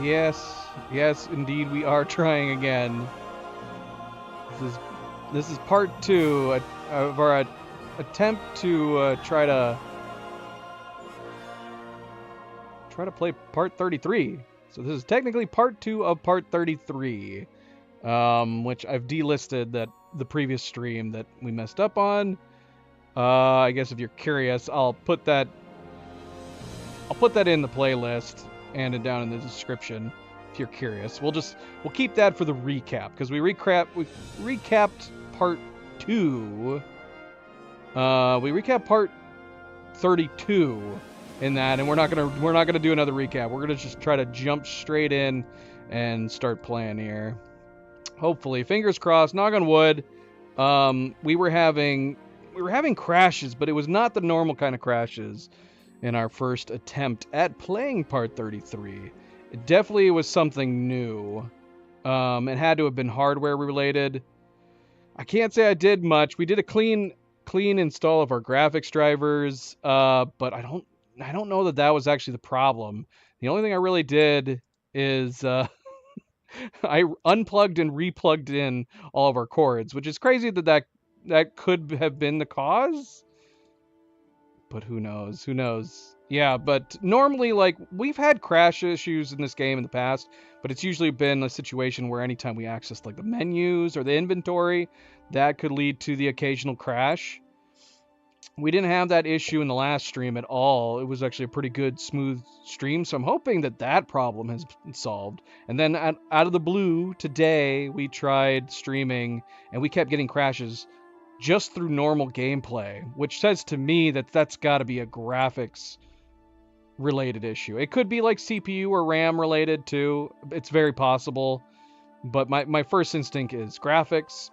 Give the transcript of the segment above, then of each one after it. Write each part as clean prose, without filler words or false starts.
Yes, yes, indeed, we are trying again. This is this is part two of our attempt to try to play part 33. So this is technically part two of part 33, which I've delisted that the previous stream that we messed up on. I guess if you're curious, I'll put that in the playlist and it down in the description if you're curious. We'll keep that for the recap because we recapped part 2. We recapped part 32 in that, and we're not gonna do another recap. We're gonna just try to jump straight in and start playing here. Hopefully, fingers crossed. Knock on wood. We were having crashes, but it was not the normal kind of crashes in our first attempt at playing part 33. It definitely was something new. It had to have been hardware related. I can't say I did much. We did a clean install of our graphics drivers, but I don't know that that was actually the problem. The only thing I really did is I unplugged and replugged in all of our cords, which is crazy that could have been the cause. But who knows? Who knows? Yeah, but normally, like, we've had crash issues in this game in the past, but it's usually been a situation where anytime we access, like, the menus or the inventory, that could lead to the occasional crash. We didn't have that issue in the last stream at all. It was actually a pretty good, smooth stream, so I'm hoping that that problem has been solved. And then out of the blue, today, we tried streaming, and we kept getting crashes just through normal gameplay, which says to me that that's got to be a graphics related issue. It could be like CPU or RAM related too. It's very possible, but my first instinct is graphics.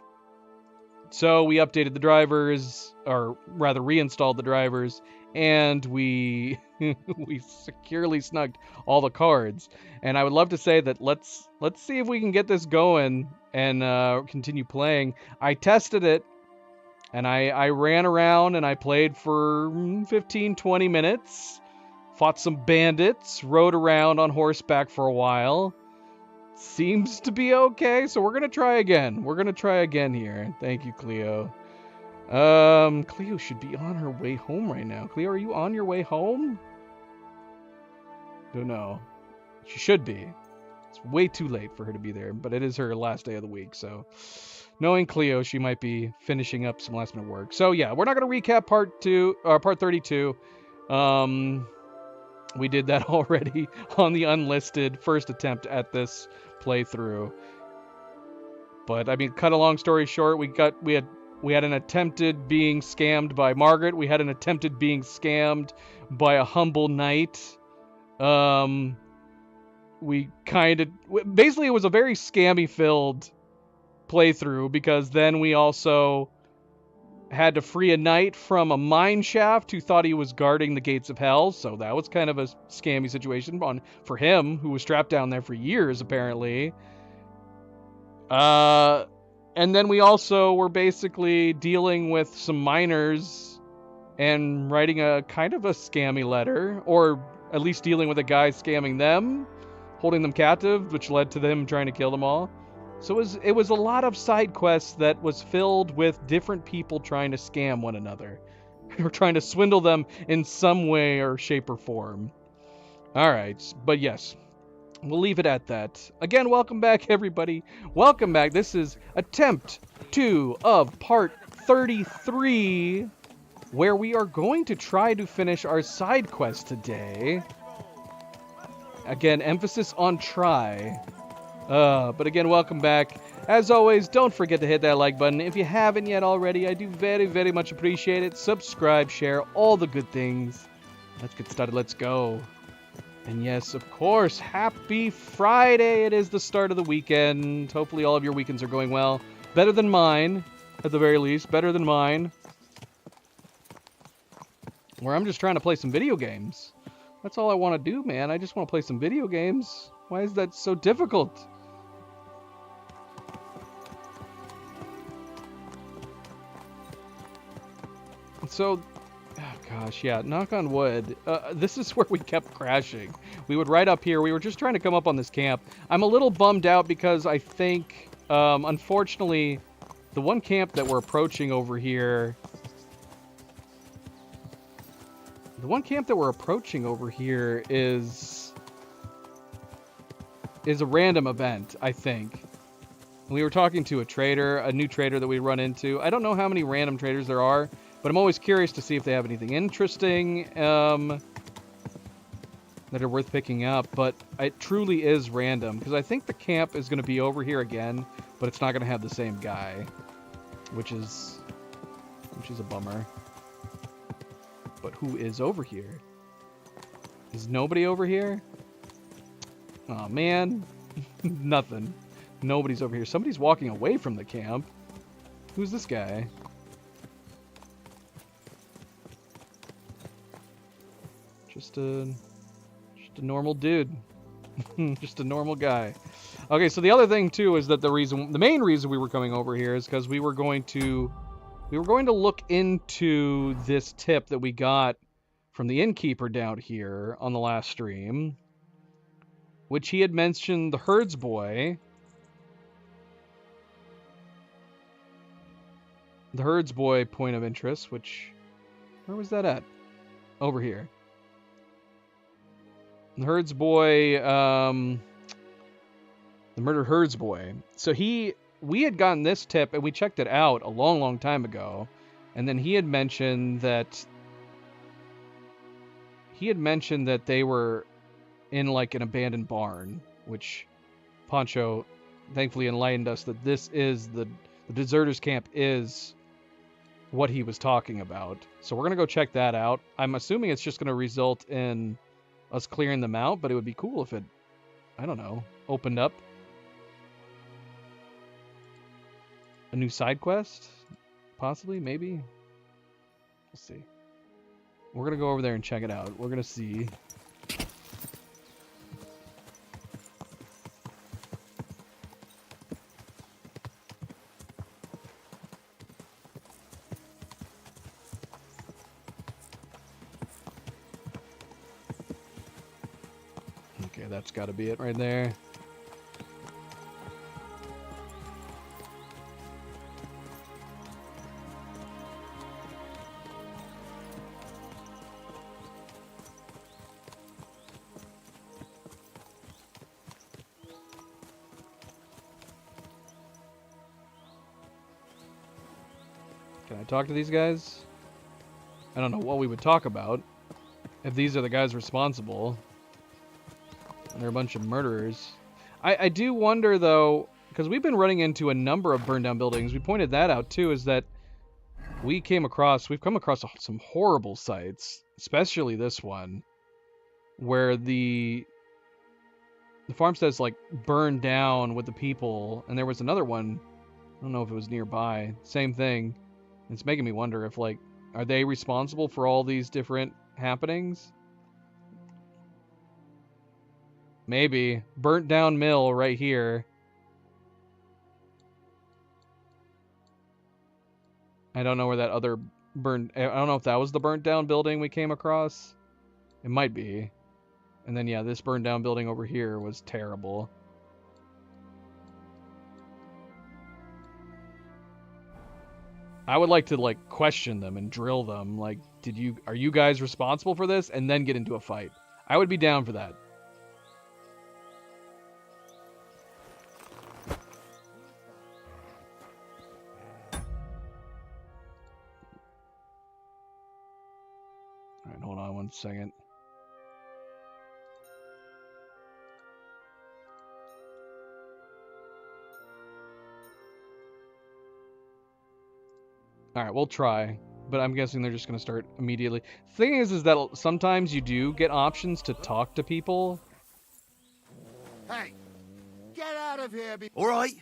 So we updated the drivers, or rather reinstalled the drivers, and we we securely snugged all the cards. And I would love to say that let's see if we can get this going and continue playing. I tested it and I ran around and I played for 15, 20 minutes, fought some bandits, rode around on horseback for a while. Seems to be okay, so we're going to try again. We're going to try again here. Thank you, Cleo. Cleo should be on her way home right now. Cleo, are you on your way home? Don't know. She should be. It's way too late for her to be there, but it is her last day of the week, so knowing Cleo, she might be finishing up some last minute work. So yeah, we're not going to recap part 32. We did that already on the unlisted first attempt at this playthrough. But I mean, cut a long story short, we had an attempted being scammed by Margaret. We had an attempted being scammed by a humble knight. We kind of basically it was a very scammy filled playthrough because then we also had to free a knight from a mine shaft who thought he was guarding the gates of hell, so that was kind of a scammy situation for him, who was strapped down there for years apparently. And then we also were basically dealing with some miners and writing a kind of a scammy letter, or at least dealing with a guy scamming them, holding them captive, which led to them trying to kill them all. So it was a lot of side quests that was filled with different people trying to scam one another, or trying to swindle them in some way or shape or form. All right, but yes, we'll leave it at that. Again, welcome back, everybody. Welcome back. This is attempt 2 of part 33, where we are going to try to finish our side quest today. Again, emphasis on try. But again, welcome back. As always, don't forget to hit that like button. If you haven't yet already, I do very, very much appreciate it. Subscribe, share, all the good things. Let's get started. Let's go. And yes, of course, happy Friday. It is the start of the weekend. Hopefully all of your weekends are going well. Better than mine, at the very least. Better than mine. Where I'm just trying to play some video games. That's all I want to do, man. I just want to play some video games. Why is that so difficult? So Oh, gosh, yeah, knock on wood. This is where we kept crashing. We would ride up here. We were just trying to come up on this camp. I'm a little bummed out because I think, unfortunately, the one camp that we're approaching over here... The one camp that we're approaching over here is a random event, I think. We were talking to a trader, a new trader that we run into. I don't know how many random traders there are, but I'm always curious to see if they have anything interesting that are worth picking up. But it truly is random, because I think the camp is going to be over here again, but it's not going to have the same guy, which is a bummer. But who is over here? Is nobody over here? Oh man, nothing. Nobody's over here. Somebody's walking away from the camp. Who's this guy? Just a normal dude. Just a normal guy. Okay, so the other thing too is that the main reason we were coming over here is because we were going to look into this tip that we got from the innkeeper down here on the last stream, which he had mentioned the herds boy. The herds boy point of interest, which, where was that at? Over here. The herds boy, the murdered herds boy. So we had gotten this tip and we checked it out a long, long time ago. And then he had mentioned that they were in like an abandoned barn, which Poncho thankfully enlightened us that this is the deserters camp is what he was talking about. So we're going to go check that out. I'm assuming it's just going to result in us clearing them out, but it would be cool if it, I don't know, opened up a new side quest? Possibly, maybe? We'll see. We're going to go over there and check it out. We're going to see. Okay, that's got to be it right there. Can I talk to these guys? I don't know what we would talk about if these are the guys responsible. And they're a bunch of murderers. I do wonder, though, because we've been running into a number of burned down buildings. We pointed that out, too, is that we've come across some horrible sites, especially this one, where the farmstead's, like, burned down with the people. And there was another one, I don't know if it was nearby, same thing. It's making me wonder if, like, are they responsible for all these different happenings? Maybe. Burnt down mill right here. I don't know where that other I don't know if that was the burnt down building we came across. It might be. And then, yeah, this burned down building over here was terrible. I would like to, like, question them and drill them. Like, are you guys responsible for this? And then get into a fight. I would be down for that. Alright, hold on one second. Alright, we'll try. But I'm guessing they're just going to start immediately. The thing is that sometimes you do get options to talk to people. Hey, get out of here. All right.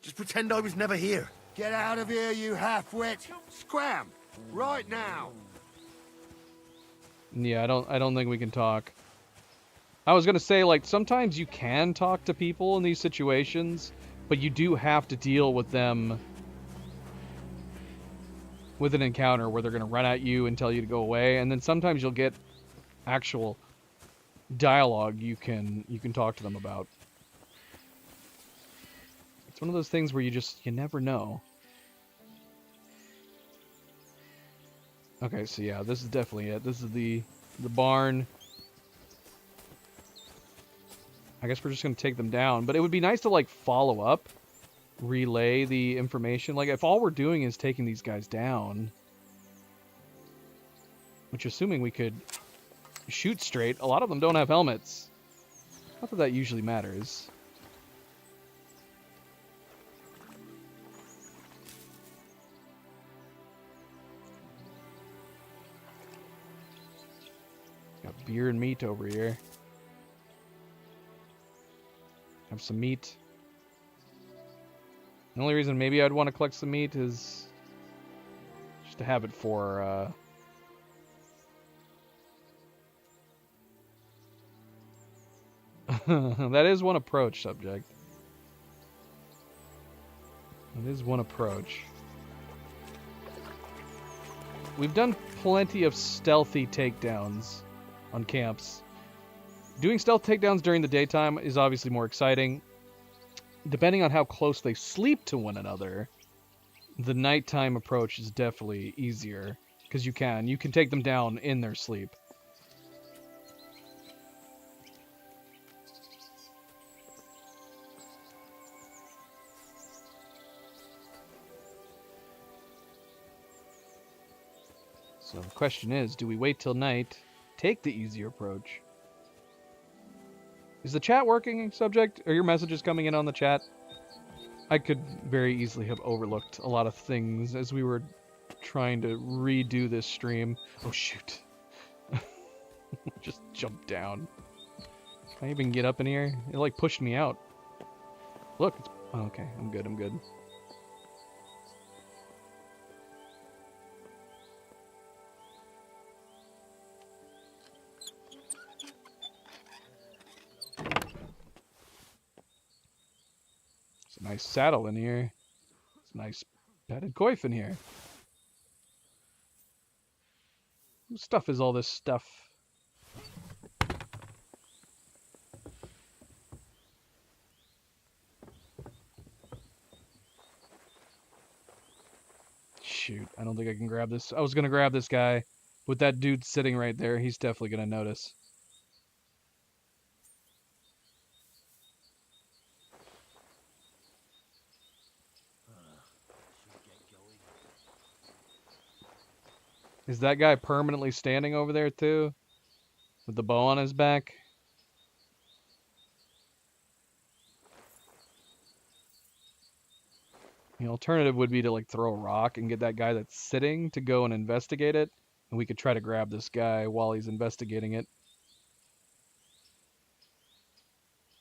Just pretend I was never here. Get out of here, you half-wit. Scram, right now. Yeah, I don't think we can talk. I was going to say, like, sometimes you can talk to people in these situations, but you do have to deal with them with an encounter where they're going to run at you and tell you to go away, and then sometimes you'll get actual dialogue you can talk to them about. It's one of those things where you never know. Okay, so yeah, this is definitely it. This is the barn. I guess we're just gonna take them down, but it would be nice to like follow up, relay the information. Like if all we're doing is taking these guys down, which assuming we could shoot straight, a lot of them don't have helmets. Not that that usually matters. Got beer and meat over here. Have some meat. The only reason maybe I'd want to collect some meat is just to have it for that is one approach, subject. That is one approach. We've done plenty of stealthy takedowns on camps. Doing stealth takedowns during the daytime is obviously more exciting. Depending on how close they sleep to one another, the nighttime approach is definitely easier because you can take them down in their sleep. So the question is, do we wait till night, take the easier approach? Is the chat working, subject? Are your messages coming in on the chat? I could very easily have overlooked a lot of things as we were trying to redo this stream. Oh, shoot. Just jumped down. Can I even get up in here? It, like, pushed me out. Look, it's... Oh, okay, I'm good, I'm good. It's a nice saddle in here. It's a nice padded coif in here. Whose stuff is all this stuff? Shoot, I don't think I can grab this. I was gonna grab this guy. With that dude sitting right there, he's definitely gonna notice. Is that guy permanently standing over there too? With the bow on his back? The alternative would be to like throw a rock and get that guy that's sitting to go and investigate it. And we could try to grab this guy while he's investigating it.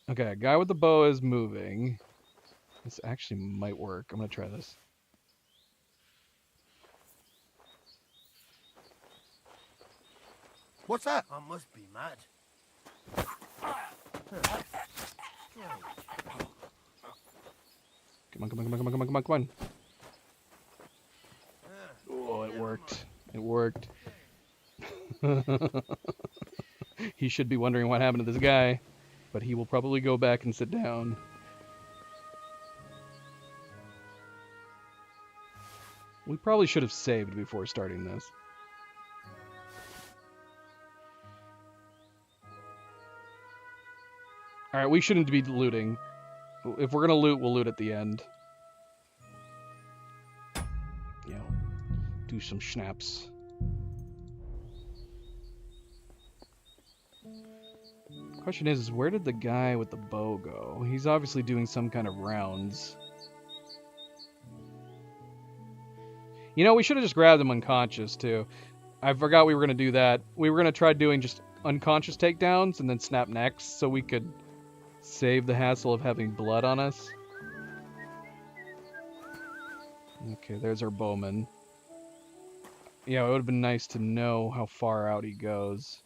Okay, guy with the bow is moving. This actually might work. I'm gonna try this. What's that? I must be mad. Come on, come on, come on, come on, come on, come on, come on. Oh, it worked. It worked. He should be wondering what happened to this guy, but he will probably go back and sit down. We probably should have saved before starting this. Alright, we shouldn't be looting. If we're gonna loot, we'll loot at the end. You know, do some schnapps. Question is where did the guy with the bow go? He's obviously doing some kind of rounds. You know, we should have just grabbed him unconscious, too. I forgot we were going to do that. We were going to try doing just unconscious takedowns and then snap necks so we could save the hassle of having blood on us. Okay, there's our bowman. Yeah, it would have been nice to know how far out he goes.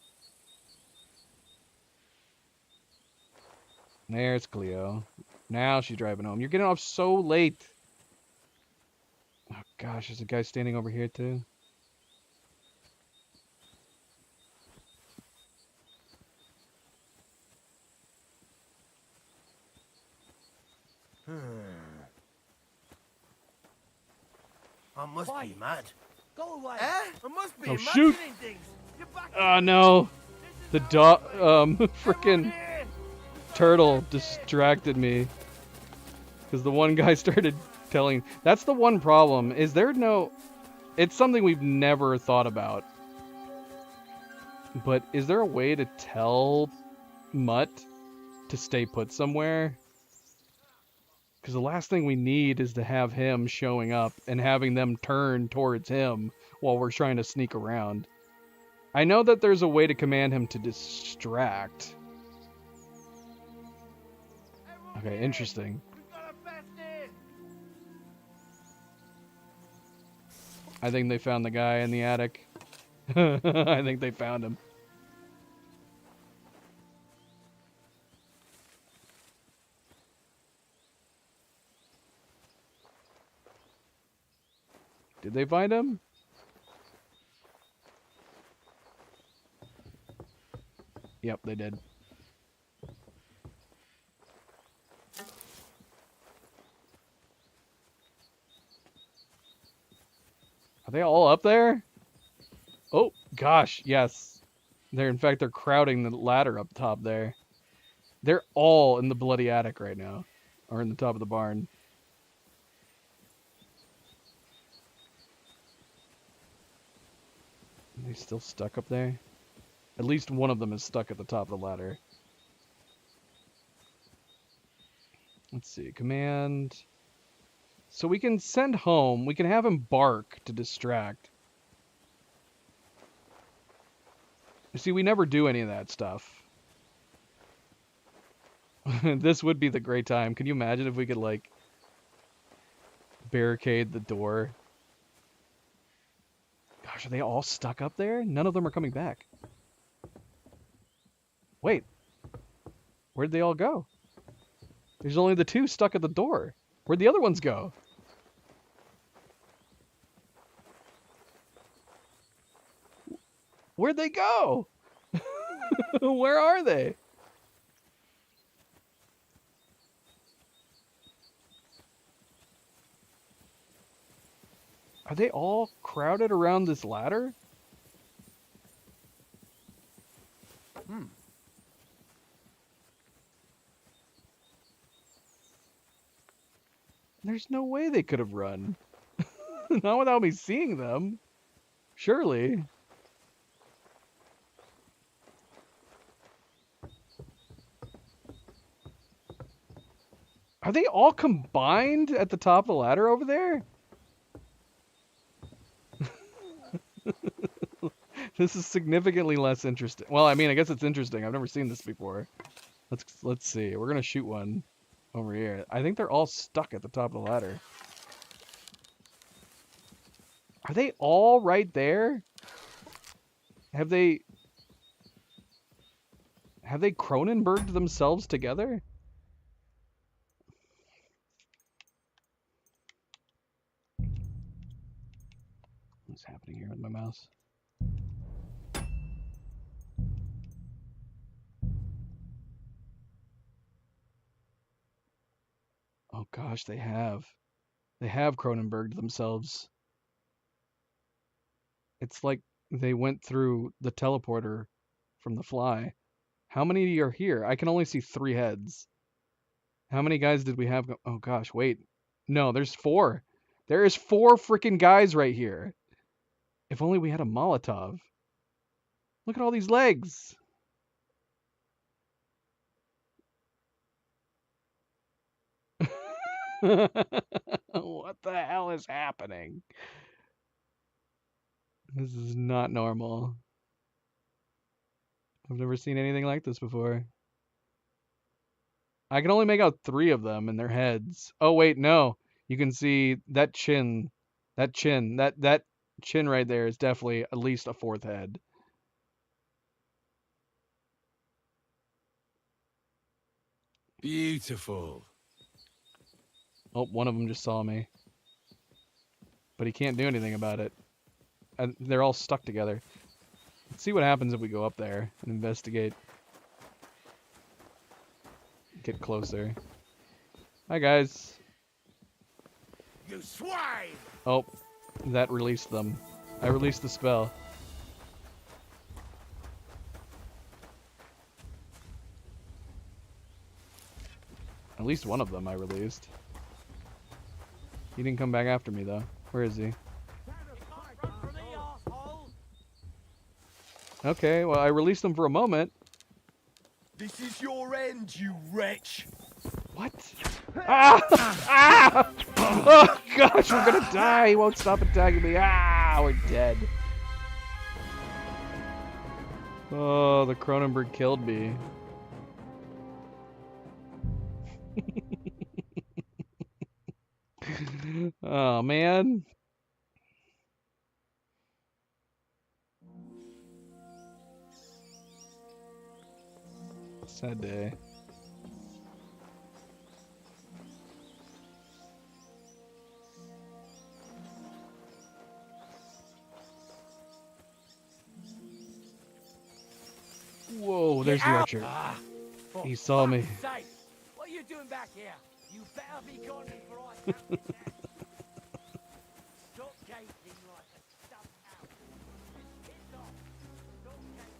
There's Cleo. Now she's driving home. You're getting off so late. Oh, gosh, there's a guy standing over here too. I must be mad. Go away. I must be Oh, shoot. imagining things. Get back Oh no! The dog, frickin' here. turtle distracted me. Because the one guy started telling... That's the one problem. Is there no... It's something we've never thought about. But is there a way to tell Mutt to stay put somewhere? Because the last thing we need is to have him showing up and having them turn towards him while we're trying to sneak around. I know that there's a way to command him to distract. Okay, interesting. We've got a fast in. I think they found the guy in the attic. I think they found him. Did they find him? Yep, they did. Are they all up there? Oh, gosh, yes. In fact, they're crowding the ladder up top there. They're all in the bloody attic right now. Or in the top of the barn. Are they still stuck up there? At least one of them is stuck at the top of the ladder. Let's see, command. So we can send home. We can have him bark to distract. You see, we never do any of that stuff. This would be the great time. Can you imagine if we could, like, barricade the door? Gosh, are they all stuck up there? None of them are coming back. Wait. Where'd they all go? There's only the two stuck at the door. Where'd the other ones go? Where'd they go? Where are they? Are they all crowded around this ladder? There's no way they could have run. Not without me seeing them. Surely. Are they all combined at the top of the ladder over there? This is significantly less interesting. Well, I mean, I guess it's interesting. I've never seen this before. Let's see. We're gonna shoot one over here. I think they're all stuck at the top of the ladder. Are they all right there? Have they Cronenberged themselves together? What's happening here with my mouse? Oh gosh, they have. They have Cronenberged themselves. It's like they went through the teleporter from The Fly. How many are here? I can only see 3 heads. How many guys did we have? Oh gosh, wait. No, there's 4. There is 4 freaking guys right here. If only we had a Molotov. Look at all these legs. What the hell is happening? This is not normal. I've never seen anything like this before. I can only make out 3 of them in their heads. Oh wait, no. You can see that chin. That chin right there is definitely at least a 4th head. Beautiful. Oh, one of them just saw me. but he can't do anything about it. And they're all stuck together. Let's see what happens if we go up there and investigate. Get closer. Hi, guys. You swine! Oh, that released them. I released the spell. At least one of them I released. He didn't come back after me, though. Where is he? Okay, well, I released them for a moment. This is your end, you wretch! What? Ah! Ah! Oh, gosh, we're gonna die. He won't stop attacking me. Ah, we're dead. Oh, the Cronenberg killed me. Oh, man. Sad day. Whoa, there's the archer. He saw me. What are you doing back here? You better be gone before I come to town. Stop gaping like a stuffed owl. It's off. Stop gaping.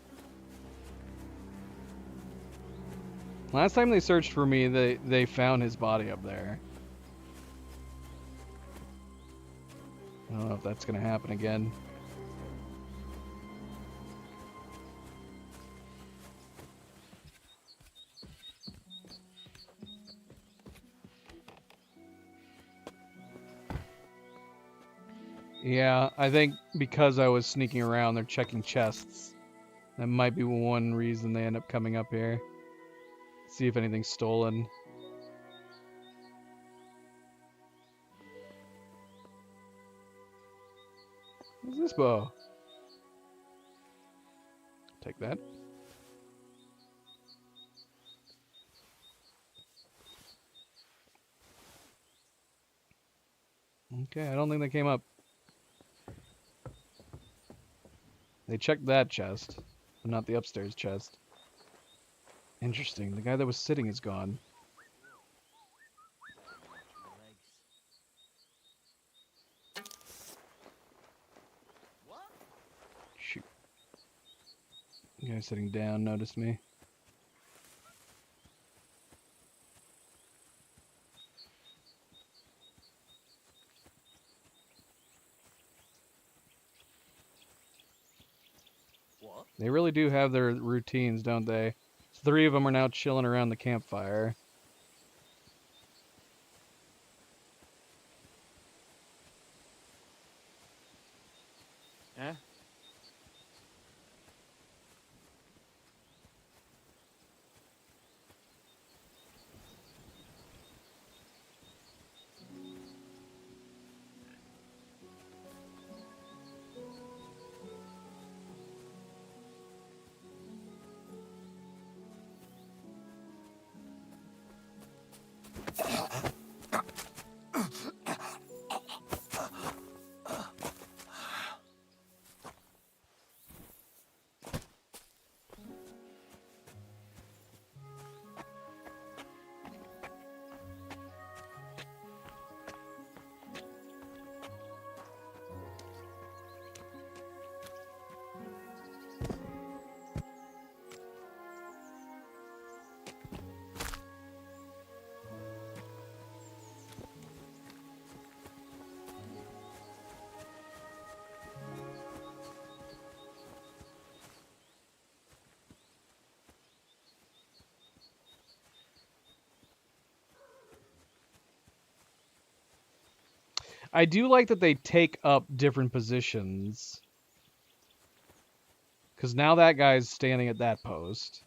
Last time they searched for me, they found his body up there. I don't know if that's gonna happen again. Yeah, I think because I was sneaking around, they're checking chests. That might be one reason they end up coming up here. See if anything's stolen. What's this bow? Take that. Okay, I don't think they came up. They checked that chest, but not the upstairs chest. Interesting. The guy that was sitting is gone. Shoot. The guy sitting down noticed me. What? They really do have their routines, don't they? 3 of them are now chilling around the campfire. Huh? I do like that they take up different positions. Because now that guy's standing at that post.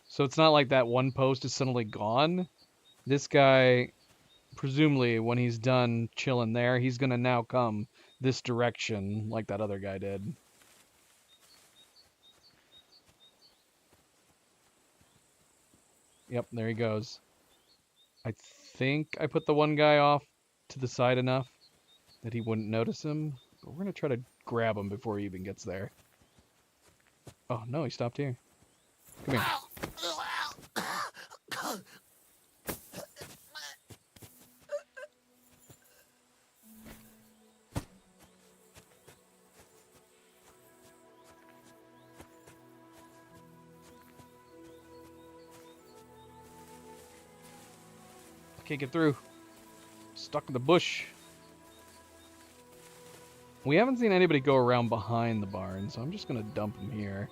So it's not like that one post is suddenly gone. This guy, presumably, when he's done chilling there, he's going to now come this direction like that other guy did. Yep, there he goes. I think I put the one guy off to the side enough. that he wouldn't notice him. But we're gonna try to grab him before he even gets there. Oh no, he stopped here. Come here. Can't get through. Stuck in the bush. We haven't seen anybody go around behind the barn, so I'm just gonna dump him here.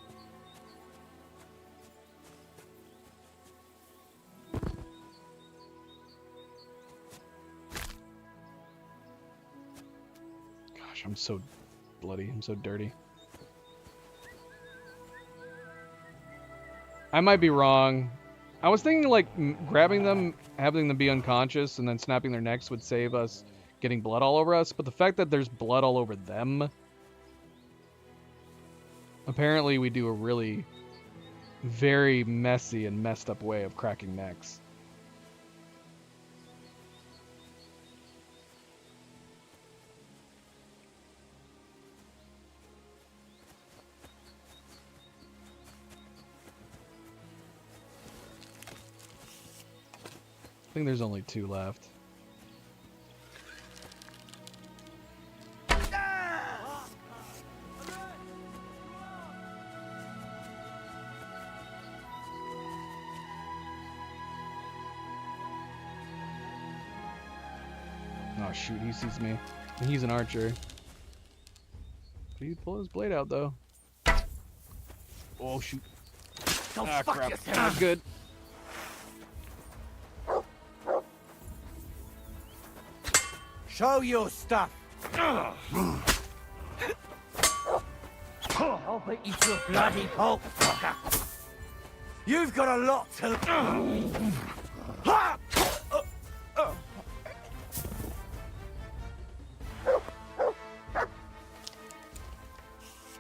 Gosh, I'm so bloody. I'm so dirty. I might be wrong. I was thinking like grabbing them, having them be unconscious, and then snapping their necks would save us getting blood all over us. But the fact that there's blood all over them, apparently we do a really very messy and messed up way of cracking necks. I think there's only 2 left. Oh shoot, he sees me. He's an archer. He pull his blade out though. Oh shoot. Don't Ah fuck crap. yourself. Not good. Show your stuff. I'll beat you to a bloody pulp, fucker. You've got a lot to.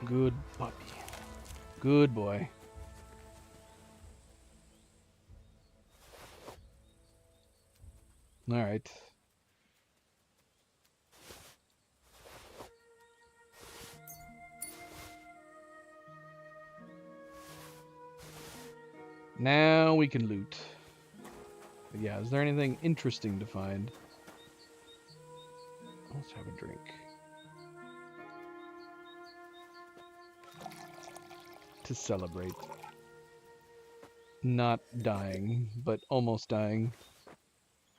Good puppy. Good boy. All right. Now we can loot. But yeah, is there anything interesting to find? Let's have a drink. To celebrate. Not dying, but almost dying.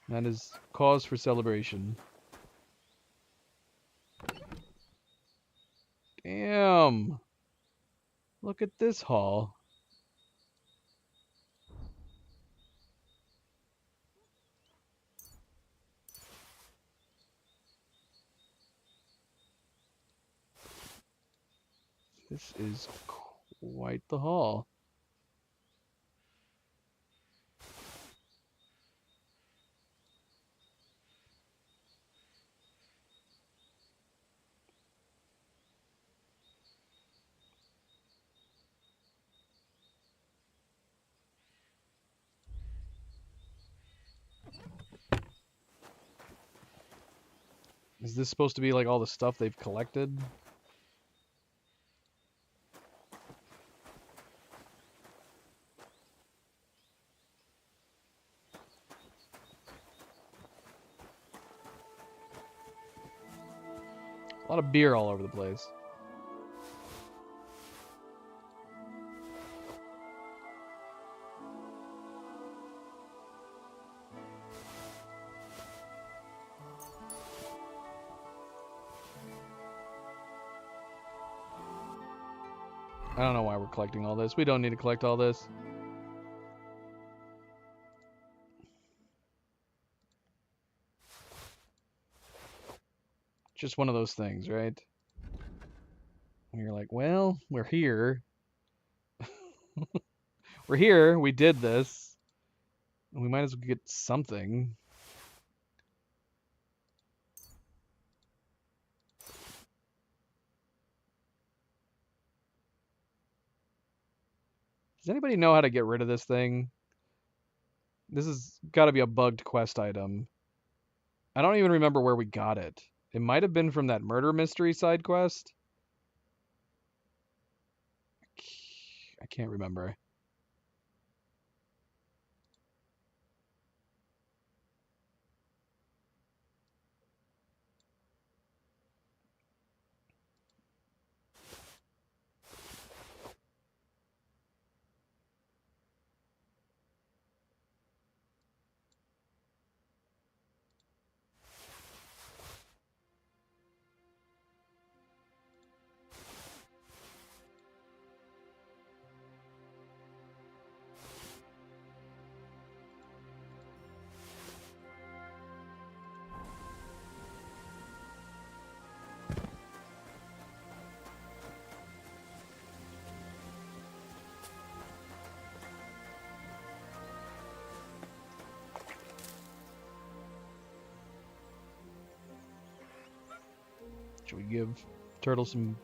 That is cause for celebration. Damn! Look at this haul. This is quite the haul. Is this supposed to be like all the stuff they've collected? A lot of beer all over the place. I don't know why we're collecting all this. We don't need to collect all this. Just one of those things, right? And you're like, well, we're here. We're here. We did this. We might as well get something. Does anybody know how to get rid of this thing? This has got to be a bugged quest item. I don't even remember where we got it. It might have been from that murder mystery side quest. I can't remember. Should we give Turtle some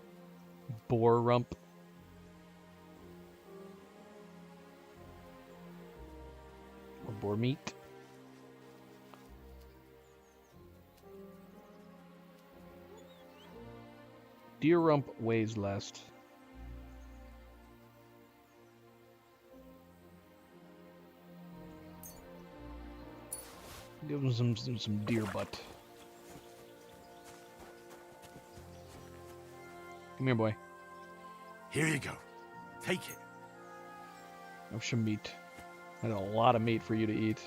boar rump? Or boar meat? Deer rump weighs less. Give him some deer butt. Come here, boy. Here you go. Take it. Have some meat. That's a lot of meat for you to eat.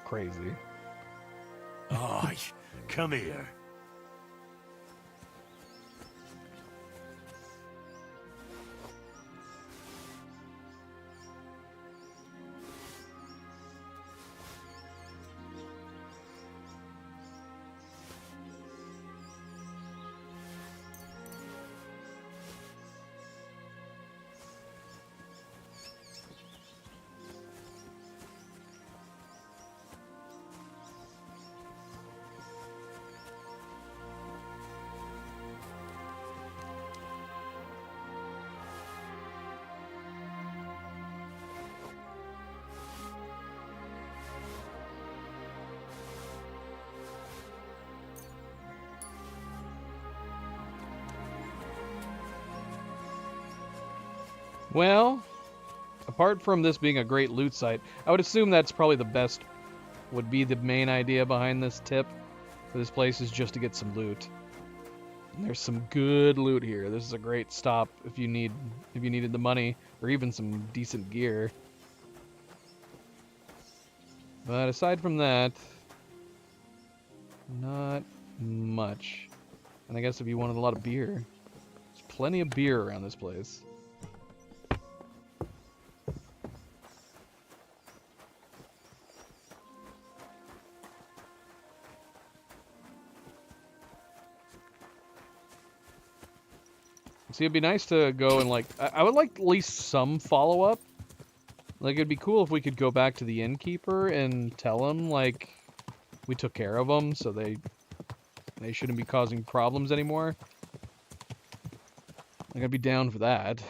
Crazy. Oh, come here. Well, apart from this being a great loot site, I would assume that's probably the best, would be the main idea behind this tip for this place is just to get some loot. And there's some good loot here. This is a great stop if you needed the money or even some decent gear. But aside from that, not much. And I guess if you wanted a lot of beer, there's plenty of beer around this place. See, it'd be nice to go and, like, I would like at least some follow-up. Like, it'd be cool if we could go back to the innkeeper and tell him, like, we took care of them, so they shouldn't be causing problems anymore. Like, I'd be down for that.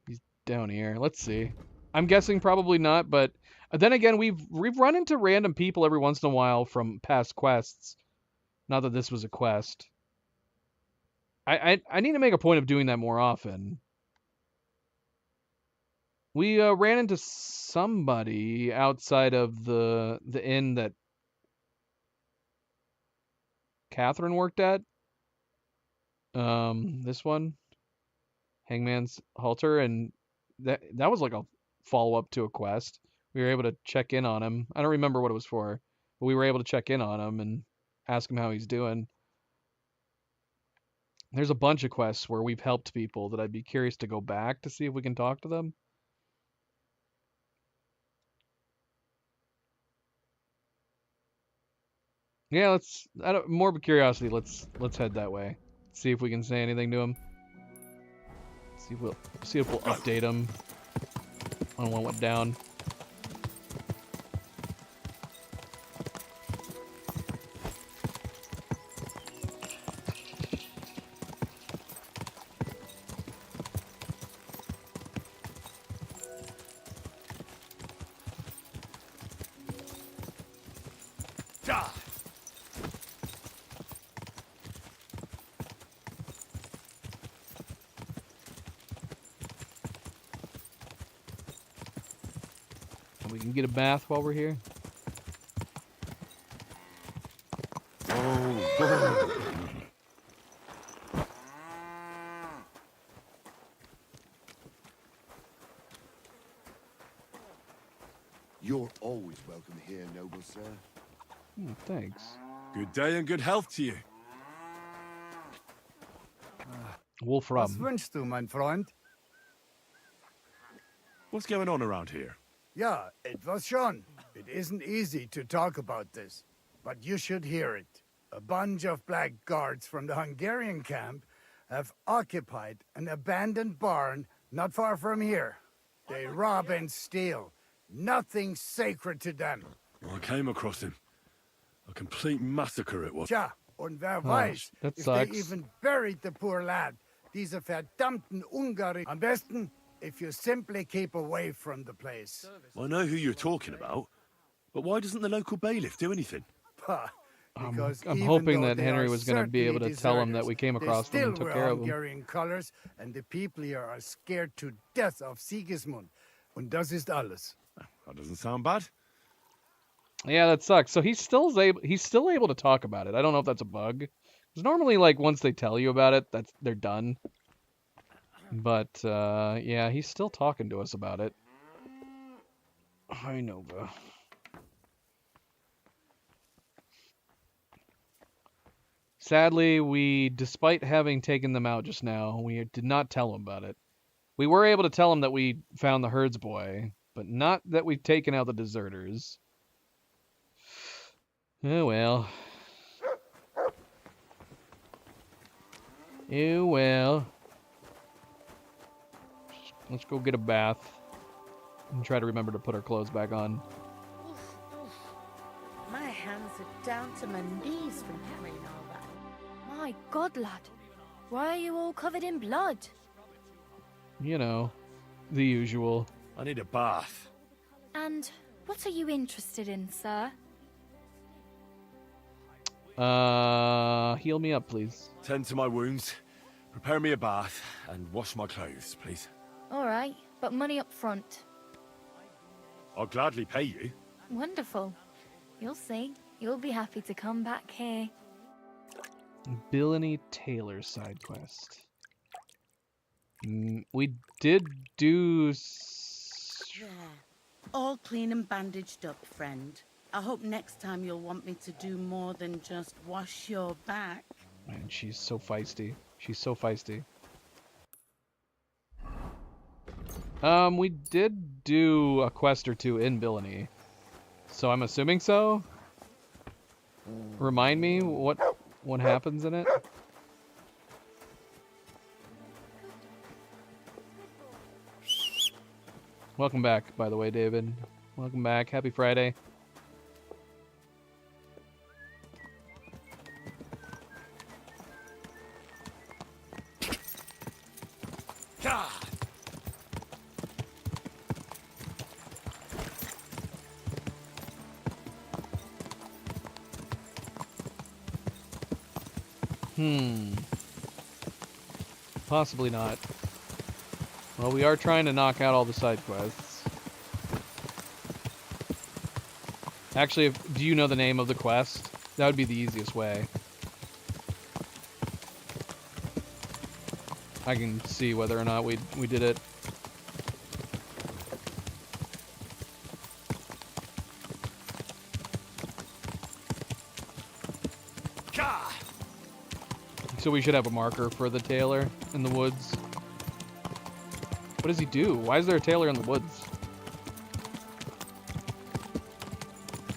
He's down here. Let's see. I'm guessing probably not, but then again, we've run into random people every once in a while from past quests. Not that this was a quest. I need to make a point of doing that more often. We ran into somebody outside of the inn that Catherine worked at. This one, Hangman's Halter, and that was like a follow-up to a quest. We were able to check in on him. I don't remember what it was for, but we were able to check in on him and ask him how he's doing. There's a bunch of quests where we've helped people that I'd be curious to go back to see if we can talk to them. Yeah, let's. More of a curiosity. Let's head that way. See if we can say anything to him. See if we'll update him on what went down. We get a bath while we're here. You're always welcome here, noble sir. Thanks. Good day and good health to you. Wolf Was Rum. wünschst du, mein Freund? What's going on around here? Ja, etwas schon. It isn't easy to talk about this, but you should hear it. A bunch of black guards from the Hungarian camp have occupied an abandoned barn not far from here. They rob and steal. Nothing sacred to them. I came across him. A complete massacre it was. Tja, und wer weiß, that if sucks. they even buried the poor lad. Diese verdammten Ungarn. Am besten, if you simply keep away from the place. I know who you're talking about, but why doesn't the local bailiff do anything? Pah, because I'm even hoping though that they Henry are was going to be able to certainly tell him that deserters, we came they across them and still took wear care of them. Hungarian colors, and the people here are scared to death of Sigismund. Und das ist alles. That doesn't sound bad. Yeah, that sucks. So he's still able to talk about it. I don't know if that's a bug. Because normally, like, once they tell you about it, they're done. But yeah, he's still talking to us about it. Hi, Nova. Sadly, despite having taken them out just now, we did not tell him about it. We were able to tell him that we found the herdsboy, but not that we've taken out the deserters. Oh well. Oh well. Let's go get a bath. And try to remember to put our clothes back on. Oof, oof. My hands are down to my knees from carrying all that. My God, lad. Why are you all covered in blood? You know, the usual. I need a bath. And what are you interested in, sir? Heal me up, please. Tend to my wounds, prepare me a bath, and wash my clothes, please. All right, but money up front. I'll gladly pay you. Wonderful. You'll see. You'll be happy to come back here. Billany Taylor side quest. We did do. There. All clean and bandaged up, friend. I hope next time you'll want me to do more than just wash your back. Man, she's so feisty. She's so feisty. We did do a quest or two in Billany, so I'm assuming so. Remind me what happens in it. Welcome back, by the way, David. Welcome back. Happy Friday. Possibly not. Well, we are trying to knock out all the side quests. Actually, do you know the name of the quest? That would be the easiest way. I can see whether or not we did it. So we should have a marker for the tailor in the woods. What does he do? Why is there a tailor in the woods?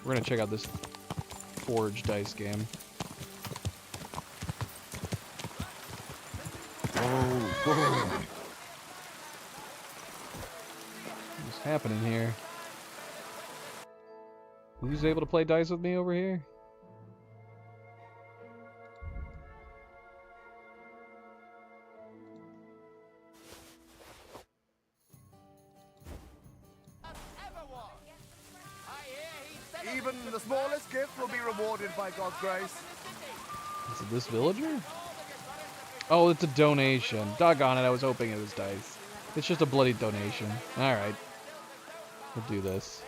We're gonna check out this Forge dice game. What's happening here? Who's able to play dice with me over here? Even the smallest gift will be rewarded by God's grace. Is it this villager? Oh, it's a donation. Doggone it, I was hoping it was dice. It's just a bloody donation. Alright. We'll do this.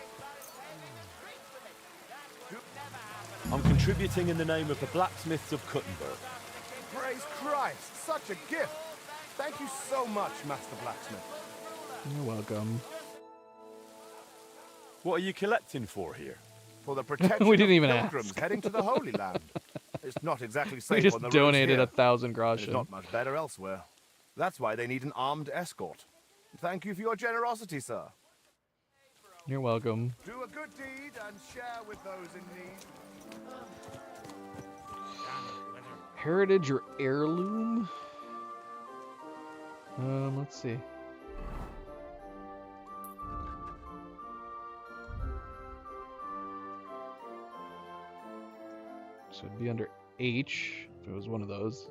contributing in the name of the blacksmiths of Kuttenberg. Praise Christ, such a gift. Thank you so much, Master Blacksmith. You're welcome. What are you collecting for here? For the protection We didn't of even pilgrims ask. heading to the Holy Land. It's not exactly We safe just on the roads donated here. 1,000 It's groschen. not much better elsewhere. That's why they need an armed escort. Thank you for your generosity, sir. You're welcome. Do a good deed and share with those in need. Heritage or heirloom? Let's see. So it'd be under H if it was one of those.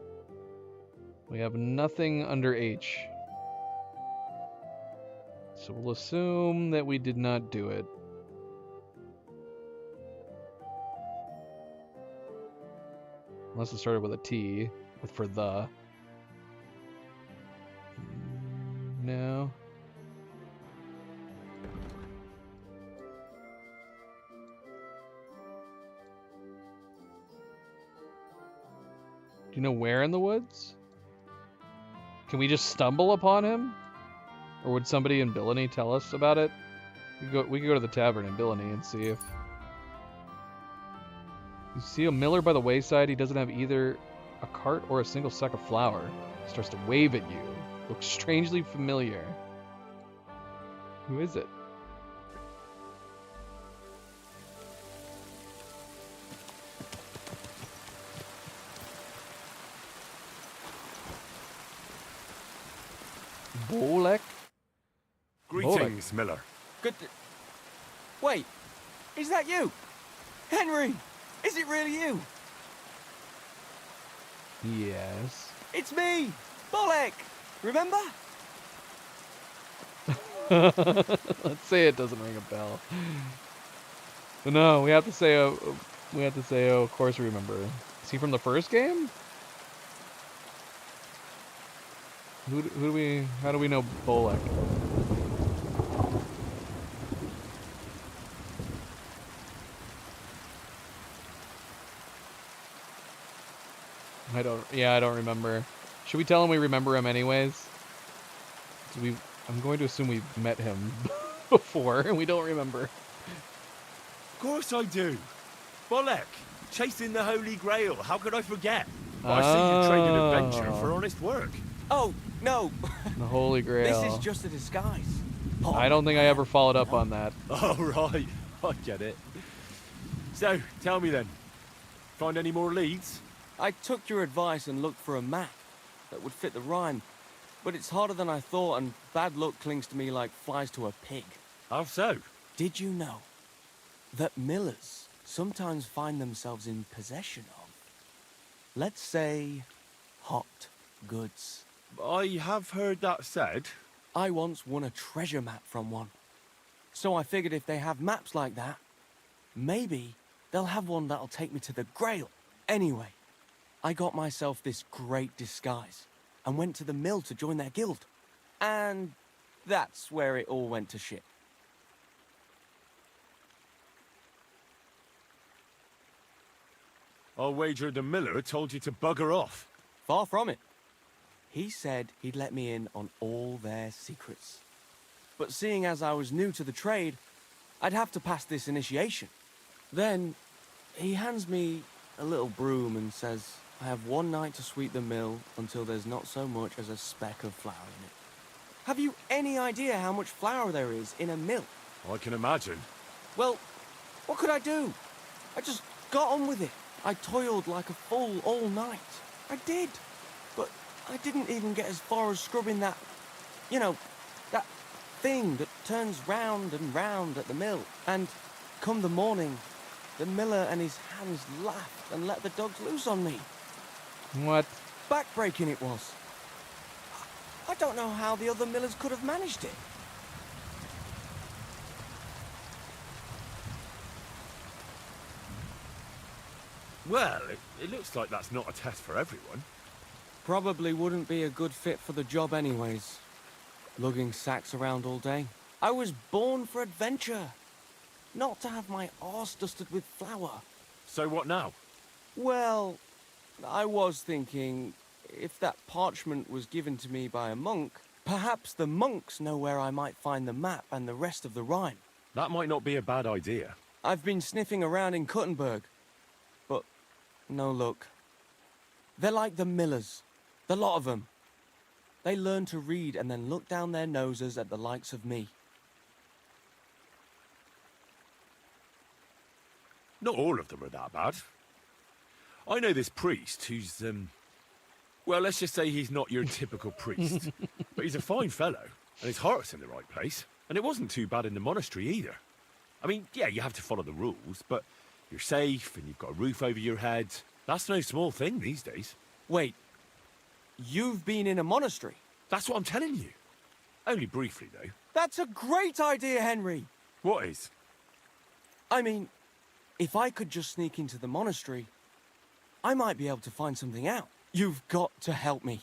We have nothing under H. So we'll assume that we did not do it. Unless it started with a T, with for the. No. Do you know where in the woods? Can we just stumble upon him? Or would somebody in Billany tell us about it? We could go to the tavern in Billany and see if... You see a miller by the wayside. He doesn't have either a cart or a single sack of flour. He starts to wave at you. Looks strangely familiar. Who is it? Bolek? Greetings, Miller. Good. Wait, is that you? Henry! Is it really you? Yes. It's me! Bolek! Remember? Let's say it doesn't ring a bell. But no, we have to say, oh, of course we remember. Is he from the first game? Who do we, how do we know Bolek? I don't remember. Should we tell him we remember him anyways? I'm going to assume we've met him before and we don't remember. Of course I do. Bolek, chasing the Holy Grail. How could I forget? I see you trading adventure for honest work. Oh, no. The Holy Grail. This is just a disguise. I don't think I ever followed up on that. Oh, right. I get it. So, tell me then. Find any more leads? I took your advice and looked for a map that would fit the rhyme, but it's harder than I thought, and bad luck clings to me like flies to a pig. How so? Did you know that millers sometimes find themselves in possession of, let's say, hot goods? I have heard that said. I once won a treasure map from one. So I figured if they have maps like that, maybe they'll have one that'll take me to the Grail. Anyway, I got myself this great disguise and went to the mill to join their guild. And that's where it all went to shit. I'll wager the miller told you to bugger off. Far from it. He said he'd let me in on all their secrets. But seeing as I was new to the trade, I'd have to pass this initiation. Then he hands me a little broom and says I have one night to sweep the mill until there's not so much as a speck of flour in it. Have you any idea how much flour there is in a mill? I can imagine. Well, what could I do? I just got on with it. I toiled like a fool all night. I did. But I didn't even get as far as scrubbing that, you know, that thing that turns round and round at the mill. And come the morning, the miller and his hands laughed and let the dogs loose on me. What? Backbreaking it was. I don't know how the other millers could have managed it. Well, it looks like that's not a test for everyone. Probably wouldn't be a good fit for the job anyways. Lugging sacks around all day. I was born for adventure. Not to have my arse dusted with flour. So what now? Well, I was thinking, if that parchment was given to me by a monk, perhaps the monks know where I might find the map and the rest of the Rhine. That might not be a bad idea. I've been sniffing around in Kuttenberg, but no luck. They're like the millers, the lot of them. They learn to read and then look down their noses at the likes of me. Not all of them are that bad. I know this priest who's, well, let's just say he's not your typical priest. But he's a fine fellow, and his heart's in the right place. And it wasn't too bad in the monastery either. I mean, yeah, you have to follow the rules, but you're safe and you've got a roof over your head. That's no small thing these days. Wait, you've been in a monastery? That's what I'm telling you. Only briefly, though. That's a great idea, Henry! What is? I mean, if I could just sneak into the monastery, I might be able to find something out. You've got to help me.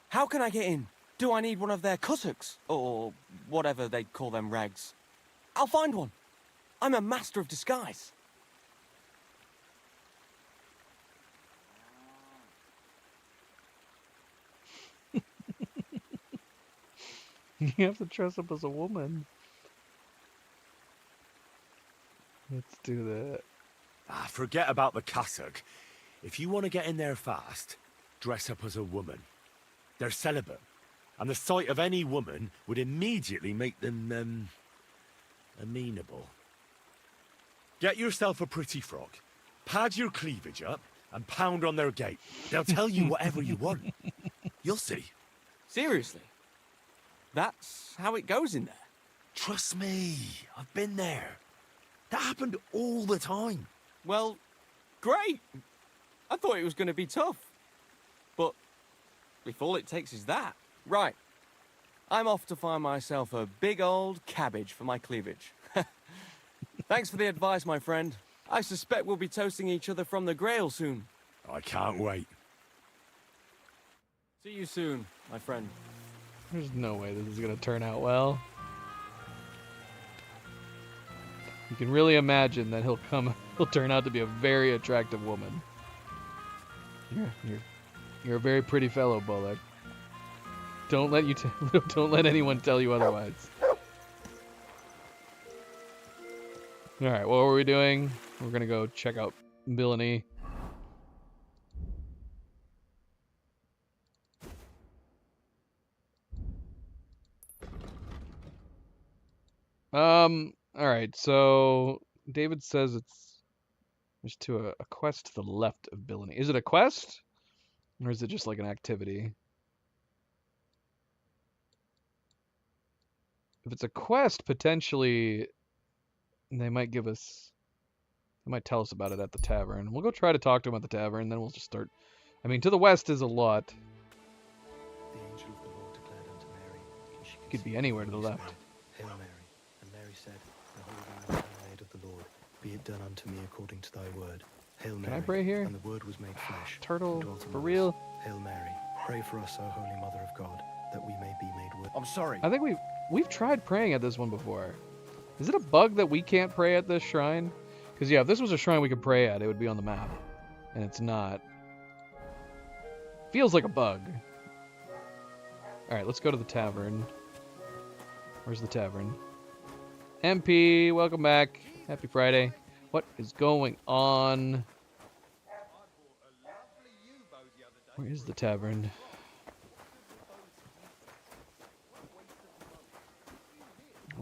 How can I get in? Do I need one of their kutuks? Or whatever they call them rags? I'll find one. I'm a master of disguise. You have to dress up as a woman. Let's do that. Ah, forget about the cassock. If you want to get in there fast, dress up as a woman. They're celibate, and the sight of any woman would immediately make them, amenable. Get yourself a pretty frock, pad your cleavage up, and pound on their gate. They'll tell you whatever you want. You'll see. Seriously? That's how it goes in there? Trust me, I've been there. That happened all the time. Well, great. I thought it was going to be tough. But if all it takes is that... Right. I'm off to find myself a big old cabbage for my cleavage. Thanks for the advice, my friend. I suspect we'll be toasting each other from the Grail soon. I can't wait. See you soon, my friend. There's no way this is gonna turn out well. You can really imagine that he'll turn out to be a very attractive woman. You're a very pretty fellow, Bullock. Don't let anyone tell you otherwise. All right, what were we doing? We're gonna go check out Billany. All right, so David says there's to a quest to the left of Billany. Is it a quest? Or is it just like an activity? If it's a quest, potentially they might tell us about it at the tavern. We'll go try to talk to him at the tavern, then we'll just start. I mean, to the west is a lot. The angel of the Lord declared unto Mary, It could be anywhere to the left. Hail Mary. And Mary said, Behold, I am the handmaid of the Lord. Be it done unto me according to thy word. Hail Mary. Can I pray here? And the word was made flesh. Turtle, and dwelt for among real? us. Hail Mary. Pray for us, O Holy Mother of God, that we may be made worthy. I'm sorry. I think we've tried praying at this one before. Is it a bug that we can't pray at this shrine? Because yeah, if this was a shrine we could pray at, it would be on the map. And it's not. Feels like a bug. Alright, let's go to the tavern. Where's the tavern? MP, welcome back. Happy Friday. What is going on? Where is the tavern?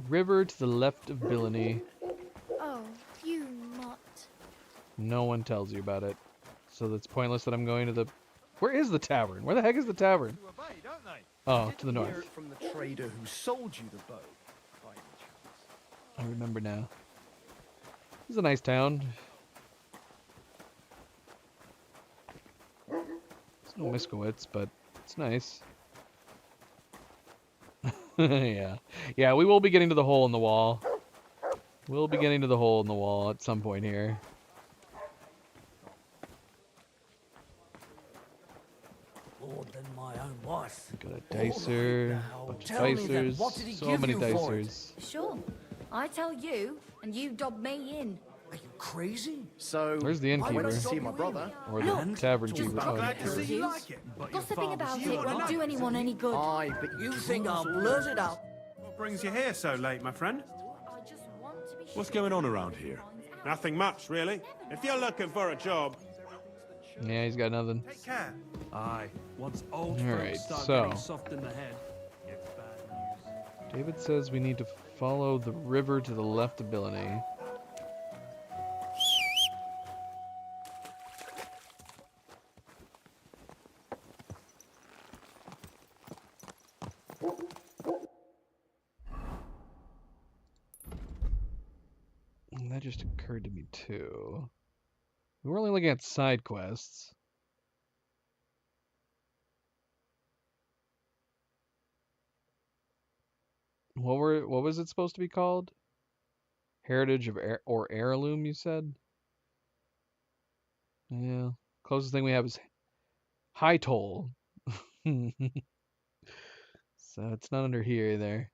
River to the left of Billany. Oh, you mutt. No one tells you about it. So it's pointless that I'm going to the... Where is the tavern? Where the heck is the tavern? Oh, to the Hear north. it from the trader who sold you the bow, by any chance. I remember now. This is a nice town. It's no Miskowitz, but it's nice. Yeah. Yeah, we will be getting to the hole in the wall. We'll be getting to the hole in the wall at some point here. More than my own wife. Got a dicer, bunch of Tell me then, dicers, what did he so give many you for it? dicers. Sure. I tell you, and you dob me in. Are you crazy? So, Where's the I went innkeeper? to see my brother. Or the And? tavern Just keeper. about Oh, glad to see you like it. Gossiping about it won't do anyone any good. Aye, but You think I'll blurt it out? What brings you here so late, my friend? I just want to be What's sure going on around here? Nothing much, really. If you're looking for a job, yeah, he's got nothing. take care. Aye. Once old Alright, folks start so- getting soft in the head, it's bad news. David says we need to follow the river to the left of Billany. And that just occurred to me too. We were only looking at side quests. What was it supposed to be called? Heritage of or heirloom, you said? Yeah. Closest thing we have is High Toll. So it's not under here either.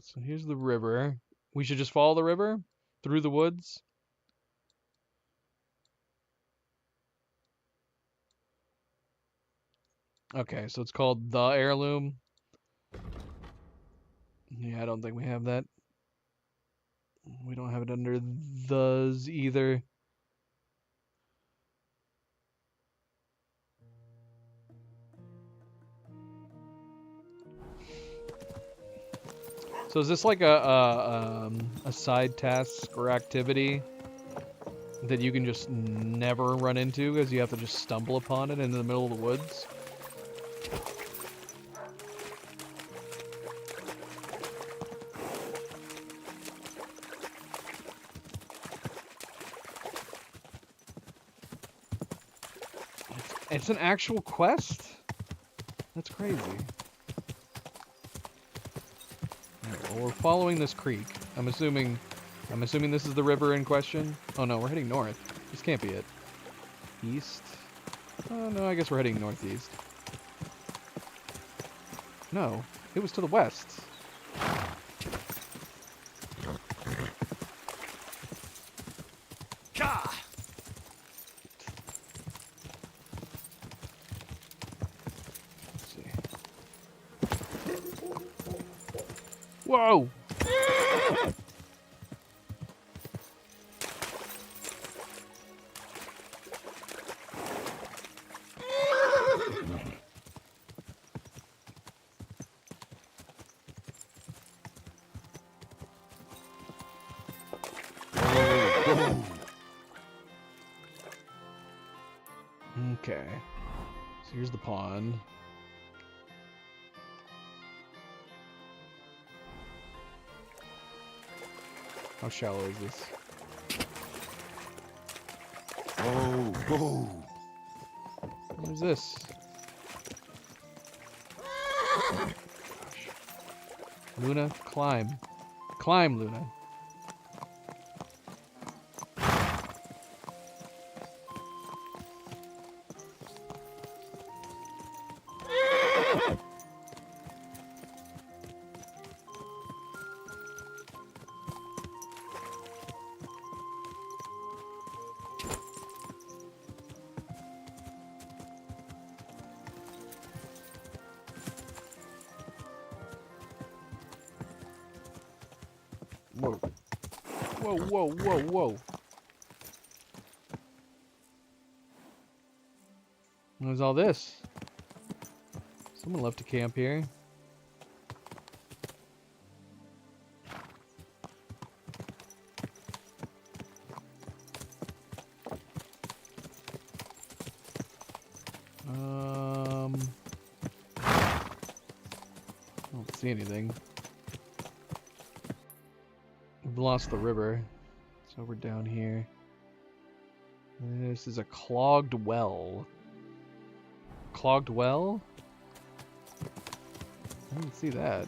So here's the river. We should just follow the river through the woods. Okay, so it's called the heirloom. Yeah, I don't think we have that. We don't have it under thes either. So is this like a side task or activity that you can just never run into because you have to just stumble upon it in the middle of the woods? It's an actual quest? That's crazy. Alright, well, we're following this creek. I'm assuming this is the river in question. Oh no, we're heading north. This can't be it. East? Oh no, I guess we're heading northeast. No, it was to the west. Let's see. Whoa! Okay. So here's the pond. How shallow is this? Oh, whoa. What is this? Luna, climb. Climb, Luna. Whoa. Whoa, whoa, whoa, whoa. What was all this? Someone left a camp here. I don't see anything. We've lost the river. It's over down here. This is a clogged well. Clogged well? I didn't see that.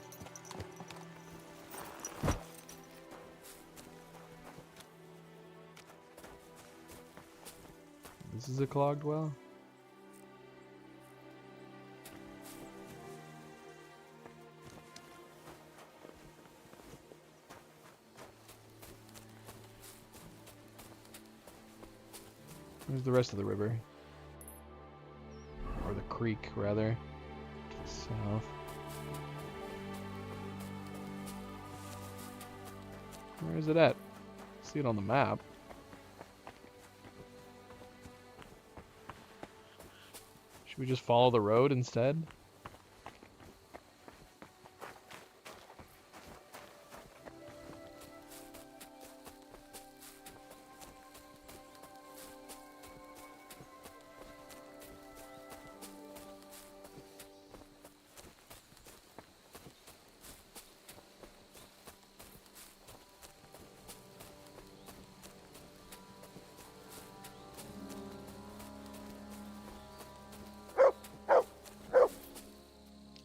This is a clogged well? Where's the rest of the river? Or the creek, rather. To the south. Where is it at? See it on the map. Should we just follow the road instead?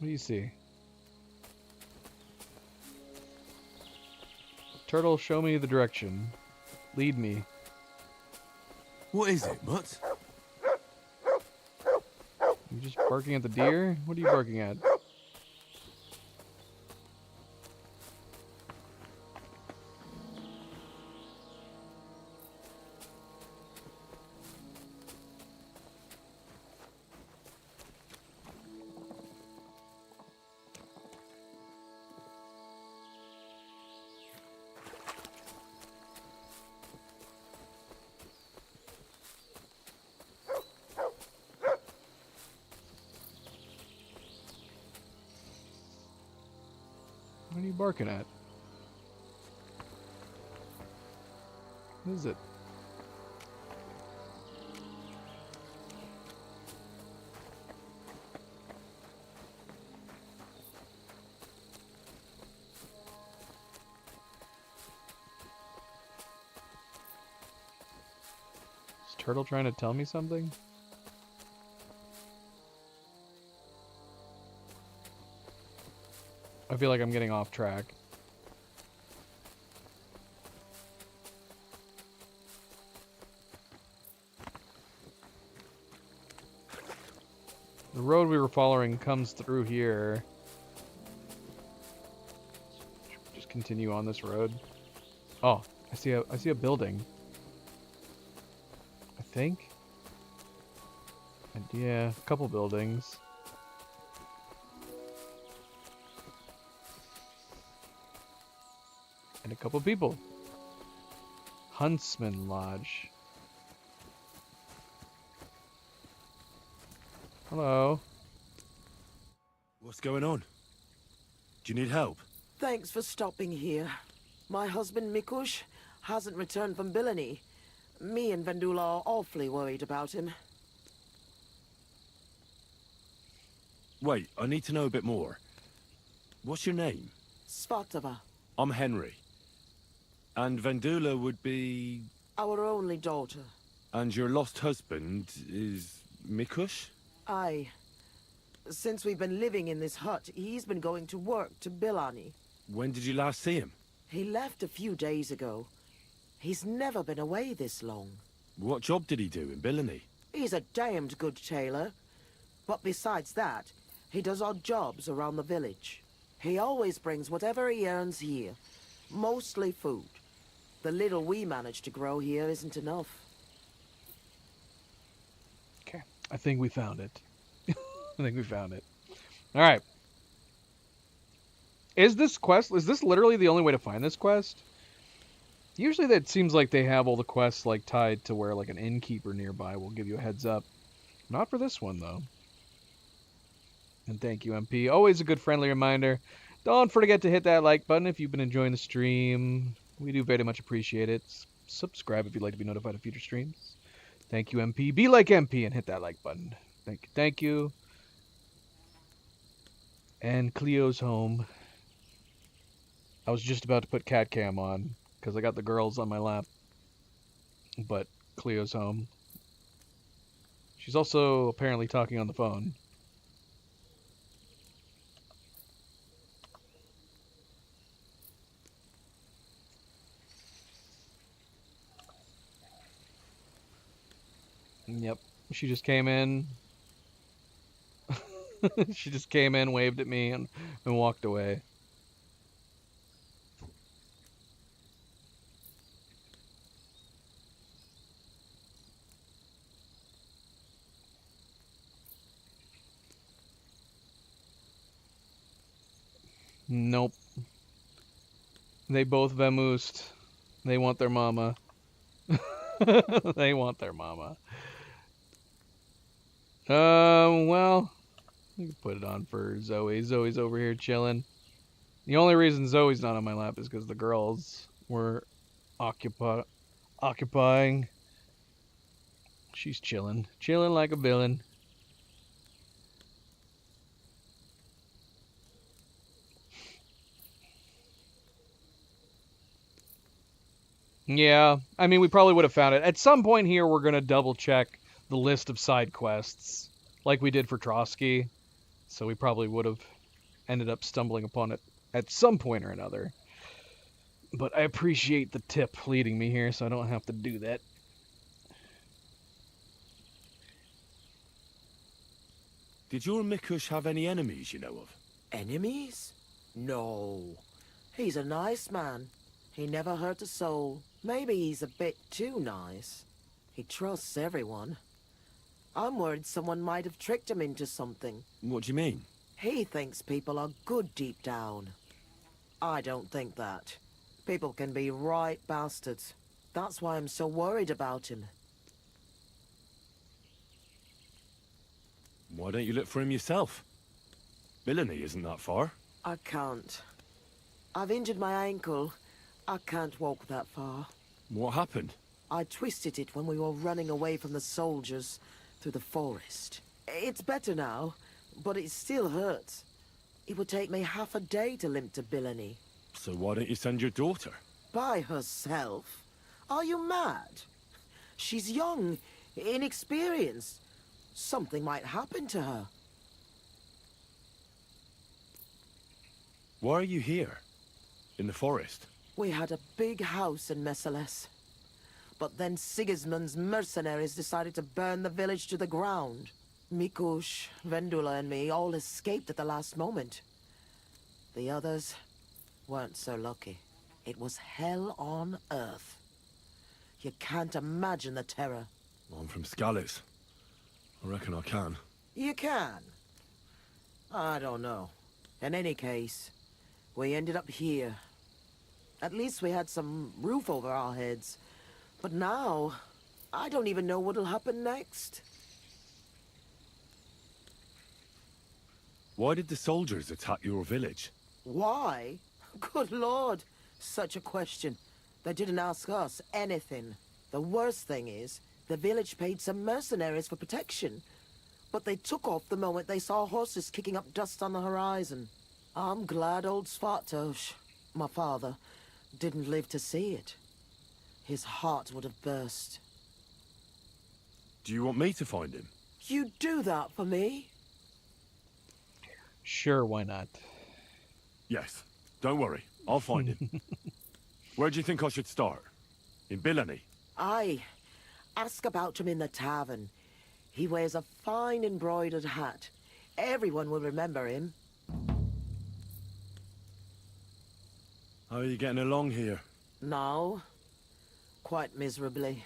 What do you see? Turtle, show me the direction. Lead me. What is it, Mutt? You just barking at the deer? What are you barking at? What are you barking at? What is it? Is Turtle trying to tell me something? I feel like I'm getting off track. The road we were following comes through here. Should we just continue on this road? Oh, I see a building. I think. And yeah, a couple buildings. And a couple people. Huntsman Lodge. Hello. What's going on? Do you need help? Thanks for stopping here. My husband Mikush hasn't returned from Bilani. Me and Vendula are awfully worried about him. Wait, I need to know a bit more. What's your name? Svatava, I'm Henry. And Vendula would be... our only daughter. And your lost husband is Mikush? Aye. Since we've been living in this hut, he's been going to work to Bilani. When did you last see him? He left a few days ago. He's never been away this long. What job did he do in Bilani? He's a damned good tailor. But besides that, he does odd jobs around the village. He always brings whatever he earns here. Mostly food. The little we manage to grow here isn't enough. Okay, I think we found it. I think we found it. All right. Is this literally the only way to find this quest? Usually that seems like they have all the quests like tied to where like an innkeeper nearby will give you a heads up. Not for this one though. And thank you, MP. Always a good friendly reminder. Don't forget to hit that like button if you've been enjoying the stream. We do very much appreciate it. Subscribe if you'd like to be notified of future streams. Thank you, MP. Be like MP and hit that like button. Thank you. Thank you. And Cleo's home. I was just about to put cat cam on because I got the girls on my lap. But Cleo's home. She's also apparently talking on the phone. Yep. She just came in. She just came in, waved at me, and walked away. Nope. They both vamoosed. They want their mama. They want their mama. Well, you can put it on for Zoe. Zoe's over here chilling. The only reason Zoe's not on my lap is because the girls were occupying. She's chilling. Chilling like a villain. Yeah, I mean, we probably would have found it. At some point here, we're going to double check the list of side quests, like we did for Trotsky. So we probably would have ended up stumbling upon it at some point or another. But I appreciate the tip leading me here, so I don't have to do that. Did your Mikush have any enemies you know of? Enemies? No. He's a nice man. He never hurt a soul. Maybe he's a bit too nice. He trusts everyone. I'm worried someone might have tricked him into something. What do you mean? He thinks people are good deep down. I don't think that. People can be right bastards. That's why I'm so worried about him. Why don't you look for him yourself? Villainy isn't that far. I can't. I've injured my ankle. I can't walk that far. What happened? I twisted it when we were running away from the soldiers through the forest. It's better now, but it still hurts. It would take me half a day to limp to Billany. So why don't you send your daughter? By herself? Are you mad? She's young, inexperienced. Something might happen to her. Why are you here? In the forest? We had a big house in Messales. But then Sigismund's mercenaries decided to burn the village to the ground. Mikush, Vendula and me all escaped at the last moment. The others weren't so lucky. It was hell on earth. You can't imagine the terror. I'm from Skalitz. I reckon I can. You can? I don't know. In any case, we ended up here. At least we had some roof over our heads. But now, I don't even know what'll happen next. Why did the soldiers attack your village? Why? Good Lord, such a question. They didn't ask us anything. The worst thing is, the village paid some mercenaries for protection. But they took off the moment they saw horses kicking up dust on the horizon. I'm glad old Svartosh, my father, didn't live to see it. His heart would have burst. Do you want me to find him? You do that for me? Sure, why not? Yes. Don't worry. I'll find him. Where do you think I should start? In Billany? Aye. Ask about him in the tavern. He wears a fine embroidered hat. Everyone will remember him. How are you getting along here? Now, quite miserably.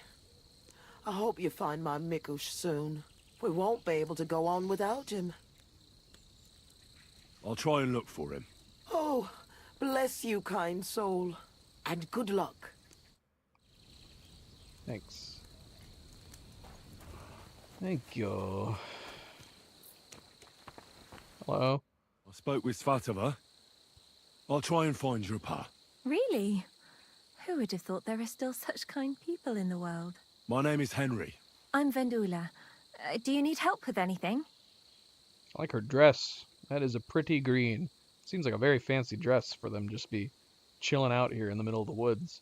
I hope you find my Mikush soon. We won't be able to go on without him. I'll try and look for him. Oh, bless you, kind soul. And good luck. Thanks. Thank you. Hello? I spoke with Svatova. I'll try and find your pa. Really? Who would have thought there are still such kind people in the world? My name is Henry. I'm Vendula. Do you need help with anything? I like her dress. That is a pretty green. Seems like a very fancy dress for them just be chilling out here in the middle of the woods.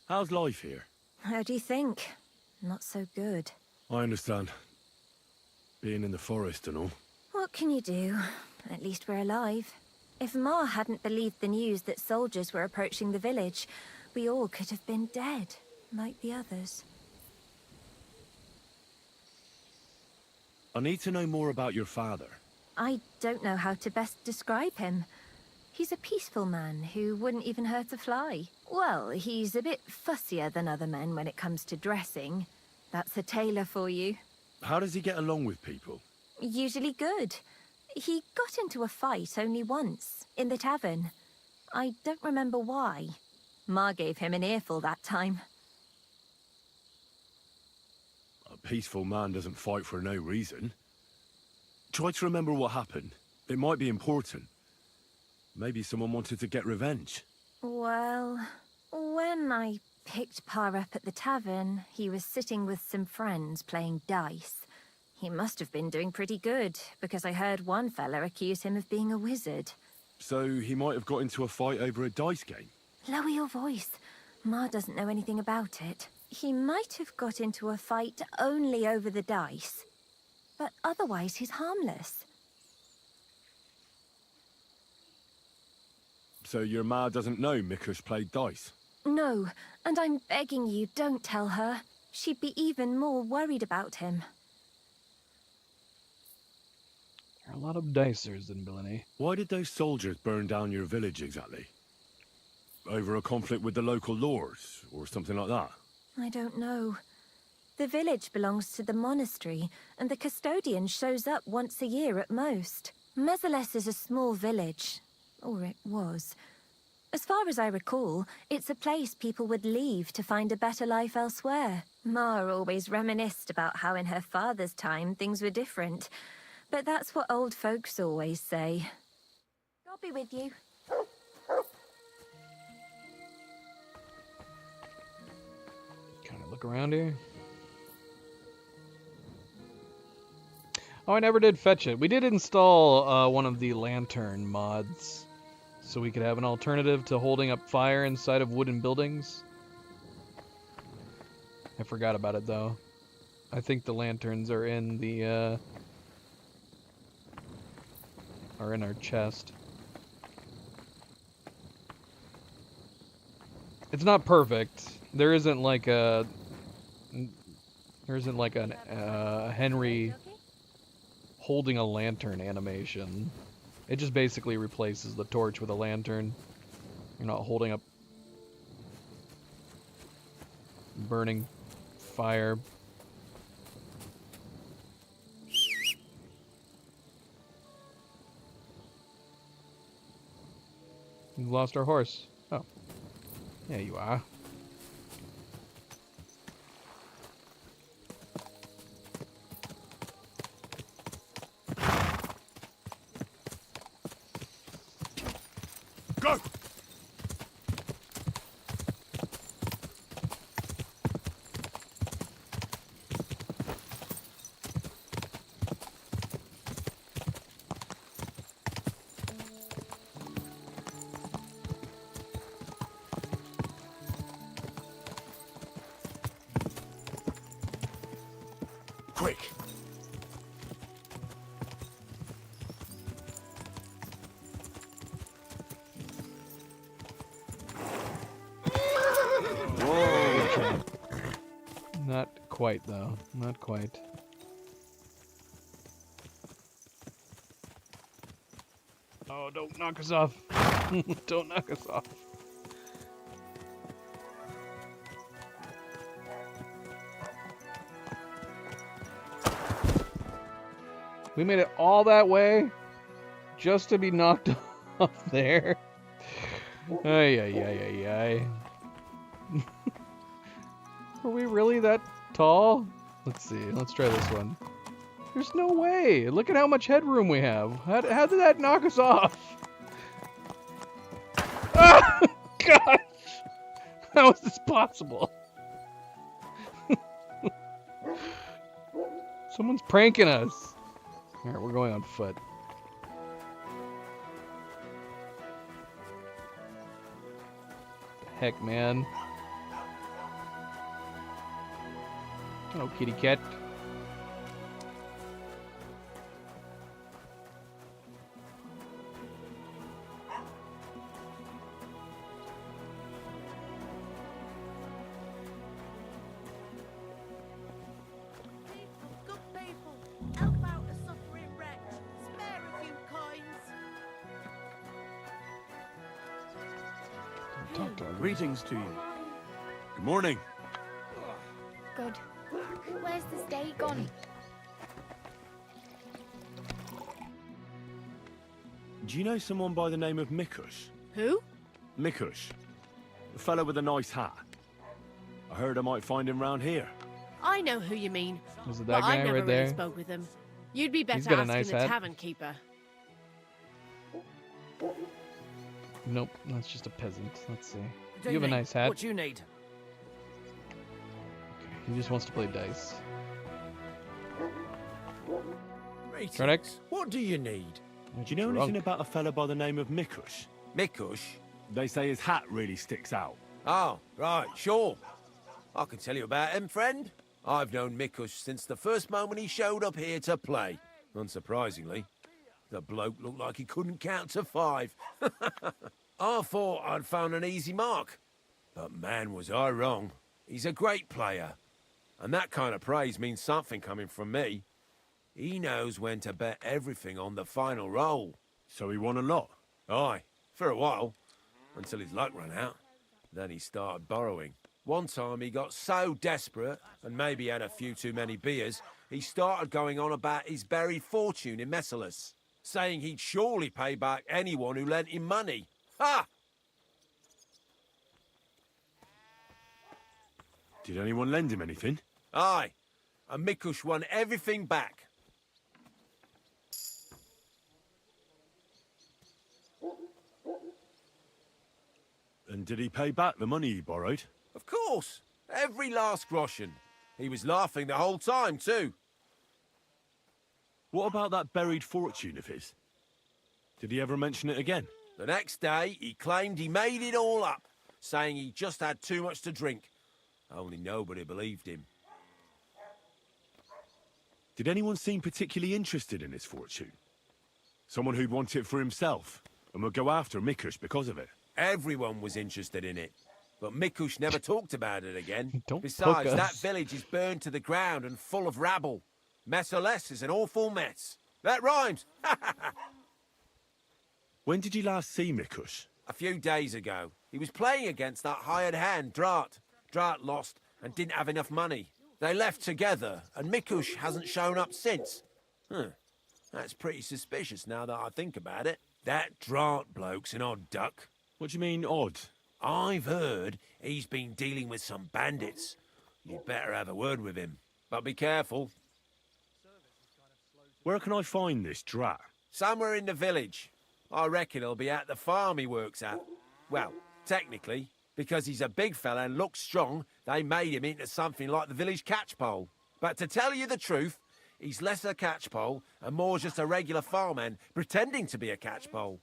How's life here? How do you think? Not so good. I understand. Being in the forest and all. What can you do? At least we're alive. If Ma hadn't believed the news that soldiers were approaching the village, we all could have been dead, like the others. I need to know more about your father. I don't know how to best describe him. He's a peaceful man who wouldn't even hurt a fly. Well, he's a bit fussier than other men when it comes to dressing. That's a tailor for you. How does he get along with people? usually good. He got into a fight only once, in the tavern. I don't remember why. Ma gave him an earful that time. A peaceful man doesn't fight for no reason. Try to remember what happened. It might be important. Maybe someone wanted to get revenge. Well, when I picked Pa up at the tavern, he was sitting with some friends playing dice. He must have been doing pretty good, because I heard one fella accuse him of being a wizard. So he might have got into a fight over a dice game. Lower your voice. Ma doesn't know anything about it. He might have got into a fight only over the dice, but otherwise he's harmless. So your ma doesn't know Mikush played dice? No, and I'm begging you, don't tell her. She'd be even more worried about him. There are a lot of dicers in Billini. Why did those soldiers burn down your village exactly? Over a conflict with the local lords, or something like that? I don't know. The village belongs to the monastery, and the custodian shows up once a year at most. Mezeles is a small village. Or it was. As far as I recall, it's a place people would leave to find a better life elsewhere. Ma always reminisced about how in her father's time things were different. But that's what old folks always say. I'll be with you. Kind of look around here. Oh, I never did fetch it. We did install one of the lantern mods, so we could have an alternative to holding up fire inside of wooden buildings. I forgot about it though. I think the lanterns are in the are in our chest. It's not perfect. There isn't like a Henry holding a lantern animation. It just basically replaces the torch with a lantern. You're not holding up burning fire. We've lost our horse. Oh. Yeah, you are. Go! Quick! Not quite, though. Not quite. Oh, don't knock us off. Don't knock us off. We made it all that way just to be knocked off there. Ay, ay, ay, ay, ay. Are we really that tall? Let's see. Let's try this one. There's no way. Look at how much headroom we have. How did that knock us off? Ah! Gosh! How is this possible? Someone's pranking us. Alright, we're going on foot. Heck, man. Hello, kitty cat. Good people, help out a suffering wreck. Spare a few coins. Talk to her. Greetings to you. Good morning. Good. Where's the stay gone? Do you know someone by the name of Mikush? Who? Mikush. The fellow with a nice hat. I heard I might find him round here. I know who you mean. Was it But that I guy never right really there? spoke with him. You'd be better He's got a asking nice the hat. tavern keeper. Nope, that's just a peasant. Let's see. Good You have a evening. nice hat. What you need? He just wants to play dice. Greetings. Krennic? What do you need? Do you know anything about a fella by the name of Mikush? Mikush? They say his hat really sticks out. Oh, right, sure. I can tell you about him, friend. I've known Mikush since the first moment he showed up here to play. Unsurprisingly, the bloke looked like he couldn't count to 5. I thought I'd found an easy mark. But man, was I wrong. He's a great player. And that kind of praise means something coming from me. He knows when to bet everything on the final roll. So he won a lot? Aye, for a while. Until his luck ran out. Then he started borrowing. One time he got so desperate, and maybe had a few too many beers, he started going on about his buried fortune in Messalas, saying he'd surely pay back anyone who lent him money. Ha! Did anyone lend him anything? Aye, and Mikush won everything back. And did he pay back the money he borrowed? Of course, every last groschen. He was laughing the whole time, too. What about that buried fortune of his? Did he ever mention it again? The next day, he claimed he made it all up, saying he just had too much to drink. Only nobody believed him. Did anyone seem particularly interested in his fortune? Someone who'd want it for himself, and would go after Mikush because of it? Everyone was interested in it, but Mikush never talked about it again. Don't Besides, poke that us. village is burned to the ground and full of rabble. Messalas is an awful mess. That rhymes. When did you last see Mikush? A few days ago. He was playing against that hired hand, Drat. Drat lost and didn't have enough money. They left together, and Mikush hasn't shown up since. That's pretty suspicious now that I think about it. That Drat bloke's an odd duck. What do you mean, odd? I've heard he's been dealing with some bandits. You'd better have a word with him. But be careful. Where can I find this Drat? Somewhere in the village. I reckon he'll be at the farm he works at. Well, technically, because he's a big fella and looks strong, they made him into something like the village catchpole. But to tell you the truth, he's less a catchpole and more just a regular farmhand pretending to be a catchpole.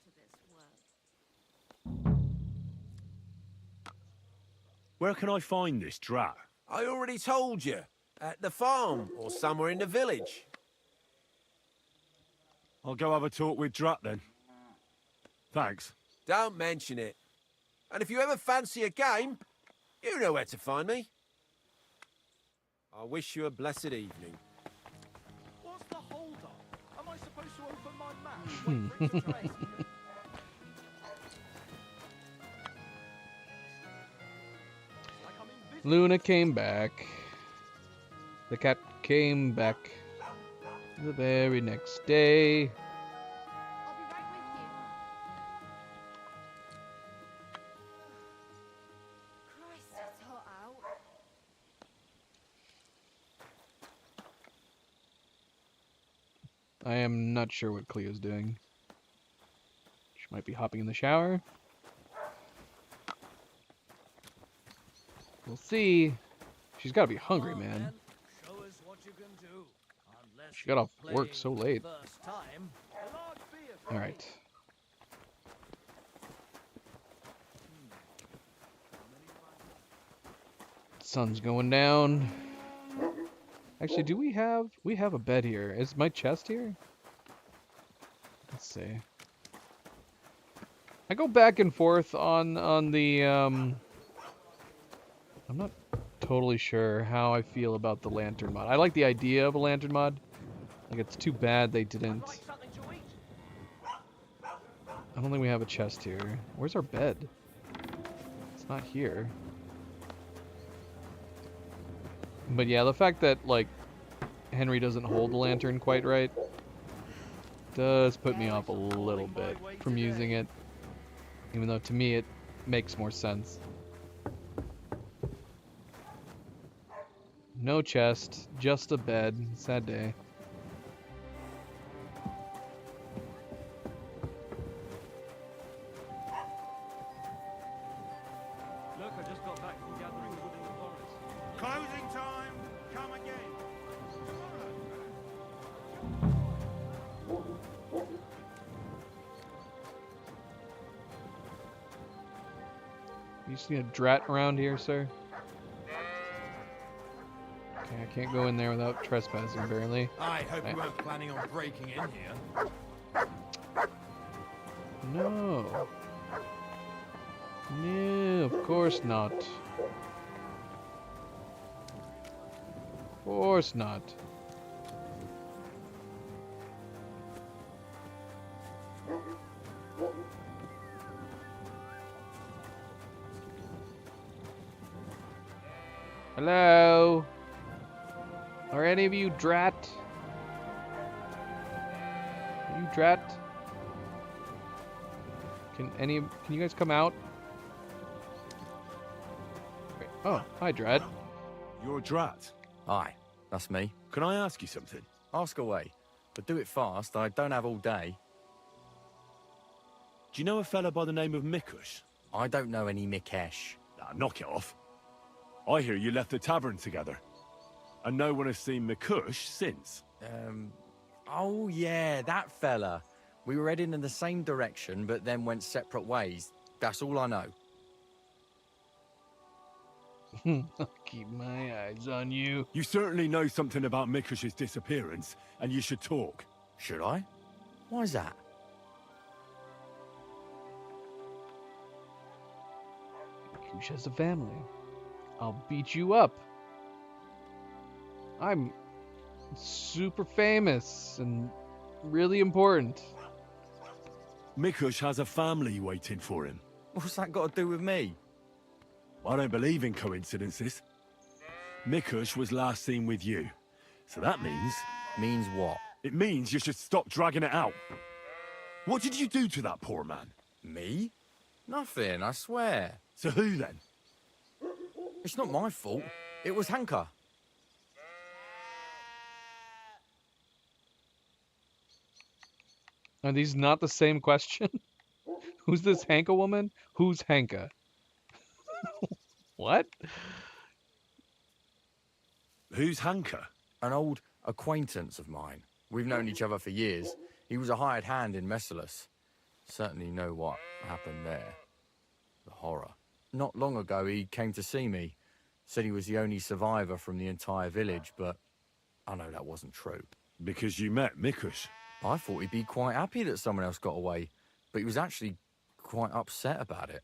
Where can I find this Drat? I already told you. At the farm or somewhere in the village. I'll go have a talk with Drat then. Thanks. Don't mention it. And if you ever fancy a game, you know where to find me. I wish you a blessed evening. What's the hold up? Am I supposed to open my map and wait for it to train? Luna came back. The cat came back the very next day. Christ, it's hot out. I am not sure what Cleo's doing. She might be hopping in the shower. We'll see. She's got to be hungry, man. Show us what you can do. Unless She got off you're work so playing late. for the first time. All right. Sun's going down. Actually, do we have a bed here? Is my chest here? Let's see. I go back and forth on the I'm not totally sure how I feel about the lantern mod. I like the idea of a lantern mod. Like, it's too bad they didn't. I don't think we have a chest here. Where's our bed? It's not here. But yeah, the fact that, like, Henry doesn't hold the lantern quite right does put me off a little bit from using it, even though to me it makes more sense. No chest, just a bed. Sad day. Look, I just got back from gathering wood in the forest. Closing time! Come again! You see a drat around here, sir? Okay, I can't go in there without trespassing, apparently. I hope you weren't planning on breaking in here. No. No, of course not. Of course not. Hello? Are any of you drat? Are you drat? Can you guys come out? Wait, oh, hi drat. You're a drat. Aye, that's me. Can I ask you something? Ask away, but do it fast. I don't have all day. Do you know a fella by the name of Mikush? I don't know any Mikesh. Nah, knock it off. I hear you left the tavern together. And no one has seen Mikush since. Oh yeah, that fella. We were heading in the same direction, but then went separate ways. That's all I know. I'll keep my eyes on you. You certainly know something about Mikush's disappearance, and you should talk. Should I? Why's that? Mikush has a family. I'll beat you up. I'm super famous and really important. Mikush has a family waiting for him. What's that got to do with me? I don't believe in coincidences. Mikush was last seen with you. So that means... Means what? It means you should stop dragging it out. What did you do to that poor man? Me? Nothing, I swear. So who then? It's not my fault. It was Hanka. Are these not the same question? Who's this Hanka woman? Who's Hanka? What? Who's Hanka? An old acquaintance of mine. We've known each other for years. He was a hired hand in Messalus. Certainly know what happened there. The horror. Not long ago, he came to see me. Said he was the only survivor from the entire village, but I know that wasn't true. Because you met Mikush? I thought he'd be quite happy that someone else got away, but he was actually quite upset about it.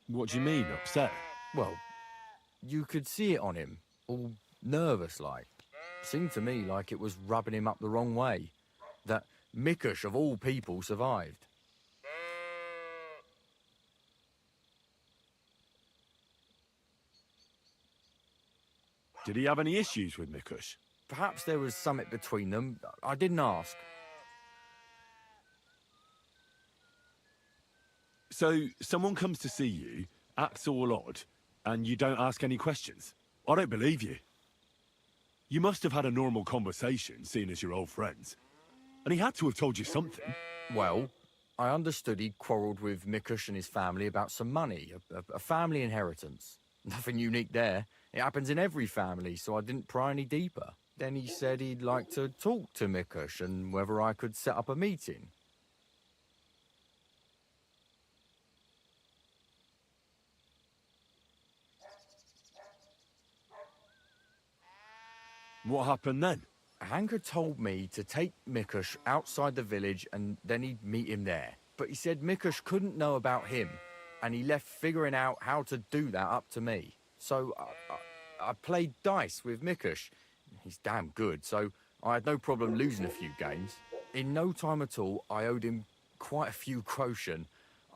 What do you mean, upset? Well, you could see it on him, all nervous-like. Seemed to me like it was rubbing him up the wrong way. That Mikush, of all people, survived. Did he have any issues with Mikush? Perhaps there was something between them. I didn't ask. So, someone comes to see you, acts all odd, and you don't ask any questions? I don't believe you. You must have had a normal conversation, seeing as you're old friends. And he had to have told you something. Well, I understood he quarrelled with Mikush and his family about some money, a family inheritance. Nothing unique there. It happens in every family, so I didn't pry any deeper. Then he said he'd like to talk to Mikush and whether I could set up a meeting. What happened then? Hanka told me to take Mikush outside the village and then he'd meet him there. But he said Mikush couldn't know about him, and he left figuring out how to do that up to me. So I played dice with Mikush. He's damn good, so I had no problem losing a few games. In no time at all, I owed him quite a few groschen.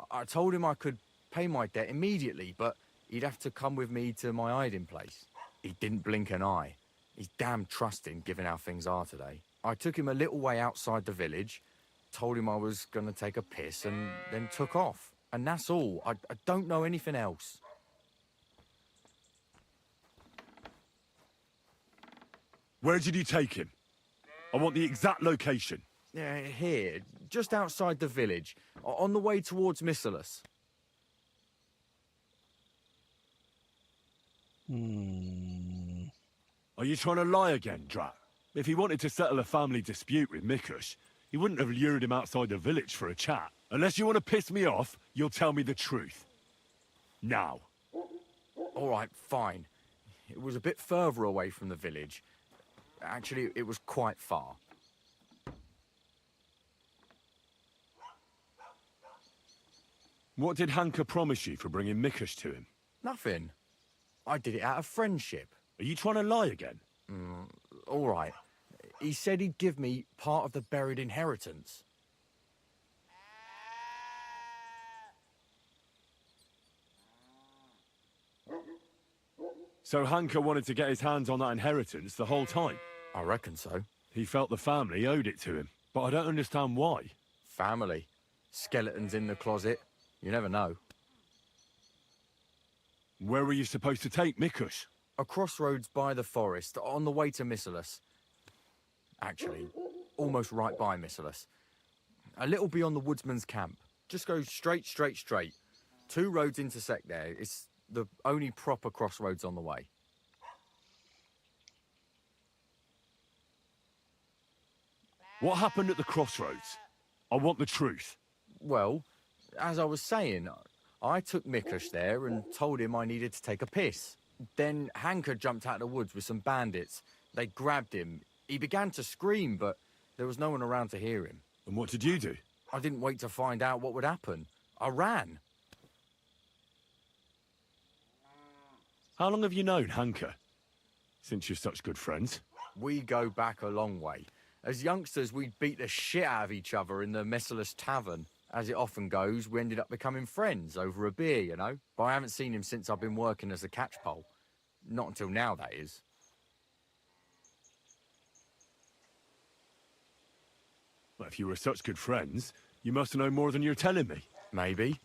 I told him I could pay my debt immediately, but he'd have to come with me to my hiding place. He didn't blink an eye. He's damn trusting, given how things are today. I took him a little way outside the village, told him I was going to take a piss, and then took off. And that's all. I don't know anything else. Where did you take him? I want the exact location. Here, just outside the village, on the way towards Missalus. Are you trying to lie again, Drat? If he wanted to settle a family dispute with Mikush, he wouldn't have lured him outside the village for a chat. Unless you want to piss me off, you'll tell me the truth. Now. All right, fine. It was a bit further away from the village. Actually, it was quite far. What did Hanka promise you for bringing Mikush to him? Nothing. I did it out of friendship. Are you trying to lie again? All right. He said he'd give me part of the buried inheritance. So Hanka wanted to get his hands on that inheritance the whole time? I reckon so. He felt the family owed it to him, but I don't understand why. Family. Skeletons in the closet. You never know. Where were you supposed to take Mikush? A crossroads by the forest, on the way to Missalus. Actually, almost right by Missalus. A little beyond the woodsman's camp. Just go straight. 2 roads intersect there. It's the only proper crossroads on the way. What happened at the crossroads? I want the truth. Well, as I was saying, I took Mikush there and told him I needed to take a piss. Then Hanka jumped out of the woods with some bandits. They grabbed him. He began to scream, but there was no one around to hear him. And what did you do? I didn't wait to find out what would happen. I ran. How long have you known Hanka? Since you're such good friends. We go back a long way. As youngsters, we'd beat the shit out of each other in the Messalus Tavern. As it often goes, we ended up becoming friends over a beer, you know? But I haven't seen him since I've been working as a catchpole. Not until now, that is. Well, if you were such good friends, you must know more than you're telling me. Maybe.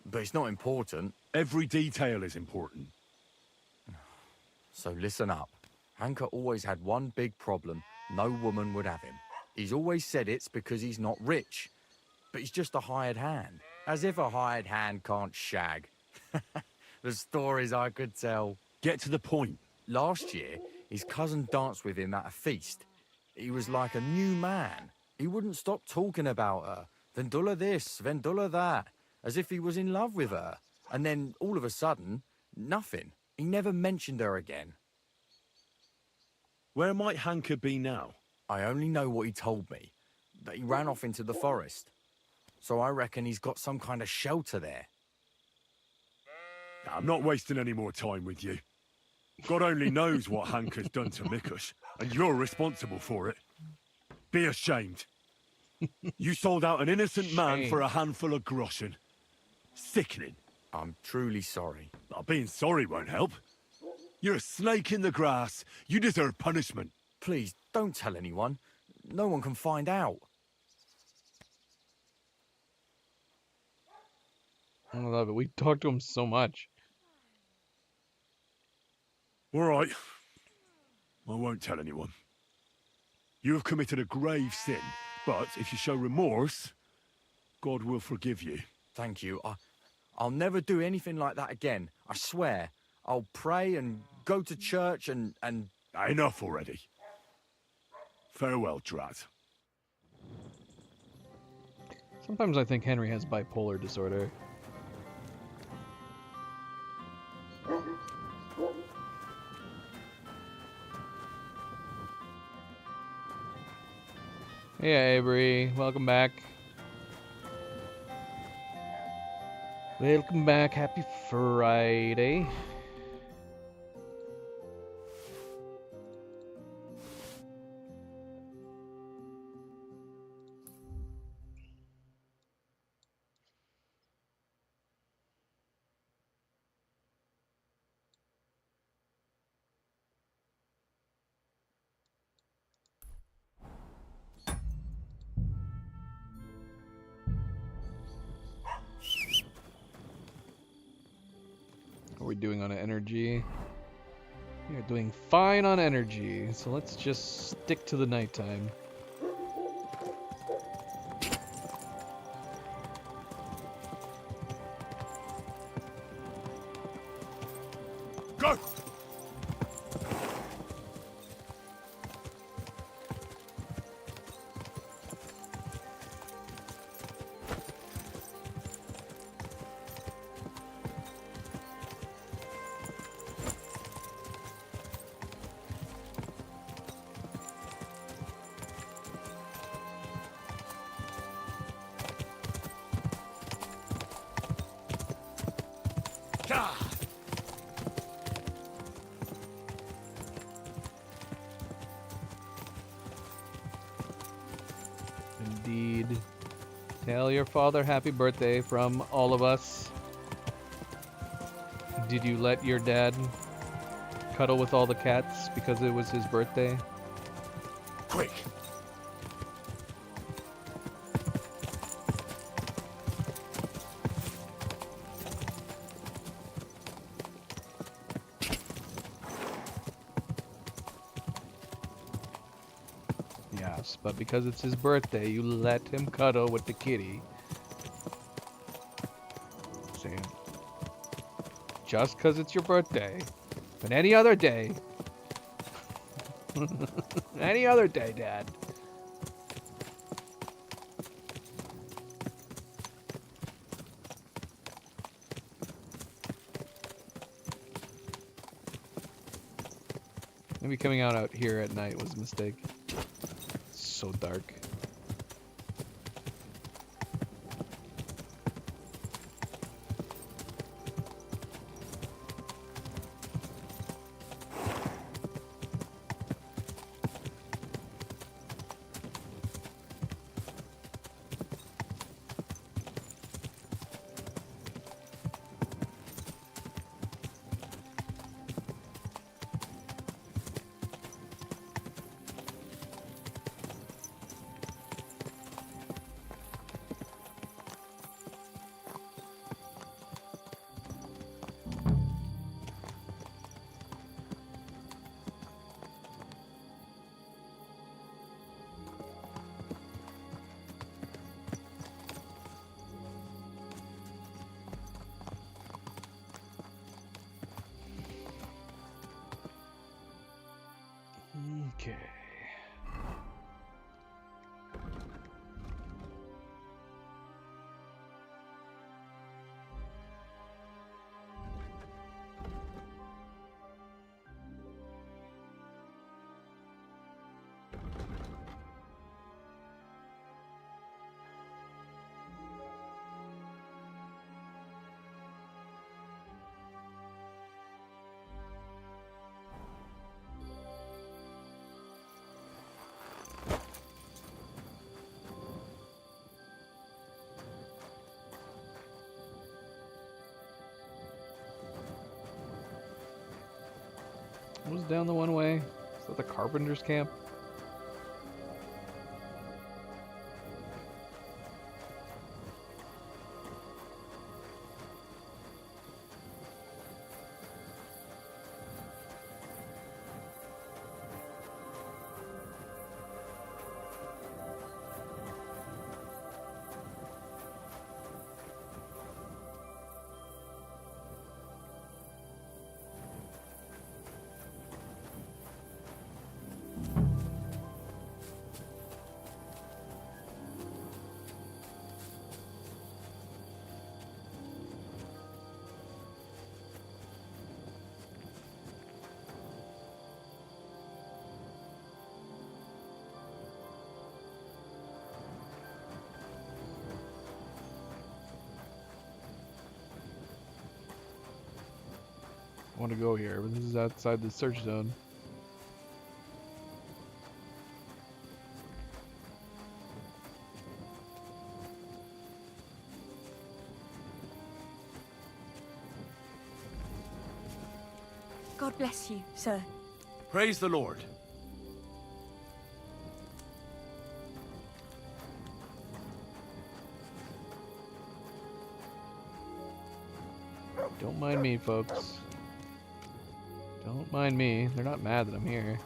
But it's not important. Every detail is important. So listen up. Hanka always had one big problem. No woman would have him. He's always said it's because he's not rich. But he's just a hired hand. As if a hired hand can't shag. The stories I could tell. Get to the point. Last year, his cousin danced with him at a feast. He was like a new man. He wouldn't stop talking about her. Vendula this, Vendula that. As if he was in love with her. And then, all of a sudden, nothing. He never mentioned her again. Where might Hanka be now? I only know what he told me. That he ran off into the forest. So I reckon he's got some kind of shelter there. I'm not wasting any more time with you. God only knows what Hanka's done to Mikush, and you're responsible for it. Be ashamed. You sold out an innocent man for a handful of groschen. Sickening. I'm truly sorry. Being sorry won't help. You're a snake in the grass. You deserve punishment. Please, don't tell anyone. No one can find out. I love it. We talked to him so much. All right. I won't tell anyone. You have committed a grave sin, but if you show remorse, God will forgive you. Thank you. I'll never do anything like that again. I swear. I'll pray and go to church and... Enough already. Farewell, Drat. Sometimes I think Henry has bipolar disorder. Hey, Avery. Welcome back. Welcome back. Happy Friday. we doing on energy? We are doing fine on energy, so let's just stick to the nighttime. Go! Indeed. Tell your father happy birthday from all of us. Did you let your dad cuddle with all the cats because it was his birthday? Quick! Yes, but because it's his birthday, you let him cuddle with the kitty. Sam. Just because it's your birthday. But any other day. Any other day, Dad. Maybe coming out here at night was a mistake. It's so dark. Okay. What was down the one way? Is that the carpenter's camp? I want to go here, but this is outside the search zone. God bless you, sir. Praise the Lord. Don't mind me, folks. Don't mind me. They're not mad that I'm here.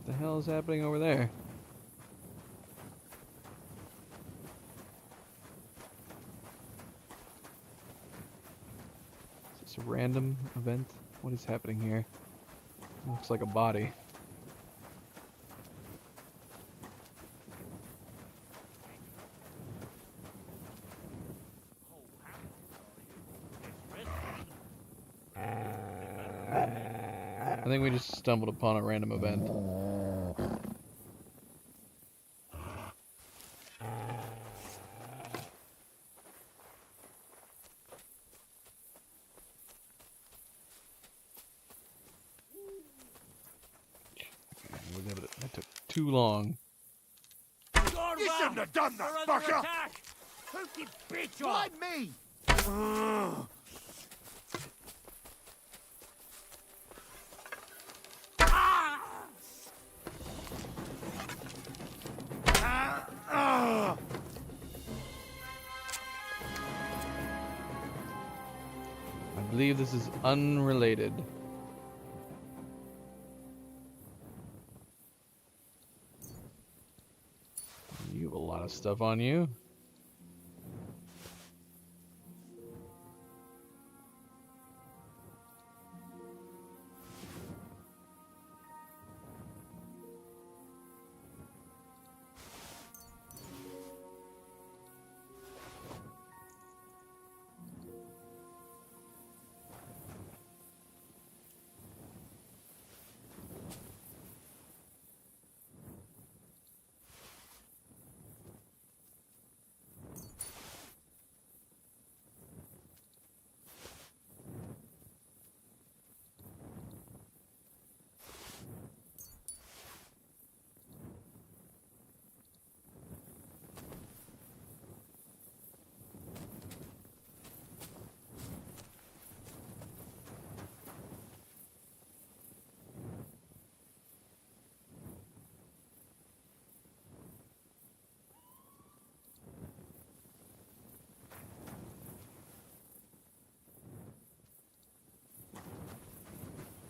What the hell is happening over there? Is this a random event? What is happening here? Looks like a body. I think we just stumbled upon a random event. That took too long. You shouldn't have done that, fucker! Who bitch Why me? I believe this is unrelated. You have a lot of stuff on you.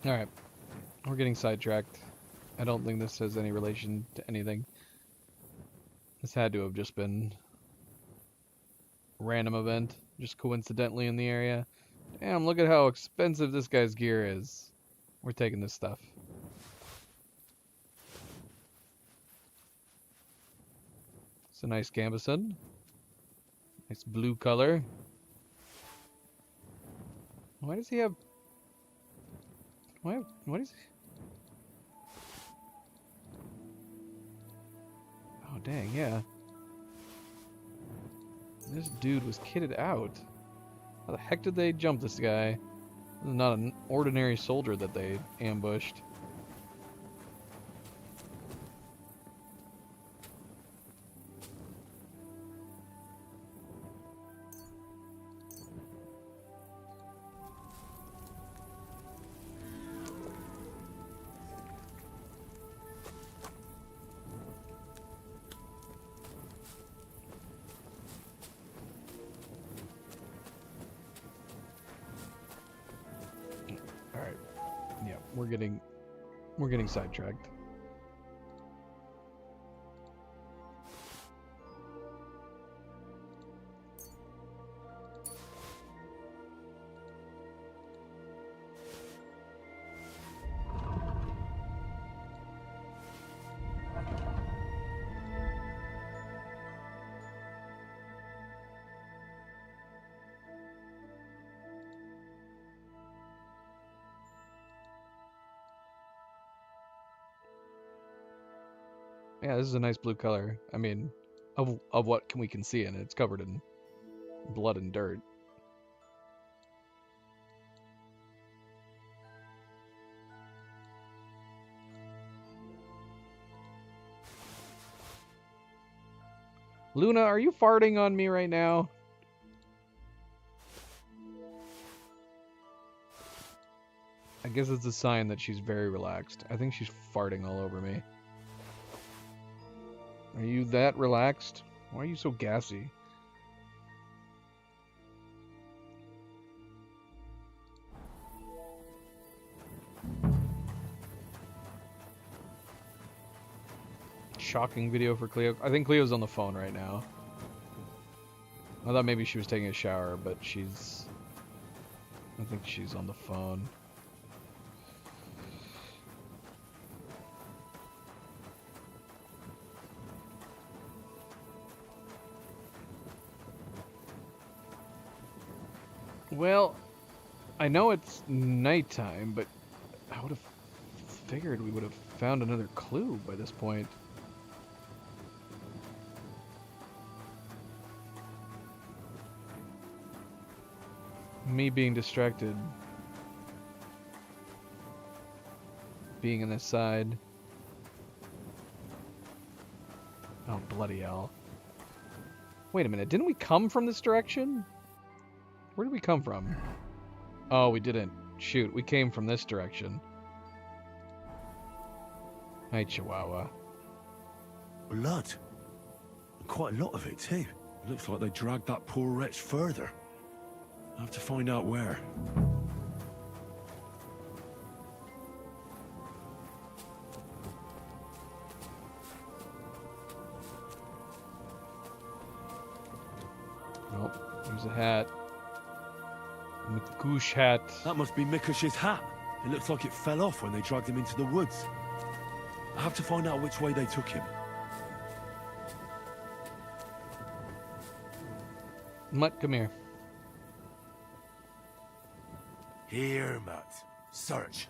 Alright, we're getting sidetracked. I don't think this has any relation to anything. This had to have just been a random event, just coincidentally in the area. Damn, look at how expensive this guy's gear is. We're taking this stuff. It's a nice gambeson. Nice blue color. Why does he have... What is... Oh, dang, yeah. This dude was kitted out. How the heck did they jump this guy? This is not an ordinary soldier that they ambushed. Alright. Yeah, we're getting sidetracked. Yeah, this is a nice blue color. I mean, of what we can see in it. It's covered in blood and dirt. Luna, are you farting on me right now? I guess it's a sign that she's very relaxed. I think she's farting all over me. Are you that relaxed? Why are you so gassy? Shocking video for Cleo. I think Cleo's on the phone right now. I thought maybe she was taking a shower, but she's... I think she's on the phone. Well, I know it's nighttime, but I would have figured we would have found another clue by this point. Me being distracted. Being in this side. Oh, bloody hell. Wait a minute, didn't we come from this direction? Where did we come from? Oh, we didn't. Shoot, we came from this direction. Hey, Chihuahua. Blood. Quite a lot of it, too. It looks like they dragged that poor wretch further. I have to find out where. Nope, there's a hat. Mikush hat. That must be Mikush's hat. It looks like it fell off when they dragged him into the woods. I have to find out which way they took him. Mutt, come here. Here, Mutt. Search.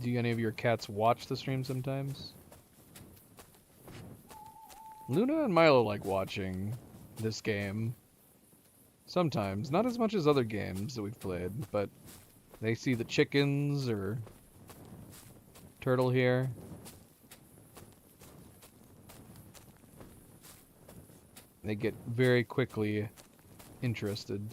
Do any of your cats watch the stream sometimes? Luna and Milo like watching this game. Sometimes. Not as much as other games that we've played, but they see the chickens or turtle here. They get very quickly interested.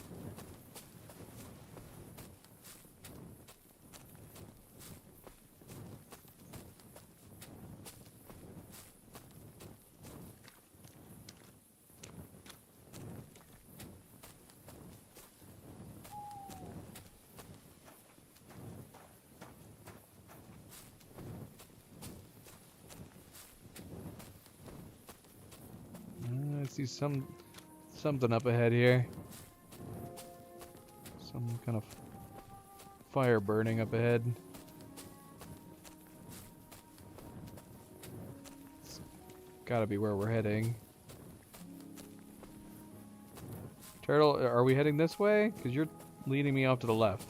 I see something up ahead here. Some kind of fire burning up ahead. It's gotta be where we're heading. Turtle, are we heading this way? Because you're leading me off to the left.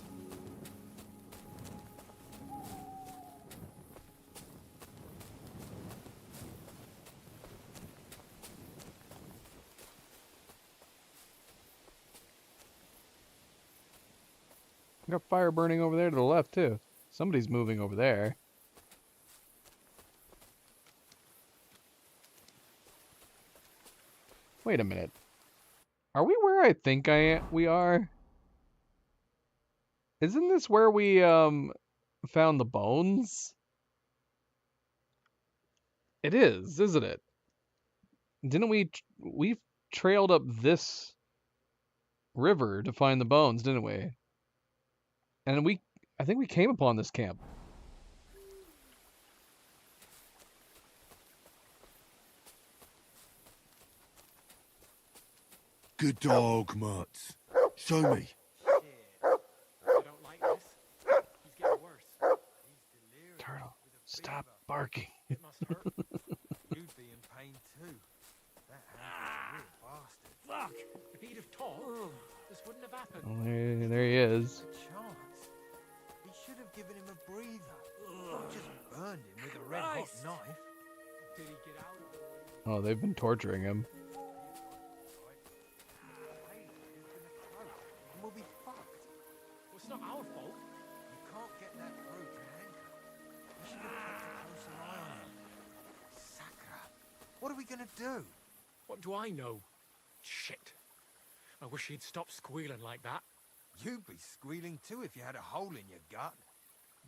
We got fire burning over there to the left, too. Somebody's moving over there. Wait a minute. Are we where I think we are? Isn't this where we found the bones? It is, isn't it? Didn't we trailed up this river to find the bones, didn't we? And I think we came upon this camp. Good dog, Mutz. Show me. Turtle, stop barking. You'd be in pain too. That hand's a real bastard. Fuck! If he'd have talked, this wouldn't have happened. Well, there he is. Chance. He should have given him a breather. Not just burned him with a red-hot knife. Did he get out of the way? Oh, they've been torturing him. And we'll be fucked. Well, it's not our fault. You can't get that through to Hanker. We should have kept a closer eye on him. Sakra. What are we gonna do? What do I know? Shit. I wish he'd stop squealing like that. You'd be squealing too if you had a hole in your gut.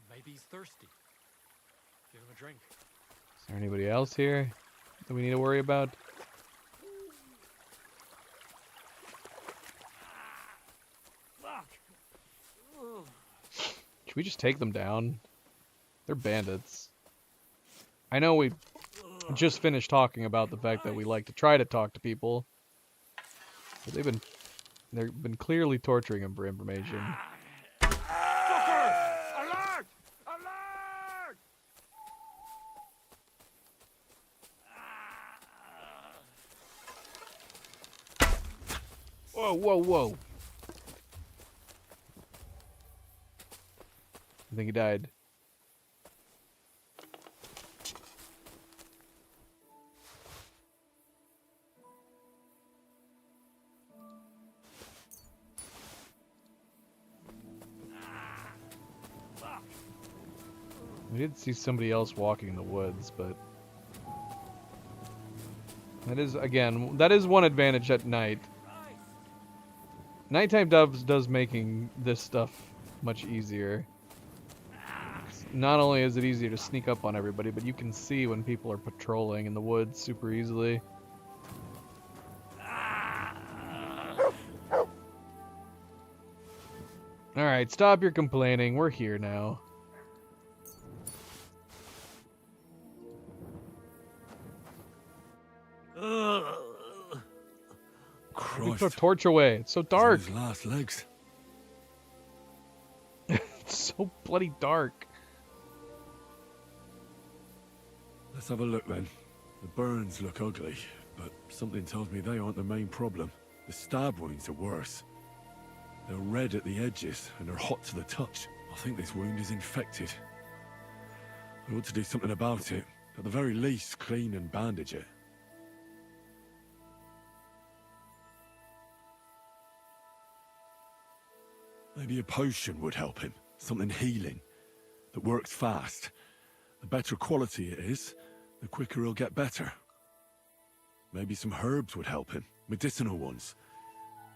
Maybe he's thirsty. Give him a drink. Is there anybody else here that we need to worry about? Fuck! Should we just take them down? They're bandits. I know we just finished talking about the fact that we like to try to talk to people. But they've been clearly torturing him for information. Alert! Alert! Whoa, whoa, whoa. I think he died. We did see somebody else walking in the woods, but that is, again, that is one advantage at night. Nighttime does making this stuff much easier. Not only is it easier to sneak up on everybody, but you can see when people are patrolling in the woods super easily. Alright, stop your complaining. We're here now. We put a torch away. It's so dark. His last legs. It's so bloody dark. Let's have a look then. The burns look ugly, but something tells me they aren't the main problem. The stab wounds are worse. They're red at the edges and are hot to the touch. I think this wound is infected. I ought to do something about it. At the very least, clean and bandage it. Maybe a potion would help him. Something healing. That works fast. The better quality it is, the quicker he'll get better. Maybe some herbs would help him. Medicinal ones.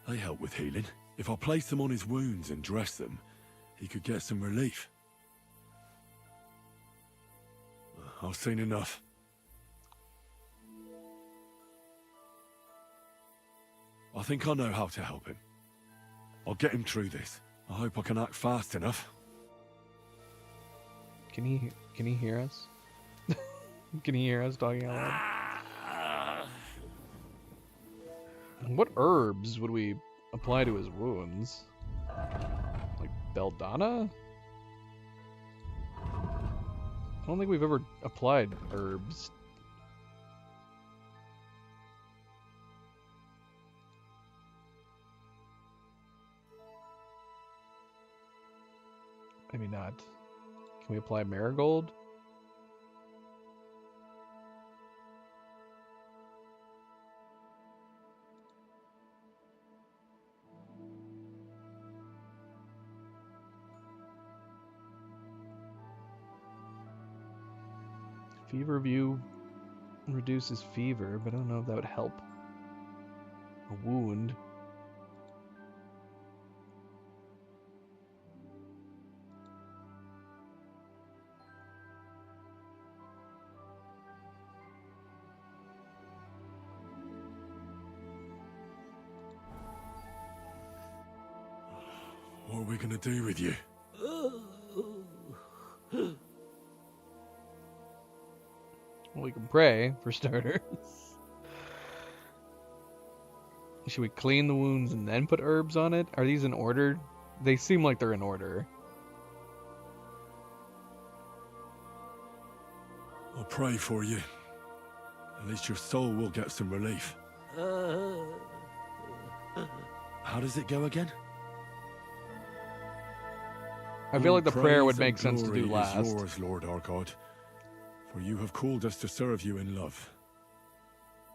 They help with healing. If I place them on his wounds and dress them, he could get some relief. I've seen enough. I think I know how to help him. I'll get him through this. I hope I can act fast enough. Can he hear us? Can he hear us talking out loud? What herbs would we apply to his wounds? Like belladonna? I don't think we've ever applied herbs. Maybe not. Can we apply marigold? Fever View reduces fever, but I don't know if that would help a wound. What are we gonna do with you? Well, we can pray, for starters. Should we clean the wounds and then put herbs on it? Are these in order? They seem like they're in order. I'll pray for you. At least your soul will get some relief. How does it go again? I feel like the All prayer would praise make and sense to do glory last. is yours, Lord our God, for you have called us to serve you in love.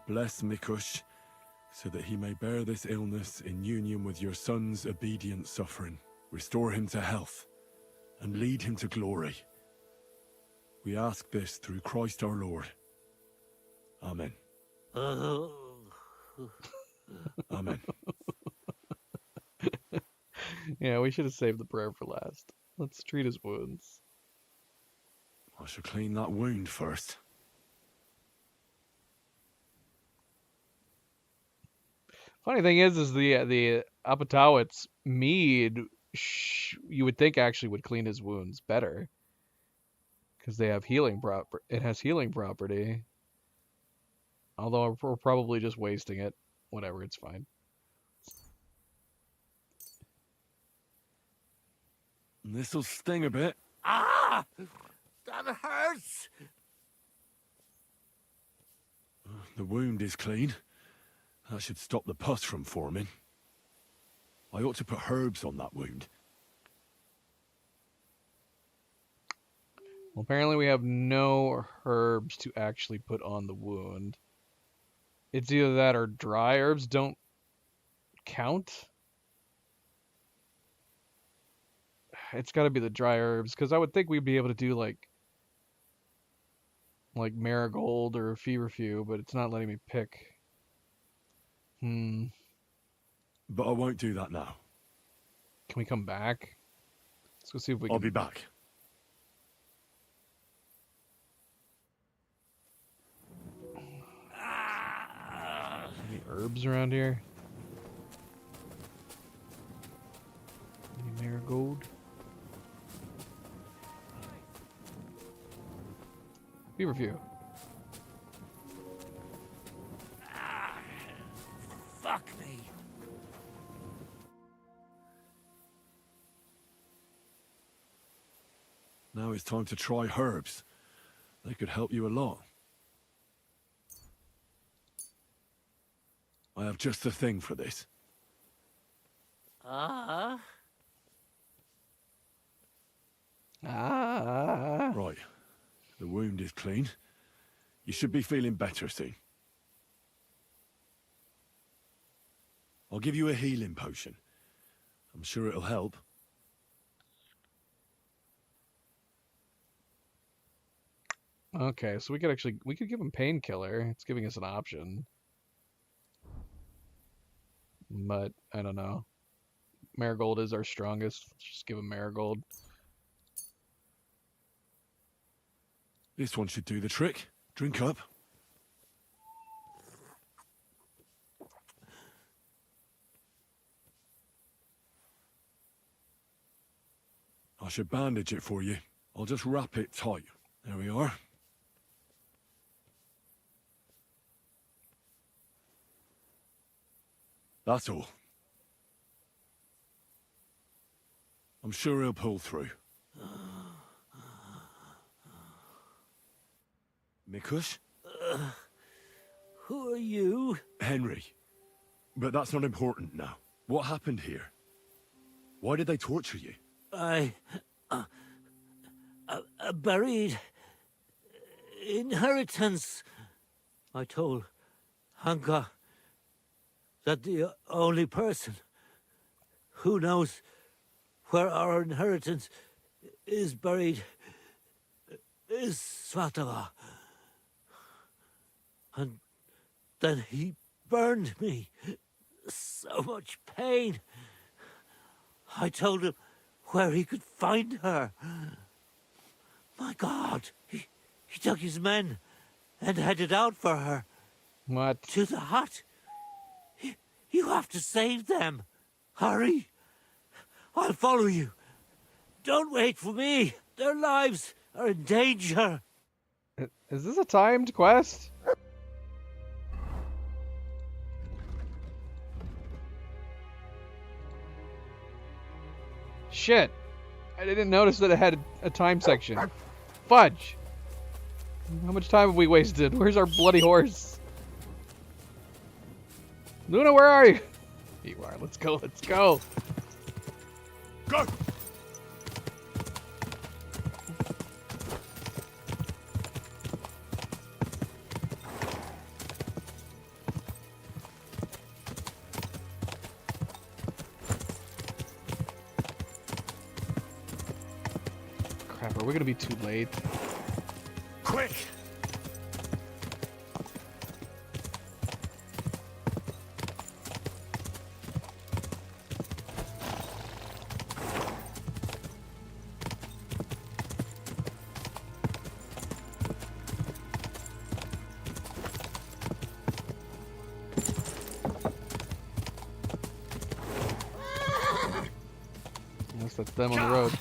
Bless Mikush, so that he may bear this illness in union with your son's obedient suffering. Restore him to health, and lead him to glory. We ask this through Christ our Lord. Amen. Amen. Yeah, we should have saved the prayer for last. Let's treat his wounds. I shall clean that wound first. Funny thing is the Apatowitz mead, you would think actually would clean his wounds better, because they have healing it has healing property. Although we're probably just wasting it. Whatever, it's fine. This'll sting a bit. Ah! That hurts! The wound is clean. That should stop the pus from forming. I ought to put herbs on that wound. Well, apparently we have no herbs to actually put on the wound. It's either that or dry herbs don't count. It's got to be the dry herbs, because I would think we'd be able to do like marigold or feverfew, but it's not letting me pick. But I won't do that now. Can we come back? Let's go see if we can. I'll be back. Any herbs around here? Any marigold? Feverfew. Fuck me. Now it's time to try herbs. They could help you a lot. I have just the thing for this. Ah. Right. The wound is clean. You should be feeling better soon. I'll give you a healing potion. I'm sure it'll help. Okay, so we could give him painkiller. It's giving us an option. But I don't know. Marigold is our strongest. Let's just give him marigold. This one should do the trick. Drink up. I should bandage it for you. I'll just wrap it tight. There we are. That's all. I'm sure he'll pull through. Mikush? Who are you? Henry. But that's not important now. What happened here? Why did they torture you? I buried inheritance. I told Hanka that the only person who knows where our inheritance is buried is Svatava. And then he burned me. So much pain. I told him where he could find her. My God, he took his men and headed out for her. What? To the hut. You have to save them. Hurry. I'll follow you. Don't wait for me. Their lives are in danger. Is this a timed quest? Shit! I didn't notice that it had a time section. Fudge! How much time have we wasted? Where's our bloody horse? Luna, where are you? Here you are. Let's go. Let's go. Go! Crap, are we gonna be too late? Quick! Unless that's them on the road.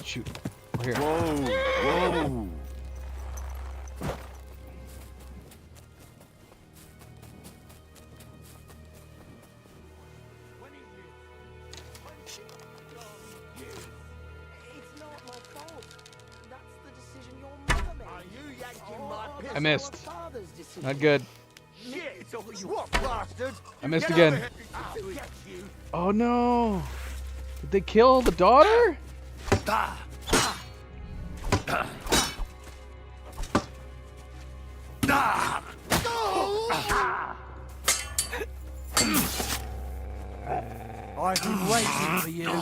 Shoot. We're here. Whoa! It's not my fault. That's the decision your mother made. Are you yanking my piss? I missed. Or father's decision? Not good. Shit, it's all you what, bastard? I missed Get again. over here. I'll get you. Oh no! Did they kill the daughter? I've been waiting for you.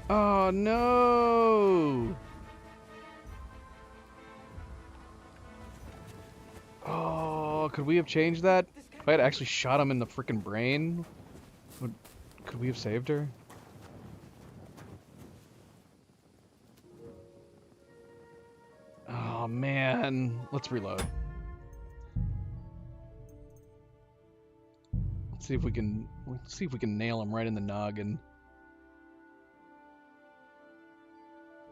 Oh no! Oh, could we have changed that? If I had actually shot him in the freaking brain, could we have saved her? Oh man, let's reload. Let's see if we can nail him right in the noggin.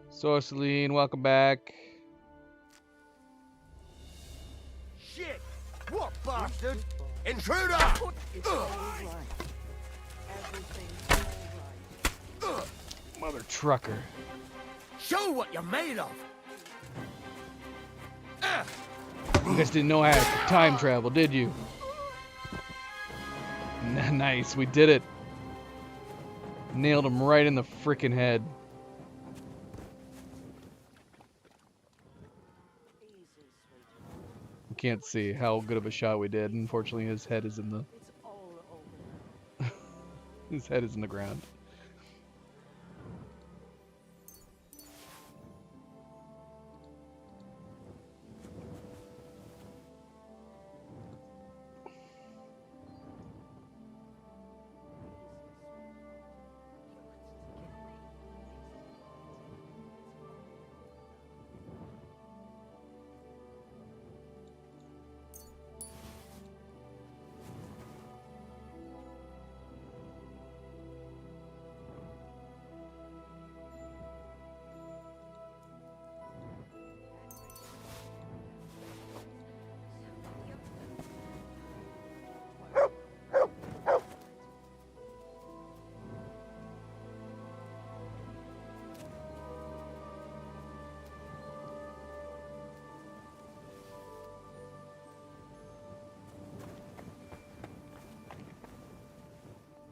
So, Celine, welcome back. Shit! What bastard? Intruder! It's all right. Everything's all right. Mother trucker. Show what you're made of! You guys didn't know I had time travel, did you? Nice, we did it. Nailed him right in the frickin' head. You can't see how good of a shot we did. Unfortunately, his head is in the his head is in the ground.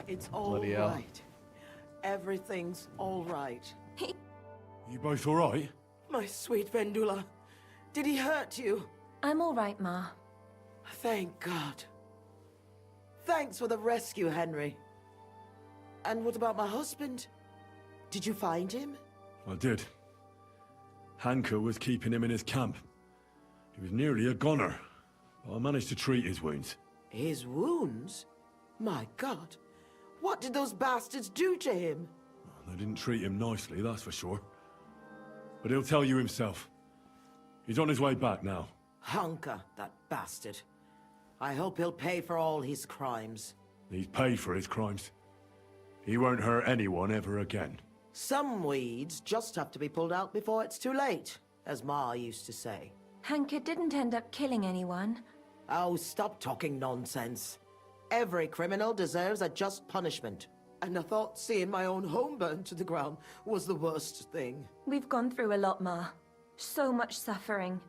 It's all Bloody hell. right. Everything's all right. You both alright? My sweet Vendula, did he hurt you? I'm all right, Ma. Thank God. Thanks for the rescue, Henry. And what about my husband? Did you find him? I did. Hanker was keeping him in his camp. He was nearly a goner, but I managed to treat his wounds. His wounds? My God. What did those bastards do to him? They didn't treat him nicely, that's for sure. But he'll tell you himself. He's on his way back now. Hanker, that bastard. I hope he'll pay for all his crimes. He's paid for his crimes. He won't hurt anyone ever again. Some weeds just have to be pulled out before it's too late, as Ma used to say. Hanker didn't end up killing anyone. Oh, stop talking nonsense. Every criminal deserves a just punishment. And I thought seeing my own home burned to the ground was the worst thing. We've gone through a lot, Ma. So much suffering.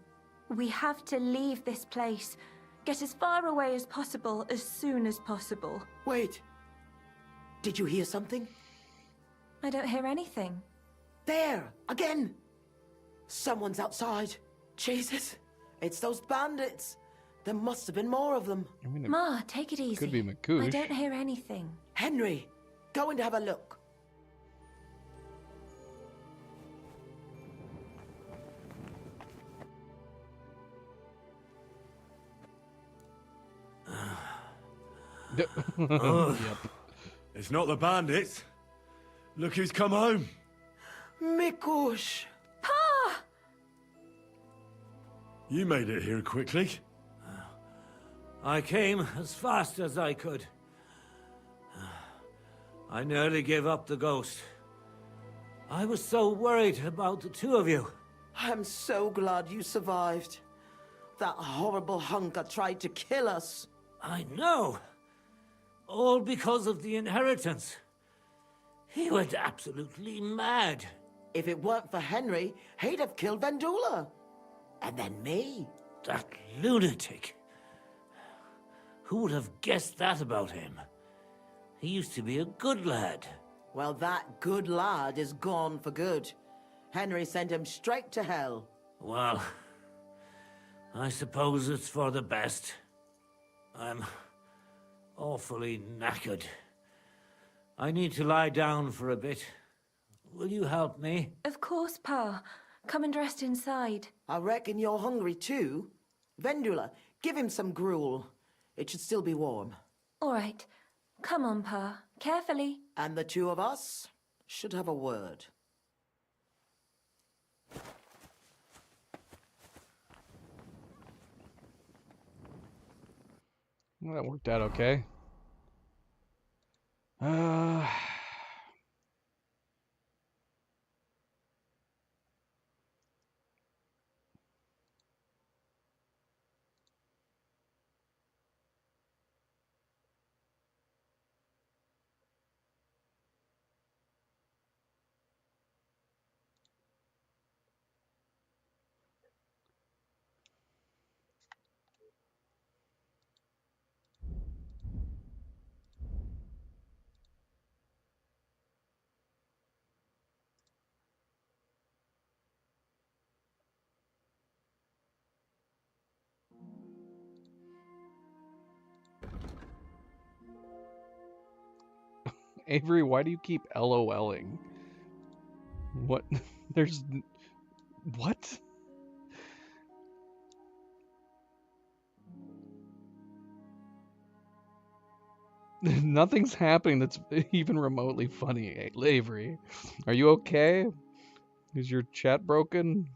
We have to leave this place. Get as far away as possible, as soon as possible. Wait. Did you hear something? I don't hear anything. There! Again! Someone's outside. Jesus. It's those bandits. There must have been more of them. I mean, Ma, take it easy. could be Makoosh. I don't hear anything. Henry, go and have a look. Yep. Yep. It's not the bandits. Look who's come home. Mikush! Pa! You made it here quickly. I came as fast as I could. I nearly gave up the ghost. I was so worried about the two of you. I'm so glad you survived. That horrible hunker tried to kill us. I know. All because of the inheritance. He went absolutely mad. If it weren't for Henry, he'd have killed Vendula. And then me. That lunatic. Who would have guessed that about him? He used to be a good lad. Well, that good lad is gone for good. Henry sent him straight to hell. Well, I suppose it's for the best. I'm awfully knackered. I need to lie down for a bit. Will you help me? Of course, Pa. Come and rest inside. I reckon you're hungry too. Vendula, give him some gruel. It should still be warm. All right. Come on, Pa. Carefully. And the two of us should have a word. Well, that worked out okay. Avery, why do you keep LOLing? What? There's... What? Nothing's happening that's even remotely funny, Avery. Are you okay? Is your chat broken?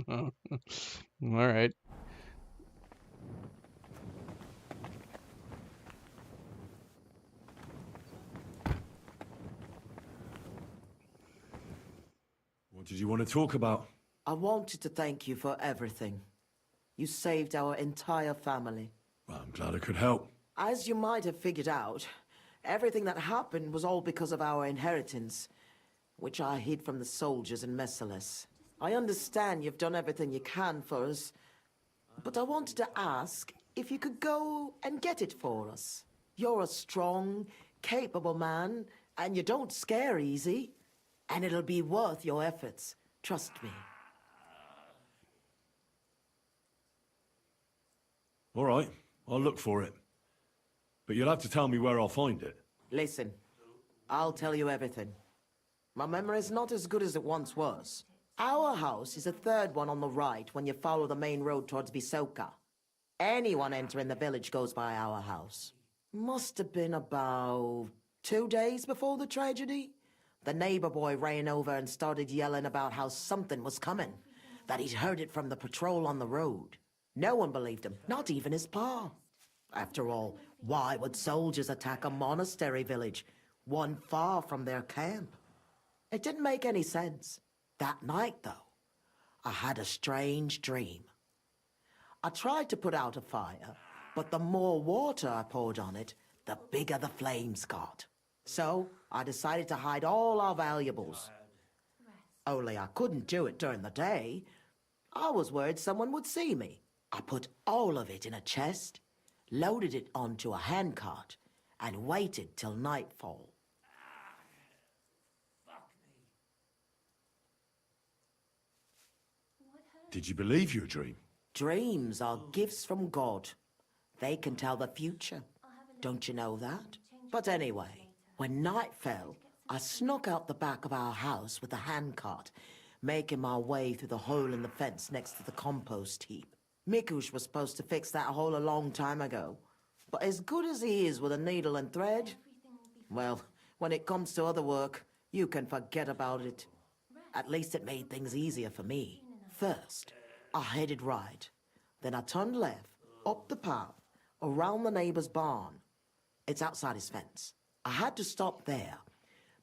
All right. What did you want to talk about? I wanted to thank you for everything. You saved our entire family. Well, I'm glad I could help. As you might have figured out, everything that happened was all because of our inheritance, which I hid from the soldiers in Messalis. I understand you've done everything you can for us, but I wanted to ask if you could go and get it for us. You're a strong, capable man, and you don't scare easy, and it'll be worth your efforts. Trust me. All right, I'll look for it. But you'll have to tell me where I'll find it. Listen, I'll tell you everything. My memory's not as good as it once was. Our house is the third one on the right when you follow the main road towards Visoka. Anyone entering the village goes by our house. Must have been about 2 days before the tragedy. The neighbor boy ran over and started yelling about how something was coming, that he'd heard it from the patrol on the road. No one believed him, not even his pa. After all, why would soldiers attack a monastery village, one far from their camp? It didn't make any sense. That night, though, I had a strange dream. I tried to put out a fire, but the more water I poured on it, the bigger the flames got. So I decided to hide all our valuables. Only I couldn't do it during the day. I was worried someone would see me. I put all of it in a chest, loaded it onto a handcart, and waited till nightfall. Did you believe your dream? Dreams are gifts from God. They can tell the future. Don't you know that? But anyway, when night fell, I snuck out the back of our house with a handcart, making my way through the hole in the fence next to the compost heap. Mikush was supposed to fix that hole a long time ago. But as good as he is with a needle and thread, well, when it comes to other work, you can forget about it. At least it made things easier for me. First, I headed right. Then I turned left, up the path, around the neighbor's barn. It's outside his fence. I had to stop there,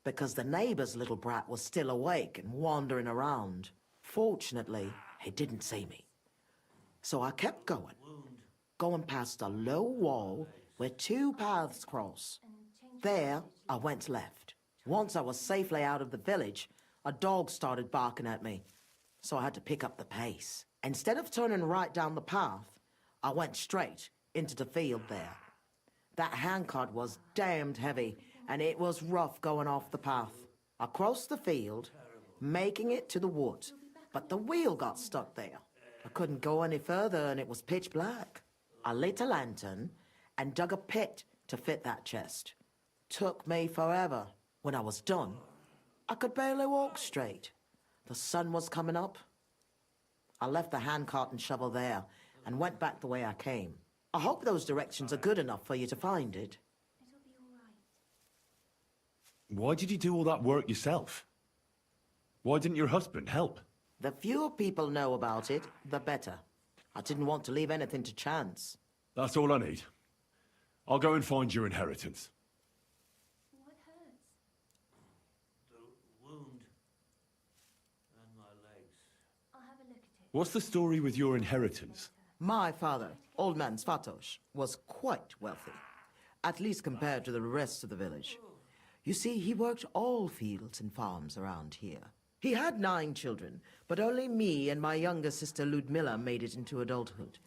because the neighbor's little brat was still awake and wandering around. Fortunately, he didn't see me. So I kept going past a low wall where two paths cross. There, I went left. Once I was safely out of the village, a dog started barking at me, so I had to pick up the pace. Instead of turning right down the path, I went straight into the field there. That handcart was damned heavy, and it was rough going off the path. I crossed the field, making it to the wood, but the wheel got stuck there. I couldn't go any further, and it was pitch black. I lit a lantern and dug a pit to fit that chest. Took me forever. When I was done, I could barely walk straight. The sun was coming up. I left the handcart and shovel there and went back the way I came. I hope those directions are good enough for you to find it. Why did you do all that work yourself? Why didn't your husband help? The fewer people know about it, the better. I didn't want to leave anything to chance. That's all I need. I'll go and find your inheritance. What hurts? The wound. And my legs. I'll have a look at it. What's the story with your inheritance? My father, Old Man Svatos, was quite wealthy, at least compared to the rest of the village. You see, he worked all fields and farms around here. He had 9 children, but only me and my younger sister Ludmilla made it into adulthood.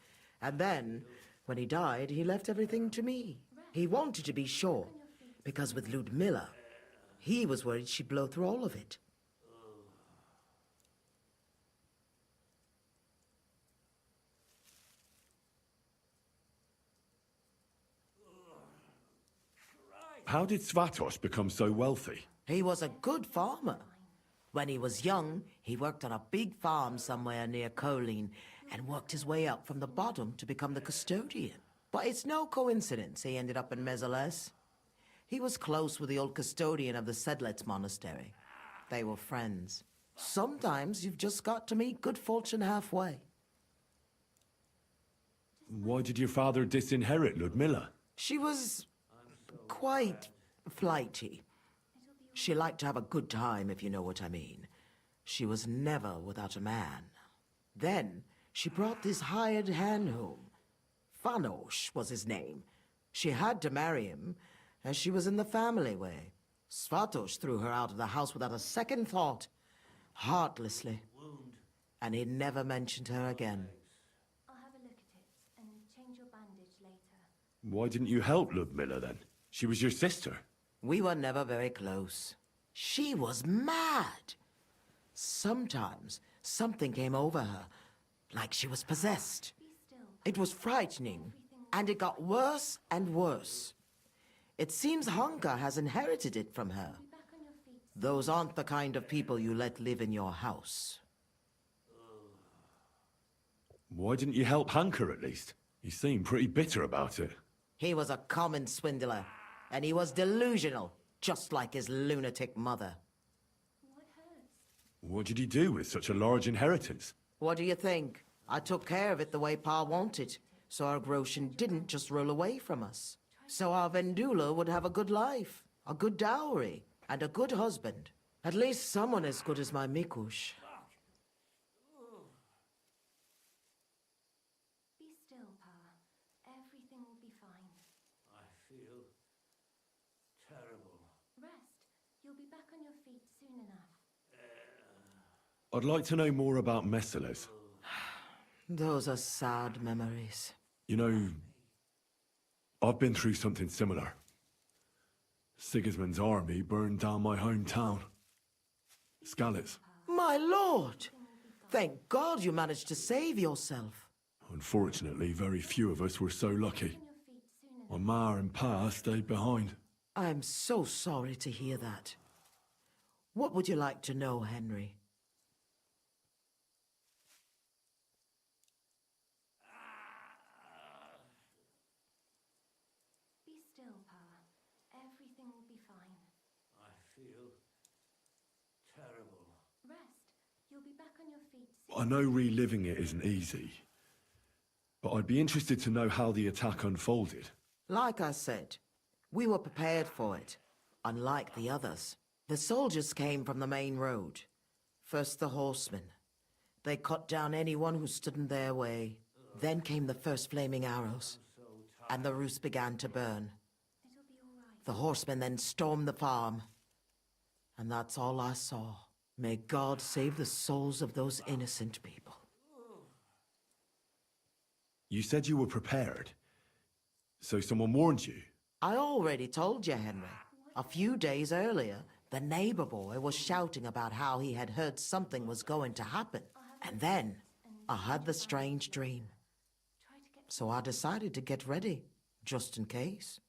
And then, when he died, he left everything to me. He wanted to be sure, because with Ludmilla, he was worried she'd blow through all of it. How did Svatos become so wealthy? He was a good farmer. When he was young, he worked on a big farm somewhere near Colleen and worked his way up from the bottom to become the custodian. But it's no coincidence he ended up in Mezeles. He was close with the old custodian of the Sedlets monastery. They were friends. Sometimes you've just got to meet good fortune halfway. Why did your father disinherit Ludmilla? She was quite flighty. She liked to have a good time, if you know what I mean. She was never without a man. Then she brought this hired hand home. Fanos was his name. She had to marry him, as she was in the family way. Svatos threw her out of the house without a second thought, heartlessly. And he never mentioned her again. I'll have a look at it and change your bandage later. Why didn't you help Ludmilla then? She was your sister. We were never very close. She was mad. Sometimes something came over her, like she was possessed. It was frightening, and it got worse and worse. It seems Honka has inherited it from her. Those aren't the kind of people you let live in your house. Why didn't you help Hanker at least? He seemed pretty bitter about it. He was a common swindler, and he was delusional, just like his lunatic mother. What did he do with such a large inheritance? What do you think? I took care of it the way Pa wanted, so our Groshin didn't just roll away from us. So our Vendula would have a good life, a good dowry, and a good husband. At least someone as good as my Mikush. Be still, Pa. Everything will be fine. I feel terrible. Rest. You'll be back on your feet soon enough. I'd like to know more about Messales. Those are sad memories. You know, I've been through something similar. Sigismund's army burned down my hometown. Skalitz. My lord! Thank God you managed to save yourself. Unfortunately, very few of us were so lucky. My ma and pa stayed behind. I'm so sorry to hear that. What would you like to know, Henry? Be still, Pa. Everything will be fine. I feel terrible. Rest. You'll be back on your feet soon. I know reliving it isn't easy, but I'd be interested to know how the attack unfolded. Like I said, we were prepared for it, unlike the others. The soldiers came from the main road. First the horsemen. They cut down anyone who stood in their way. Then came the first flaming arrows, and the roofs began to burn. The horsemen then stormed the farm, and that's all I saw. May God save the souls of those innocent people. You said you were prepared, so someone warned you. I already told you, Henry. A few days earlier, the neighbor boy was shouting about how he had heard something was going to happen. And then, I had the strange dream. So I decided to get ready, just in case.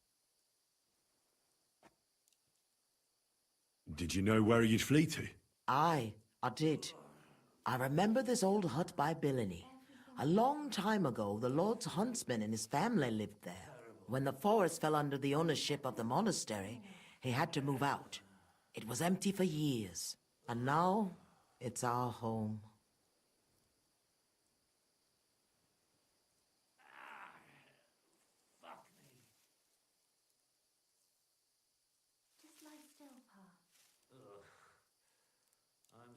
Did you know where you'd flee to? Aye, I did. I remember this old hut by Billiny. A long time ago, the Lord's huntsman and his family lived there. When the forest fell under the ownership of the monastery, he had to move out. It was empty for years, and now it's our home. Just lie still, Pa.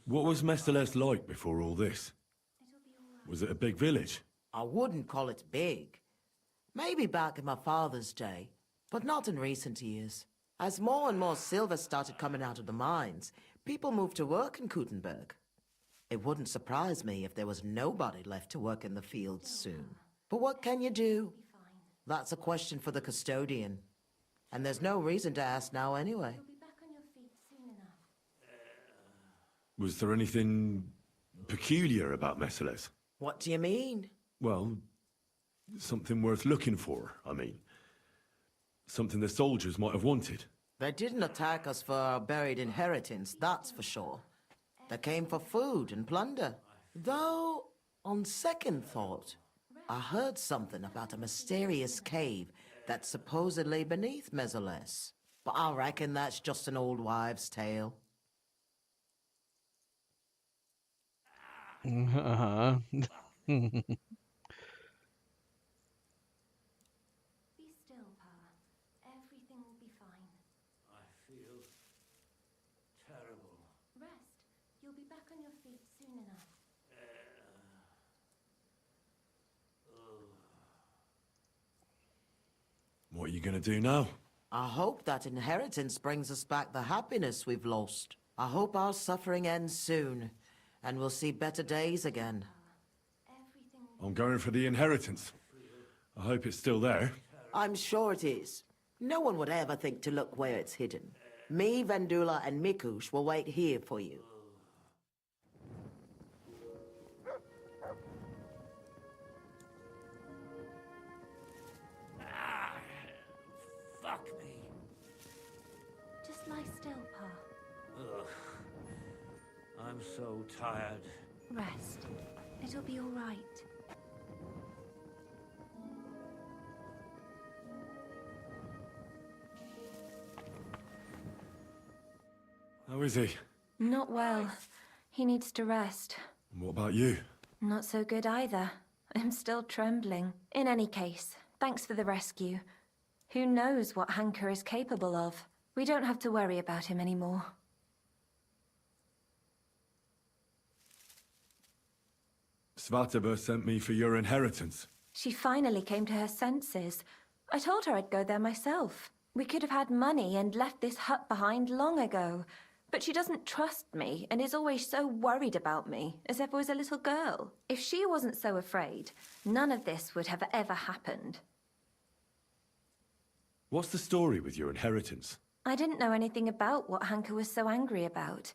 What was Mestales like before all this? Was it a big village? I wouldn't call it big. Maybe back in my father's day, but not in recent years. As more and more silver started coming out of the mines, people moved to work in Kuttenberg. It wouldn't surprise me if there was nobody left to work in the fields soon. But what can you do? That's a question for the custodian. And there's no reason to ask now anyway. You'll be back on your feet soon enough. Was there anything peculiar about Mestales? What do you mean? Well, something worth looking for, I mean. Something the soldiers might have wanted. They didn't attack us for our buried inheritance, that's for sure. They came for food and plunder. Though, on second thought, I heard something about a mysterious cave that's supposedly beneath Mezzoles. But I reckon that's just an old wives' tale. Uh-huh. Be still, Pa. Everything will be fine. I feel terrible. Rest. You'll be back on your feet soon enough. What are you gonna do now? I hope that inheritance brings us back the happiness we've lost. I hope our suffering ends soon, and we'll see better days again. I'm going for the inheritance. I hope it's still there. I'm sure it is. No one would ever think to look where it's hidden. Me, Vendula, and Mikush will wait here for you. Fuck me. Just lie still, Pa. Ugh. I'm so tired. Rest. It'll be all right. How is he? Not well. He needs to rest. And what about you? Not so good either. I'm still trembling. In any case, thanks for the rescue. Who knows what Hanker is capable of? We don't have to worry about him anymore. Svatava sent me for your inheritance. She finally came to her senses. I told her I'd go there myself. We could have had money and left this hut behind long ago. But she doesn't trust me and is always so worried about me, as if I was a little girl. If she wasn't so afraid, none of this would have ever happened. What's the story with your inheritance? I didn't know anything about what Hanker was so angry about.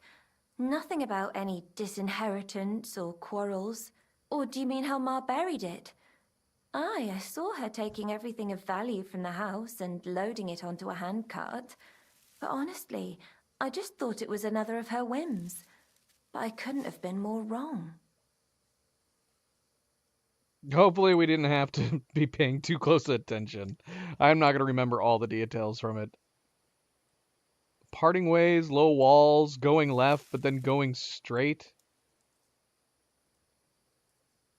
Nothing about any disinheritance or quarrels. Or do you mean how Ma buried it? Aye, I saw her taking everything of value from the house and loading it onto a handcart. But honestly, I just thought it was another of her whims. But I couldn't have been more wrong. Hopefully we didn't have to be paying too close attention. I'm not going to remember all the details from it. Parting ways, low walls, going left, but then going straight.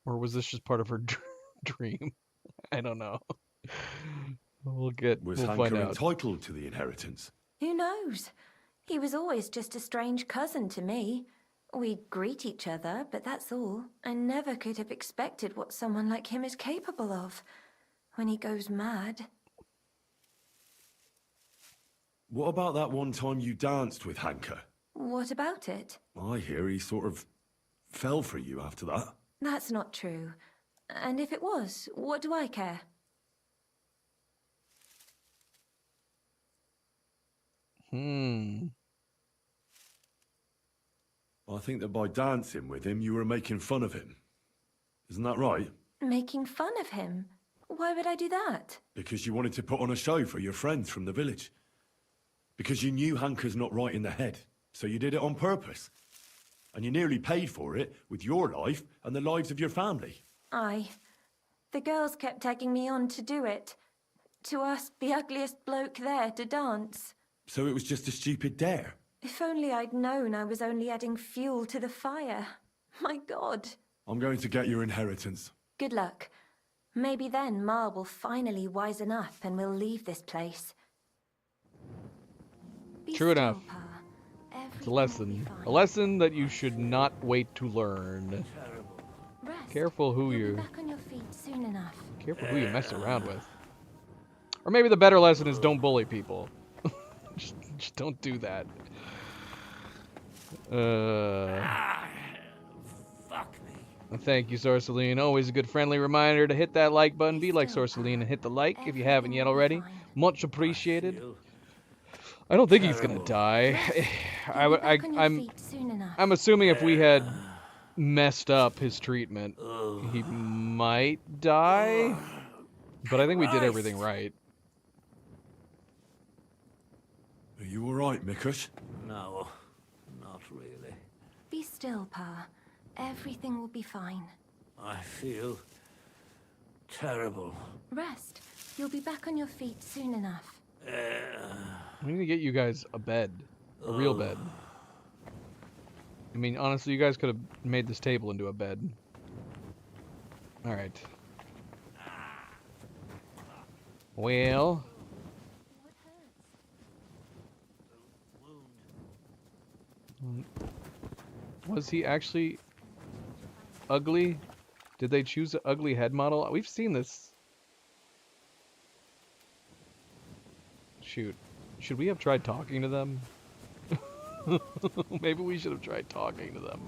Or was this just part of her dream? I don't know. We'll Hanker find out. entitled to the inheritance? Who knows? He was always just a strange cousin to me. We greet each other, but that's all. I never could have expected what someone like him is capable of. When he goes mad. What about that one time you danced with Hanker? What about it? I hear he sort of fell for you after that. That's not true. And if it was, what do I care? I think that by dancing with him, you were making fun of him. Isn't that right? Making fun of him? Why would I do that? Because you wanted to put on a show for your friends from the village. Because you knew Hanker's not right in the head, so you did it on purpose. And you nearly paid for it with your life and the lives of your family. Aye. The girls kept egging me on to do it. To ask the ugliest bloke there to dance. So it was just a stupid dare. If only I'd known I was only adding fuel to the fire. My God. I'm going to get your inheritance. Good luck. Maybe then Ma will finally wisen up and we'll leave this place. True enough. It's a lesson. A lesson that you should not wait to learn. Careful who you... Back on your feet soon enough. Careful who you mess around with. Or maybe the better lesson is don't bully people. just don't do that. Fuck me. Thank you, Sorceline. Always a good friendly reminder to hit that like button. Be like Sorceline and hit the like if you haven't yet already. Much appreciated. I don't think he's gonna die. I'm assuming if we had messed up his treatment, he might die. But I think we did everything right. Are you alright, Mikush? No, not really. Be still, Pa. Everything will be fine. I feel terrible. Rest. You'll be back on your feet soon enough. We need to get you guys a bed. A real bed. I mean, honestly, you guys could have made this table into a bed. Alright. Well... Was he actually ugly? Did they choose an ugly head model? We've seen this. Shoot. Should we have tried talking to them? Maybe we should have tried talking to them.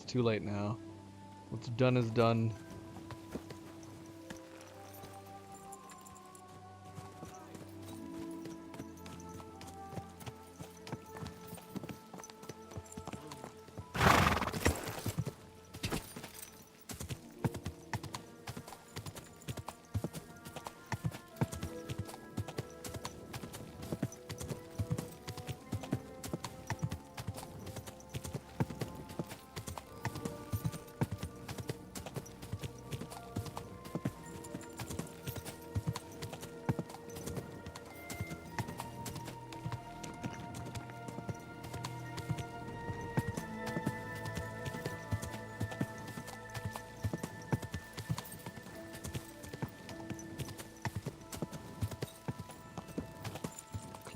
Too late now. What's done is done.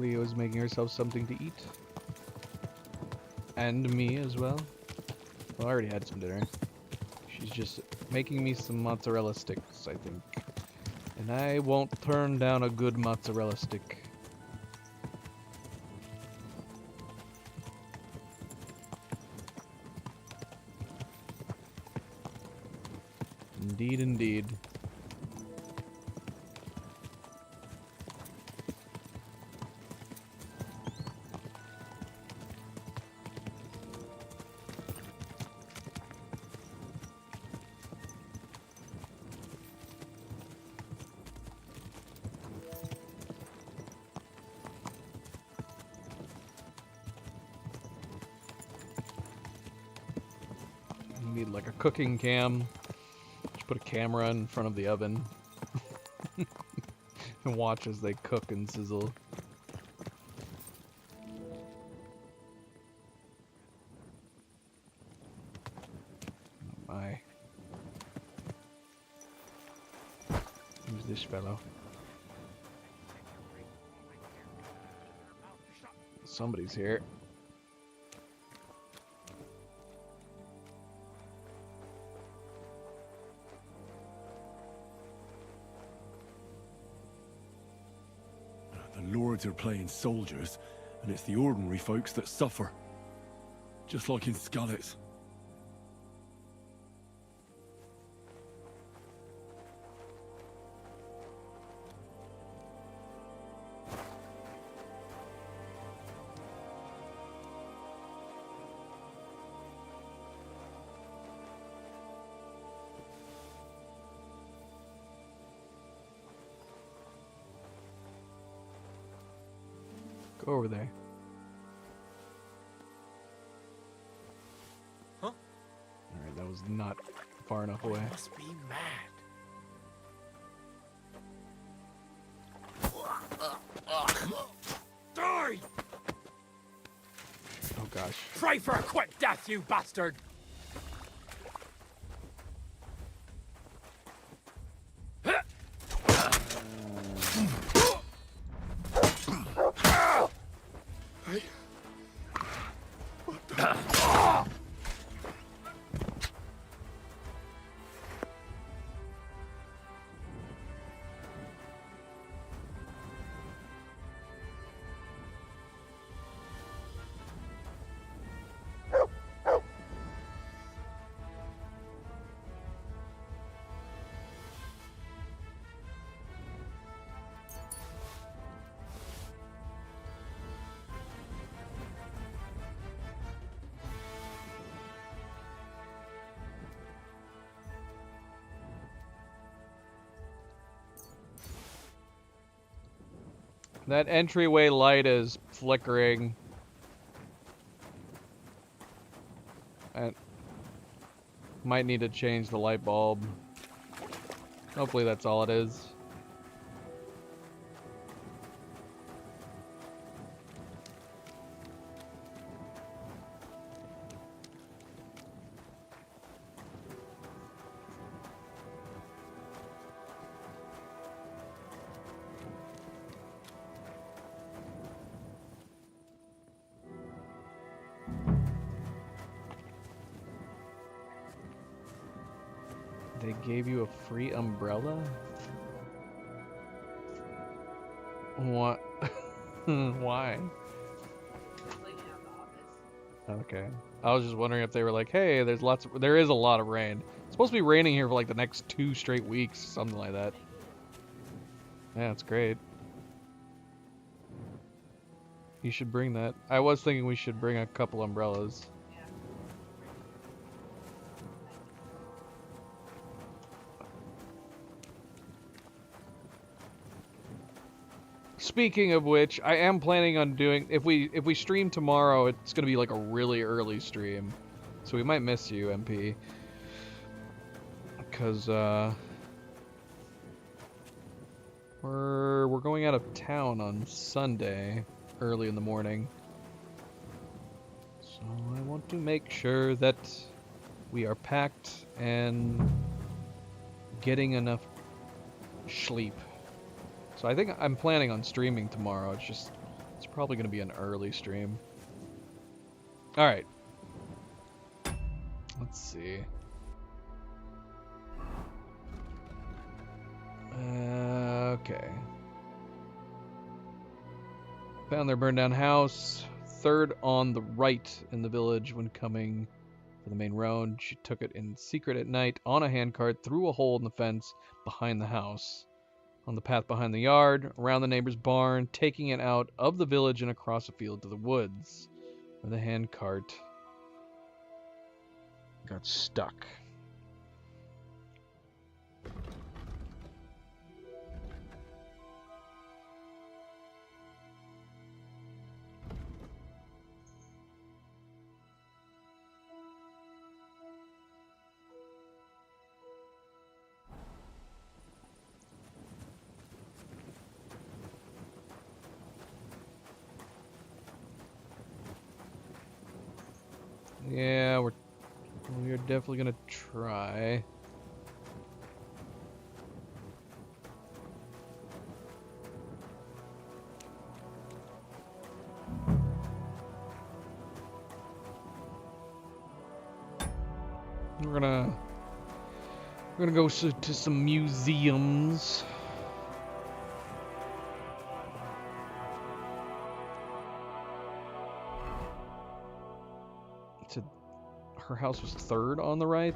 Cleo is making herself something to eat. And me as well. Well, I already had some dinner. She's just making me some mozzarella sticks, I think. And I won't turn down a good mozzarella stick. Indeed, indeed. You need like a cooking cam. Just put a camera in front of the oven and watch as they cook and sizzle. Oh my. Who's this fellow? Somebody's here. The lords are playing soldiers, and it's the ordinary folks that suffer. Just like in Skalitz. Go over there. Huh? Alright, that was not far enough away. Must be mad. Die! Oh gosh. Pray for a quick death, you bastard! That entryway light is flickering. And might need to change the light bulb. Hopefully that's all it is. They gave you a free umbrella? What? Why? Okay. I was just wondering if they were like, hey, there is a lot of rain. It's supposed to be raining here for like the next 2 straight weeks, something like that. Yeah, it's great. You should bring that. I was thinking we should bring a couple umbrellas. Speaking of which, I am planning on doing, if we stream tomorrow, it's gonna be like a really early stream, so we might miss you, MP, because we're going out of town on Sunday, early in the morning, so I want to make sure that we are packed and getting enough sleep. So I think I'm planning on streaming tomorrow. It's just probably going to be an early stream. All right. Let's see. Okay. Found their burned down house. Third on the right in the village when coming for the main road. She took it in secret at night on a handcart through a hole in the fence behind the house. On the path behind the yard, around the neighbor's barn, taking it out of the village and across a field to the woods, where the handcart got stuck. Yeah, we're definitely gonna try. We're gonna go to some museums. Her house was third on the right.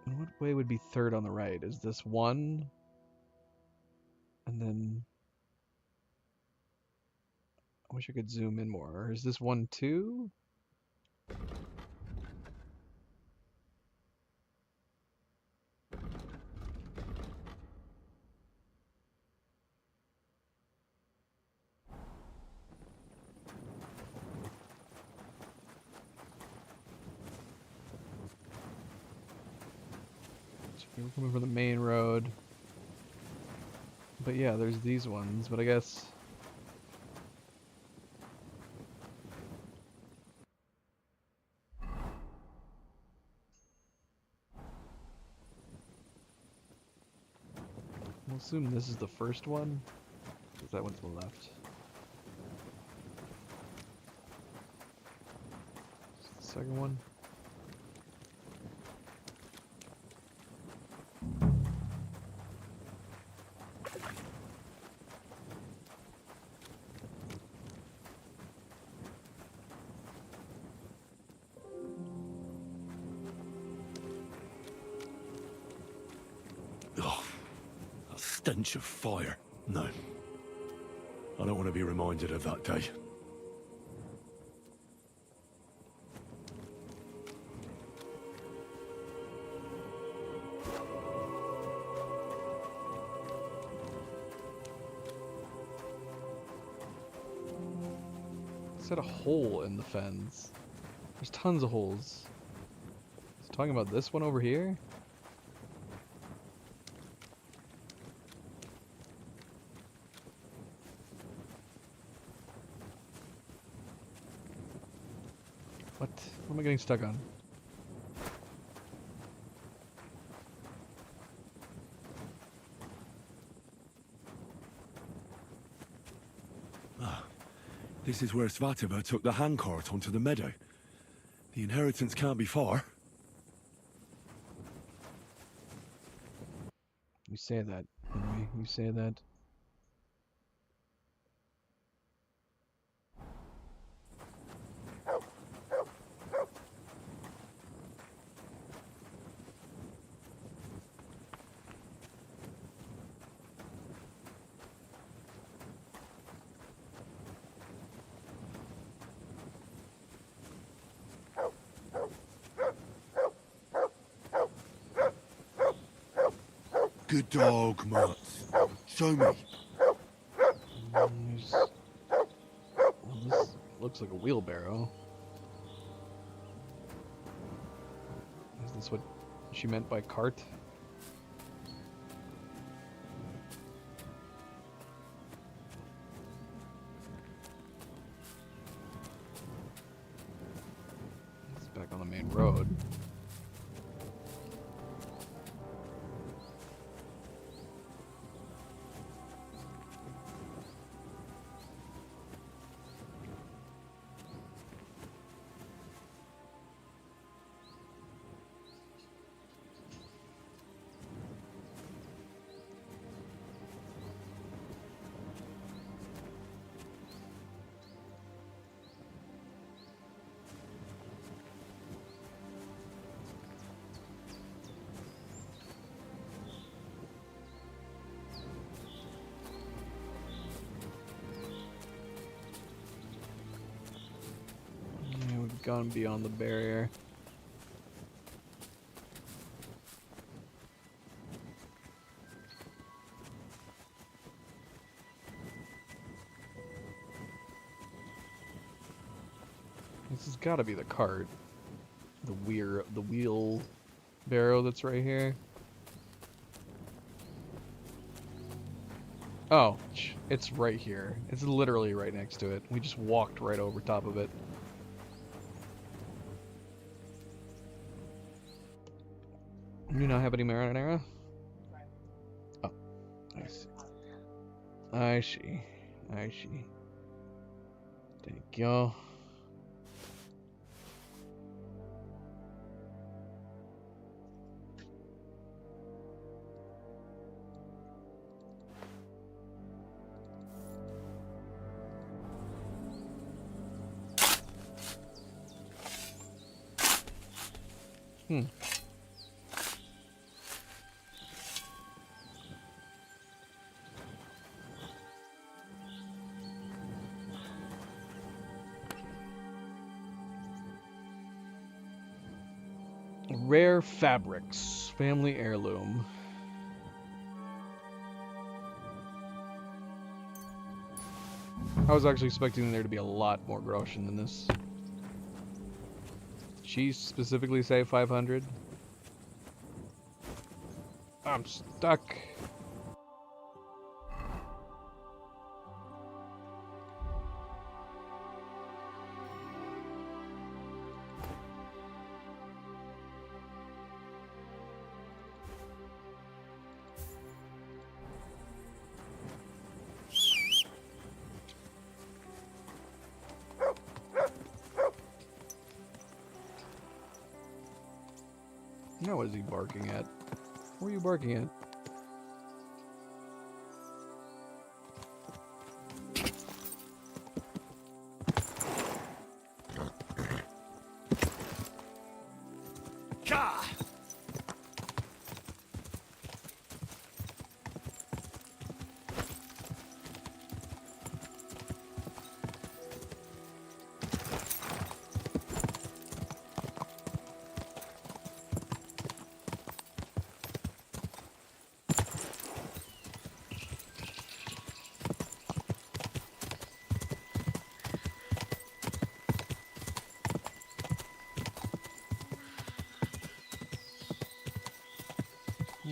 In what way would be third on the right? Is this one? And then I wish I could zoom in more. Or is this 1, 2? We're coming from the main road. But yeah, there's these ones, but I guess... We'll assume this is the first one, because that one's to the left. This is the second one. Stench of fire. No. I don't want to be reminded of that day. It's got a hole in the fence. There's tons of holes. It's talking about this one over here? What am I getting stuck on? Ah, this is where Svatova took the handcart onto the meadow. The inheritance can't be far. You say that, Henry. You say that. Good dog, Mutz. Show me. Well, this looks like a wheelbarrow. Is this what she meant by cart? It's back on the main road. gone beyond the barrier. This has got to be the cart. The wheel barrow that's right here. Oh, it's right here. It's literally right next to it. We just walked right over top of it. You not have any marinara? Oh, I see. I see. I see. Thank you. Rare fabrics, family heirloom. I was actually expecting there to be a lot more groschen than this. Did she specifically say 500? I'm stuck. Now what is he barking at? What are you barking at?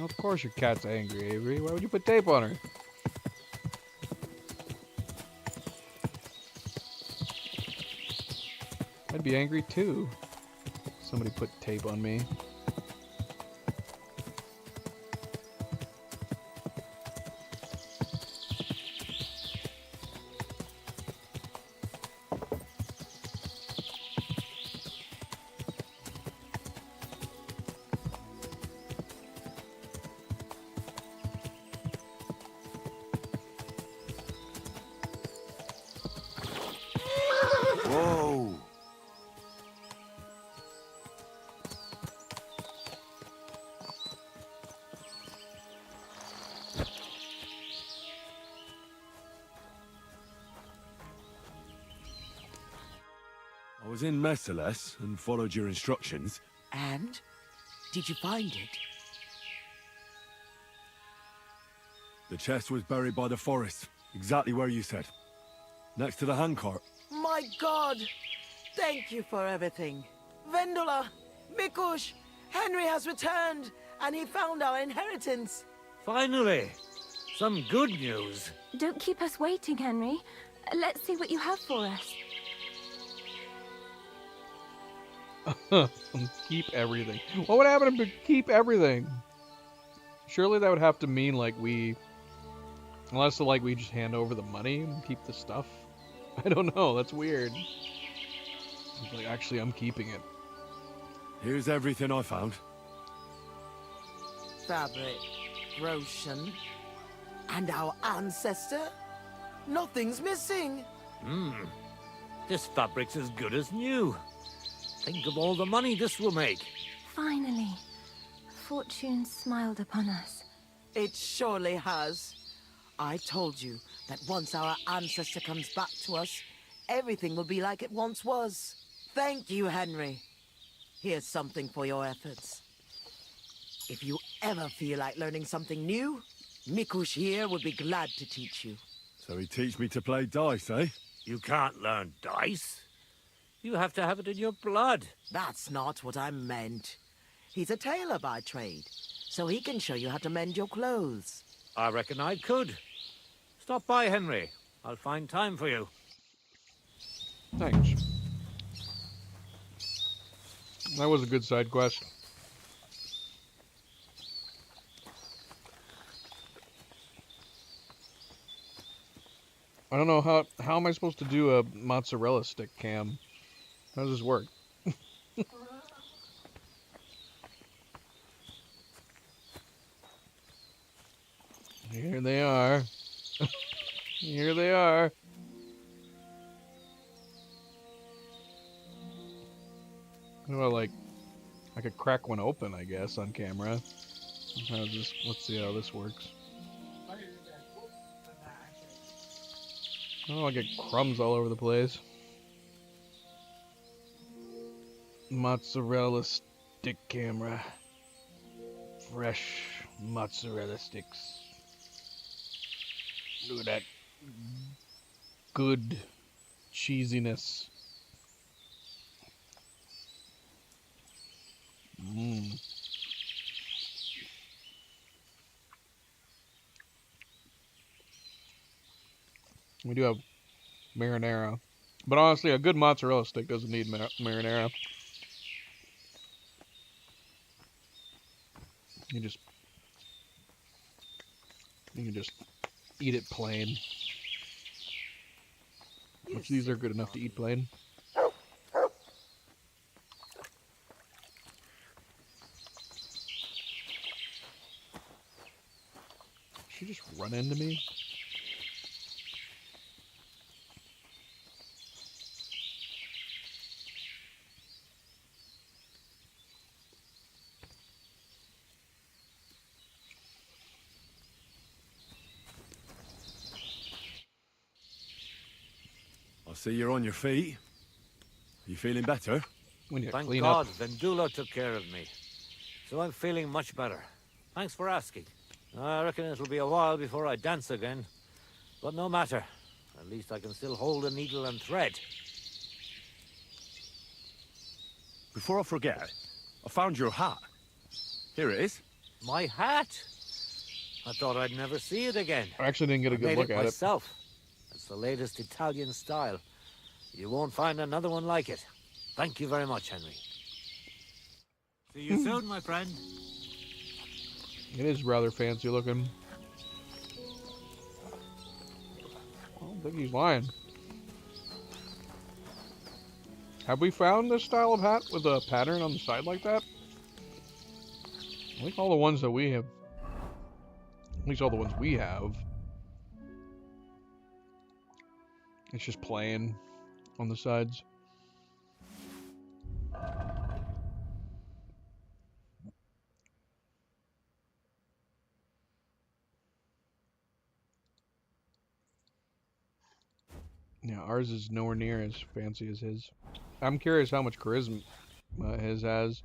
Of course your cat's angry, Avery. Why would you put tape on her? I'd be angry too. Somebody put tape on me. Whoa! I was in Merciless and followed your instructions. And? Did you find it? The chest was buried by the forest, exactly where you said. Next to the handcart. My God! Thank you for everything. Vendula, Mikush, Henry has returned, and he found our inheritance. Finally! Some good news. Don't keep us waiting, Henry. Let's see what you have for us. Keep everything. What would happen to keep everything? Surely that would have to mean like we... Unless like we just hand over the money and keep the stuff. I don't know, that's weird. Like, actually, I'm keeping it. Here's everything I found. Fabric, Roshan, and our ancestor? Nothing's missing. This fabric's as good as new. Think of all the money this will make. Finally, fortune smiled upon us. It surely has. I told you that once our ancestor comes back to us, everything will be like it once was. Thank you, Henry. Here's something for your efforts. If you ever feel like learning something new, Mikush here would be glad to teach you. So he teach me to play dice, eh? You can't learn dice. You have to have it in your blood. That's not what I meant. He's a tailor by trade, so he can show you how to mend your clothes. I reckon I could. Stop by, Henry. I'll find time for you. Thanks. That was a good side quest. I don't know how am I supposed to do a mozzarella stick cam? How does this work? Here they are. Here they are. Well, like, I could crack one open, I guess, on camera. How's this? Let's see how this works. Oh, I get crumbs all over the place. Mozzarella stick camera. Fresh mozzarella sticks. Look at that good cheesiness. Mmm. We do have marinara. But honestly, a good mozzarella stick doesn't need marinara. You can just eat it plain. Which these are good enough to eat plain. Did she just run into me? See, you're on your feet. You feeling better? Thank God, Vendula took care of me. So I'm feeling much better. Thanks for asking. I reckon it'll be a while before I dance again. But no matter. At least I can still hold a needle and thread. Before I forget, I found your hat. Here it is. My hat? I thought I'd never see it again. I actually didn't get a good look at it. Myself. It's the latest Italian style. You won't find another one like it. Thank you very much, Henry. See you soon, my friend. It is rather fancy looking. I don't think he's lying. Have we found this style of hat with a pattern on the side like that? I think all the ones that we have, at least all the ones we have, it's just plain on the sides. Yeah, ours is nowhere near as fancy as his. I'm curious how much charisma his has.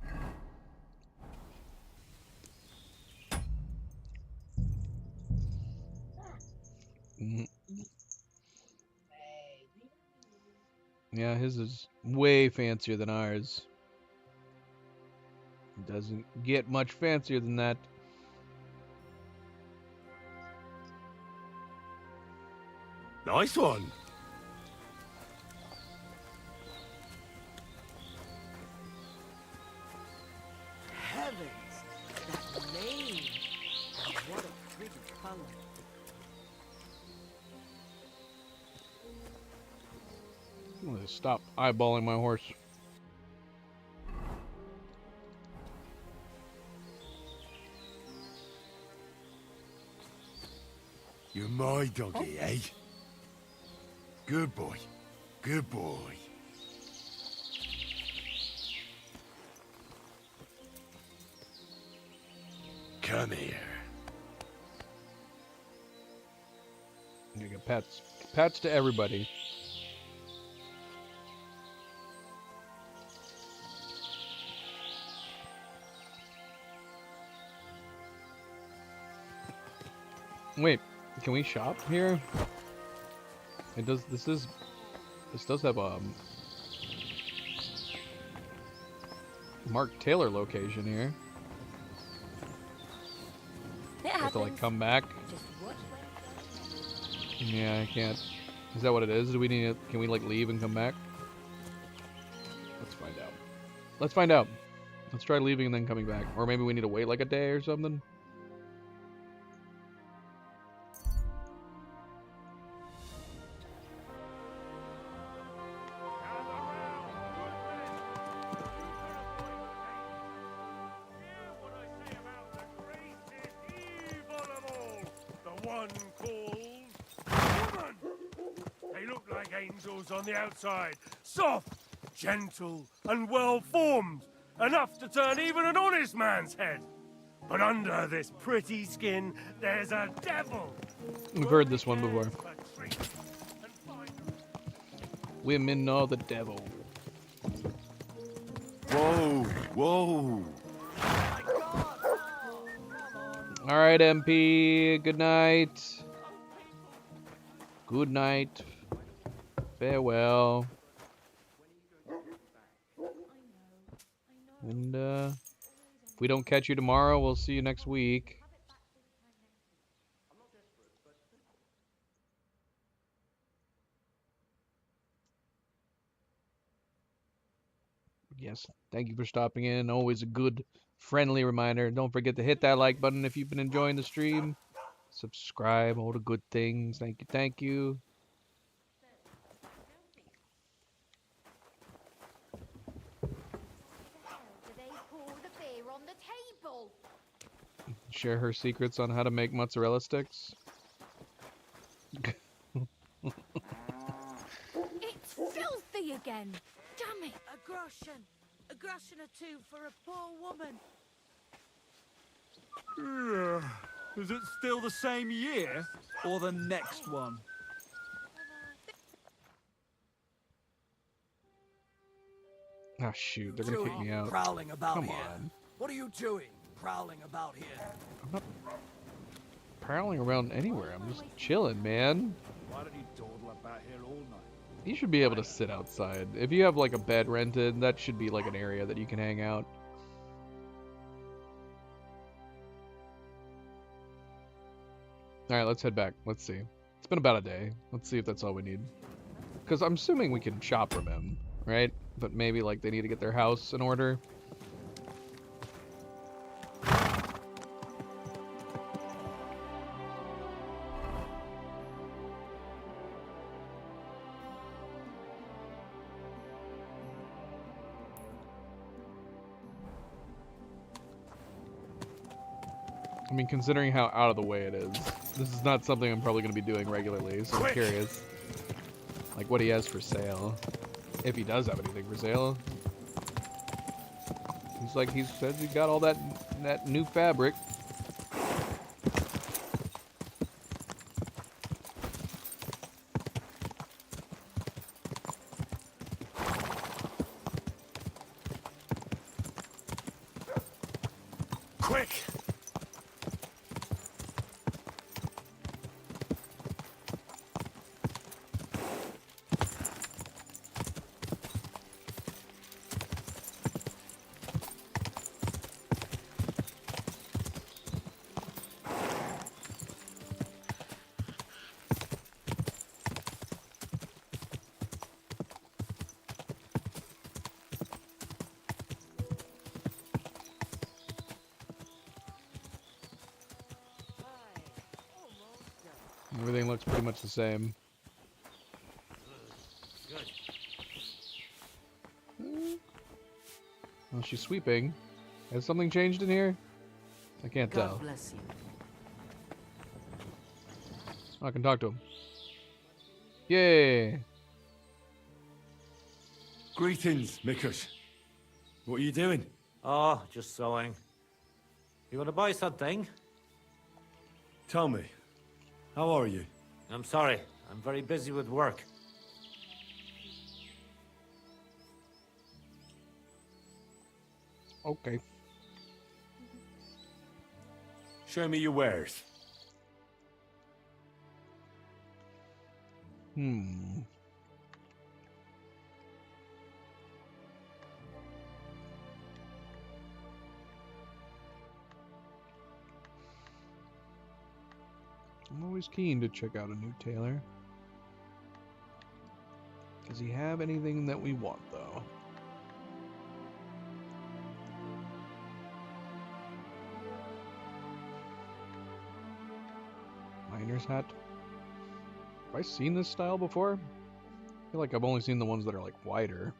Yeah, his is way fancier than ours. It doesn't get much fancier than that. Nice one. Heavens! That mane! What a pretty color. I'm gonna stop eyeballing my horse. You're my doggy, eh? Good boy. Good boy. Come here. You get pets. Pets to everybody. Wait, can we shop here? It does. This does have Mark Taylor location here. It I have to like happens. come back. Just watch when Yeah, I can't. Is that what it is? Do we need to, can we like leave and come back? Let's find out. Let's find out. Let's try leaving and then coming back. Or maybe we need to wait like a day or something. The one called woman. They look like angels on the outside, soft, gentle, and well-formed, enough to turn even an honest man's head. But under this pretty skin, there's a devil. We've heard this one before. Women are the devil. Whoa, whoa. All right, MP. Good night. Good night. Farewell. And if we don't catch you tomorrow, we'll see you next week. Yes, thank you for stopping in. Always a good, friendly reminder. Don't forget to hit that like button if you've been enjoying the stream. Subscribe, all the good things. Thank you, thank you. Share her secrets on how to make mozzarella sticks. It's filthy again. Damn it. A groschen or two for a poor woman. Is it still the same year or the next one? Ah, shoot, they're gonna kick me out. Prowling about Come here. on. What are you doing? Prowling about here. I'm not prowling around anywhere. I'm just chilling, man. Why did he dawdle about here all night? You should be able to sit outside. If you have like a bed rented, that should be like an area that you can hang out. Alright, let's head back. Let's see. It's been about a day. Let's see if that's all we need. Because I'm assuming we can shop from him, right? But maybe like they need to get their house in order. I mean, considering how out of the way it is, this is not something I'm probably going to be doing regularly, so I'm curious. Like, what he has for sale. If he does have anything for sale. He's like, he says he got all that new fabric. Quick! Everything looks pretty much the same. Well, she's sweeping. Has something changed in here? I can't tell. God bless you. Oh, I can talk to him. Yay! Greetings, Mikush. What are you doing? Oh, just sewing. You want to buy something? Tell me, how are you? I'm sorry. I'm very busy with work. Okay. Show me your wares. Hmm. I'm always keen to check out a new tailor. Does he have anything that we want, though? Miner's hat. Have I seen this style before? I feel like I've only seen the ones that are like wider.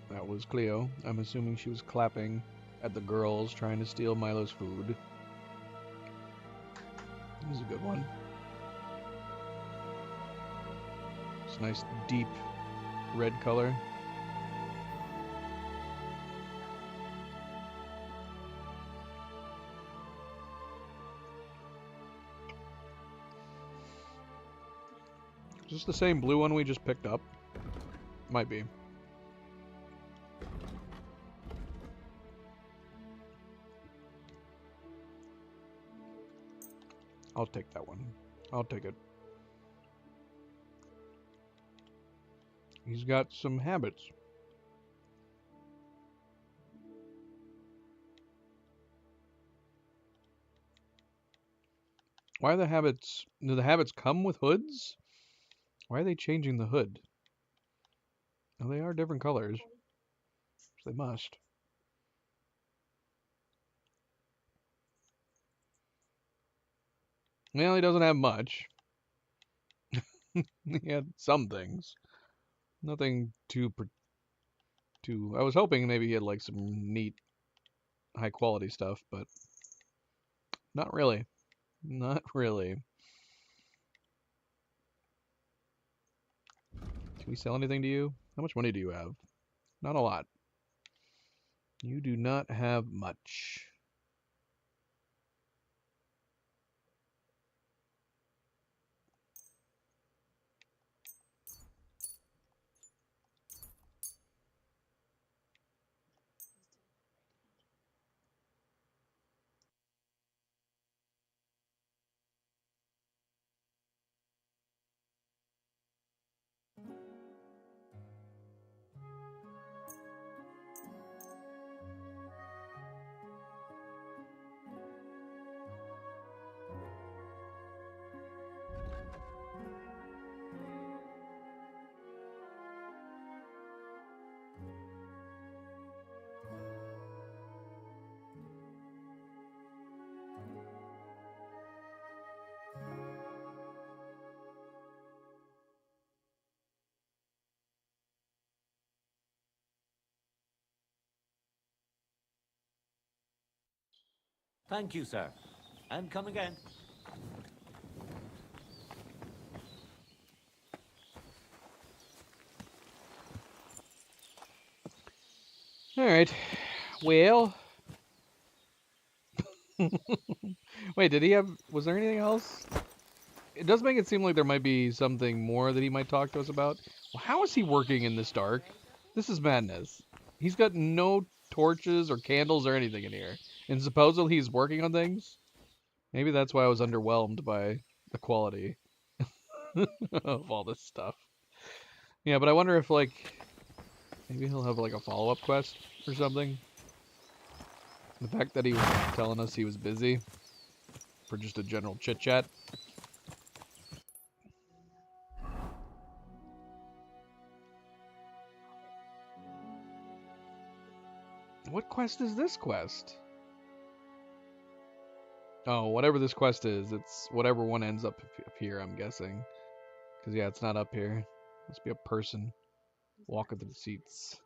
That was Cleo. I'm assuming she was clapping at the girls trying to steal Milo's food. This is a good one. It's a nice deep red color. Is this the same blue one we just picked up? Might be. I'll take that one. I'll take it. He's got some habits. Why are the habits... Do the habits come with hoods? Why are they changing the hood? Oh, they are different colors. So they must. Well, he doesn't have much. He had some things. Nothing too... I was hoping maybe he had like some neat, high quality stuff, but not really. Not really. Can we sell anything to you? How much money do you have? Not a lot. You do not have much. Thank you, sir. And come again. Alright. Well. Wait, did he have... Was there anything else? It does make it seem like there might be something more that he might talk to us about. Well, how is he working in this dark? This is madness. He's got no torches or candles or anything in here. And supposedly he's working on things? Maybe that's why I was underwhelmed by the quality of all this stuff. Yeah, but I wonder if, like, maybe he'll have, like, a follow-up quest or something. The fact that he was telling us he was busy for just a general chit-chat. What quest is this quest? Oh, whatever this quest is, it's whatever one ends up here, I'm guessing. Because, yeah, it's not up here. Must be a person walking through the seats.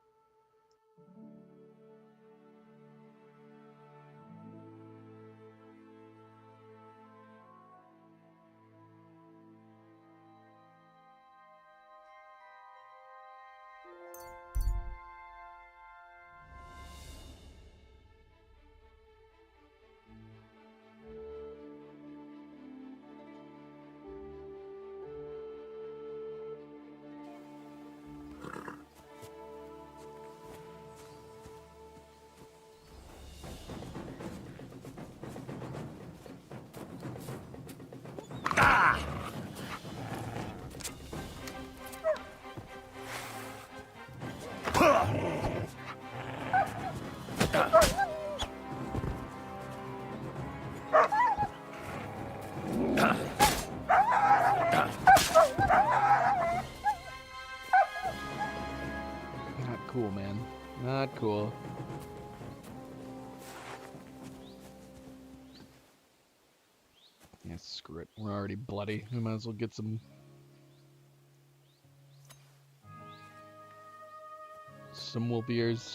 cool, man. Not cool. Yeah, screw it. We're already bloody. We might as well get some wool beers.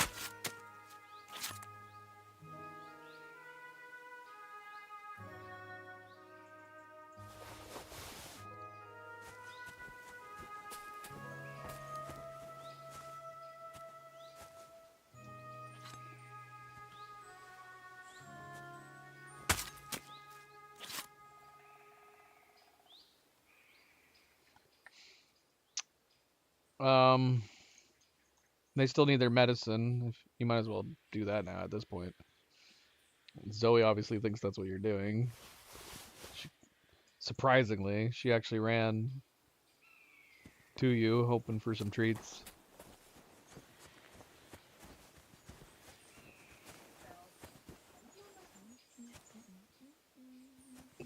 They still need their medicine. You might as well do that now at this point. Zoe obviously thinks that's what you're doing. Surprisingly, she actually ran to you, hoping for some treats.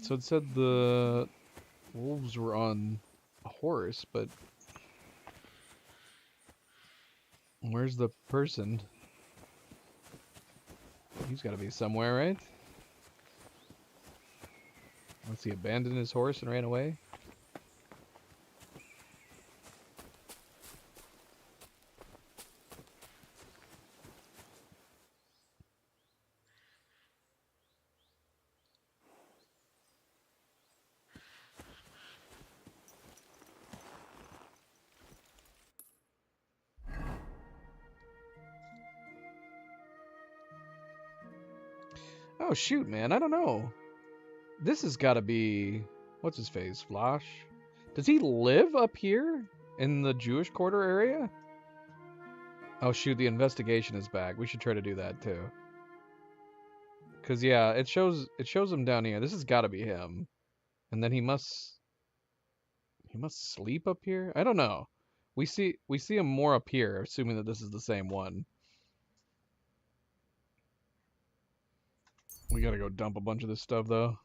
So it said the wolves were on a horse, but where's the person? He's got to be somewhere, right? Unless he abandoned his horse and ran away. Oh shoot, man, I don't know. This has got to be, what's his face, Flosh? Does he live up here in the Jewish Quarter area? Oh shoot, the investigation is back. We should try to do that too. Cause yeah, it shows him down here. This has got to be him, and then he must sleep up here. I don't know. We see him more up here, assuming that this is the same one. We gotta go dump a bunch of this stuff, though.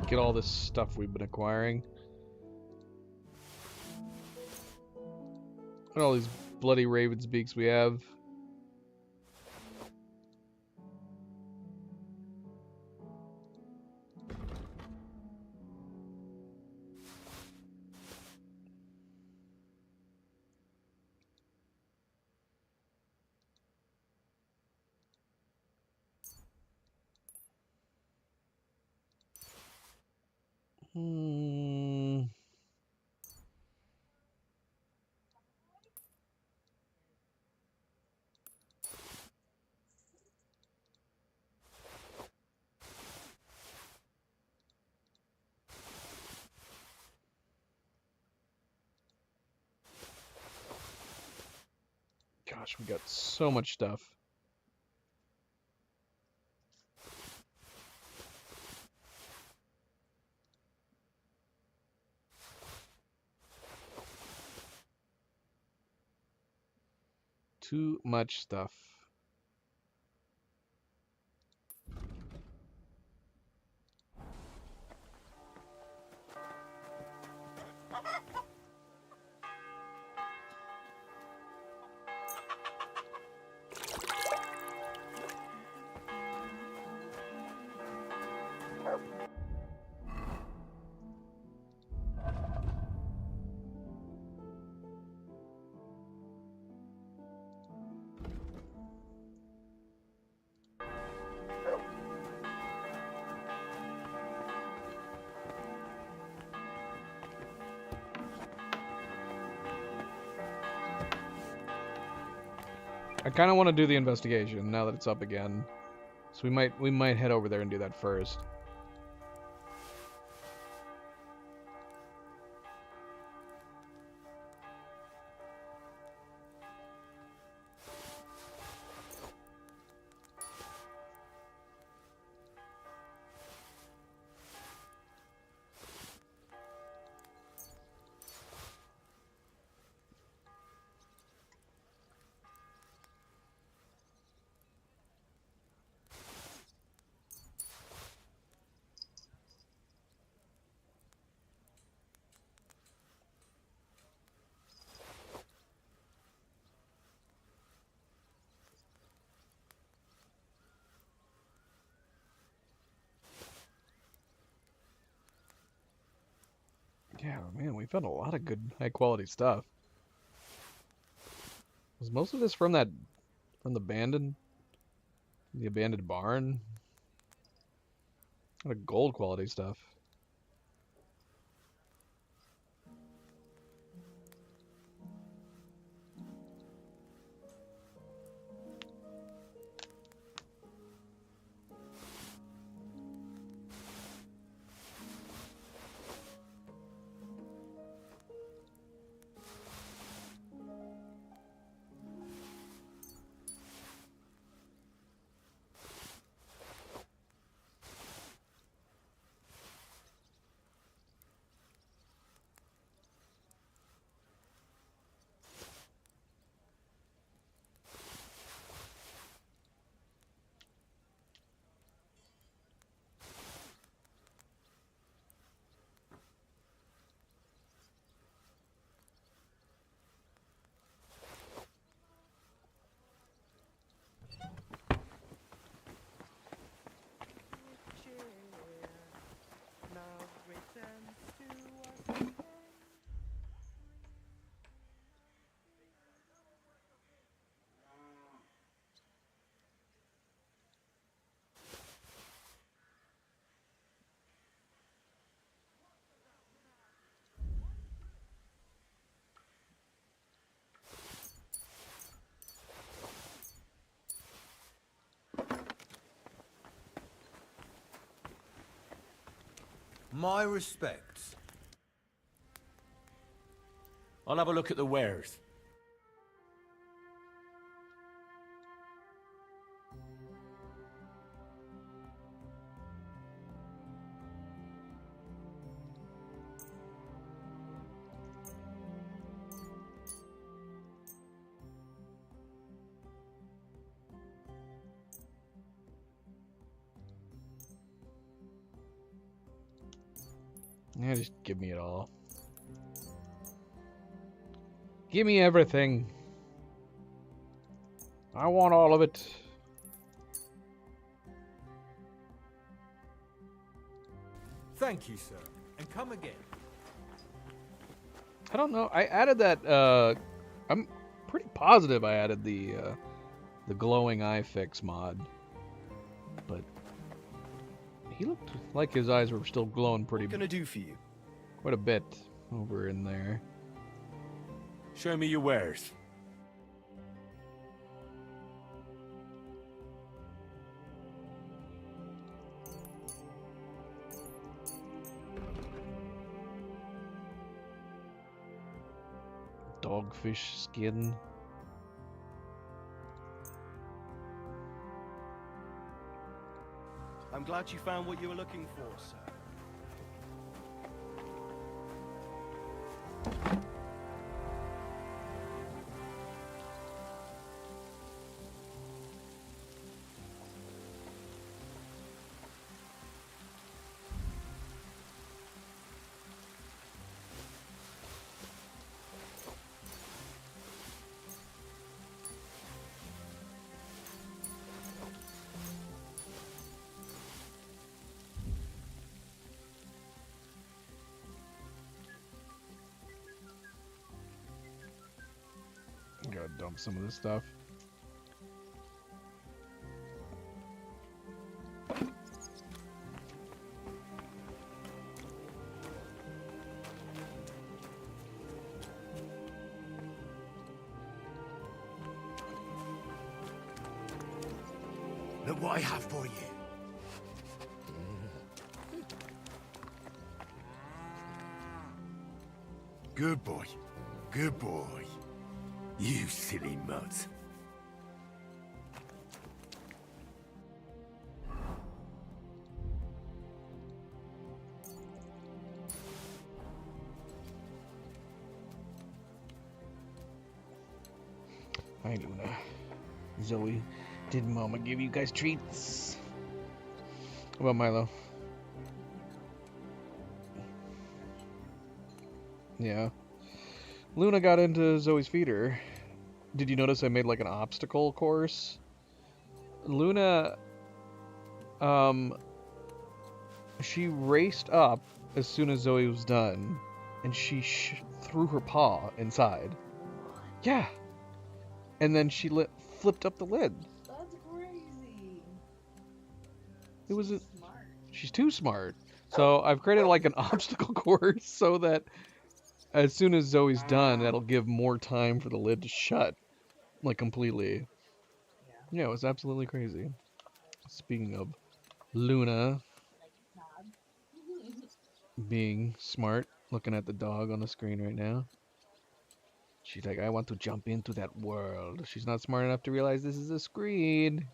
Get all this stuff we've been acquiring. Look at all these bloody Raven's Beaks we have. Gosh, we got so much stuff. Too much stuff. I kind of want to do the investigation now that it's up again. So we might head over there and do that first. Yeah, man, we found a lot of good, high-quality stuff. Was most of this from the abandoned barn? A lot of gold quality stuff. My respects. I'll have a look at the wares. Yeah, just give me it all. Give me everything. I want all of it. Thank you, sir. And come again. I don't know. I added that. I'm pretty positive I added the glowing eye fix mod, but he looked like his eyes were still glowing pretty. What can I do for you? Quite a bit over in there. Show me your wares. Dogfish skin. I'm glad you found what you were looking for, sir. Gotta dump some of this stuff. Look what I have for you. Good boy. Good boy. You silly mutt. Hi, Luna. Zoe, did Mama give you guys treats? What about Milo? Yeah. Luna got into Zoe's feeder. Did you notice I made like an obstacle course? Luna, she raced up as soon as Zoe was done, and she threw her paw inside. Yeah. And then she flipped up the lid. That's crazy. It was she's too smart. So I've created like an obstacle course so that as soon as Zoe's done, that'll give more time for the lid to shut, like completely. Yeah, it was absolutely crazy. Speaking of Luna being smart, looking at the dog on the screen right now. She's like, I want to jump into that world. She's not smart enough to realize this is a screen.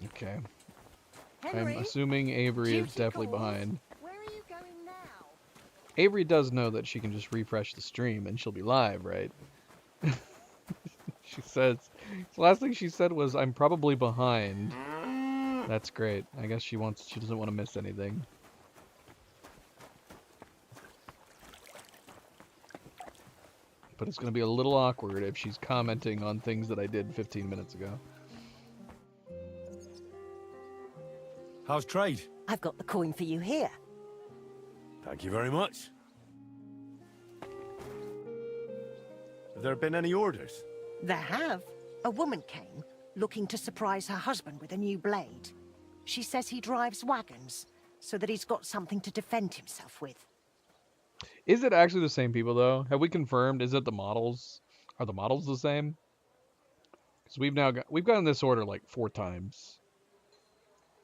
Okay. Henry, I'm assuming Avery is duty definitely calls. behind. Where are you going now? Avery does know that she can just refresh the stream and she'll be live, right? She says, the last thing she said was, I'm probably behind. That's great. I guess she doesn't want to miss anything. But it's going to be a little awkward if she's commenting on things that I did 15 minutes ago. How's trade? I've got the coin for you here. Thank you very much. Have there been any orders? There have. A woman came, looking to surprise her husband with a new blade. She says he drives wagons, so that he's got something to defend himself with. Is it actually the same people, though? Have we confirmed? Is it the models? Are the models the same? Because we've gotten this order like 4 times.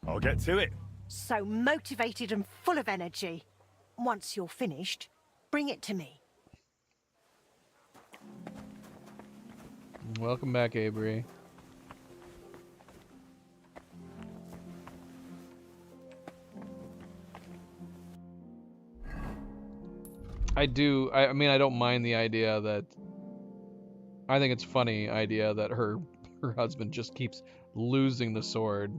I'll get to it. So motivated and full of energy. Once you're finished, bring it to me. Welcome back, Avery. I mean, I don't mind the idea that... I think it's a funny idea that her husband just keeps losing the sword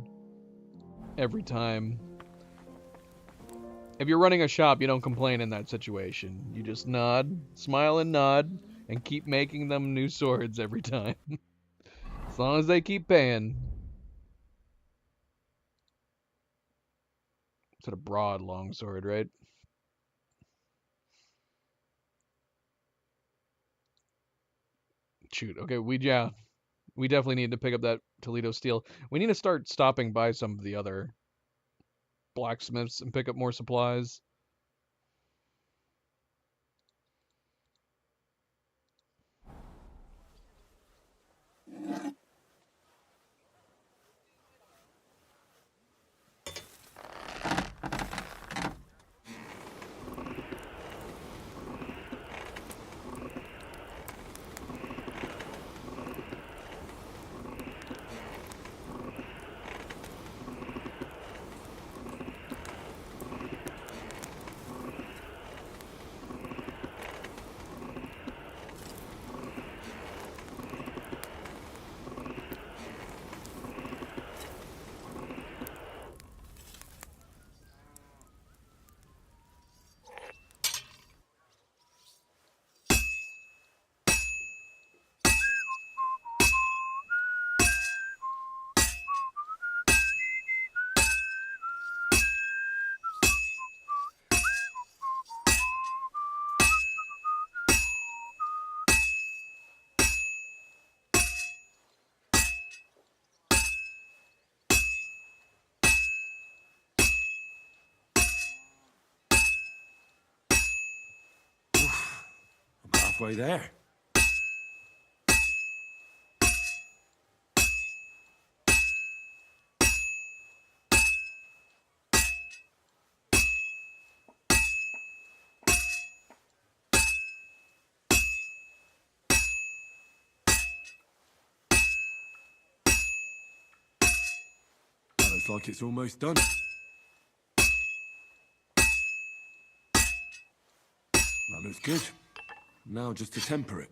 every time. If you're running a shop, you don't complain in that situation. You just nod, smile and nod, and keep making them new swords every time. As long as they keep paying. Sort of broad longsword, right? Shoot. Okay, we definitely need to pick up that Toledo steel. We need to start stopping by some of the other blacksmiths and pick up more supplies. I'm halfway there. Looks like it's almost done. That looks good. Now just to temper it.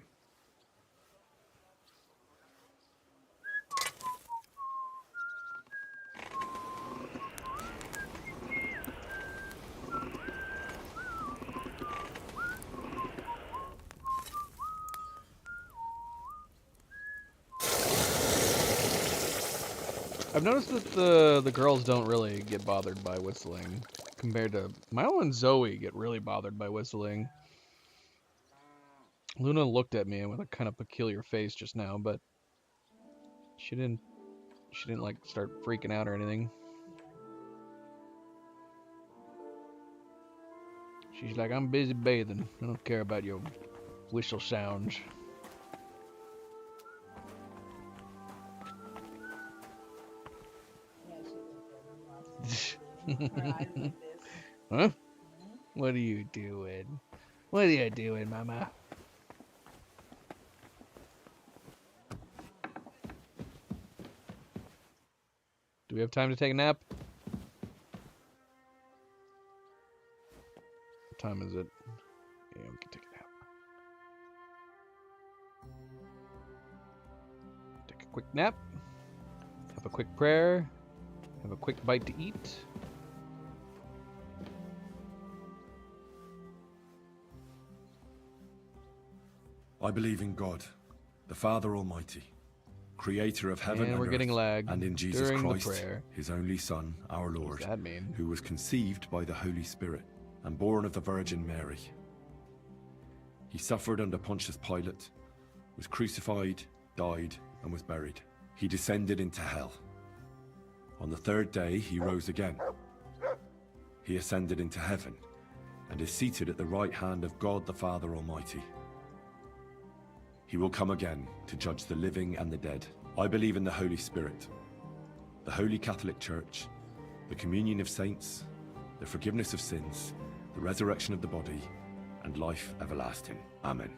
I've noticed that the girls don't really get bothered by whistling compared to Milo and Zoe get really bothered by whistling. Luna looked at me with a kind of peculiar face just now, but she didn't like start freaking out or anything. She's like, I'm busy bathing. I don't care about your whistle sounds. Huh? What are you doing? What are you doing, Mama? Do we have time to take a nap? What time is it? Yeah, we can take a nap. Take a quick nap. Have a quick prayer. Have a quick bite to eat. I believe in God, the Father Almighty, creator of heaven and and we're earth, getting lag and in Jesus during Christ, the prayer. his only Son, our Lord, What does that mean? who was conceived by the Holy Spirit and born of the Virgin Mary. He suffered under Pontius Pilate, was crucified, died, and was buried. He descended into hell. On the third day, he rose again. He ascended into heaven and is seated at the right hand of God the Father Almighty. He will come again to judge the living and the dead. I believe in the Holy Spirit, the Holy Catholic Church, the communion of saints, the forgiveness of sins, the resurrection of the body, and life everlasting. Amen.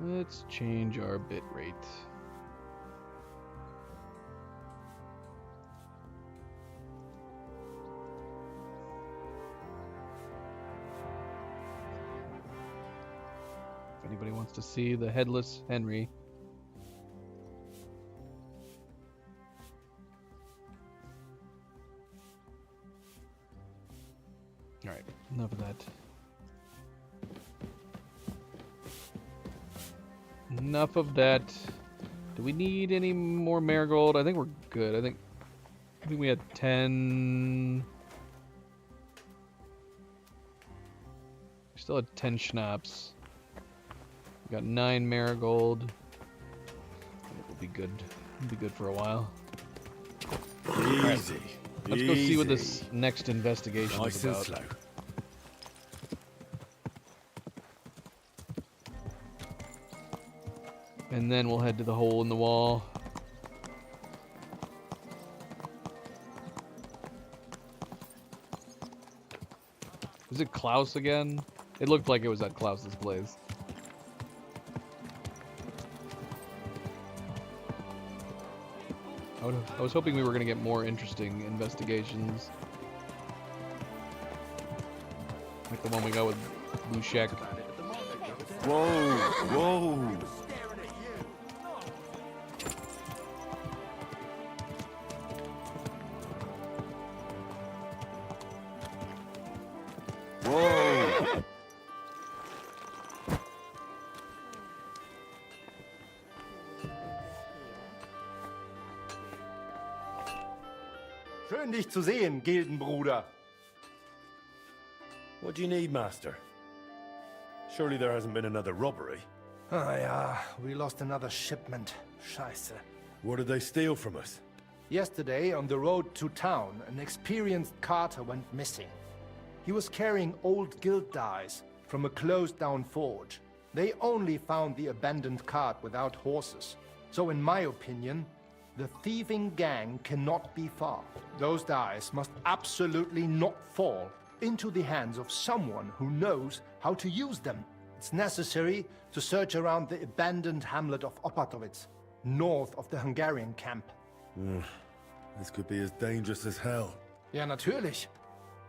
Let's change our bit rate. If anybody wants to see the headless Henry. All right, enough of that. Enough of that. Do we need any more marigold? I think we're good. I think we had 10. We still had 10 schnapps. We got 9 marigold. I think we'll be good. We'll be good for a while. Easy. Right. Let's go see what this next investigation Nice is and about. slow. And then we'll head to the hole in the wall. Is it Klaus again? It looked like it was at Klaus's place. I was hoping we were going to get more interesting investigations. Like the one we got with Lushek. Whoa, whoa. Whoa! Schön, dich zu sehen, Gildenbruder. What do you need, Master? Surely there hasn't been another robbery. Ah, ja, we lost another shipment. Scheiße. What did they steal from us? Yesterday, on the road to town, an experienced carter went missing. He was carrying old guild dice from a closed-down forge. They only found the abandoned cart without horses. So in my opinion, the thieving gang cannot be far. Those dice must absolutely not fall into the hands of someone who knows how to use them. It's necessary to search around the abandoned hamlet of Opatowitz, north of the Hungarian camp. This could be as dangerous as hell. Ja, natürlich.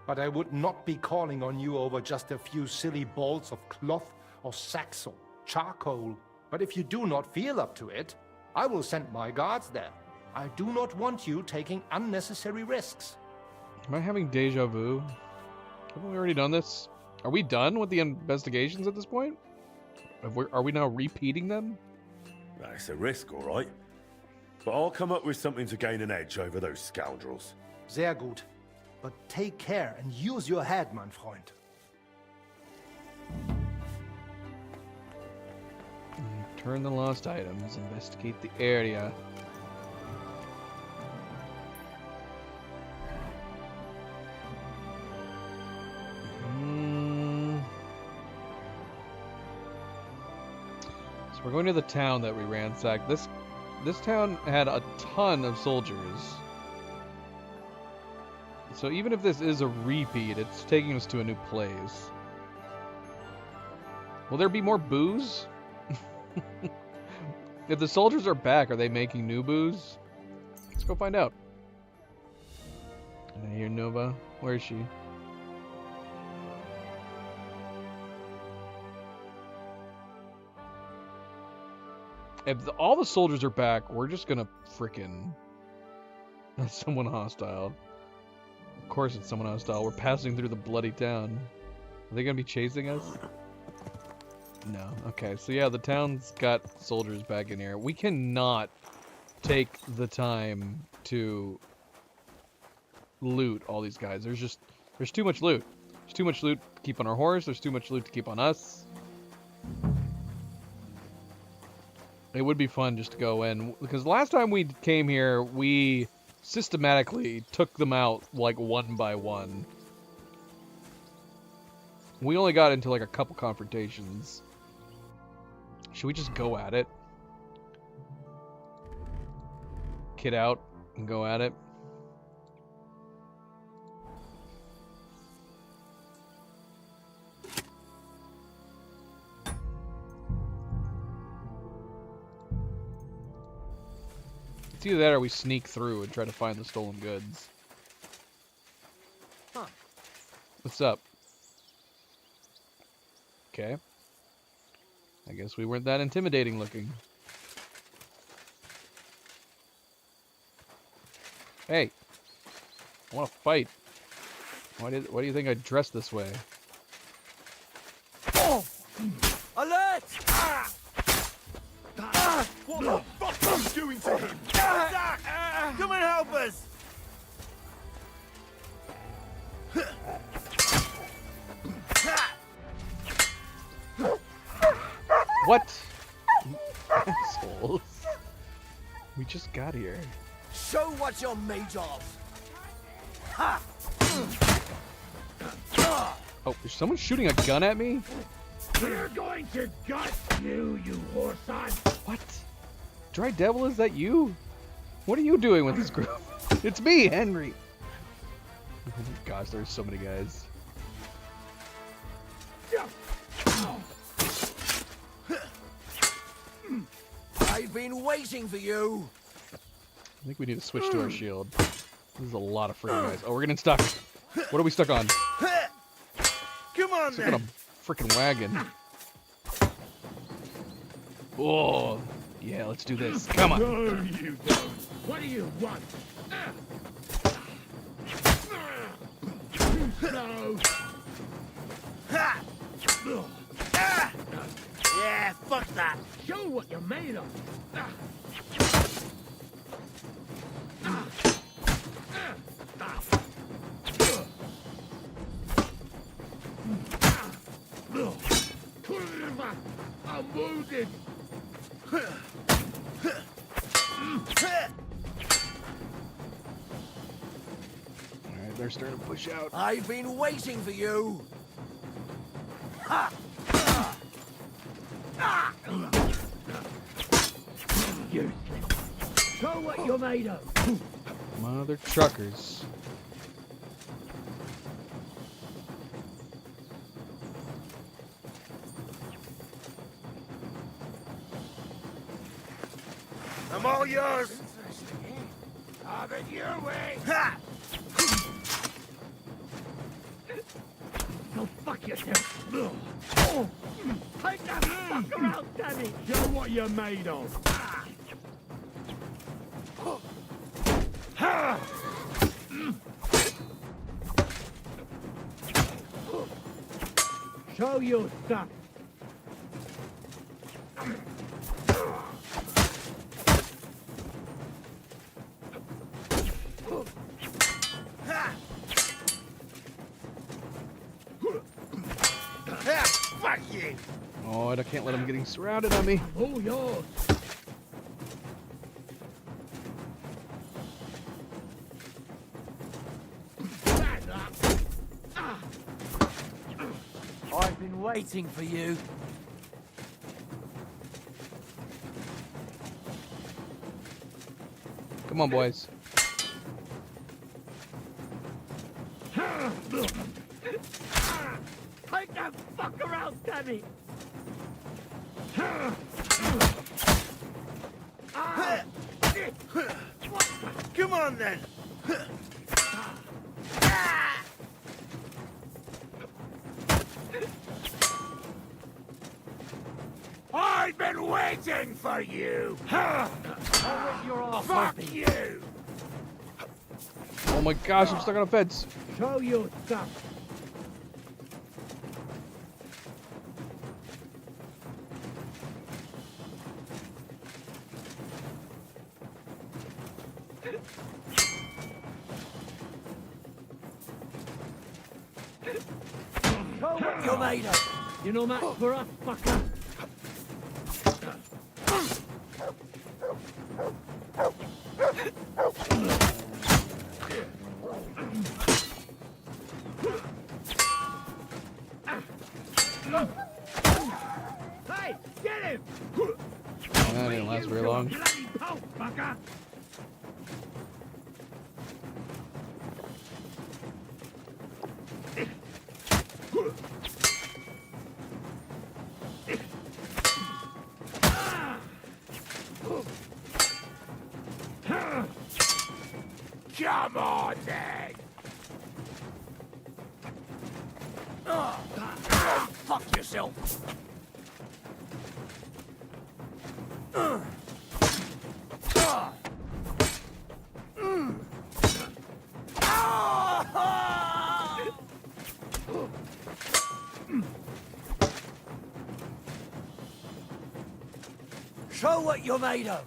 But I would not be calling on you over just a few silly balls of cloth or sacks or charcoal. But if you do not feel up to it, I will send my guards there. I do not want you taking unnecessary risks. Am I having deja vu? Haven't we already done this? Are we done with the investigations at this point? Are we now repeating them? That's a risk, all right. But I'll come up with something to gain an edge over those scoundrels. Sehr gut. But take care and use your head, mein Freund. Return the lost items. Investigate the area. So we're going to the town that we ransacked. This town had a ton of soldiers. So even if this is a repeat, it's taking us to a new place. Will there be more booze? If the soldiers are back, are they making new booze? Let's go find out. And I hear Nova. Where is she? If all the soldiers are back, we're just gonna frickin' someone hostile. Of course it's someone hostile. We're passing through the bloody town. Are they gonna be chasing us? No. Okay, so yeah, the town's got soldiers back in here. We cannot take the time to loot all these guys. There's too much loot. There's too much loot to keep on our horse. There's too much loot to keep on us. It would be fun just to go in, because last time we came here, we systematically took them out like one by one. We only got into like a couple confrontations. Should we just go at it? Kid out and go at it? It's either that or we sneak through and try to find the stolen goods. Huh. What's up? Okay. I guess we weren't that intimidating looking. Hey. I want to fight. Why do you think I dressed this way? Oh! Alert! What the fuck are you doing to him? Come and help us! What? Assholes. We just got here. Show what you're made of! Ha! Oh, is someone shooting a gun at me? We're going to gut you, you whoreson! What? Dry Devil, is that you? What are you doing with this group? It's me, Henry! Oh my gosh, there's so many guys. I've been waiting for you! I think we need to switch to our shield. This is a lot of freaking guys. Oh, we're getting stuck. What are we stuck on? Come on, stuck on a freaking wagon. Oh, yeah, let's do this. Come on. No, you don't. What do you want? No. Yeah, fuck that. Show what you're made of. I'm wounded. Alright, they're starting to push out. I've been waiting for you. Ha! Useless. Show what you're made of. Mother truckers. I'm all yours. Have it your way. Ha! Go fuck yourself. Oh, take that fucker out, damn it. Show what you're made of. Show your stuff. Fuck you! Oh, I can't let him getting surrounded on me. Oh, yours. I've been waiting for you. Come on, boys. Take that fucker out, Danny! Come on then! I've been waiting for you! I'll rip your ass Fuck open. you! Oh my gosh, I'm stuck on a fence. Show your stuff. Show what you're made of. You know match for us, fucker. Hey, get him! That didn't last very long. Bloody pulp, fucker! Come on then! Fuck yourself! Show what you're made of.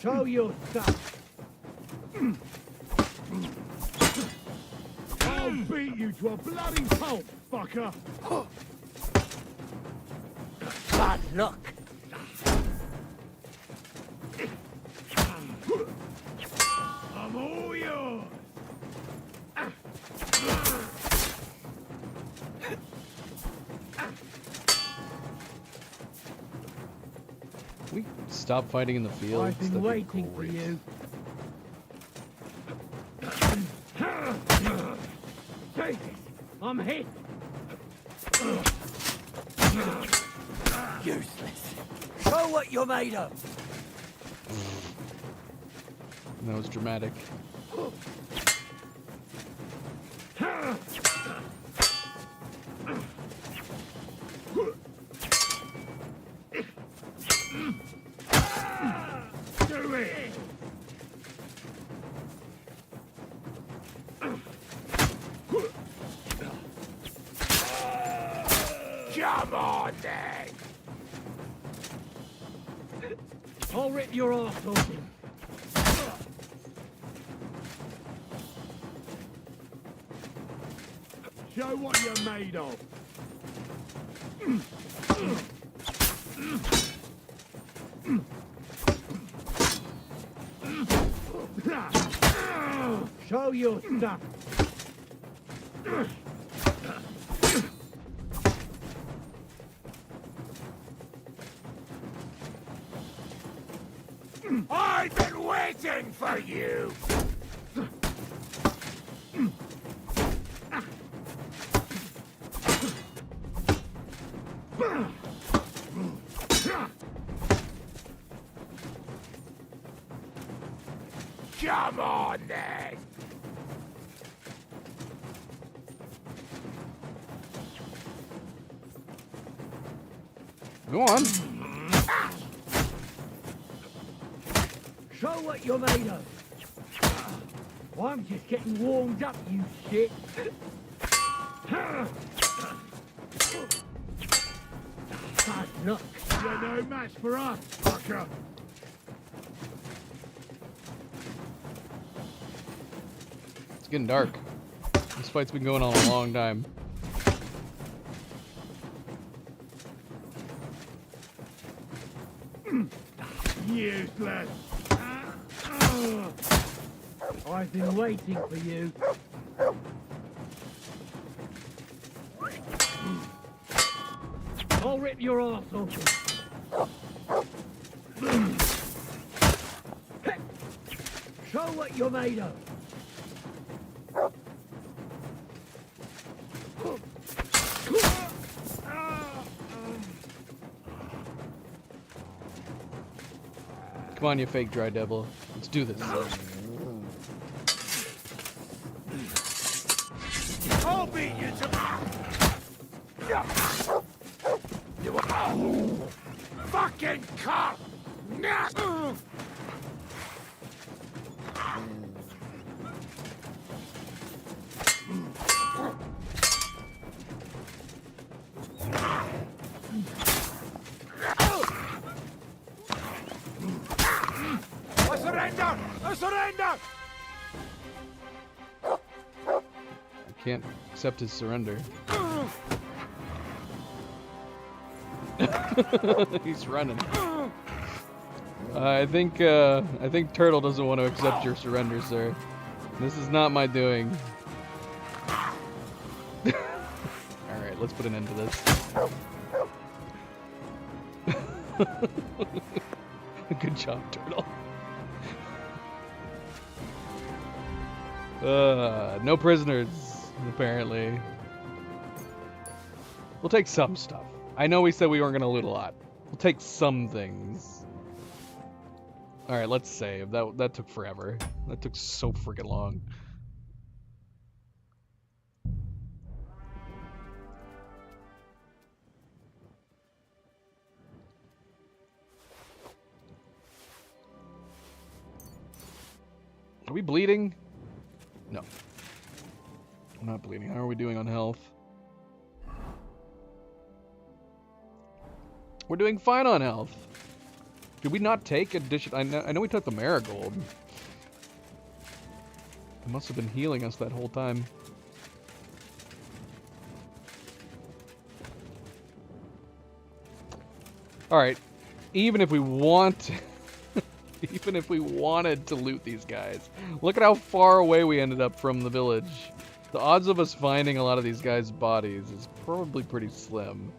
Show your stuff. I'll beat you to a bloody pulp, fucker. Bad luck. I'm all yours. We stop fighting in the field. I've been waiting for you. Take it. I'm hit. Useless. Show what you're made of. That was dramatic. Do it. Come on then! I'll rip your ass open. Show what you're made of. Show your stuff. I've been waiting for you! Come on then! Go on. Show what you're made of. I'm just getting warmed up, you shit. Bad luck. You're no match for us, fucker. It's getting dark. This fight's been going on a long time. Useless. I've been waiting for you. I'll rip your arse off. Show what you're made of. Come on, you fake dry devil. Let's do this. I'll beat you to... Fucking cunt! I surrender! I surrender! I can't accept his surrender. He's running. I think Turtle doesn't want to accept your surrender, sir. This is not my doing. Alright, let's put an end to this. Good job, Turtle. No prisoners, apparently. We'll take some stuff. I know we said we weren't going to loot a lot. We'll take some things. Alright, let's save. That took forever. That took so freaking long. Are we bleeding? No. I'm not bleeding. How are we doing on health? We're doing fine on health. Did we not take addition? I know we took the marigold. It must have been healing us that whole time. Alright. Even if we want... Even if we wanted to loot these guys. Look at how far away we ended up from the village. The odds of us finding a lot of these guys' bodies is probably pretty slim.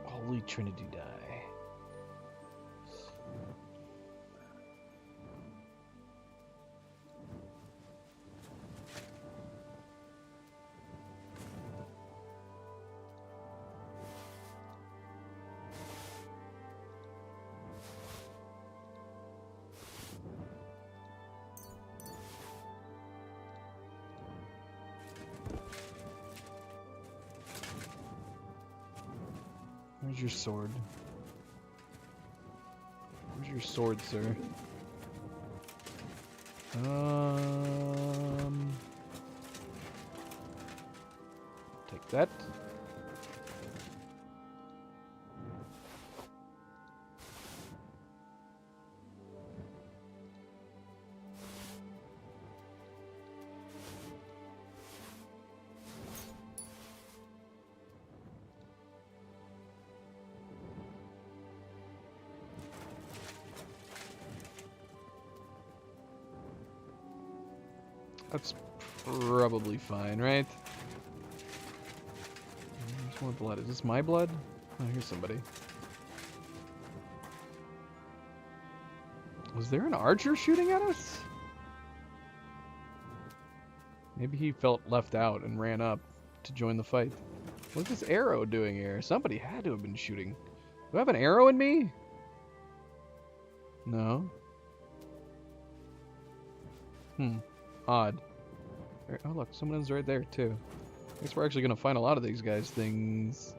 Holy Trinity die. Where's your sword? Where's your sword, sir? Take that. That's probably fine, right? There's more blood. Is this my blood? Oh, here's somebody. Was there an archer shooting at us? Maybe he felt left out and ran up to join the fight. What's this arrow doing here? Somebody had to have been shooting. Do I have an arrow in me? No. Odd. Oh look, someone's right there too. I guess we're actually gonna find a lot of these guys' things.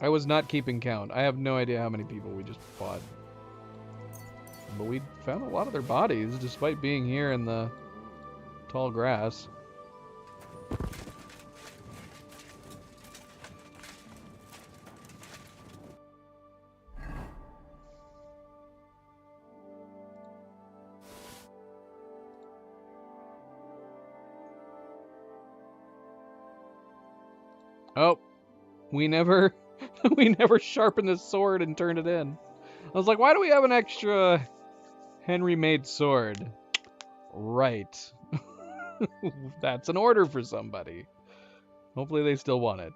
I was not keeping count. I have no idea how many people we just fought. But we found a lot of their bodies, despite being here in the tall grass. Oh, we never sharpened this sword and turned it in. I was like, why do we have an extra Henry-made sword? Right. That's an order for somebody. Hopefully they still want it.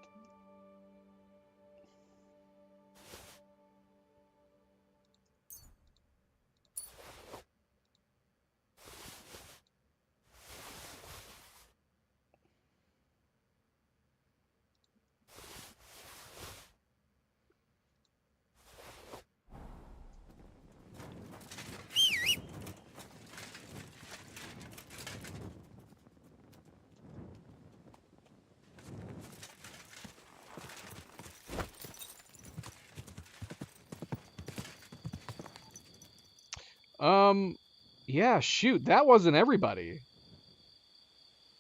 Yeah, shoot, that wasn't everybody.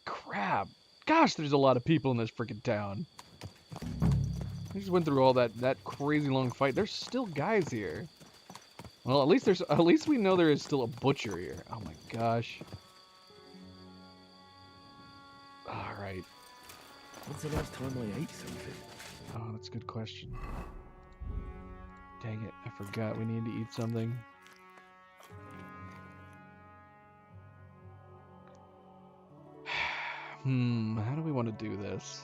Crap. Gosh, there's a lot of people in this freaking town. I just went through all that crazy long fight. There's still guys here. Well, at least we know there is still a butcher here. Oh my gosh. All right. When's the last time I ate something? Oh, that's a good question. Dang it, I forgot we need to eat something. How do we want to do this?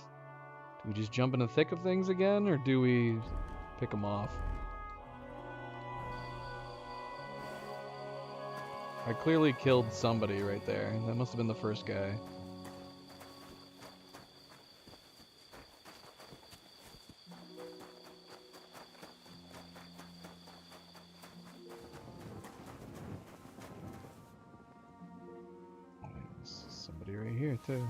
Do we just jump in the thick of things again, or do we pick them off? I clearly killed somebody right there. That must have been the first guy. Somebody right here too.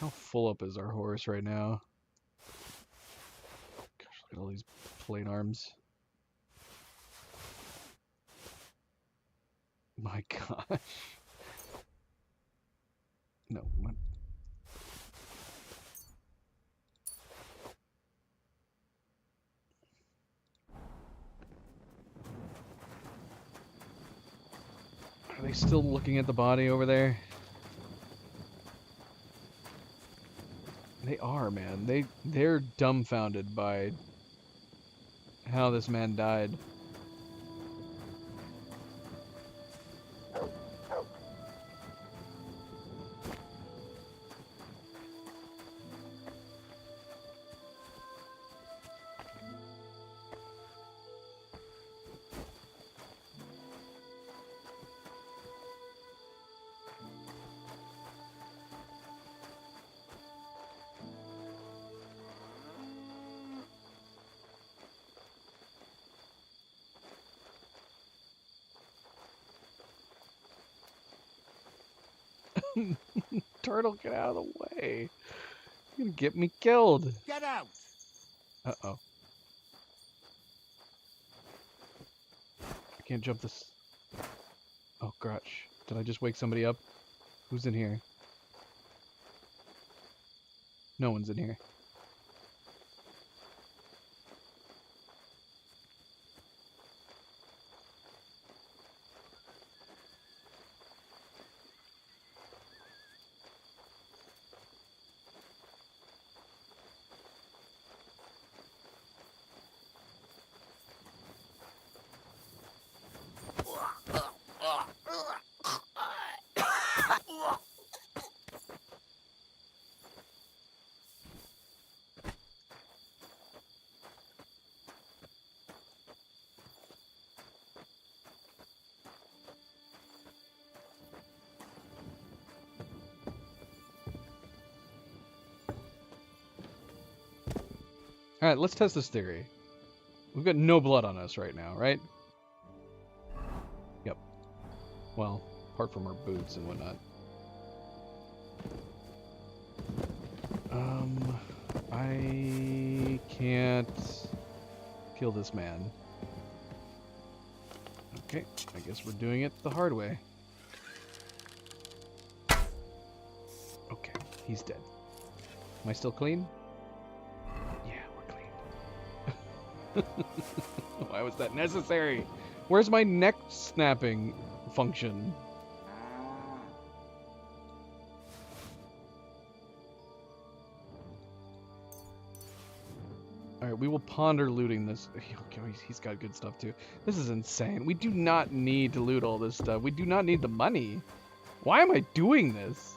How full up is our horse right now? Gosh, look at all these plate arms. My gosh. No. What? Are they still looking at the body over there? They are, man. They're dumbfounded by how this man died. Turtle, get out of the way. You're gonna get me killed. Get out! Uh-oh. I can't jump this. Oh, crotch. Did I just wake somebody up? Who's in here? No one's in here. Alright, let's test this theory. We've got no blood on us right now, right? Yep. Well, apart from our boots and whatnot. I can't kill this man. Okay, I guess we're doing it the hard way. Okay, he's dead. Am I still clean? Yeah, we're clean. Why was that necessary? Where's my neck snapping function? Alright, we will ponder looting this. Okay, he's got good stuff too. This is insane. We do not need to loot all this stuff. We do not need the money. Why am I doing this?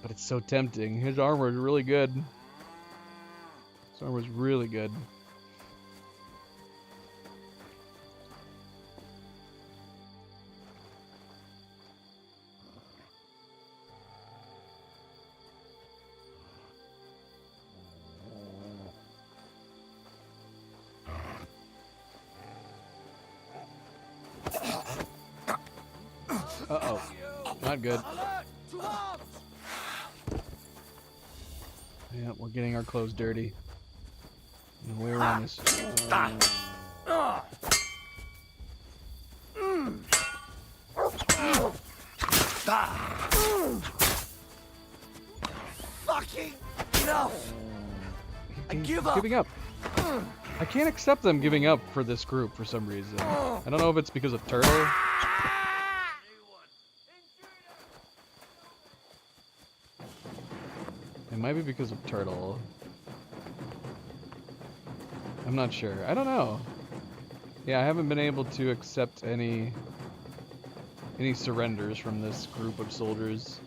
But it's so tempting. His armor is really good. His armor is really good. Uh-oh. Not good. Yeah, we're getting our clothes dirty. No way around this. Fucking no! I give up. Giving up. I can't accept them giving up for this group for some reason. I don't know if it's because of Turtle. It might be because of Turtle. I'm not sure. I don't know. Yeah, I haven't been able to accept any surrenders from this group of soldiers.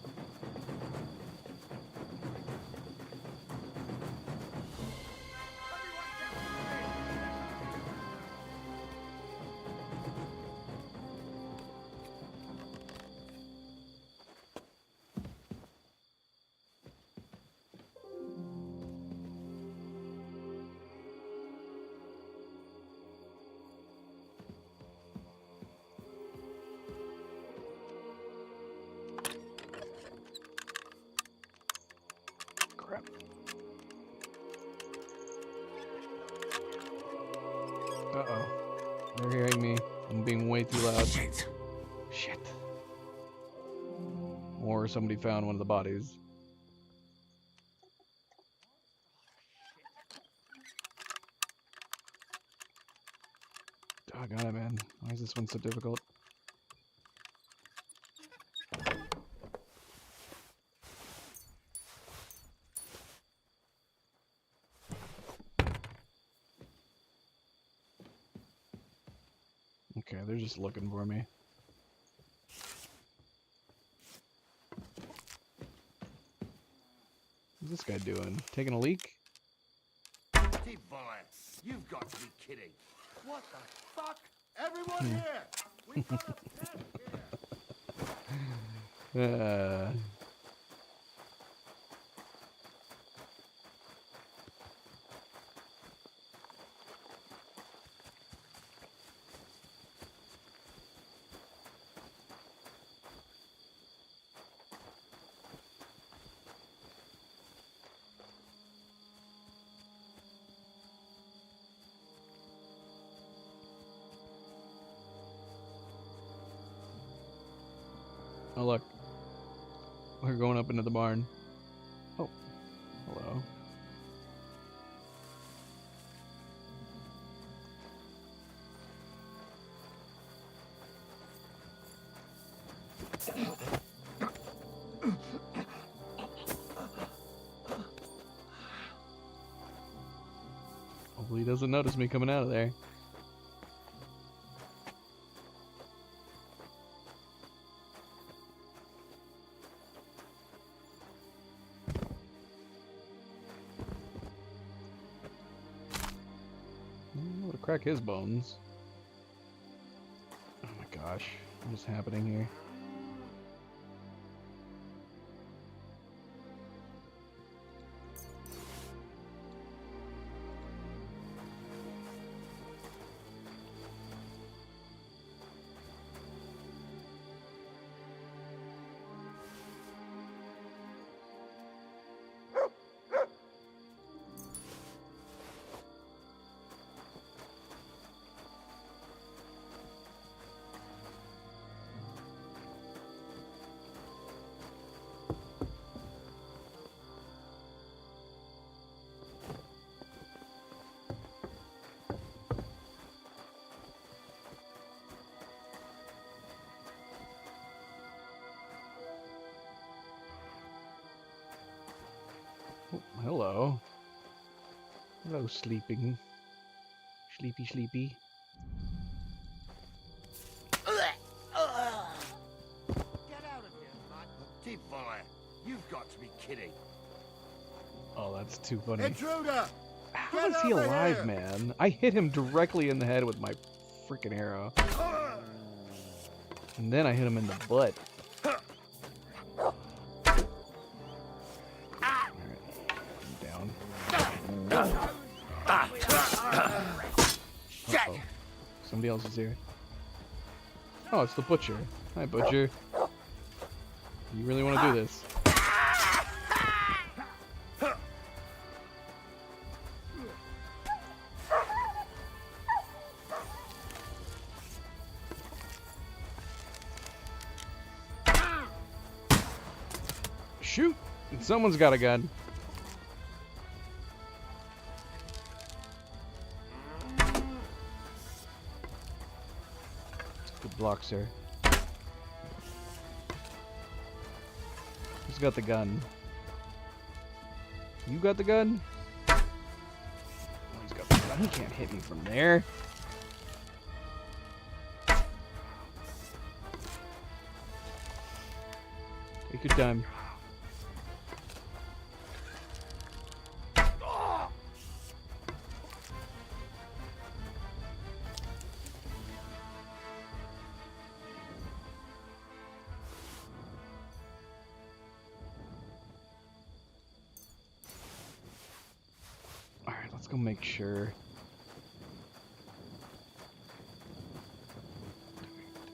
Uh-oh. They're hearing me. I'm being way too loud. Shit. Shit. Or somebody found one of the bodies. Doggone it, man. Why is this one so difficult? Okay, they're just looking for me. What's this guy doing? Taking a leak? Deep bullets. You've got to be kidding. What the fuck? Everyone here! We've got a test here! Oh look, we're going up into the barn. Oh, hello. Hopefully he doesn't notice me coming out of there. Crack his bones. Oh my gosh, what is happening here? Oh, hello. Hello, sleeping. Sleepy, sleepy. Get out of here, Matt. T-Voller, you've got to be kidding. Oh, that's too funny. Intruder! How is he alive, man? I hit him directly in the head with my freaking arrow. And then I hit him in the butt. Alright, I'm down. Uh-oh. Somebody else is here. Oh, it's the butcher. Hi, butcher. You really want to do this? Shoot! Someone's got a gun. Good block, sir. Who's got the gun? You got the gun? Oh, he's got the gun. He can't hit me from there. Take your time. Alright, let's go make sure. Do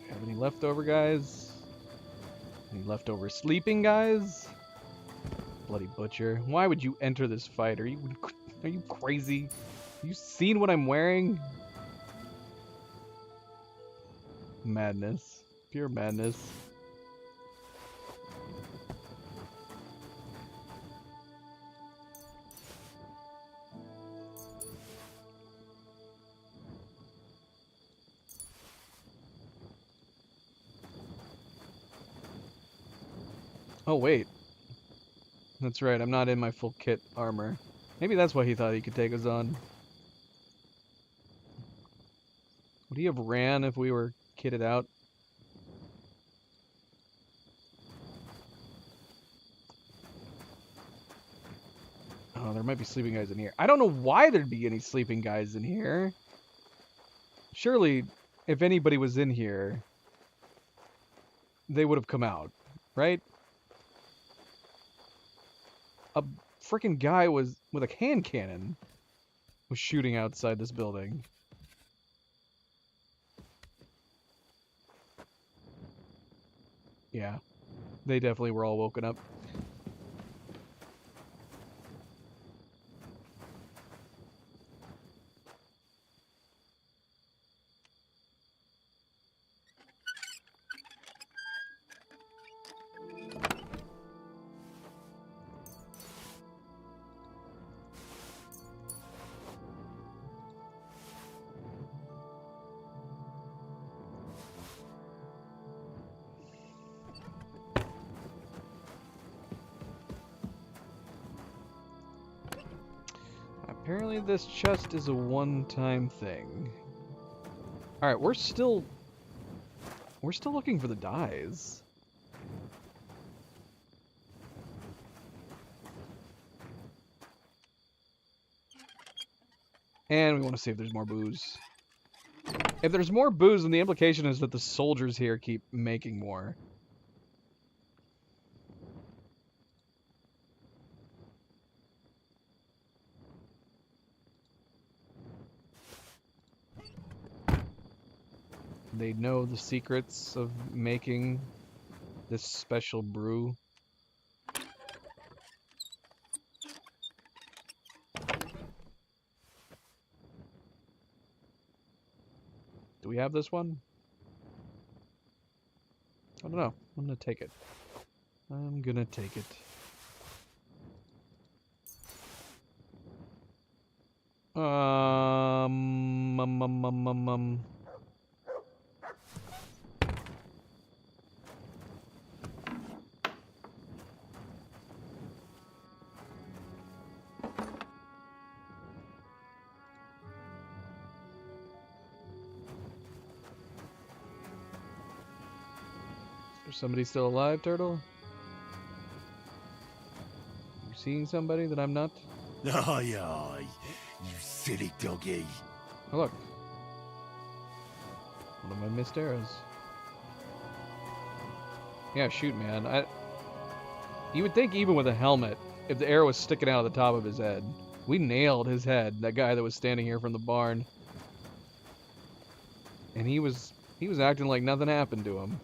we have any leftover guys? Any leftover sleeping guys? Bloody butcher. Why would you enter this fight? Are you crazy? Have you seen what I'm wearing? Madness. Pure madness. Oh, wait. That's right, I'm not in my full kit armor. Maybe that's why he thought he could take us on. Would he have ran if we were kitted out? Oh, there might be sleeping guys in here. I don't know why there'd be any sleeping guys in here. Surely, if anybody was in here, they would have come out, right? A freaking guy was with a hand cannon was shooting outside this building. Yeah, they definitely were all woken up. Apparently this chest is a one-time thing. Alright, we're still looking for the dyes. And we want to see if there's more booze. If there's more booze, then the implication is that the soldiers here keep making more. They know the secrets of making this special brew. Do we have this one? I don't know. I'm gonna take it. I'm gonna take it. there somebody still alive, Turtle? You seeing somebody that I'm not? Aye, aye, you silly doggy. Oh, look. One of my missed arrows. Yeah, shoot, man. You would think even with a helmet, if the arrow was sticking out of the top of his head, we nailed his head, that guy that was standing here from the barn. And he was acting like nothing happened to him.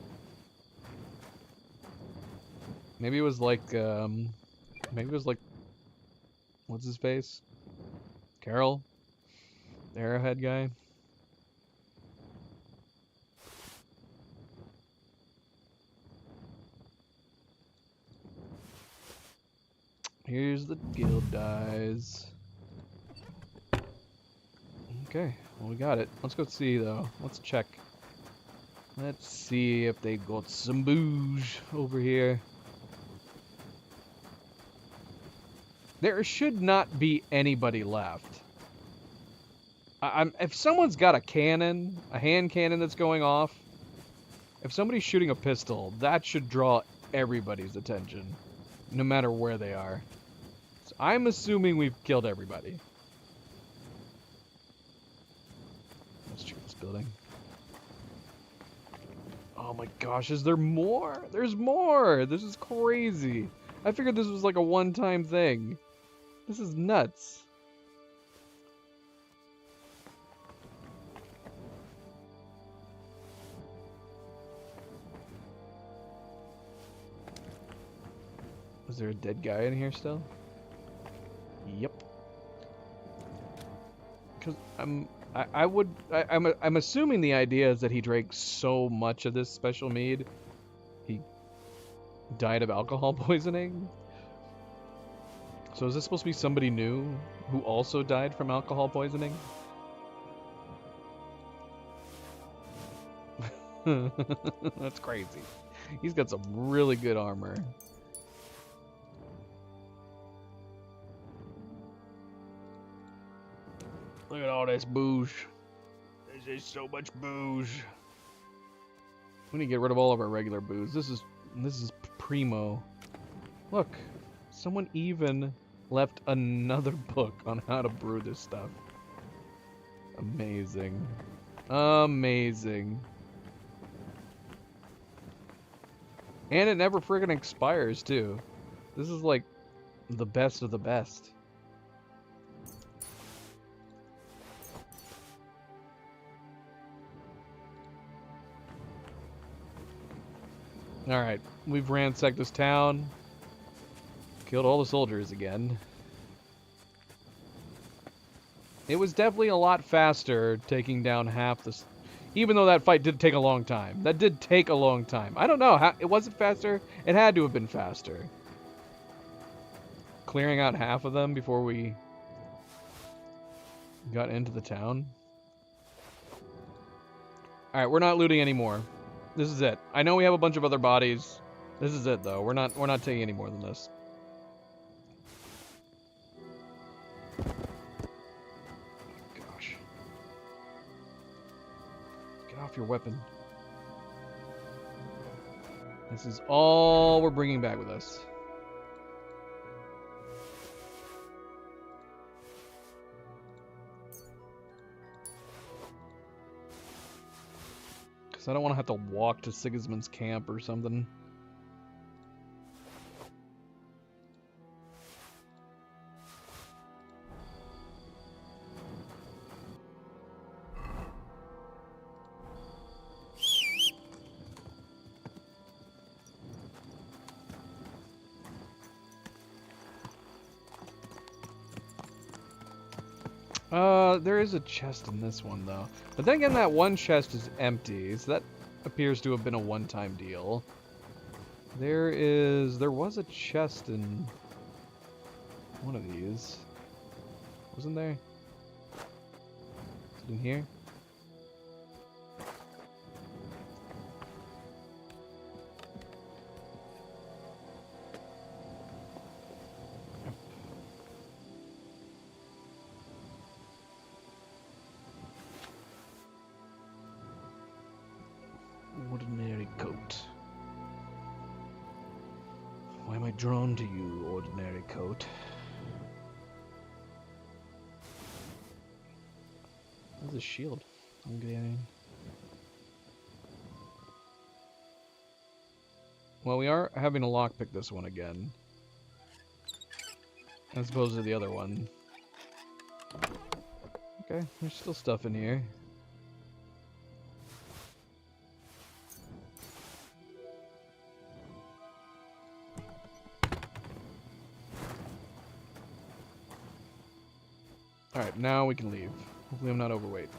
Maybe it was like, what's his face? Carol? The arrowhead guy? Here's the guild dies. Okay, well, we got it. Let's go see, though. Let's check. Let's see if they got some booze over here. There should not be anybody left. If someone's got a cannon, a hand cannon that's going off, if somebody's shooting a pistol, that should draw everybody's attention, no matter where they are. So I'm assuming we've killed everybody. Let's check this building. Oh my gosh, is there more? There's more! This is crazy. I figured this was like a one-time thing. This is nuts. Is there a dead guy in here still? Yep. Because I'm assuming the idea is that he drank so much of this special mead, he died of alcohol poisoning. So is this supposed to be somebody new who also died from alcohol poisoning? That's crazy. He's got some really good armor. Look at all this booze. There's just so much booze. We need to get rid of all of our regular booze. This is primo. Look, someone even left another book on how to brew this stuff. Amazing. Amazing. And it never friggin' expires, too. This is like the best of the best. Alright, we've ransacked this town. Killed all the soldiers again. It was definitely a lot faster taking down half the... Even though that fight did take a long time. That did take a long time. I don't know. It wasn't faster? It had to have been faster. Clearing out half of them before we got into the town. Alright, we're not looting anymore. This is it. I know we have a bunch of other bodies. This is it, though. We're not taking any more than this. Gosh. Get off your weapon. This is all we're bringing back with us. I don't want to have to walk to Sigismund's camp or something. There is a chest in this one, though. But then again, that one chest is empty, so that appears to have been a one-time deal. There was a chest in one of these. Wasn't there? Is it in here? Ordinary coat. drawn to you, ordinary coat. That's a shield. I'm getting. Well, we are having to lockpick this one again, as opposed to the other one. Okay, there's still stuff in here. Alright, now we can leave. Hopefully I'm not overweight.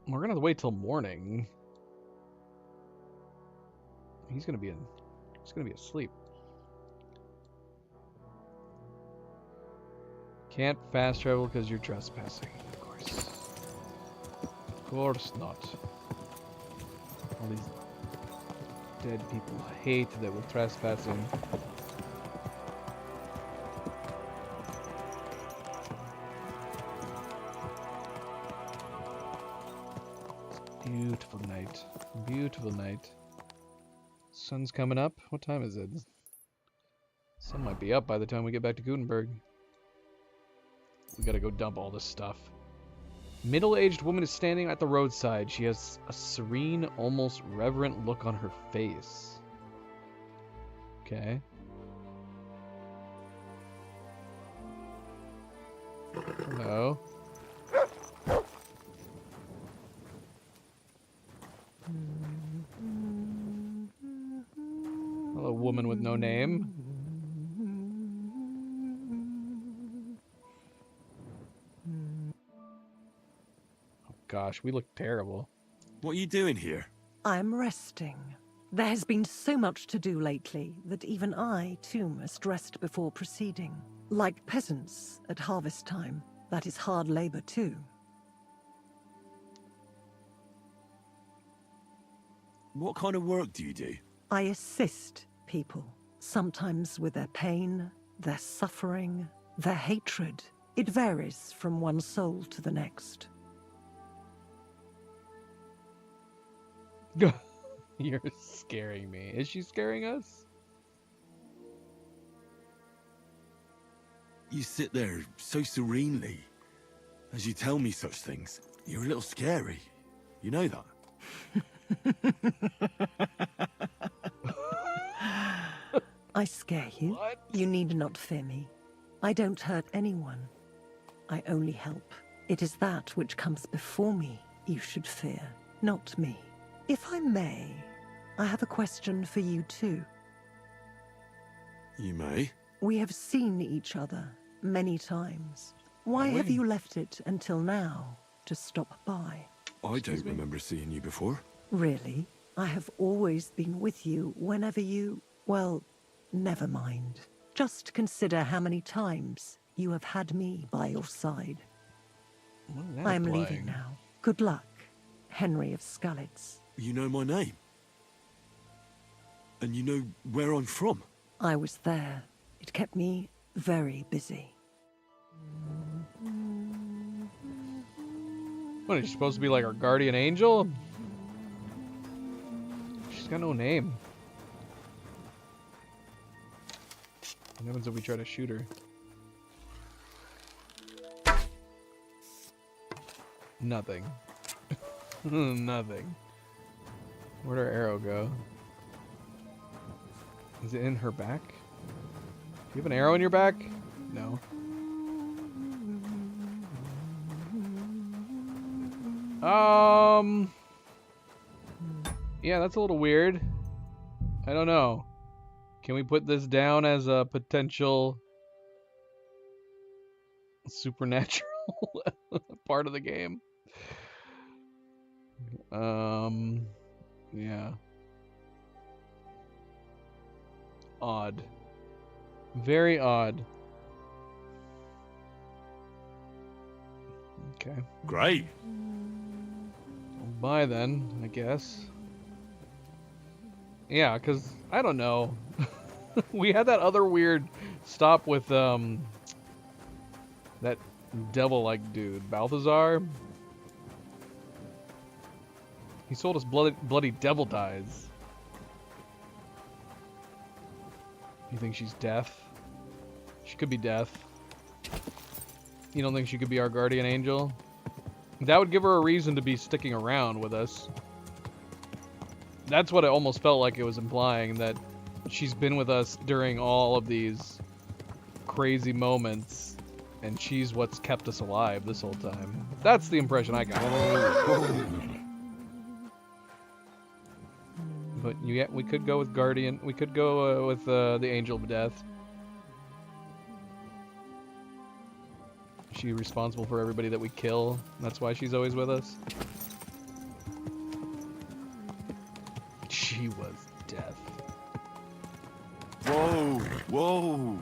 We're gonna have to wait till morning. He's gonna be asleep. Can't fast travel because you're trespassing, of course. Of course not. All these dead people hate that we're trespassing. Beautiful night. Beautiful night. Sun's coming up. What time is it? Sun might be up by the time we get back to Gutenberg. We gotta go dump all this stuff. Middle-aged woman is standing at the roadside. She has a serene, almost reverent look on her face. Okay. Hello. Hello, woman with no name. Gosh, we look terrible. What are you doing here? I'm resting. There has been so much to do lately that even I, too, must rest before proceeding. Like peasants at harvest time, that is hard labor, too. What kind of work do you do? I assist people, sometimes with their pain, their suffering, their hatred. It varies from one soul to the next. You're scaring me. Is she scaring us? You sit there so serenely as you tell me such things. You're a little scary. You know that? I scare you? What? You need not fear me. I don't hurt anyone. I only help. It is that which comes before me you should fear, not me. If I may, I have a question for you too. You may. We have seen each other many times. Why have you left it until now to stop by? I don't remember seeing you before. Really? I have always been with you whenever you... Well, never mind. Just consider how many times you have had me by your side. I am leaving now. Good luck, Henry of Skalitz. You know my name. And you know where I'm from. I was there. It kept me very busy. What, is she supposed to be like our guardian angel? She's got no name. What happens if we try to shoot her? Nothing. Nothing. Where'd our arrow go? Is it in her back? Do you have an arrow in your back? No. Yeah, that's a little weird. I don't know. Can we put this down as a potential supernatural part of the game? Yeah. Odd. Very odd. Okay. Great. Bye then, I guess. Yeah, because, I don't know. We had that other weird stop with, that devil-like dude? Balthazar? He sold us bloody devil dyes. You think she's deaf? She could be deaf. You don't think she could be our guardian angel? That would give her a reason to be sticking around with us. That's what it almost felt like it was implying, that she's been with us during all of these crazy moments, and she's what's kept us alive this whole time. That's the impression I got. But yeah, we could go with Guardian. We could go with the Angel of Death. Is she responsible for everybody that we kill? That's why she's always with us? She was death. Whoa, whoa.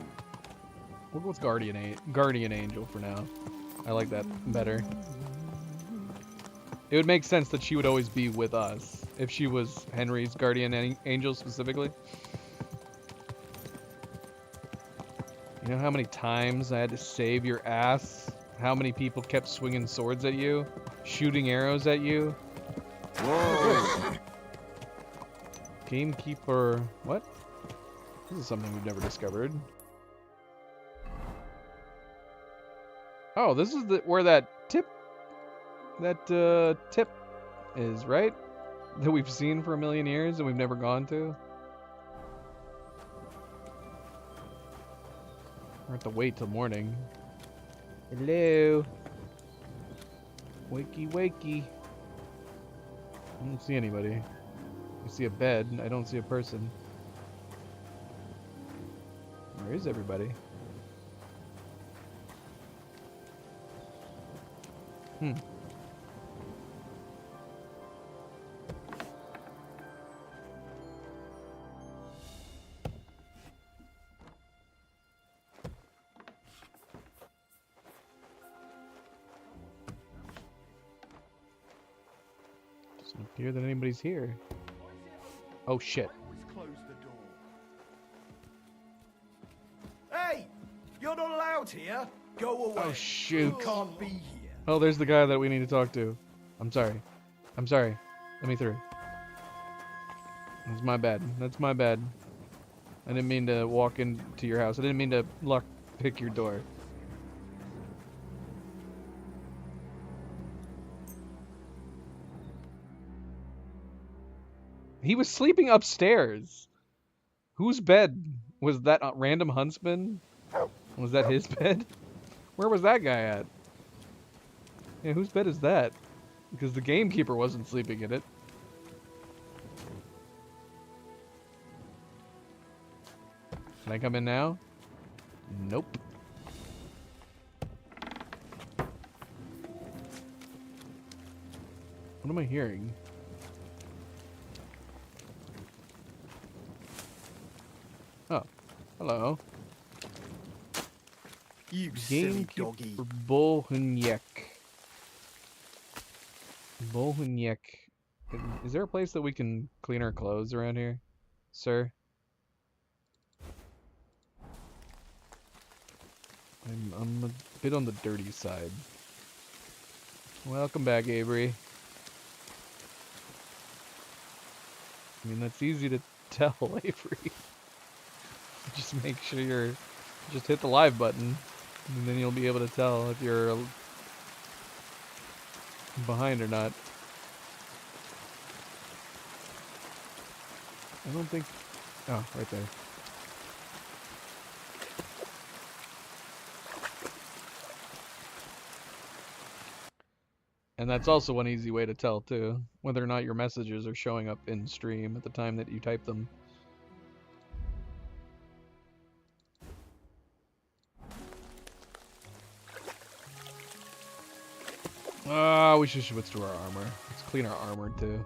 We'll go with Guardian Angel for now. I like that better. It would make sense that she would always be with us if she was Henry's guardian angel specifically. You know how many times I had to save your ass? How many people kept swinging swords at you? Shooting arrows at you? Whoa! Gamekeeper... What? This is something we've never discovered. Oh, this is where that tip is, right? That we've seen for a million years and we've never gone to. We have to wait till morning. Hello. Wakey, wakey. I don't see anybody. I see a bed. I don't see a person. Where is everybody? Doesn't appear that anybody's here. Oh shit. Hey! You're not allowed here! Go away! Oh shoot. You can't be here. Oh, there's the guy that we need to talk to. I'm sorry. I'm sorry. Let me through. That's my bad. That's my bad. I didn't mean to walk into your house. I didn't mean to pick your door. He was sleeping upstairs. Whose bed? Was that a random huntsman? Was that his bed? Where was that guy at? Yeah, whose bed is that? Because the gamekeeper wasn't sleeping in it. Can I come in now? Nope. What am I hearing? Oh, hello. You silly Gamekeeper doggy. Bolhunyek. Bolhunyek. Is there a place that we can clean our clothes around here, sir? I'm a bit on the dirty side. Welcome back, Avery. I mean, that's easy to tell, Avery. Just make sure just hit the live button, and then you'll be able to tell if you're behind or not. I don't think... Oh, right there. And that's also one easy way to tell, too, whether or not your messages are showing up in stream at the time that you type them. We should switch to our armor. Let's clean our armor, too.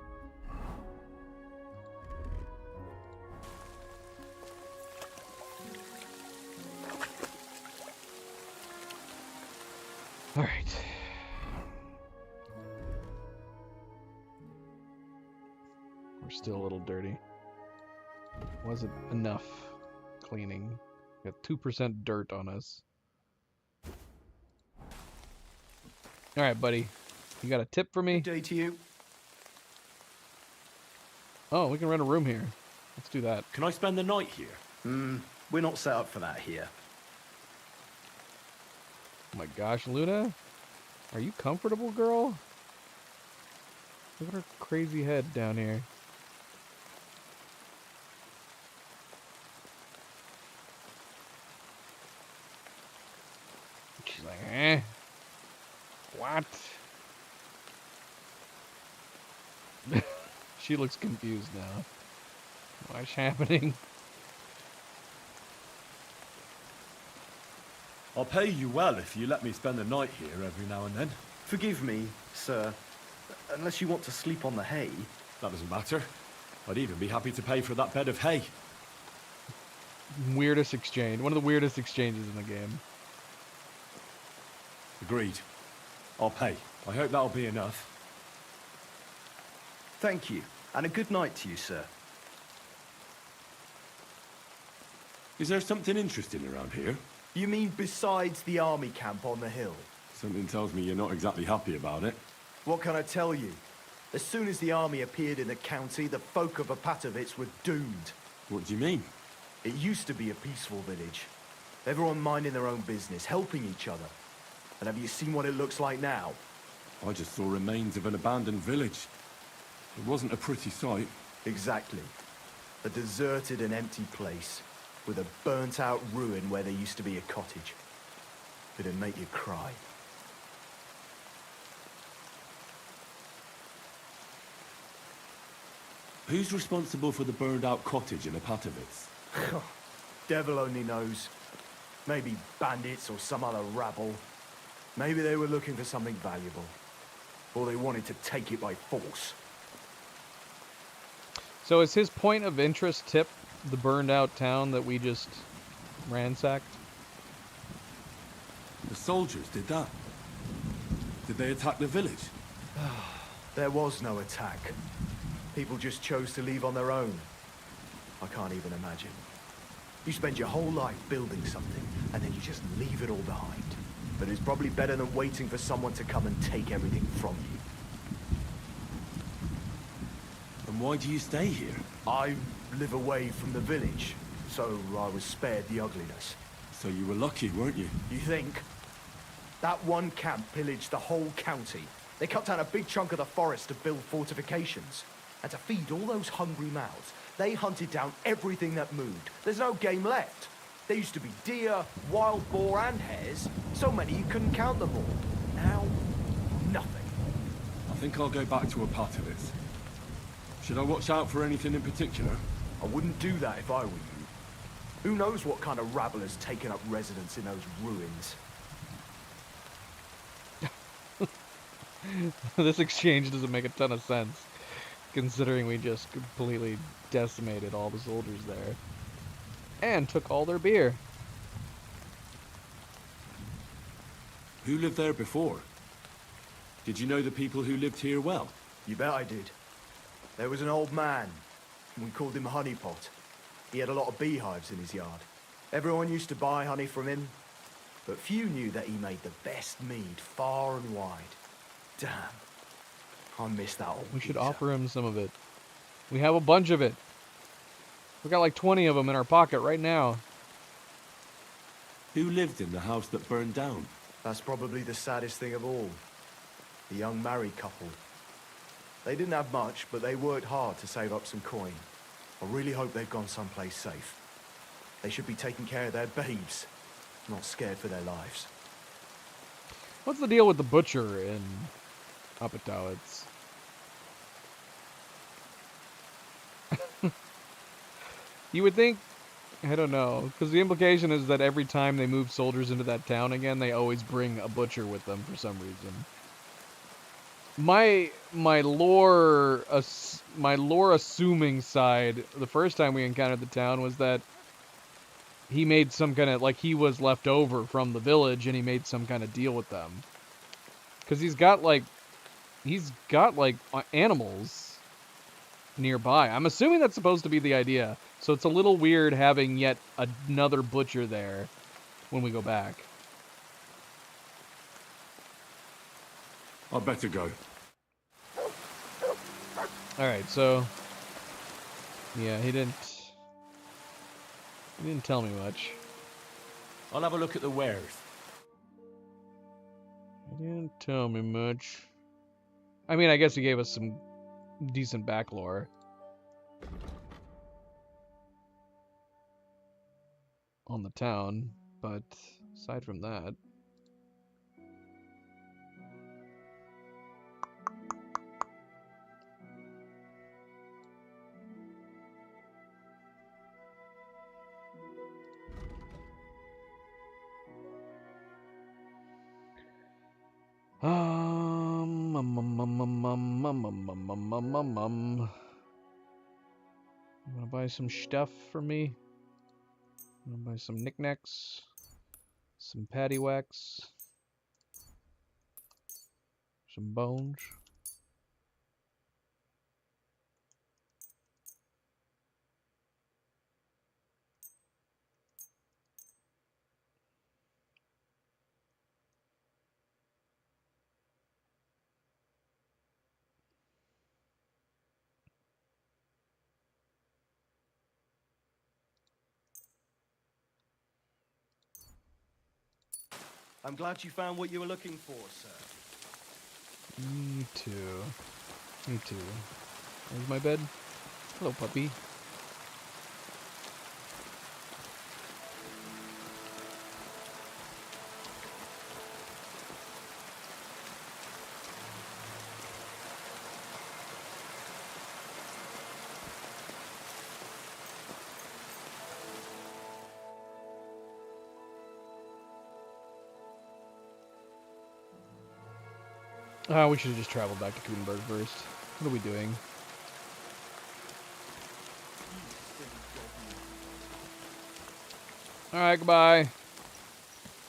Alright. We're still a little dirty. Wasn't enough cleaning. Got 2% dirt on us. All right, buddy. You got a tip for me? Good day to you. Oh, we can rent a room here. Let's do that. Can I spend the night here? We're not set up for that here. Oh my gosh, Luna. Are you comfortable, girl? Look at her crazy head down here. She's like, eh? What? She looks confused now. What's happening? I'll pay you well if you let me spend the night here every now and then. Forgive me, sir. Unless you want to sleep on the hay. That doesn't matter. I'd even be happy to pay for that bed of hay. Weirdest exchange. One of the weirdest exchanges in the game. Agreed. I'll pay. I hope that'll be enough. Thank you, and a good night to you, sir. Is there something interesting around here? You mean besides the army camp on the hill? Something tells me you're not exactly happy about it. What can I tell you? As soon as the army appeared in the county, the folk of Apatovitz were doomed. What do you mean? It used to be a peaceful village. Everyone minding their own business, helping each other. And have you seen what it looks like now? I just saw remains of an abandoned village. It wasn't a pretty sight. Exactly. A deserted and empty place, with a burnt-out ruin where there used to be a cottage. It'd make you cry. Who's responsible for the burned-out cottage in Apatovitz? Devil only knows. Maybe bandits or some other rabble. Maybe they were looking for something valuable. Or they wanted to take it by force. So is his point of interest tip the burned out town that we just ransacked? The soldiers did that. Did they attack the village? There was no attack. People just chose to leave on their own. I can't even imagine. You spend your whole life building something, and then you just leave it all behind. But it's probably better than waiting for someone to come and take everything from you. And why do you stay here? I live away from the village, so I was spared the ugliness. So you were lucky, weren't you? You think? That one camp pillaged the whole county. They cut down a big chunk of the forest to build fortifications. And to feed all those hungry mouths, they hunted down everything that moved. There's no game left. There used to be deer, wild boar, and hares. So many you couldn't count them all. Now, nothing. I think I'll go back to Apatovitz. Should I watch out for anything in particular? I wouldn't do that if I were you. Who knows what kind of rabble has taken up residence in those ruins? This exchange doesn't make a ton of sense, considering we just completely decimated all the soldiers there. And took all their beer. Who lived there before? Did you know the people who lived here well? You bet I did. There was an old man. We called him Honeypot. He had a lot of beehives in his yard. Everyone used to buy honey from him, but few knew that he made the best mead far and wide. Damn. I miss that old We should geezer. offer him some of it. We have a bunch of it. We got like 20 of them in our pocket right now. Who lived in the house that burned down? That's probably the saddest thing of all. The young married couple. They didn't have much, but they worked hard to save up some coin. I really hope they've gone someplace safe. They should be taking care of their babes, not scared for their lives. What's the deal with the butcher in Apatovitz? You would think, I don't know, because the implication is that every time they move soldiers into that town again, they always bring a butcher with them for some reason. My lore assuming side, the first time we encountered the town, was that he made some kind of, like, he was left over from the village and he made some kind of deal with them. Because he's got animals nearby. I'm assuming that's supposed to be the idea. So it's a little weird having yet another butcher there when we go back. I'd better go. Alright, so... Yeah, he didn't tell me much. I'll have a look at the wares. He didn't tell me much. I mean, I guess he gave us some decent back lore. On the town, but aside from that... You wanna buy some stuff for me? You wanna buy some knickknacks? Some paddywhacks? Some bones? I'm glad you found what you were looking for, sir. Me too. Me too. There's my bed. Hello, puppy. We should have just traveled back to Kudenberg first. What are we doing? Alright, goodbye.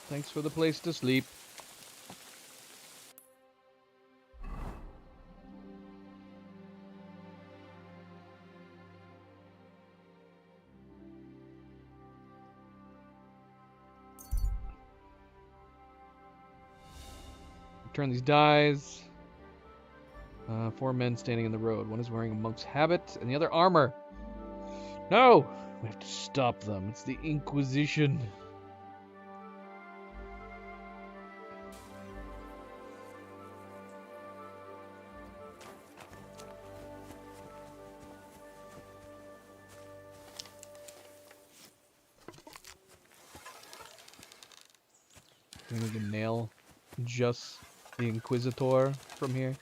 Thanks for the place to sleep. Turn these dies. 4 men standing in the road. One is wearing a monk's habit, and the other armor. No! We have to stop them. It's the Inquisition. I think we can nail just the Inquisitor from here.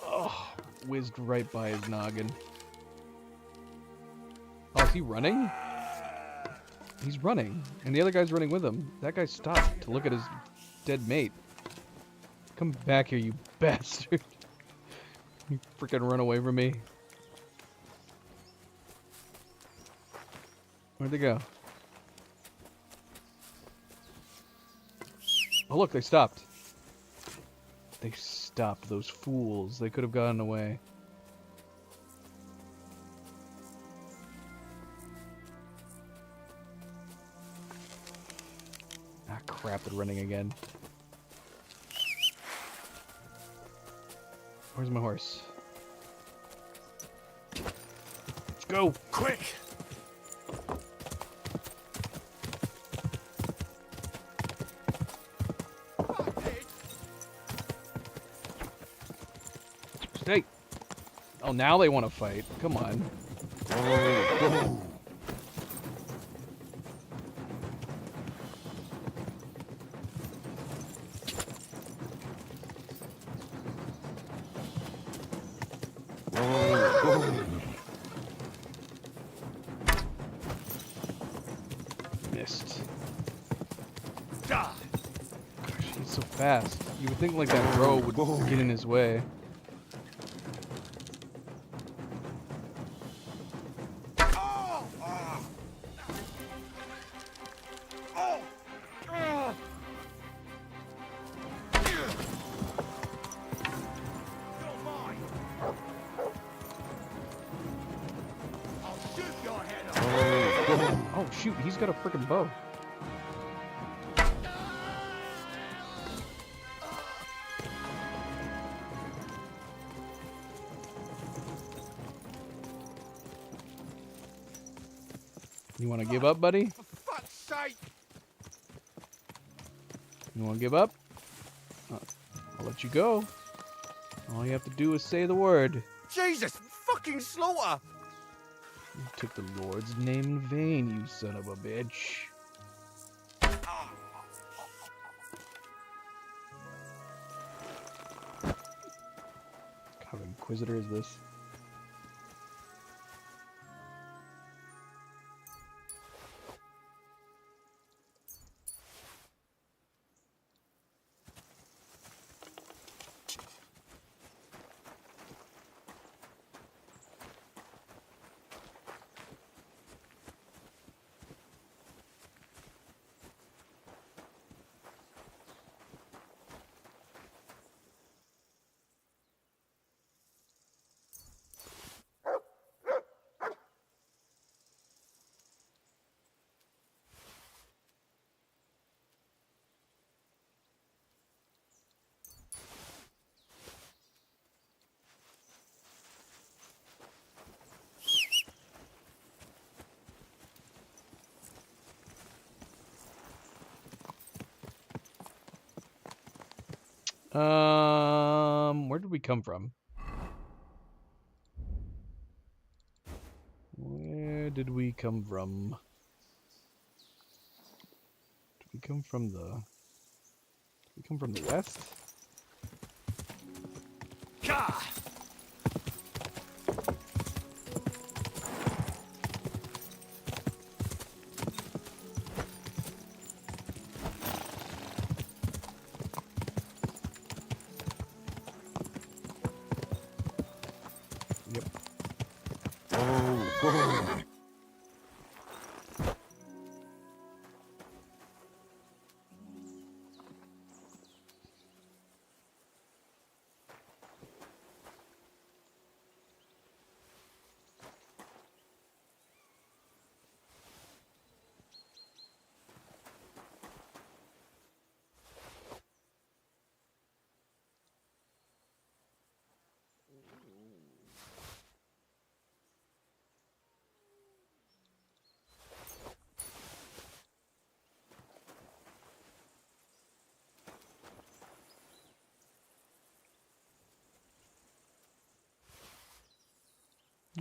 Oh, whizzed right by his noggin. Oh, is he running? He's running, and the other guy's running with him. That guy stopped to look at his dead mate. Come back here, you bastard. You freaking run away from me. Where'd they go? Oh look, they stopped. They stopped, those fools. They could have gotten away. Ah crap, they're running again. Where's my horse? Let's go! Quick! Hey! Oh, now they want to fight. Come on. Missed. Gosh, he's so fast. You would think like that row would get in his way. Oh shoot, he's got a freaking bow. You want to give up, buddy? For fuck's sake! You want to give up? I'll let you go. All you have to do is say the word. Jesus fucking slaughter! You took the Lord's name in vain, you son of a bitch. What kind of inquisitor is this? Where did we come from? Where did we come from? Did we come from the west? Gah!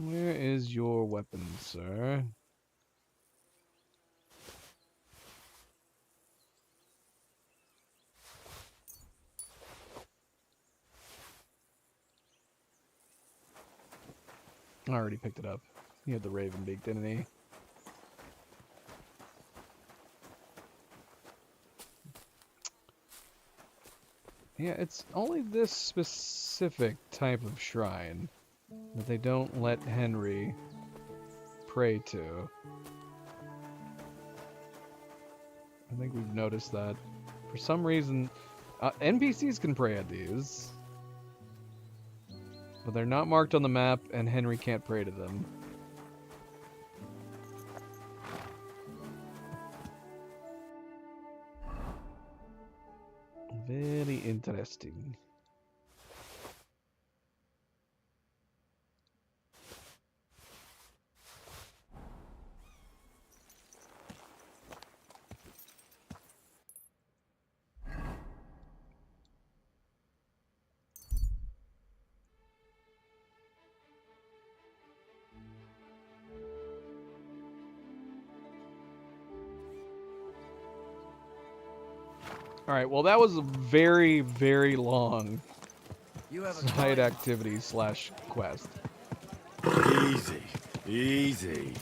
Where is your weapon, sir? I already picked it up. He had the Raven Beak, didn't he? Yeah, it's only this specific type of shrine that they don't let Henry pray to. I think we've noticed that. For some reason, NPCs can pray at these, but they're not marked on the map, and Henry can't pray to them. Very interesting. Alright, well that was a very, very long side activity slash quest. Easy, easy.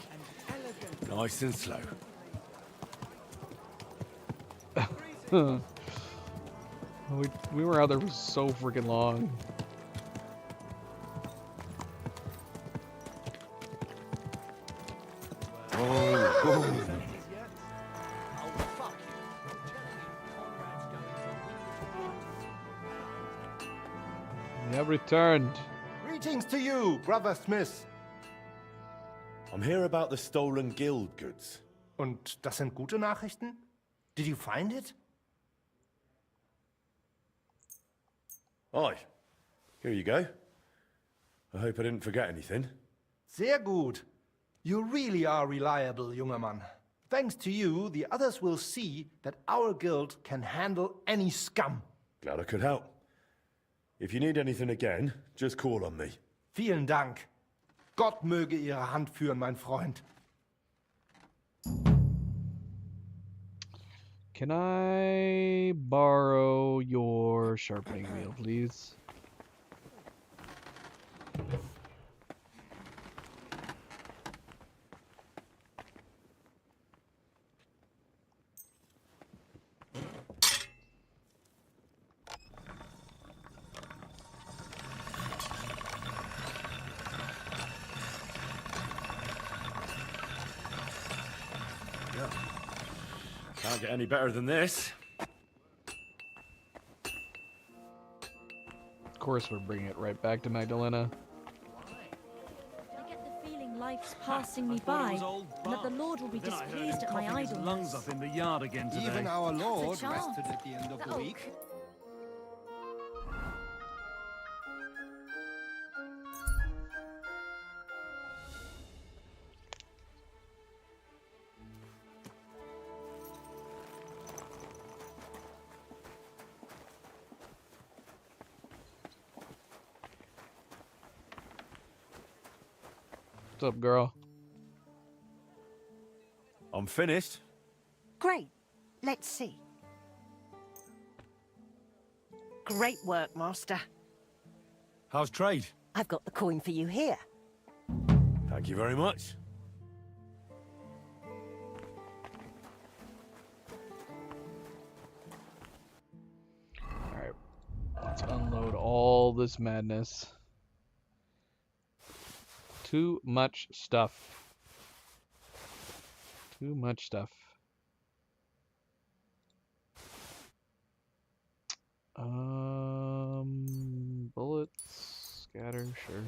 Nice and slow. we were out there for so freaking long. We have returned. Greetings to you, Brother Smith. I'm here about the stolen guild goods. Und das sind gute Nachrichten? Did you find it? Aye. Here you go. I hope I didn't forget anything. Sehr gut. You really are reliable, junger Mann. Thanks to you, the others will see that our guild can handle any scum. Glad I could help. If you need anything again, just call on me. Vielen Dank. Gott möge Ihre Hand führen, mein Freund. Can I borrow your sharpening wheel, please? Can't get any better than this. Of course, we're bringing it right back to Magdalena. I get the feeling life's passing me by, and that the Lord will be displeased at my idleness. Lungs up in the yard again today. Even our Lord rested at the end of the week. What's up, girl? I'm finished. Great. Let's see. Great work, Master. How's trade? I've got the coin for you here. Thank you very much. Alright. Let's unload all this madness. Too much stuff. Too much stuff. Bullets, scatter, sure.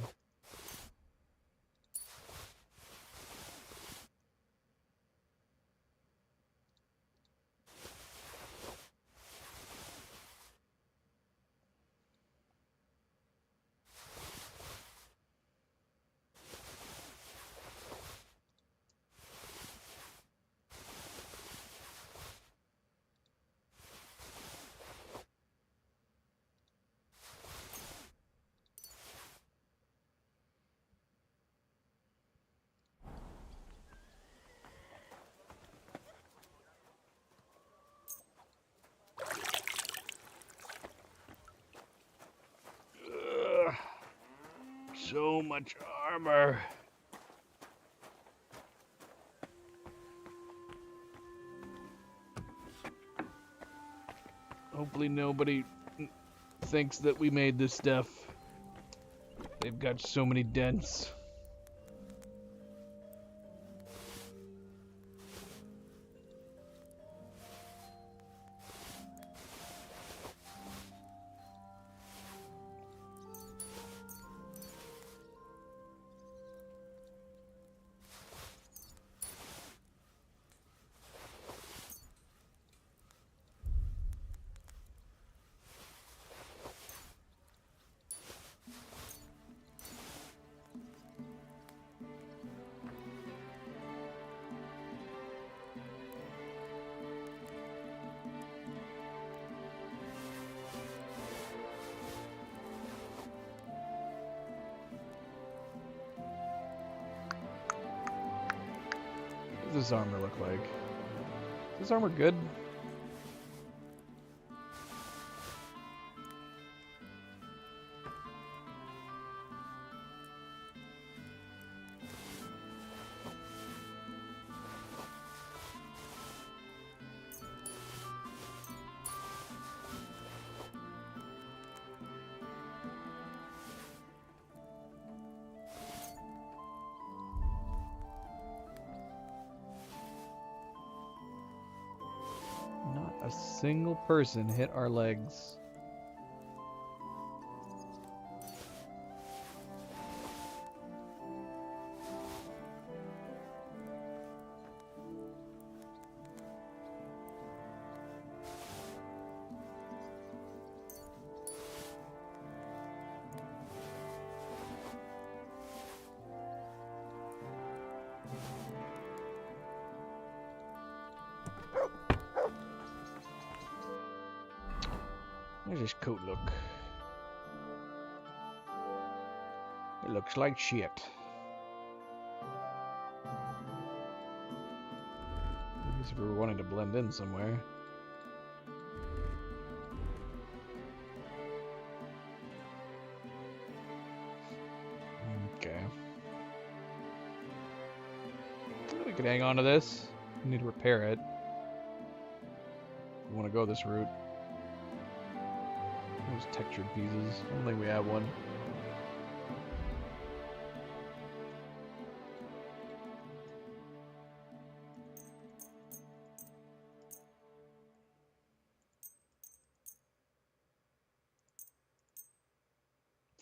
So much armor. Hopefully nobody thinks that we made this stuff. They've got so many dents. What does this armor look like? Is this armor good? A single person hit our legs. How's this coat look? It looks like shit. I guess if we were wanting to blend in somewhere. Okay. We could hang on to this. We need to repair it. We want to go this route. Those textured pieces. I don't think we have one.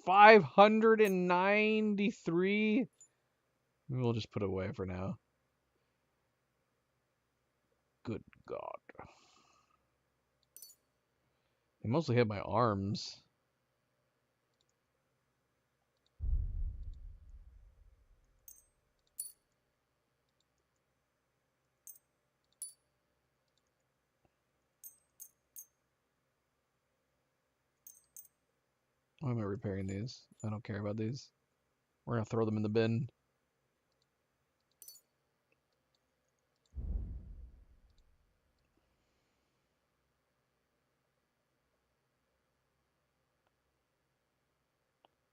$593. We'll just put it away for now. Good God. They mostly hit my arms. Why am I repairing these? I don't care about these. We're gonna throw them in the bin.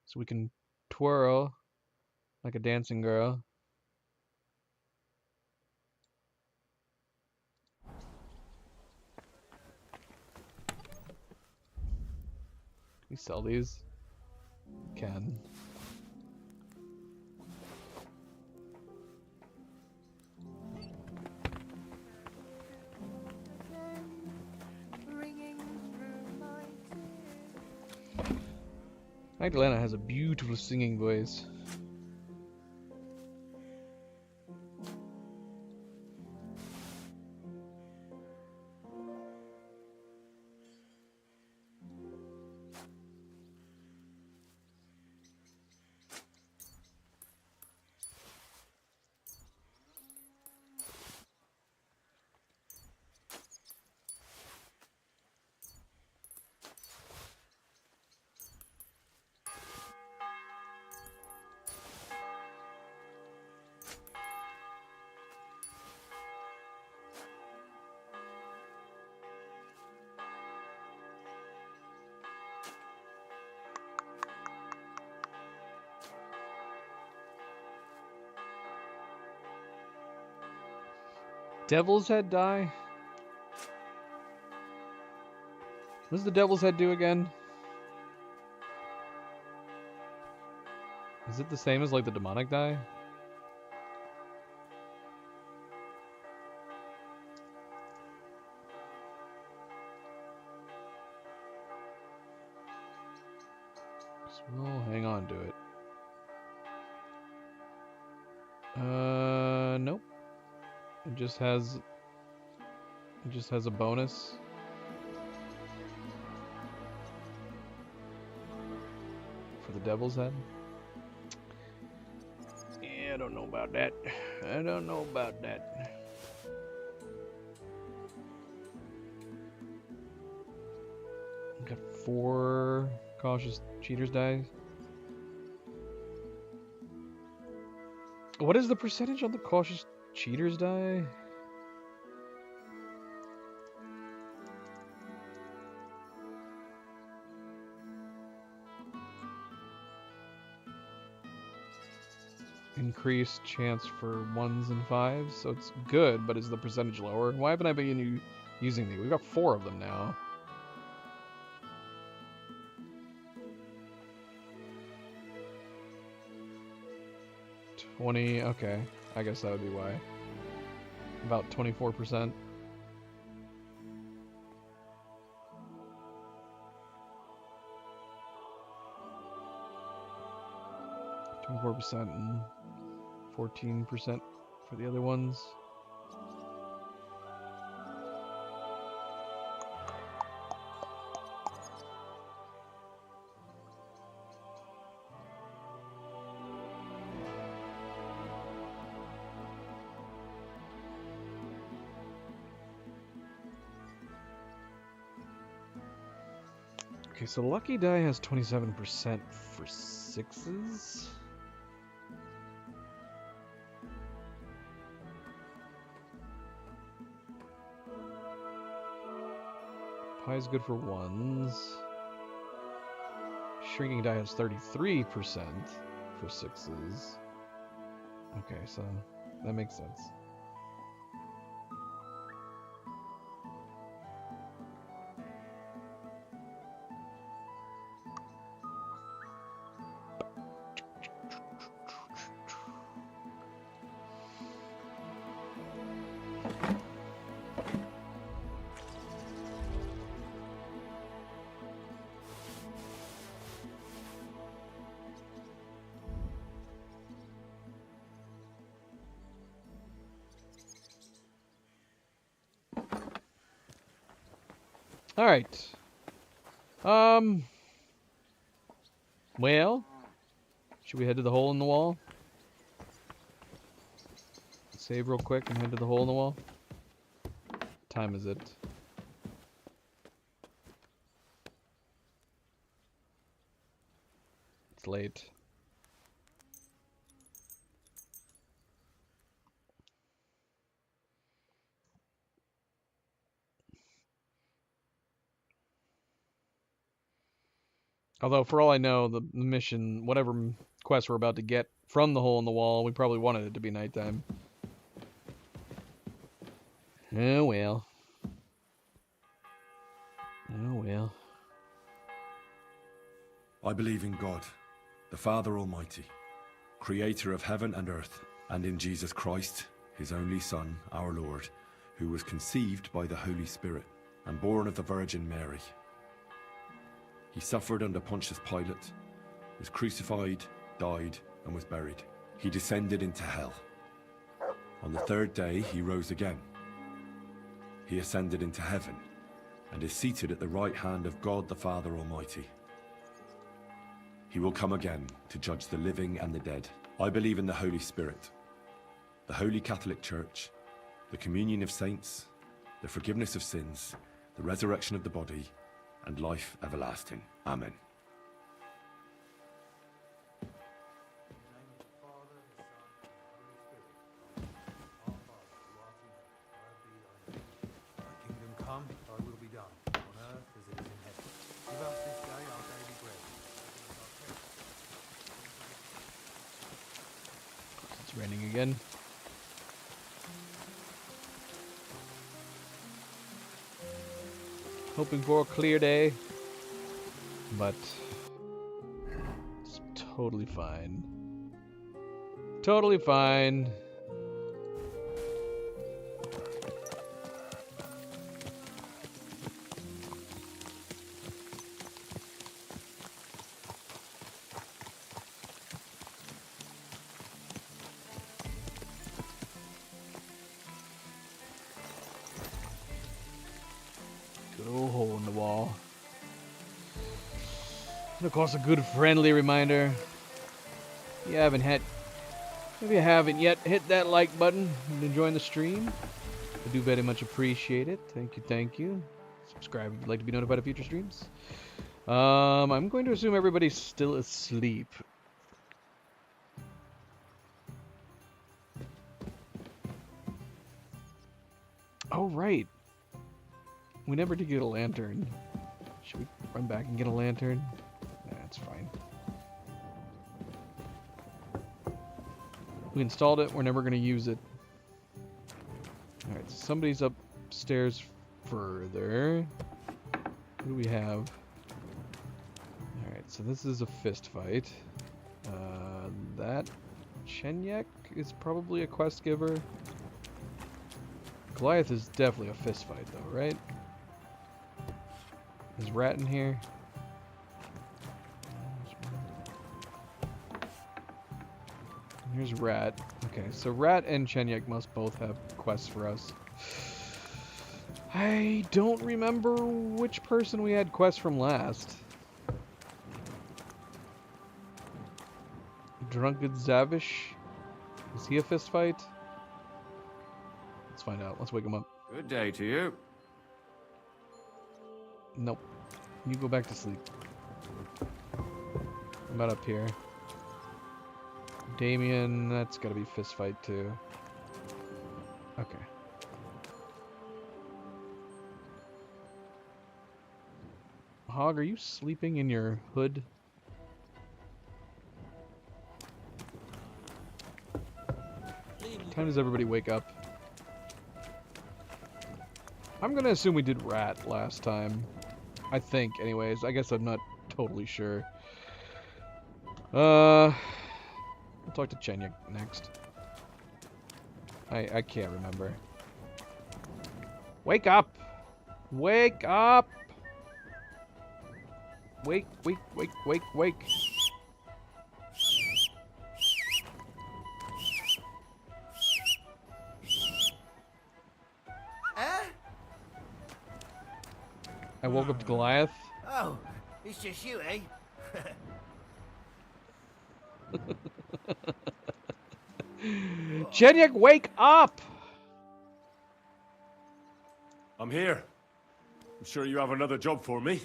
So we can twirl like a dancing girl. Can we sell these? Can. Magdalena has a beautiful singing voice. Devil's Head die? What does the Devil's Head do again? Is it the same as like the demonic die? So we'll hang on to it. Nope. It just has a bonus. For the Devil's Head. Yeah, I don't know about that. I don't know about that. Got 4 cautious cheaters dice. What is the percentage on the cautious cheaters die? Increased chance for 1s and 5s, so it's good, but is the percentage lower? Why haven't I been using these? We've got 4 of them now. Okay, I guess that would be why. About 24%. And 14% for the other ones. Okay, so lucky die has 27% for 6s. Pie's good for 1s. Shrinking die has 33% for 6s. Okay, so that makes sense. All right. Well, should we head to the hole in the wall? Save real quick and head to the hole in the wall. What time is it? It's late. Although, for all I know, the mission, whatever quest we're about to get from the hole in the wall, we probably wanted it to be nighttime. Oh well. Oh well. I believe in God, the Father Almighty, creator of heaven and earth, and in Jesus Christ, his only Son, our Lord, who was conceived by the Holy Spirit and born of the Virgin Mary. He suffered under Pontius Pilate, was crucified, died, and was buried. He descended into hell. On the third day, he rose again. He ascended into heaven and is seated at the right hand of God the Father Almighty. He will come again to judge the living and the dead. I believe in the Holy Spirit, the Holy Catholic Church, the communion of saints, the forgiveness of sins, the resurrection of the body, and life everlasting. Amen. Kingdom come, thy will be done, on earth as it is in heaven. Give us this day our daily bread. It's raining again. Hoping for a clear day, but it's totally fine. Totally fine. Hole in the wall. And of course, a good friendly reminder. If you haven't yet, hit that like button and join the stream. I do very much appreciate it. Thank you, thank you. Subscribe if you'd like to be notified of future streams. I'm going to assume everybody's still asleep. Oh, right. We never did get a lantern. Should we run back and get a lantern? Nah, it's fine. We installed it. We're never going to use it. Alright, so somebody's upstairs further. What do we have? Alright, so this is a fist fight. That Chenyek is probably a quest giver. Goliath is definitely a fist fight though, right? Is Rat in here? Here's Rat. Okay, so Rat and Chenyek must both have quests for us. I don't remember which person we had quests from last. Drunkard Zavish? Is he a fist fight? Let's find out. Let's wake him up. Good day to you. Nope. You go back to sleep. I'm about up here. Damien, that's gotta be fist fight too. Okay. Hog, are you sleeping in your hood? What time does everybody wake up? I'm gonna assume we did rat last time. I think, anyways. I guess I'm not totally sure. We'll talk to Chenya next. I can't remember. Wake up! Wake up! Wake, wake, wake, wake, wake. I woke up to Goliath. Oh, it's just you, eh? Chenyuk, wake up! I'm here. I'm sure you have another job for me.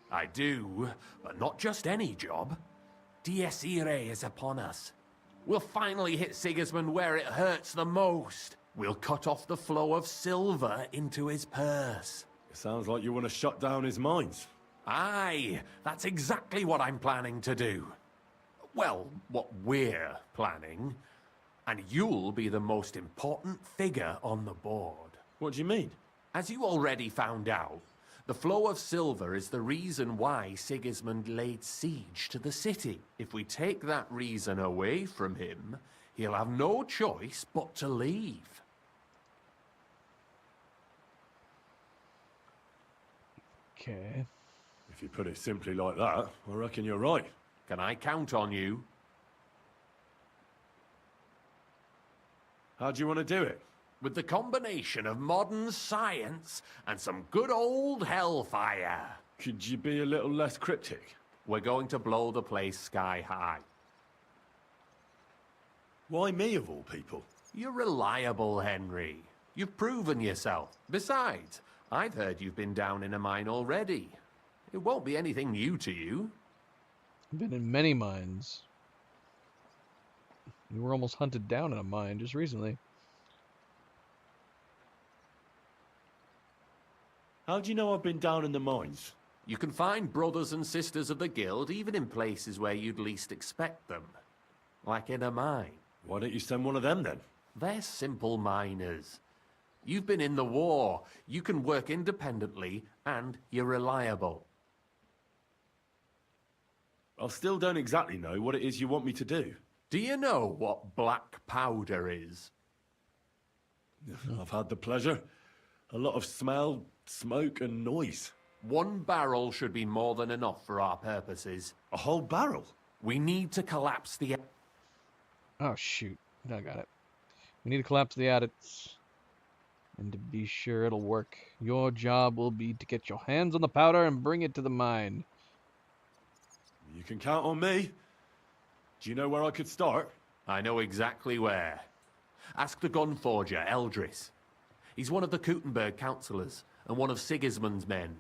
I do, but not just any job. Dies Irae is upon us. We'll finally hit Sigismund where it hurts the most. We'll cut off the flow of silver into his purse. It sounds like you want to shut down his mines. Aye, that's exactly what I'm planning to do. Well, what we're planning. And you'll be the most important figure on the board. What do you mean? As you already found out, the flow of silver is the reason why Sigismund laid siege to the city. If we take that reason away from him, he'll have no choice but to leave. Okay. If you put it simply like that, I reckon you're right. Can I count on you? How do you want to do it? With the combination of modern science and some good old hellfire. Could you be a little less cryptic? We're going to blow the place sky high. Why me of all people? You're reliable, Henry. You've proven yourself. Besides, I've heard you've been down in a mine already. It won't be anything new to you. I've been in many mines. We were almost hunted down in a mine just recently. How do you know I've been down in the mines? You can find brothers and sisters of the guild even in places where you'd least expect them. Like in a mine. Why don't you send one of them then? They're simple miners. You've been in the war. You can work independently and you're reliable. I still don't exactly know what it is you want me to do. Do you know what black powder is? I've had the pleasure. A lot of smell, smoke and noise. 1 barrel should be more than enough for our purposes. A whole barrel? We need to collapse the... Oh, shoot. I got it. We need to collapse the adits. And to be sure it'll work, your job will be to get your hands on the powder and bring it to the mine. You can count on me. Do you know where I could start? I know exactly where. Ask the gun forger, Eldris. He's one of the Kuttenberg councillors and one of Sigismund's men.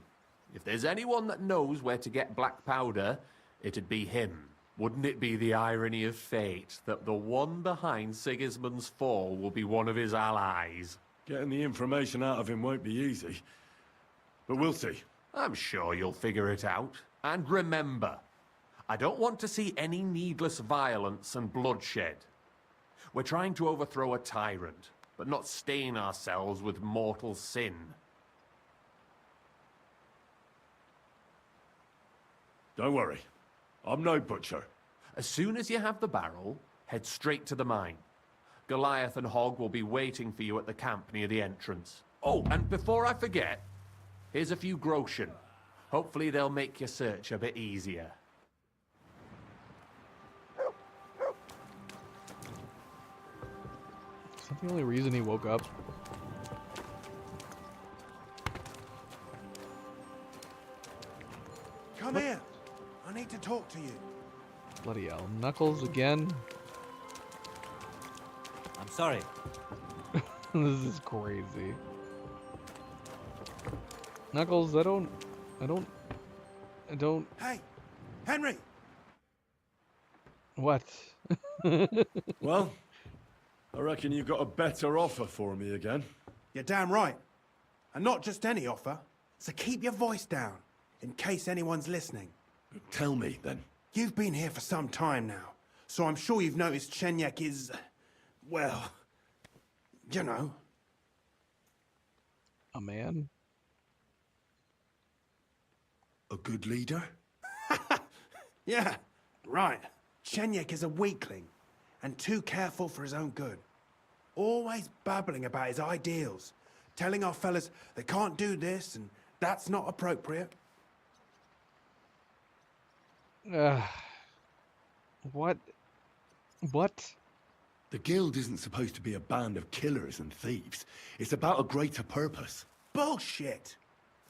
If there's anyone that knows where to get black powder, it'd be him. Wouldn't it be the irony of fate that the one behind Sigismund's fall will be one of his allies? Getting the information out of him won't be easy. But we'll see. I'm sure you'll figure it out. And remember, I don't want to see any needless violence and bloodshed. We're trying to overthrow a tyrant, but not stain ourselves with mortal sin. Don't worry. I'm no butcher. As soon as you have the barrel, head straight to the mine. Goliath and Hog will be waiting for you at the camp near the entrance. Oh, and before I forget, here's a few groschen. Hopefully they'll make your search a bit easier. Is that the only reason he woke up? Come here. I need to talk to you. Bloody hell. Knuckles again? I'm sorry. This is crazy. Knuckles, I don't I don't... Hey, Henry! What? Well, I reckon you've got a better offer for me again. You're damn right. And not just any offer. So keep your voice down, in case anyone's listening. Tell me, then. You've been here for some time now, so I'm sure you've noticed Chenyek is... well... you know. A man? A good leader? Yeah, right. Chenyek is a weakling, and too careful for his own good. Always babbling about his ideals, telling our fellas they can't do this and that's not appropriate. What? What? The guild isn't supposed to be a band of killers and thieves. It's about a greater purpose. Bullshit!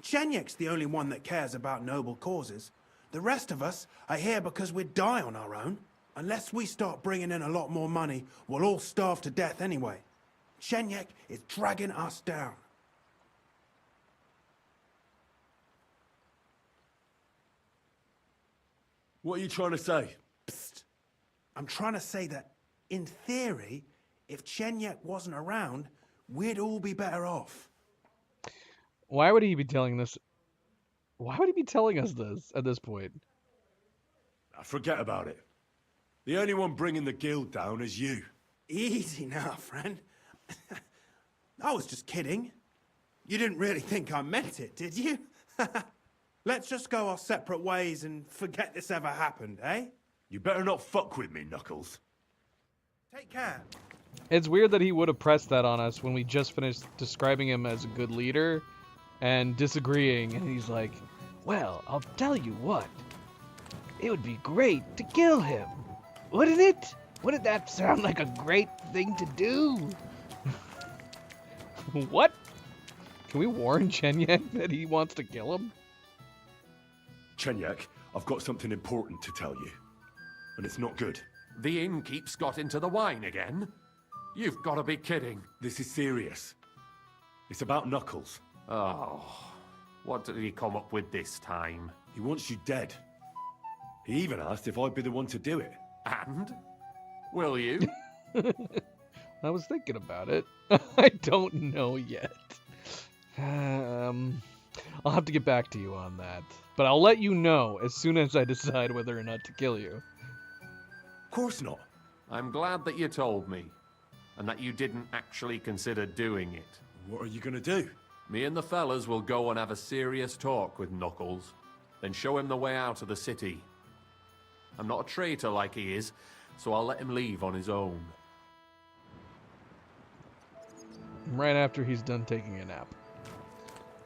Chenyek's the only one that cares about noble causes. The rest of us are here because we'd die on our own. Unless we start bringing in a lot more money, we'll all starve to death anyway. Chenyek is dragging us down. What are you trying to say? Psst. I'm trying to say that, in theory, if Chenyek wasn't around, we'd all be better off. Why would he be telling this? Why would he be telling us this at this point? Forget about it. The only one bringing the guild down is you. Easy now, friend. I was just kidding. You didn't really think I meant it, did you? Let's just go our separate ways and forget this ever happened, eh? You better not fuck with me, Knuckles. Take care. It's weird that he would have pressed that on us when we just finished describing him as a good leader and disagreeing, and he's like, well, I'll tell you what. It would be great to kill him, wouldn't it? Wouldn't that sound like a great thing to do? What? Can we warn Chenyek that he wants to kill him? Chenyek, I've got something important to tell you. And it's not good. The innkeep's got into the wine again? You've got to be kidding. This is serious. It's about Knuckles. Oh, what did he come up with this time? He wants you dead. He even asked if I'd be the one to do it. And? Will you? I was thinking about it. I don't know yet. I'll have to get back to you on that. But I'll let you know as soon as I decide whether or not to kill you. Of course not. I'm glad that you told me, and that you didn't actually consider doing it. What are you gonna do? Me and the fellas will go and have a serious talk with Knuckles, then show him the way out of the city. I'm not a traitor like he is, so I'll let him leave on his own. Right after he's done taking a nap.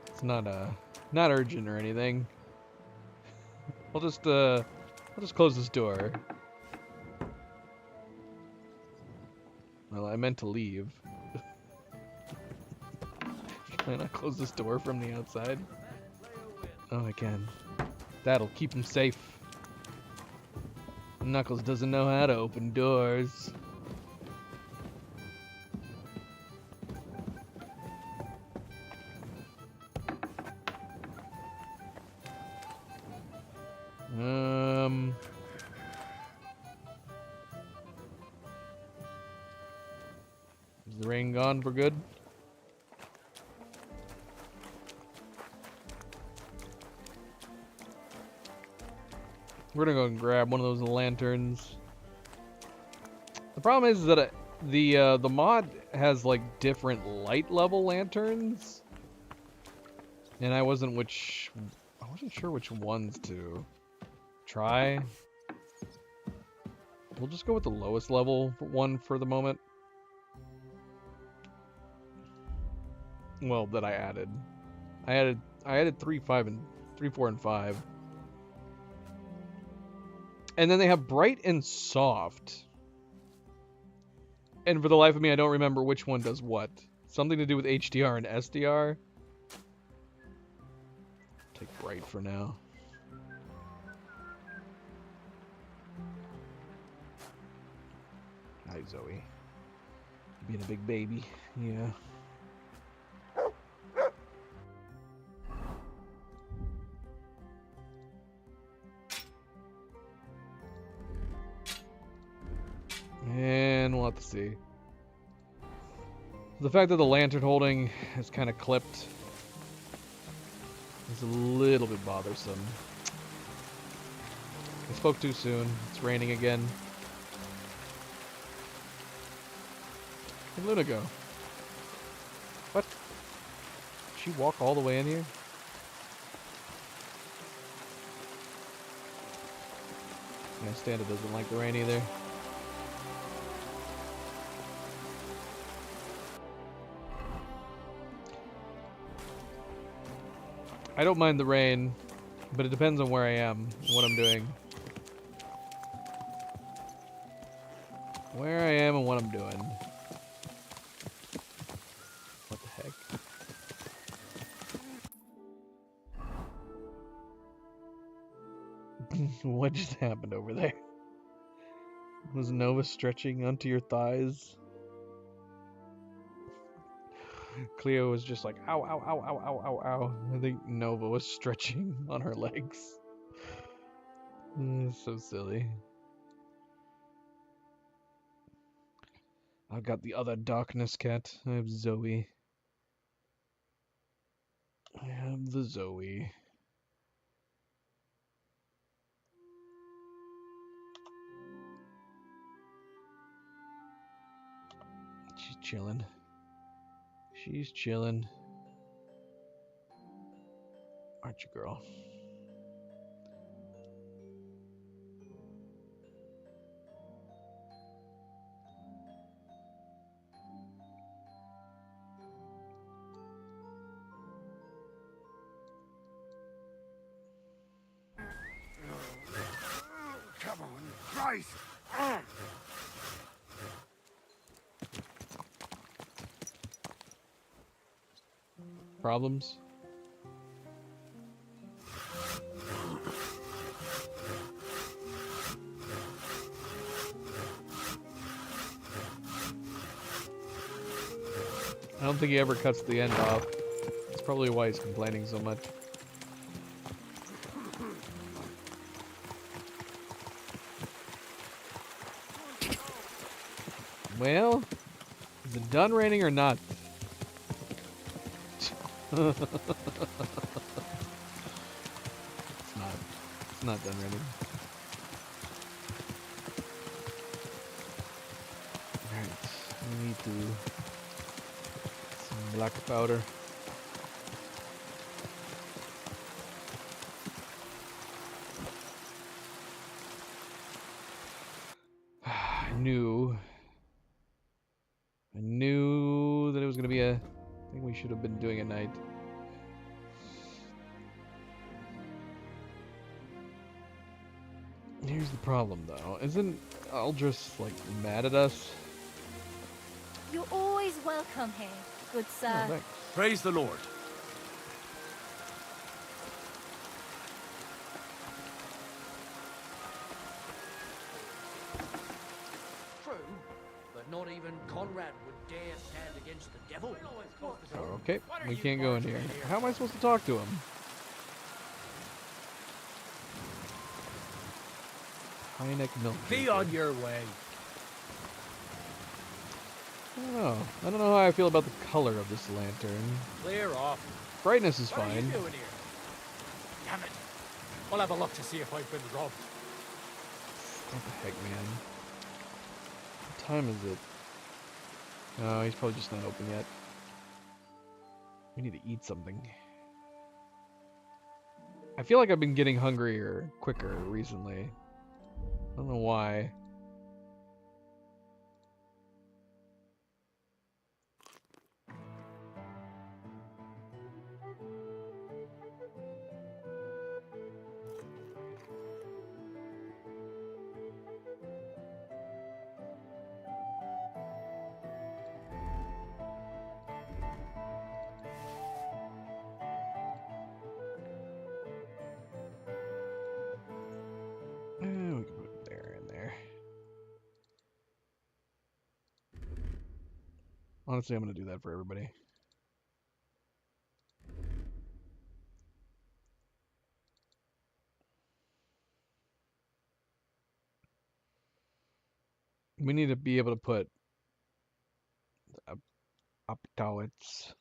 It's not urgent or anything. I'll just close this door. Well, I meant to leave. Can I not close this door from the outside? Oh, I can. That'll keep him safe. Knuckles doesn't know how to open doors. Is the rain gone for good? We're gonna go and grab one of those lanterns. The problem is that the mod has like different light level lanterns, and I wasn't sure which ones to try. We'll just go with the lowest level one for the moment. Well, that I added. I added 3, 4, and 5. And then they have bright and soft. And for the life of me, I don't remember which one does what. Something to do with HDR and SDR. Take bright for now. Hi, Zoe. Being a big baby. Yeah. to see. The fact that the lantern holding is kind of clipped is a little bit bothersome. I spoke too soon. It's raining again. Where'd Luna go? What? Did she walk all the way in here? Yeah, Standa doesn't like the rain either. I don't mind the rain, but it depends on where I am and what I'm doing. Where I am and what I'm doing. What the heck? What just happened over there? Was Nova stretching onto your thighs? Cleo was just like, ow, ow, ow, ow, ow, ow, ow. I think Nova was stretching on her legs. So silly. I've got the other darkness cat. I have Zoe. I have the Zoe. She's chilling. She's chilling. Aren't you, girl? Come on, Christ! Problems? I don't think he ever cuts the end off. That's probably why he's complaining so much. Well, is it done raining or not? It's not. It's not done raining. Alright, we need to some black powder. I knew that it was gonna be a thing we should have been doing at night. Here's the problem, though. Isn't Aldris, like, mad at us? You're always welcome here, good sir. Oh, thanks. Praise the Lord. True, but not even Conrad would dare stand against the devil. Oh, okay, we can't go in here. How am I supposed to talk to him? High neck milk. Be on your way. I don't know how I feel about the color of this lantern. Clear off. Brightness is What are you fine. doing here? Damn it. I'll have a look to see if I've been robbed. What the heck, man? What time is it? No, he's probably just not open yet. We need to eat something. I feel like I've been getting hungrier quicker recently. I don't know why. We can put it there and there. Honestly, I'm going to do that for everybody. We need to be able to put Optowitz.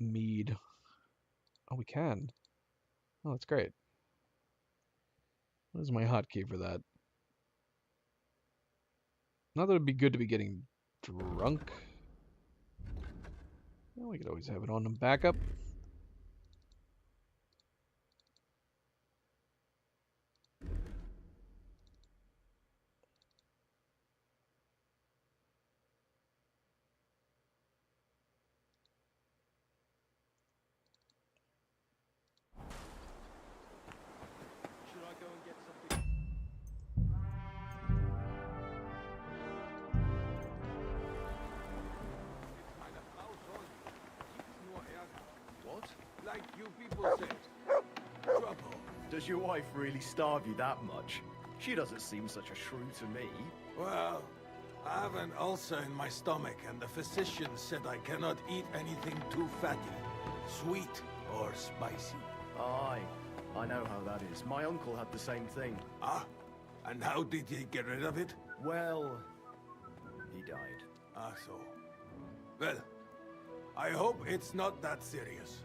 Mead. Oh, we can. Oh, that's great. What is my hotkey for that? Not that it'd be good to be getting drunk. Well, we could always have it on backup. Like you people said. Trouble. Does your wife really starve you that much? She doesn't seem such a shrew to me. Well, I have an ulcer in my stomach, and the physician said I cannot eat anything too fatty, sweet, or spicy. Aye, I know how that is. My uncle had the same thing. Ah? And how did he get rid of it? Well, he died. Ah, so. Well, I hope it's not that serious.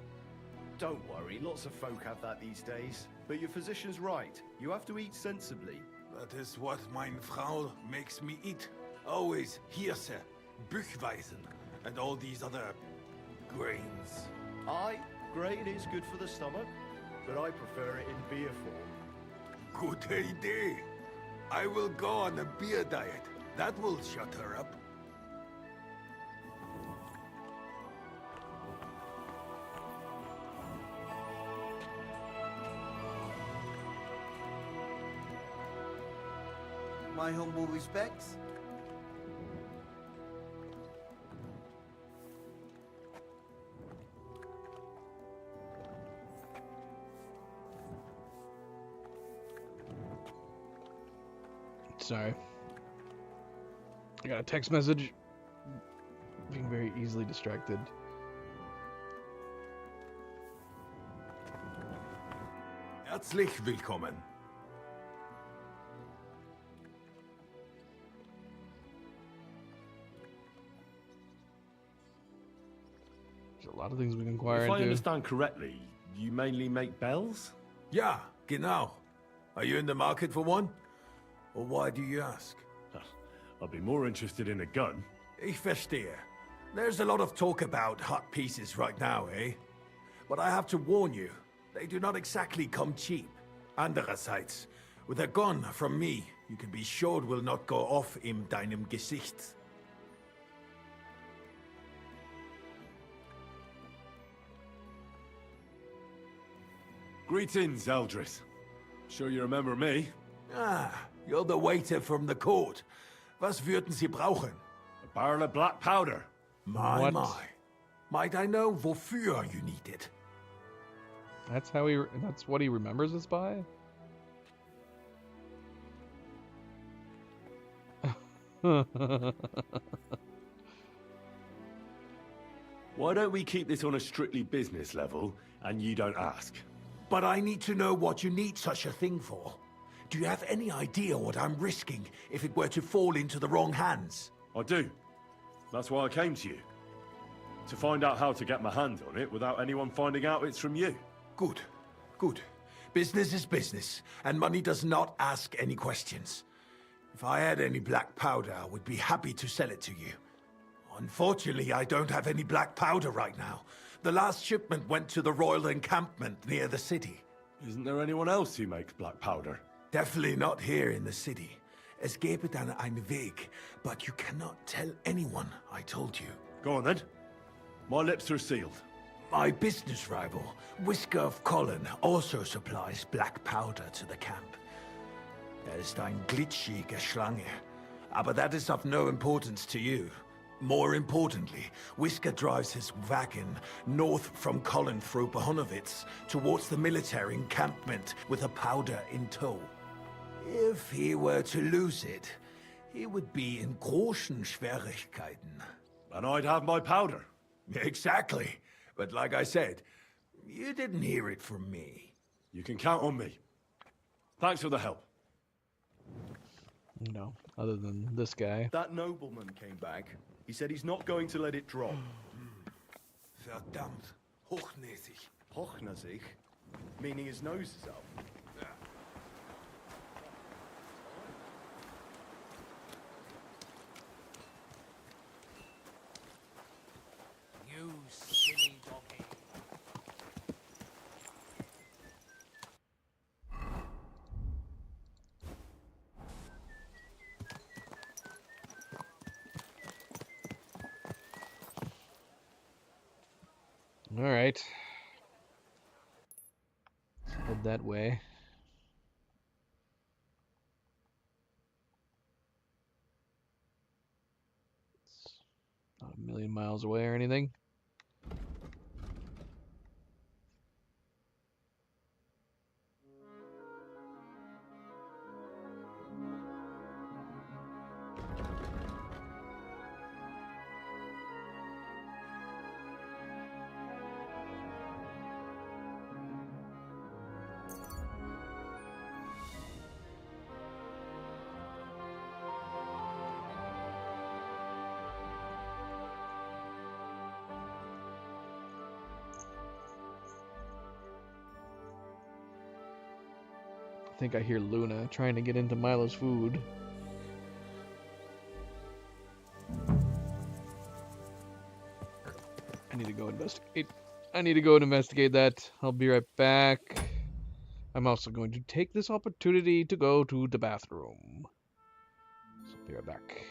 Don't worry, lots of folk have that these days. But your physician's right. You have to eat sensibly. That is what mein Frau makes me eat. Always Hirse, Büchweisen, and all these other grains. Aye, grain is good for the stomach, but I prefer it in beer form. Good idea. I will go on a beer diet. That will shut her up. My humble respects. Sorry. I got a text message. Being very easily distracted. Herzlich willkommen. There's a lot of things we can inquire If into. I understand correctly, you mainly make bells? Ja, genau. Are you in the market for one? Or why do you ask? I'd be more interested in a gun. Ich verstehe. There's a lot of talk about hot pieces right now, eh? But I have to warn you, they do not exactly come cheap. Andererseits, with a gun from me, you can be sure it will not go off in deinem Gesicht. Greetings, Eldris. Sure you remember me? Ah, you're the waiter from the court. Was würden Sie brauchen? A barrel of black powder. My, What? my. Might I know wofür you need it? That's how he. That's what he remembers us by. Why don't we keep this on a strictly business level, and you don't ask? But I need to know what you need such a thing for. Do you have any idea what I'm risking if it were to fall into the wrong hands? I do. That's why I came to you. To find out how to get my hands on it without anyone finding out it's from you. Good, good. Business is business, and money does not ask any questions. If I had any black powder, I would be happy to sell it to you. Unfortunately, I don't have any black powder right now. The last shipment went to the royal encampment near the city. Isn't there anyone else who makes black powder? Definitely not here in the city. Es gäbe dann einen Weg, but you cannot tell anyone I told you. Go on then. My lips are sealed. My business rival, Whisker of Colin, also supplies black powder to the camp. Ist eine glitschige Schlange, aber that is of no importance to you. More importantly, Whisker drives his wagon north from Colin through Bohonovitz towards the military encampment with a powder in tow. If he were to lose it, he would be in großen Schwierigkeiten. And I'd have my powder. Exactly. But like I said, you didn't hear it from me. You can count on me. Thanks for the help. No, other than this guy. That nobleman came back. He said he's not going to let it drop. Verdammt. Hochnäsig. Hochnäsig? Meaning his nose is up. You silly doggy. All right. Let's head that way. It's not a million miles away or anything. I think I hear Luna trying to get into Milo's food. I need to go investigate. I need to go and investigate that. I'll be right back. I'm also going to take this opportunity to go to the bathroom. So I'll be right back.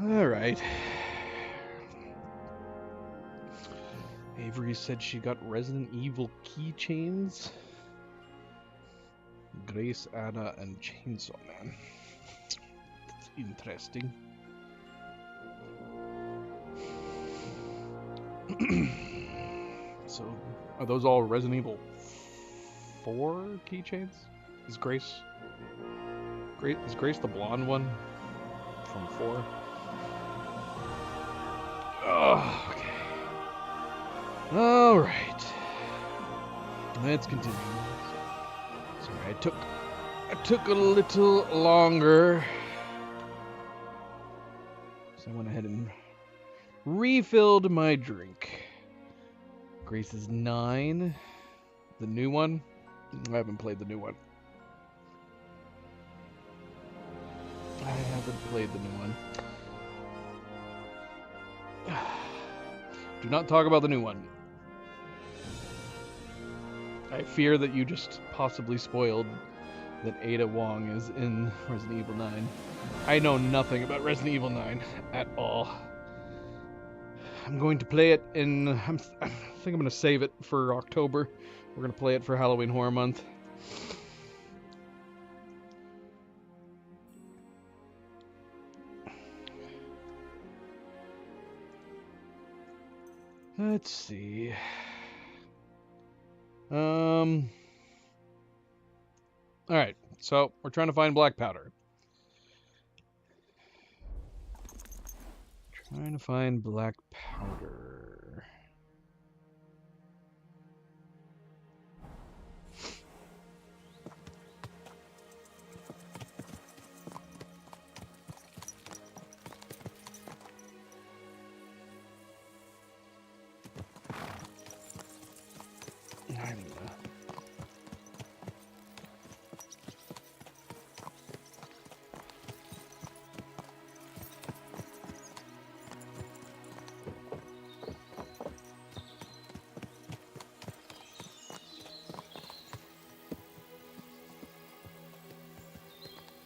All right. Avery said she got Resident Evil keychains. Grace, Anna, and Chainsaw Man. That's interesting. So, are those all Resident Evil 4 keychains? Is Grace the blonde one from 4? Oh, okay. All right. Let's continue. Sorry, I took a little longer. So I went ahead and refilled my drink. Grace is 9. The new one? I haven't played the new one. I haven't played the new one. Do not talk about the new one. I fear that you just possibly spoiled that Ada Wong is in Resident Evil 9. I know nothing about Resident Evil 9 at all. I'm going to play it in... I think I'm going to save it for October. We're going to play it for Halloween Horror Month. Let's see. Alright, so we're trying to find black powder. Trying to find black powder. I don't know.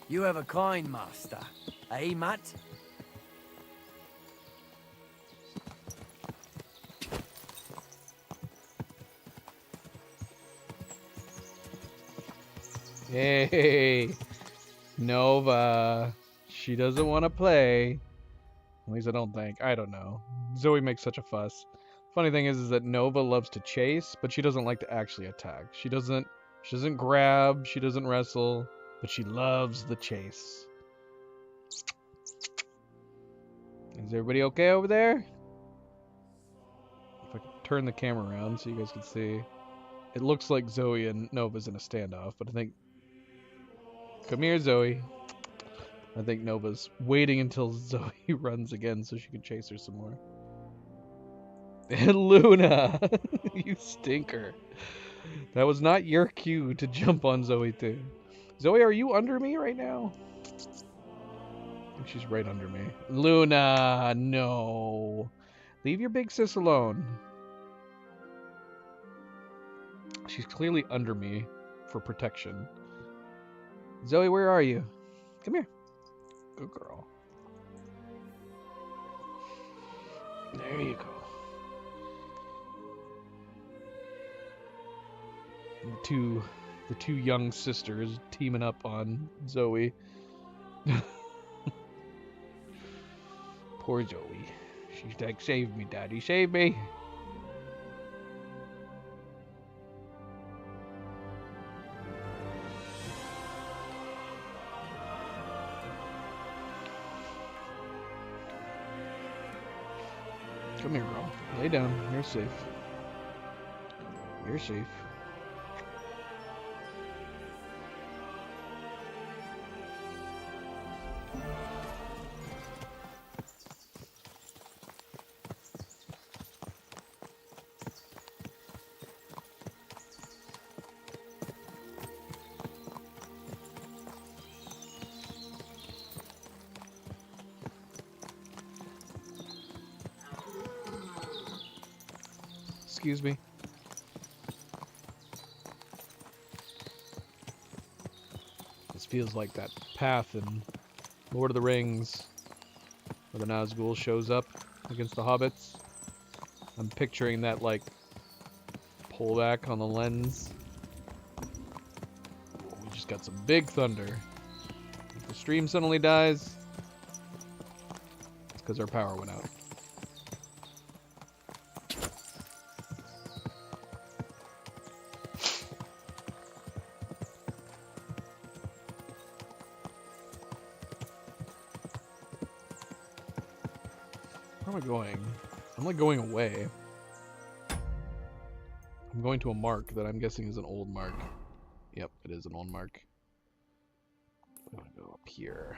You have a kind master, eh, Matt? Hey, Nova. She doesn't want to play. At least I don't think. I don't know. Zoe makes such a fuss. Funny thing is that Nova loves to chase, but she doesn't like to actually attack. She doesn't grab, she doesn't wrestle, but she loves the chase. Is everybody okay over there? If I could turn the camera around so you guys can see. It looks like Zoe and Nova's in a standoff, but I think... Come here, Zoe. I think Nova's waiting until Zoe runs again so she can chase her some more. And Luna! You stinker. That was not your cue to jump on Zoe too. Zoe, are you under me right now? I think she's right under me. Luna, no. Leave your big sis alone. She's clearly under me for protection. Zoe, where are you? Come here. Good girl. There you go. The two young sisters teaming up on Zoe. Poor Zoe. She's like, save me, Daddy, save me. Come here, girl. Lay down. You're safe. You're safe. Excuse me. This feels like that path in Lord of the Rings where the Nazgul shows up against the hobbits. I'm picturing that, like, pullback on the lens. We just got some big thunder. If the stream suddenly dies, it's because our power went out. Where am I going? I'm like going away. I'm going to a mark that I'm guessing is an old mark. Yep, it is an old mark. I'm gonna go up here.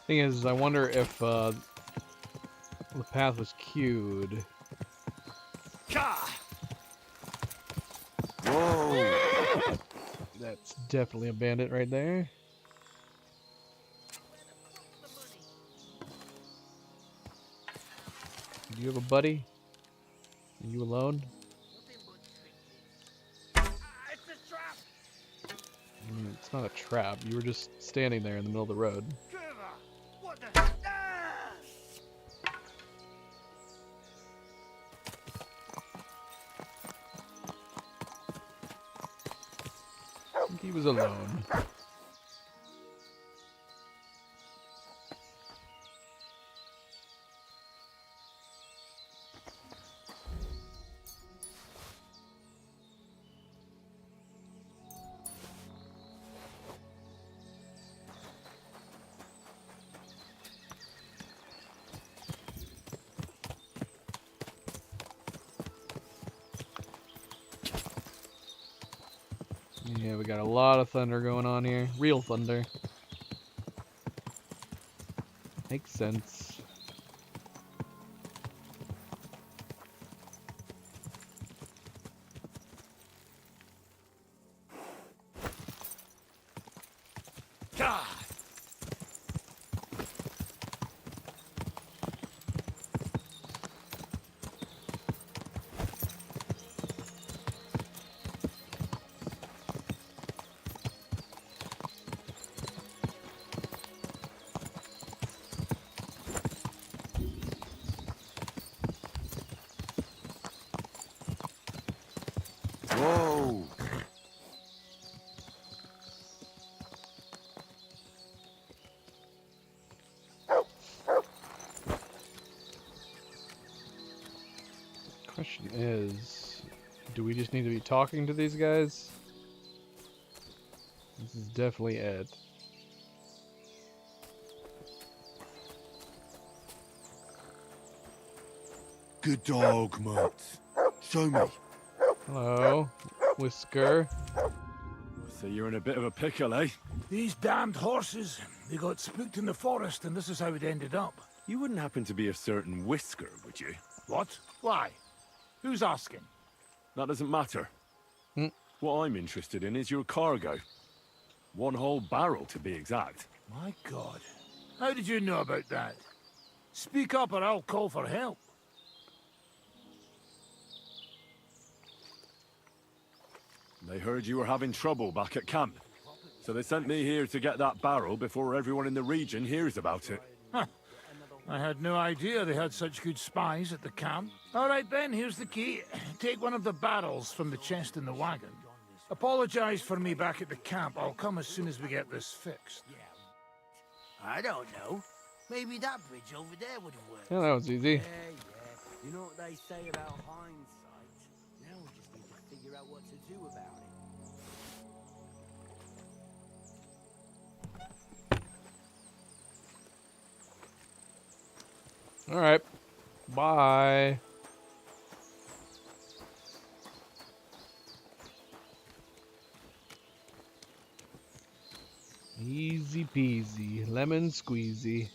Thing is, I wonder if the path was queued. Whoa! That's definitely a bandit right there. Do you have a buddy? Are you alone? I mean, it's not a trap. You were just standing there in the middle of the road. I think he was alone. Yeah, we got a lot of thunder going on here. Real thunder. Makes sense. Whoa! Question is, do we just need to be talking to these guys? This is definitely it. Good dog, Mutt. Show me. Hello, Whisker. So you're in a bit of a pickle, eh? These damned horses, they got spooked in the forest and this is how it ended up. You wouldn't happen to be a certain Whisker, would you? What? Why? Who's asking? That doesn't matter. What I'm interested in is your cargo. One whole barrel, to be exact. My God. How did you know about that? Speak up or I'll call for help. They heard you were having trouble back at camp. So they sent me here to get that barrel before everyone in the region hears about it. Huh. I had no idea they had such good spies at the camp. All right then, here's the key. Take one of the barrels from the chest in the wagon. Apologize for me back at the camp. I'll come as soon as we get this fixed. I don't know. Maybe that bridge over there would have worked. Yeah, that was easy. Yeah. You know what they say about hindsight? Now we just need to figure out what to do about it. All right. Bye. Easy peasy, lemon squeezy.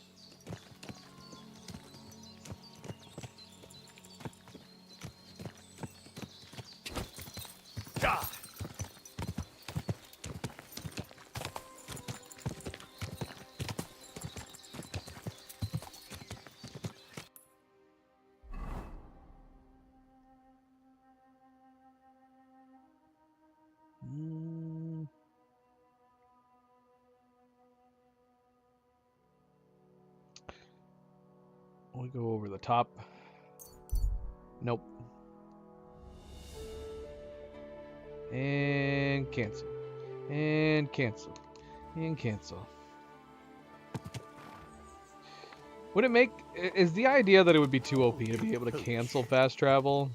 We go over the top. Nope. And cancel. And cancel. And cancel. Would it make... Is the idea that it would be too OP to be able to cancel fast travel?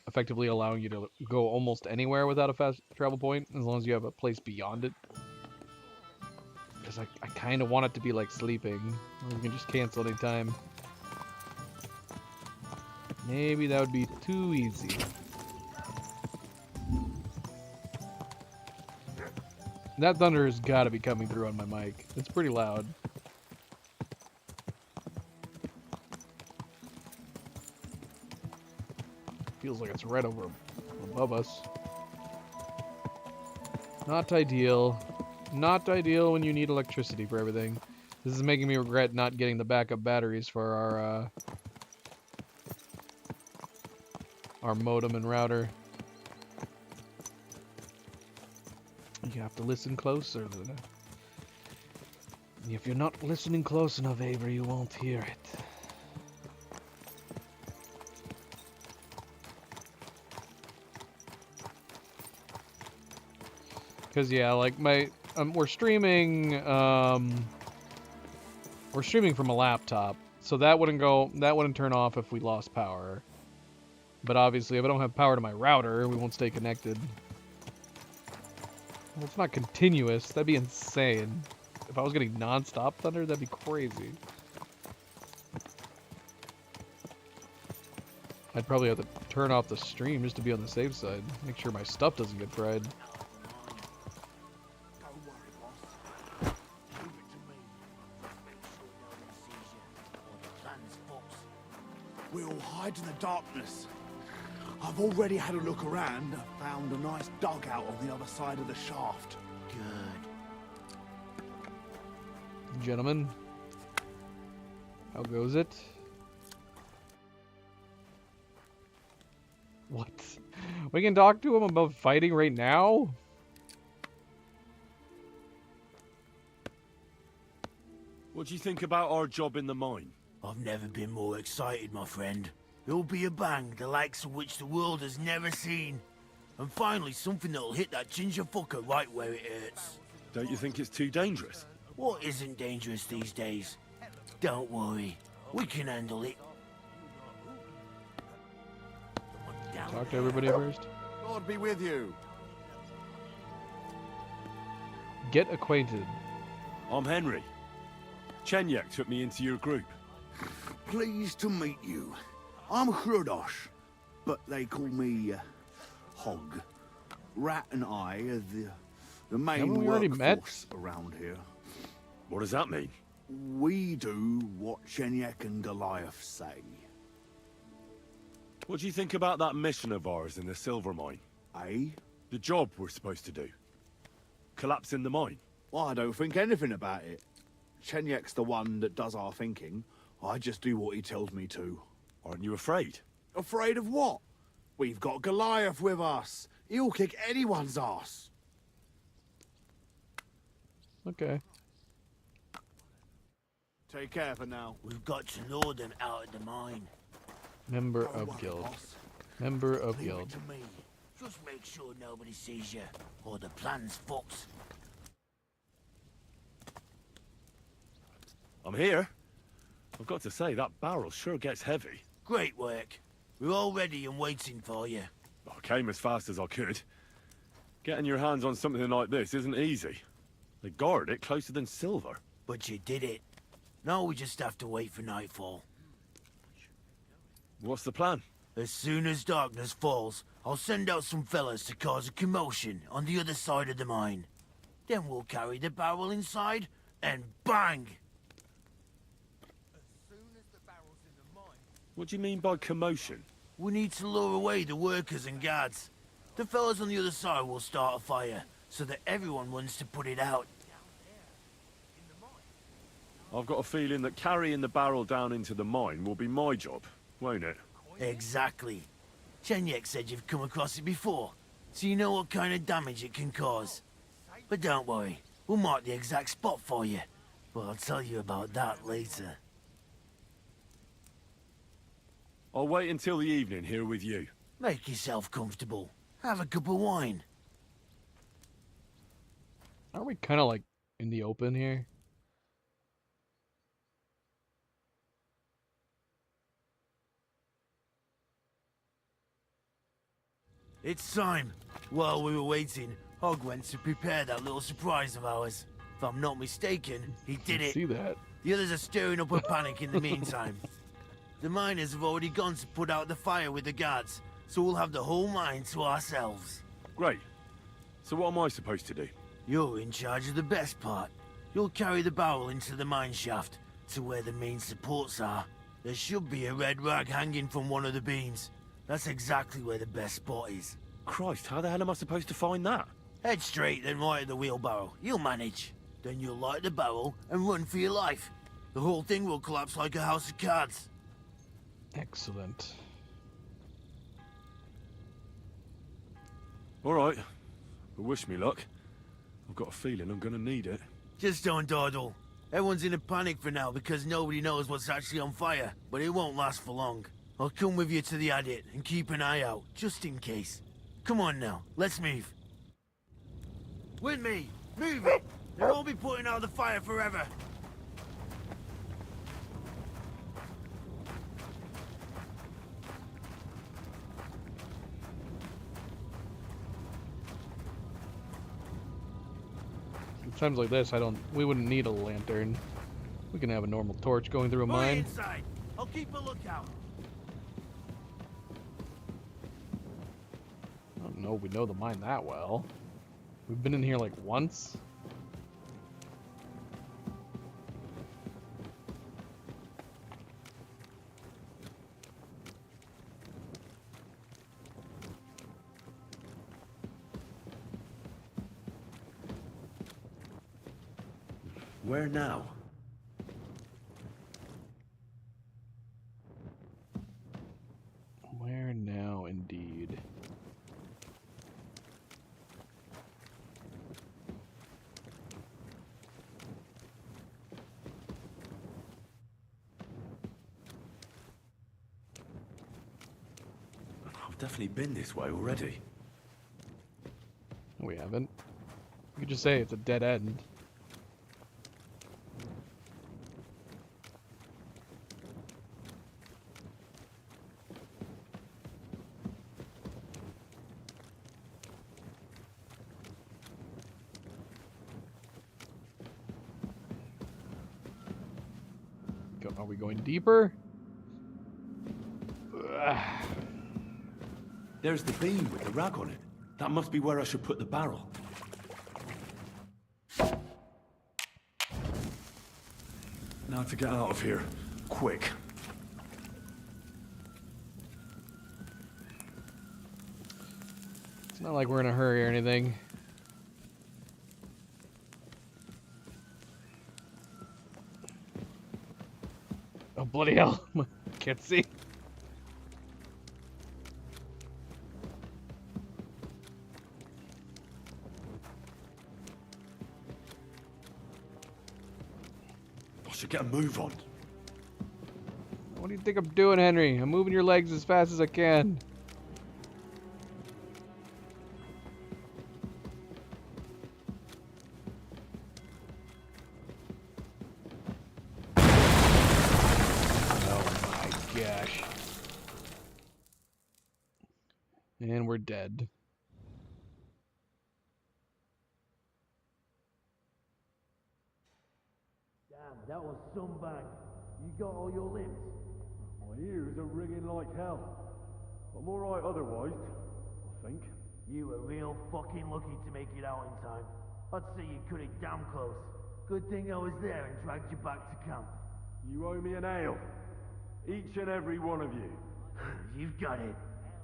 Effectively allowing you to go almost anywhere without a fast travel point, as long as you have a place beyond it? Because I kind of want it to be like sleeping. You can just cancel anytime. Maybe that would be too easy. That thunder has got to be coming through on my mic. It's pretty loud. Feels like it's right over above us. Not ideal. Not ideal when you need electricity for everything. This is making me regret not getting the backup batteries for our modem and router. You have to listen closer. If you're not listening close enough, Avery, you won't hear it. Because yeah, like we're streaming from a laptop, so that wouldn't turn off if we lost power. But obviously, if I don't have power to my router, we won't stay connected. Well, it's not continuous. That'd be insane. If I was getting non-stop thunder, that'd be crazy. I'd probably have to turn off the stream just to be on the safe side. Make sure my stuff doesn't get fried. We'll hide in the darkness. I've already had a look around. Found a nice dugout on the other side of the shaft. Good. Gentlemen, how goes it? What? We can talk to him about fighting right now? What do you think about our job in the mine? I've never been more excited, my friend. It'll be a bang, the likes of which the world has never seen. And finally, something that'll hit that ginger fucker right where it hurts. Don't you think it's too dangerous? What isn't dangerous these days? Don't worry, we can handle it. Talk to everybody first. God be with you. Get acquainted. I'm Henry. Chenyek took me into your group. Pleased to meet you. I'm Hrudosh, but they call me Hog. Rat and I are the main workforce around here. What does that mean? We do what Chenyek and Goliath say. What do you think about that mission of ours in the silver mine? Eh? The job we're supposed to do. Collapsing the mine. Well, I don't think anything about it. Chenyek's the one that does our thinking. I just do what he tells me to. Aren't you afraid? Afraid of what? We've got Goliath with us. He'll kick anyone's ass. Okay. Take care for now. We've got to lure them out of the mine. Member of guild. Member of guild. Just make sure nobody sees you, or the plan's fucked. I'm here. I've got to say, that barrel sure gets heavy. Great work. We're all ready and waiting for you. I came as fast as I could. Getting your hands on something like this isn't easy. They guard it closer than silver. But you did it. Now we just have to wait for nightfall. What's the plan? As soon as darkness falls, I'll send out some fellas to cause a commotion on the other side of the mine. Then we'll carry the barrel inside, and bang! What do you mean by commotion? We need to lure away the workers and guards. The fellas on the other side will start a fire, so that everyone wants to put it out. I've got a feeling that carrying the barrel down into the mine will be my job, won't it? Exactly. Chenyek said you've come across it before, so you know what kind of damage it can cause. But don't worry, we'll mark the exact spot for you. But I'll tell you about that later. I'll wait until the evening here with you. Make yourself comfortable. Have a cup of wine. Aren't we kind of like in the open here? It's time. While we were waiting, Hogg went to prepare that little surprise of ours. If I'm not mistaken, he did it. See that? The others are stirring up a panic in the meantime. The miners have already gone to put out the fire with the guards, so we'll have the whole mine to ourselves. Great. So what am I supposed to do? You're in charge of the best part. You'll carry the barrel into the mine shaft, to where the main supports are. There should be a red rag hanging from one of the beams. That's exactly where the best spot is. Christ, how the hell am I supposed to find that? Head straight, then right at the wheelbarrow. You'll manage. Then you'll light the barrel and run for your life. The whole thing will collapse like a house of cards. Excellent. All right. But wish me luck. I've got a feeling I'm gonna need it. Just don't dawdle. Everyone's in a panic for now because nobody knows what's actually on fire, but it won't last for long. I'll come with you to the adit and keep an eye out, just in case. Come on now, let's move. With me! Move it! They won't be putting out the fire forever. Times like this, we wouldn't need a lantern. We can have a normal torch going through a mine. Inside. I'll keep a lookout. I don't know if we know the mine that well. We've been in here like once. Where now? Where now, indeed. I've definitely been this way already. We haven't. You could just say it's a dead end. Are we going deeper? There's the beam with the rag on it. That must be where I should put the barrel. Now to get out of here. Quick. It's not like we're in a hurry or anything. Oh, bloody hell. Can't see. I should get a move on. What do you think I'm doing, Henry? I'm moving your legs as fast as I can. And we're dead. Damn, that was some bang. You got all your limbs? My ears are ringing like hell. I'm alright otherwise, I think. You were real fucking lucky to make it out in time. I'd say you cut it damn close. Good thing I was there and dragged you back to camp. You owe me an ale. Each and every one of you. You've got it.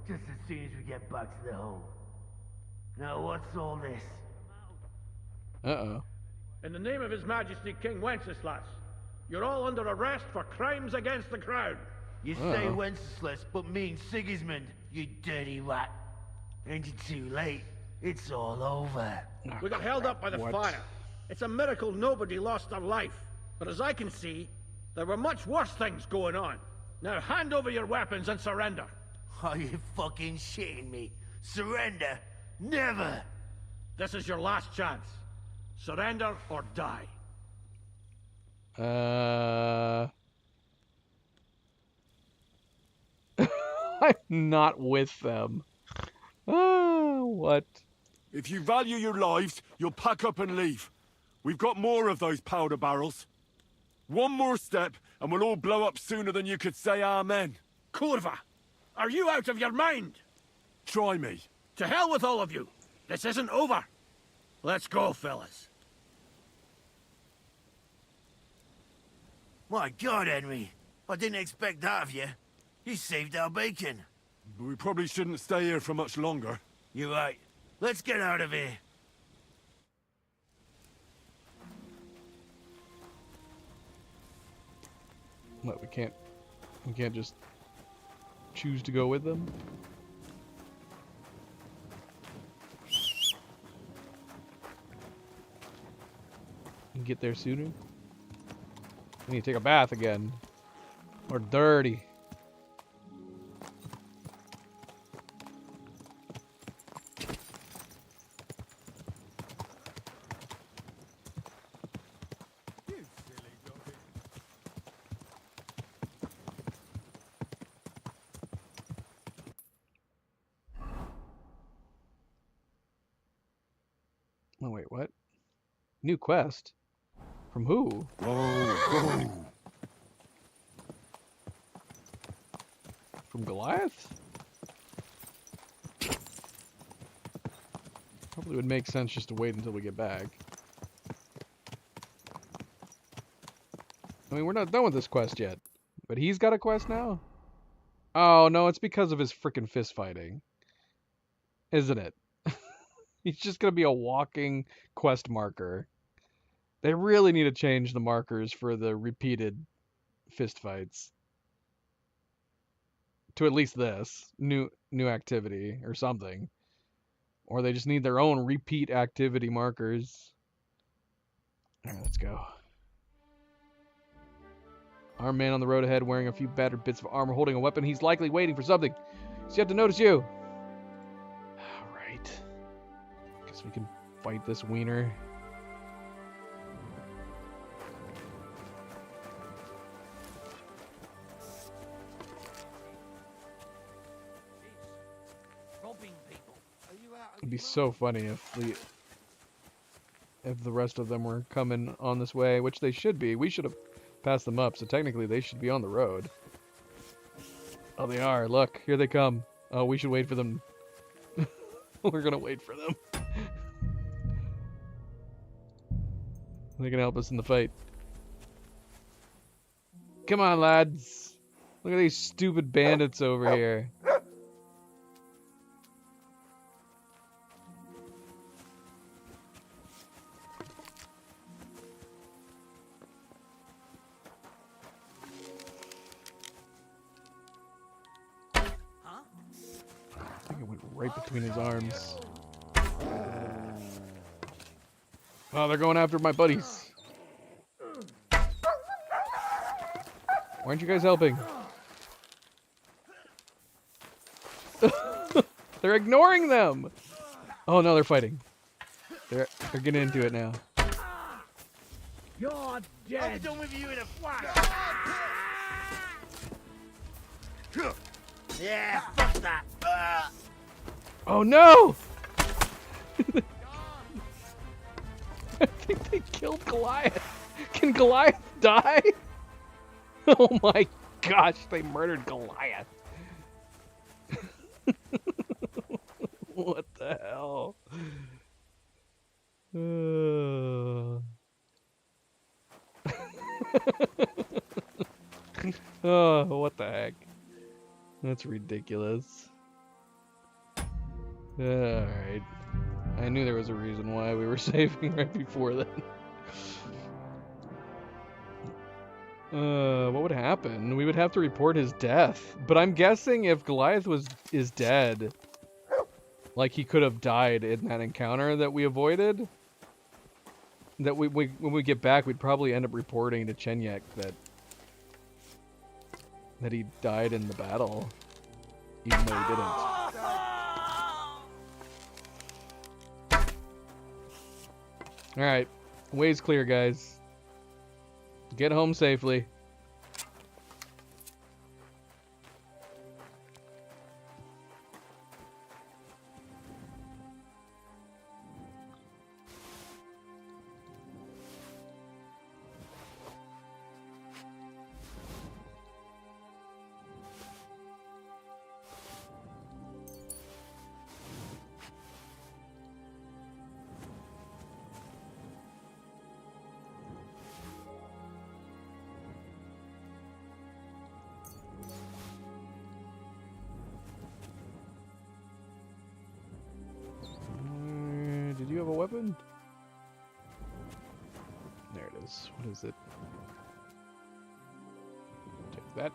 Just as soon as we get back to the hole. Now what's all this? Uh-oh. In the name of His Majesty King Wenceslas, you're all under arrest for crimes against the crown. You say Wenceslas, but mean Sigismund, you dirty rat. Ain't it too late? It's all over. We got held up by the fire. It's a miracle nobody lost their life. But as I can see, there were much worse things going on. Now hand over your weapons and surrender. Are you fucking shitting me? Surrender? Never! This is your last chance. Surrender or die. I'm not with them. What? If you value your lives, you'll pack up and leave. We've got more of those powder barrels. One more step, and we'll all blow up sooner than you could say amen. Kurva! Are you out of your mind? Try me. To hell with all of you. This isn't over. Let's go, fellas. My God, Henry. I didn't expect that of you. You saved our bacon. But we probably shouldn't stay here for much longer. You're right. Let's get out of here. What, we can't just choose to go with them? And get there sooner? We need to take a bath again. We're dirty. Oh wait, what? New quest? From who? Whoa. From Goliath? Probably would make sense just to wait until we get back. I mean, we're not done with this quest yet. But he's got a quest now? Oh, no, it's because of his frickin' fist fighting. Isn't it? He's just gonna be a walking quest marker. They really need to change the markers for the repeated fist fights. To at least this new activity or something. Or they just need their own repeat activity markers. Alright, let's go. Armed man on the road ahead wearing a few battered bits of armor holding a weapon. He's likely waiting for something. He's yet to notice you. Alright. Guess we can fight this wiener. It'd be so funny if the rest of them were coming on this way, which they should be. We should have passed them up, so technically they should be on the road. Oh, they are. Look, here they come. Oh, we should wait for them. We're gonna wait for them. They can help us in the fight. Come on, lads. Look at these stupid bandits over here. I think it went right between his arms. Oh, they're going after my buddies. Why aren't you guys helping? They're ignoring them. Oh no, they're fighting. They're getting into it now. You're dead. I'm done with you in a flash. Yeah, fuck that. Oh no! I think they killed Goliath. Can Goliath die? Oh my gosh, they murdered Goliath. What the hell? Oh, what the heck? That's ridiculous. Alright. I knew there was a reason why we were saving right before then. What would happen? We would have to report his death. But I'm guessing if Goliath is dead, like he could have died in that encounter that we avoided, that when we get back, we'd probably end up reporting to Chenyek that he died in the battle, even though he didn't. Alright, way's clear, guys. Get home safely. Did you have a weapon? There it is. What is it? Take that.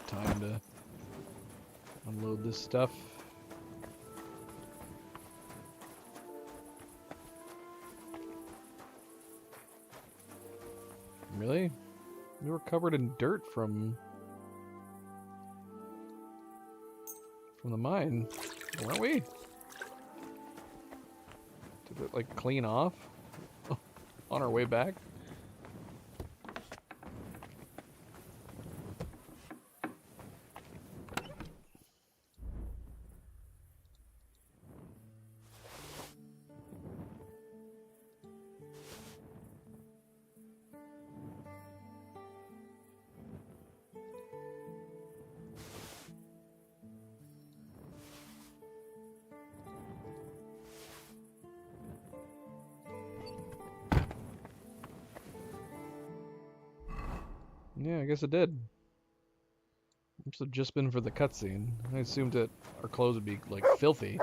Time to unload this stuff. Really? We were covered in dirt from the mine, weren't we? Did it like clean off on our way back? Yeah, I guess it did. Must have just been for the cutscene. I assumed that our clothes would be, like, filthy.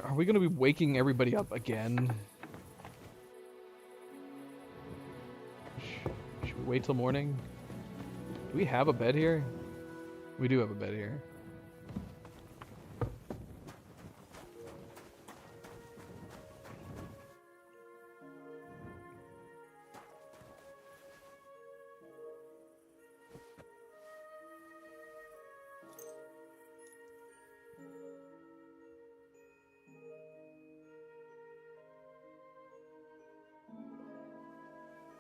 Are we gonna be waking everybody up again? Wait till morning? Do we have a bed here? We do have a bed here.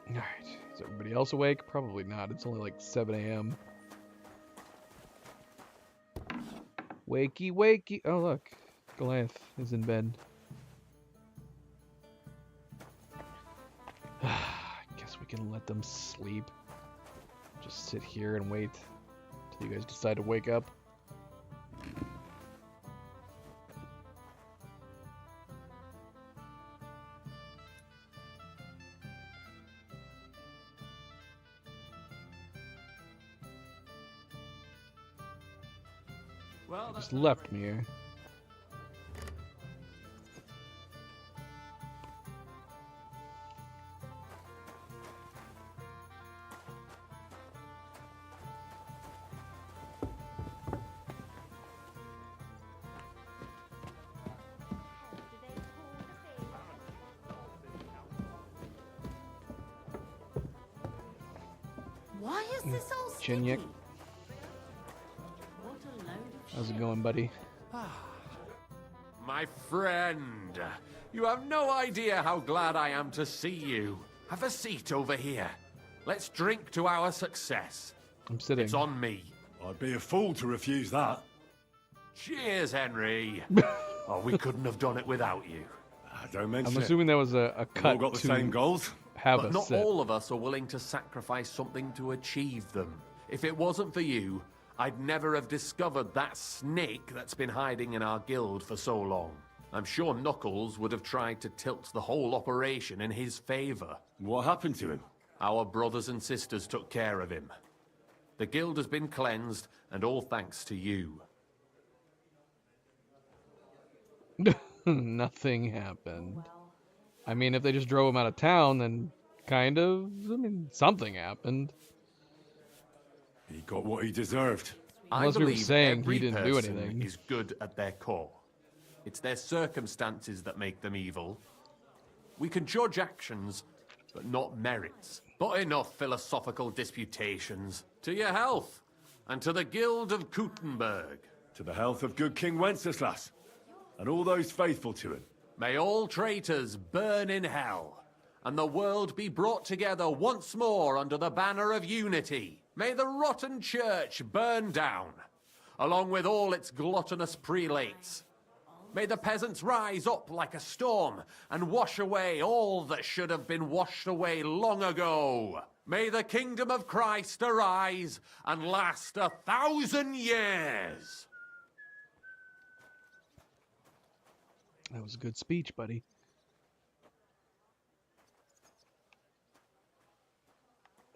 Alright, is everybody else awake? Probably not, it's only like 7 a.m. Wakey, wakey. Oh look, Goliath is in bed. I guess we can let them sleep. Just sit here and wait till you guys decide to wake up. Just left me here. Why is this all Chenyek. sticky? What a load of How's it going, buddy? My friend, you have no idea how glad I am to see you. Have a seat over here. Let's drink to our success. I'm sitting. It's on me. I'd be a fool to refuse that. Cheers, Henry. Oh, we couldn't have done it without you. Don't mention I'm it. assuming that was a We've cut all got the to same goals. have But a not sip. all of us are willing to sacrifice something to achieve them. If it wasn't for you, I'd never have discovered that snake that's been hiding in our guild for so long. I'm sure Knuckles would have tried to tilt the whole operation in his favor. What happened to him? Our brothers and sisters took care of him. The guild has been cleansed, and all thanks to you. Nothing happened. I mean, if they just drove him out of town, then kind of, I mean, something happened. He got what he deserved. Unless I we were believe saying every he didn't do person anything. is good at their core. It's their circumstances that make them evil. We can judge actions, but not merits. But enough philosophical disputations. To your health, and to the Guild of Kuttenberg. To the health of good King Wenceslas, and all those faithful to him. May all traitors burn in hell, and the world be brought together once more under the banner of unity. May the rotten church burn down, along with all its gluttonous prelates. May the peasants rise up like a storm and wash away all that should have been washed away long ago. May the kingdom of Christ arise and last 1,000 years. That was a good speech, buddy.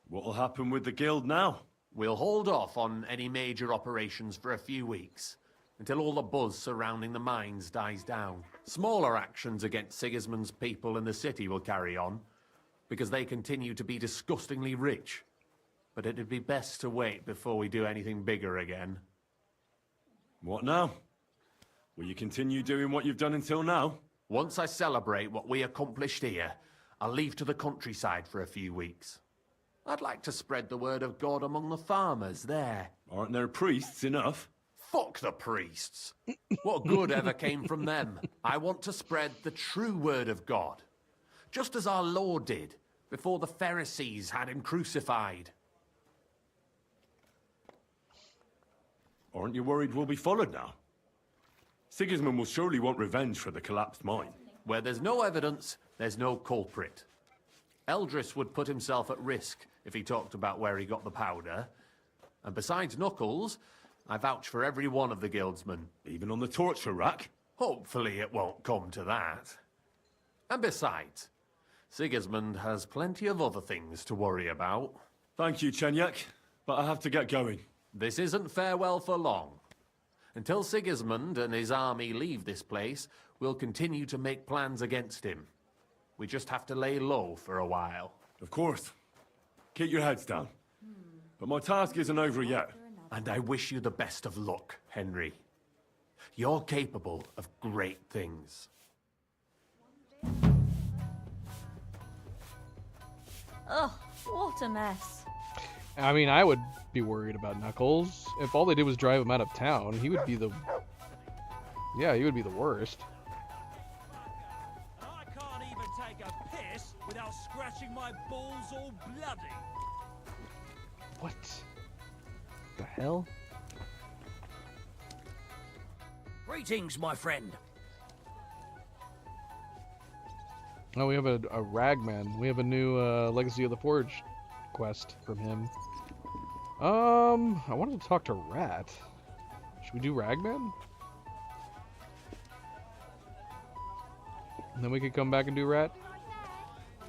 What'll happen with the guild now? We'll hold off on any major operations for a few weeks, until all the buzz surrounding the mines dies down. Smaller actions against Sigismund's people in the city will carry on, because they continue to be disgustingly rich. But it'd be best to wait before we do anything bigger again. What now? Will you continue doing what you've done until now? Once I celebrate what we accomplished here, I'll leave to the countryside for a few weeks. I'd like to spread the word of God among the farmers there. Aren't there priests enough? Fuck the priests. What good ever came from them? I want to spread the true word of God, just as our Lord did before the Pharisees had him crucified. Aren't you worried we'll be followed now? Sigismund will surely want revenge for the collapsed mine. Where there's no evidence, there's no culprit. Eldris would put himself at risk if he talked about where he got the powder. And besides Knuckles, I vouch for every one of the guildsmen. Even on the torture rack? Hopefully it won't come to that. And besides, Sigismund has plenty of other things to worry about. Thank you, Chenyek, but I have to get going. This isn't farewell for long. Until Sigismund and his army leave this place, we'll continue to make plans against him. We just have to lay low for a while. Of course. Keep your heads down. But my task isn't over yet. And I wish you the best of luck, Henry. You're capable of great things. Ugh, what a mess. I mean, I would be worried about Knuckles. If all they did was drive him out of town, he would be the... Yeah, he would be the worst. I can't even take a piss without scratching my balls all bloody. What the hell? Greetings, my friend. Oh, we have a Ragman. We have a new Legacy of the Forge quest from him. I wanted to talk to Rat. Should we do Ragman? And then we could come back and do Rat?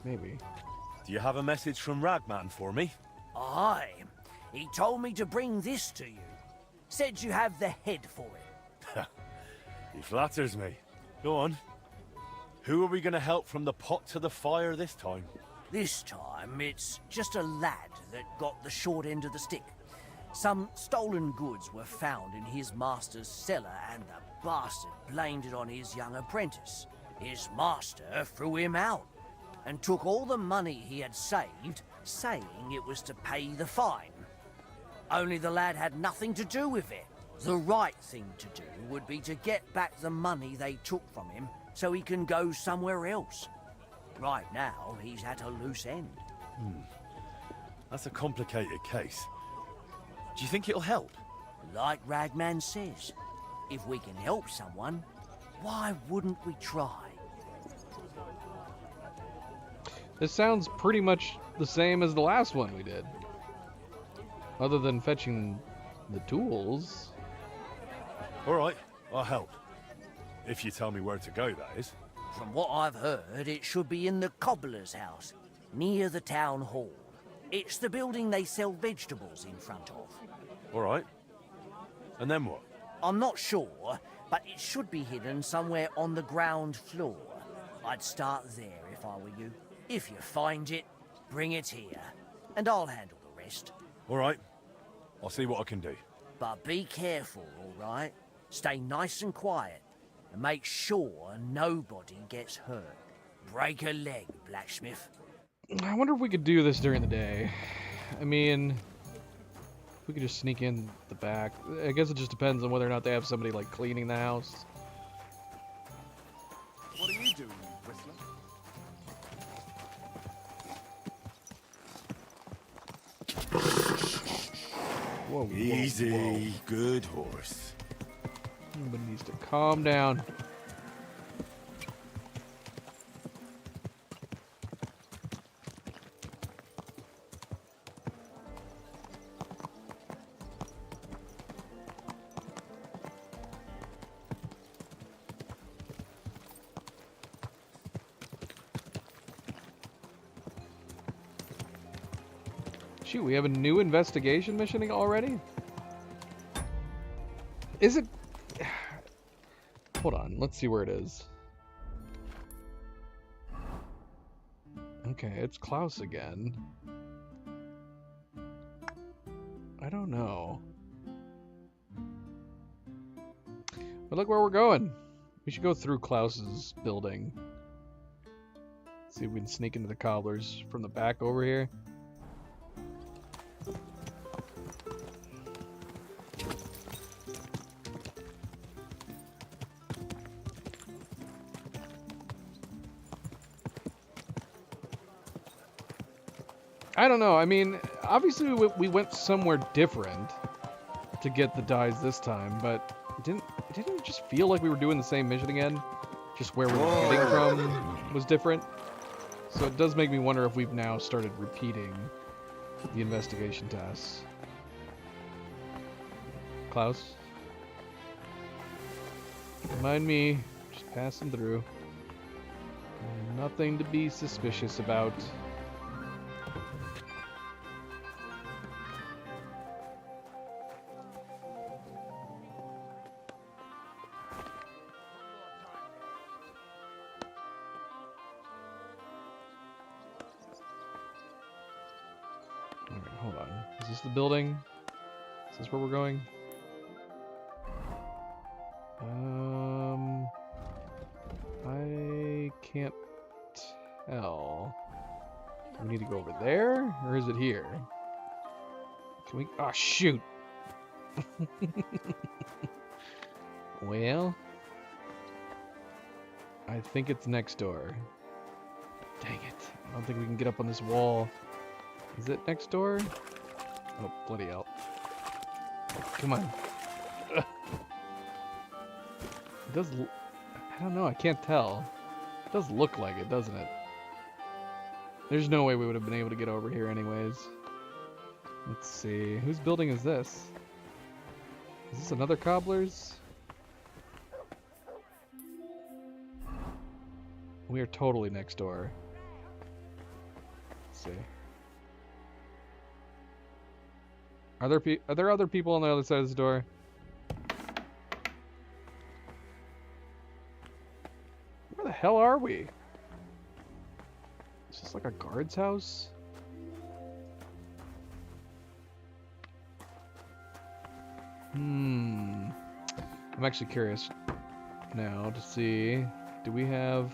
Maybe. Do you have a message from Ragman for me? Aye. He told me to bring this to you. Said you have the head for it. He flatters me. Go on. Who are we going to help from the pot to the fire this time? This time, it's just a lad that got the short end of the stick. Some stolen goods were found in his master's cellar, and the bastard blamed it on his young apprentice. His master threw him out and took all the money he had saved, saying it was to pay the fine. Only the lad had nothing to do with it. The right thing to do would be to get back the money they took from him so he can go somewhere else. Right now, he's at a loose end. That's a complicated case. Do you think it'll help? Like Ragman says, if we can help someone, why wouldn't we try? This sounds pretty much the same as the last one we did. Other than fetching the tools. Alright, I'll help. If you tell me where to go, that is. From what I've heard, it should be in the cobbler's house, near the town hall. It's the building they sell vegetables in front of. Alright. And then what? I'm not sure, but it should be hidden somewhere on the ground floor. I'd start there if I were you. If you find it, bring it here, and I'll handle the rest. Alright. I'll see what I can do. But be careful, all right? Stay nice and quiet, and make sure nobody gets hurt. Break a leg, blacksmith. I wonder if we could do this during the day. I mean, if we could just sneak in the back. I guess it just depends on whether or not they have somebody like cleaning the house. What are you doing, Whistler? Whoa, Easy, whoa. good horse. Everybody needs to calm down. Shoot, we have a new investigation mission already? Is it... Hold on, let's see where it is. Okay, it's Klaus again. I don't know. But look where we're going. We should go through Klaus's building. See if we can sneak into the cobblers from the back over here. I don't know. I mean, obviously we went somewhere different to get the dyes this time, but didn't it just feel like we were doing the same mission again? Just where we were getting from was different. So it does make me wonder if we've now started repeating the investigation tasks. Klaus? Remind me, just passing through. Nothing to be suspicious about. Hold on. Is this the building? Is this where we're going? I can't tell. Do we need to go over there, or is it here? Can we? Oh shoot! Well, I think it's next door. Dang it! I don't think we can get up on this wall. Is it next door? Oh, bloody hell. Come on. Ugh. It does... I don't know, I can't tell. It does look like it, doesn't it? There's no way we would have been able to get over here anyways. Let's see. Whose building is this? Is this another cobbler's? We are totally next door. Let's see. Are there other people on the other side of this door? hell are we? Is this like a guard's house? I'm actually curious now to see, do we have...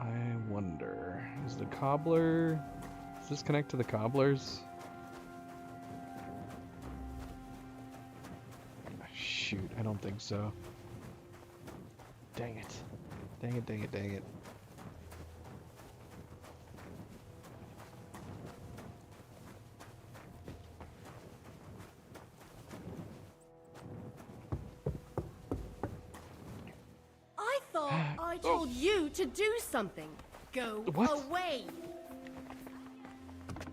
I wonder, is the cobbler... Does this connect to the cobblers? Shoot, I don't think so. Dang it. Dang it, dang it, dang it. I thought I told you to do something. Go away.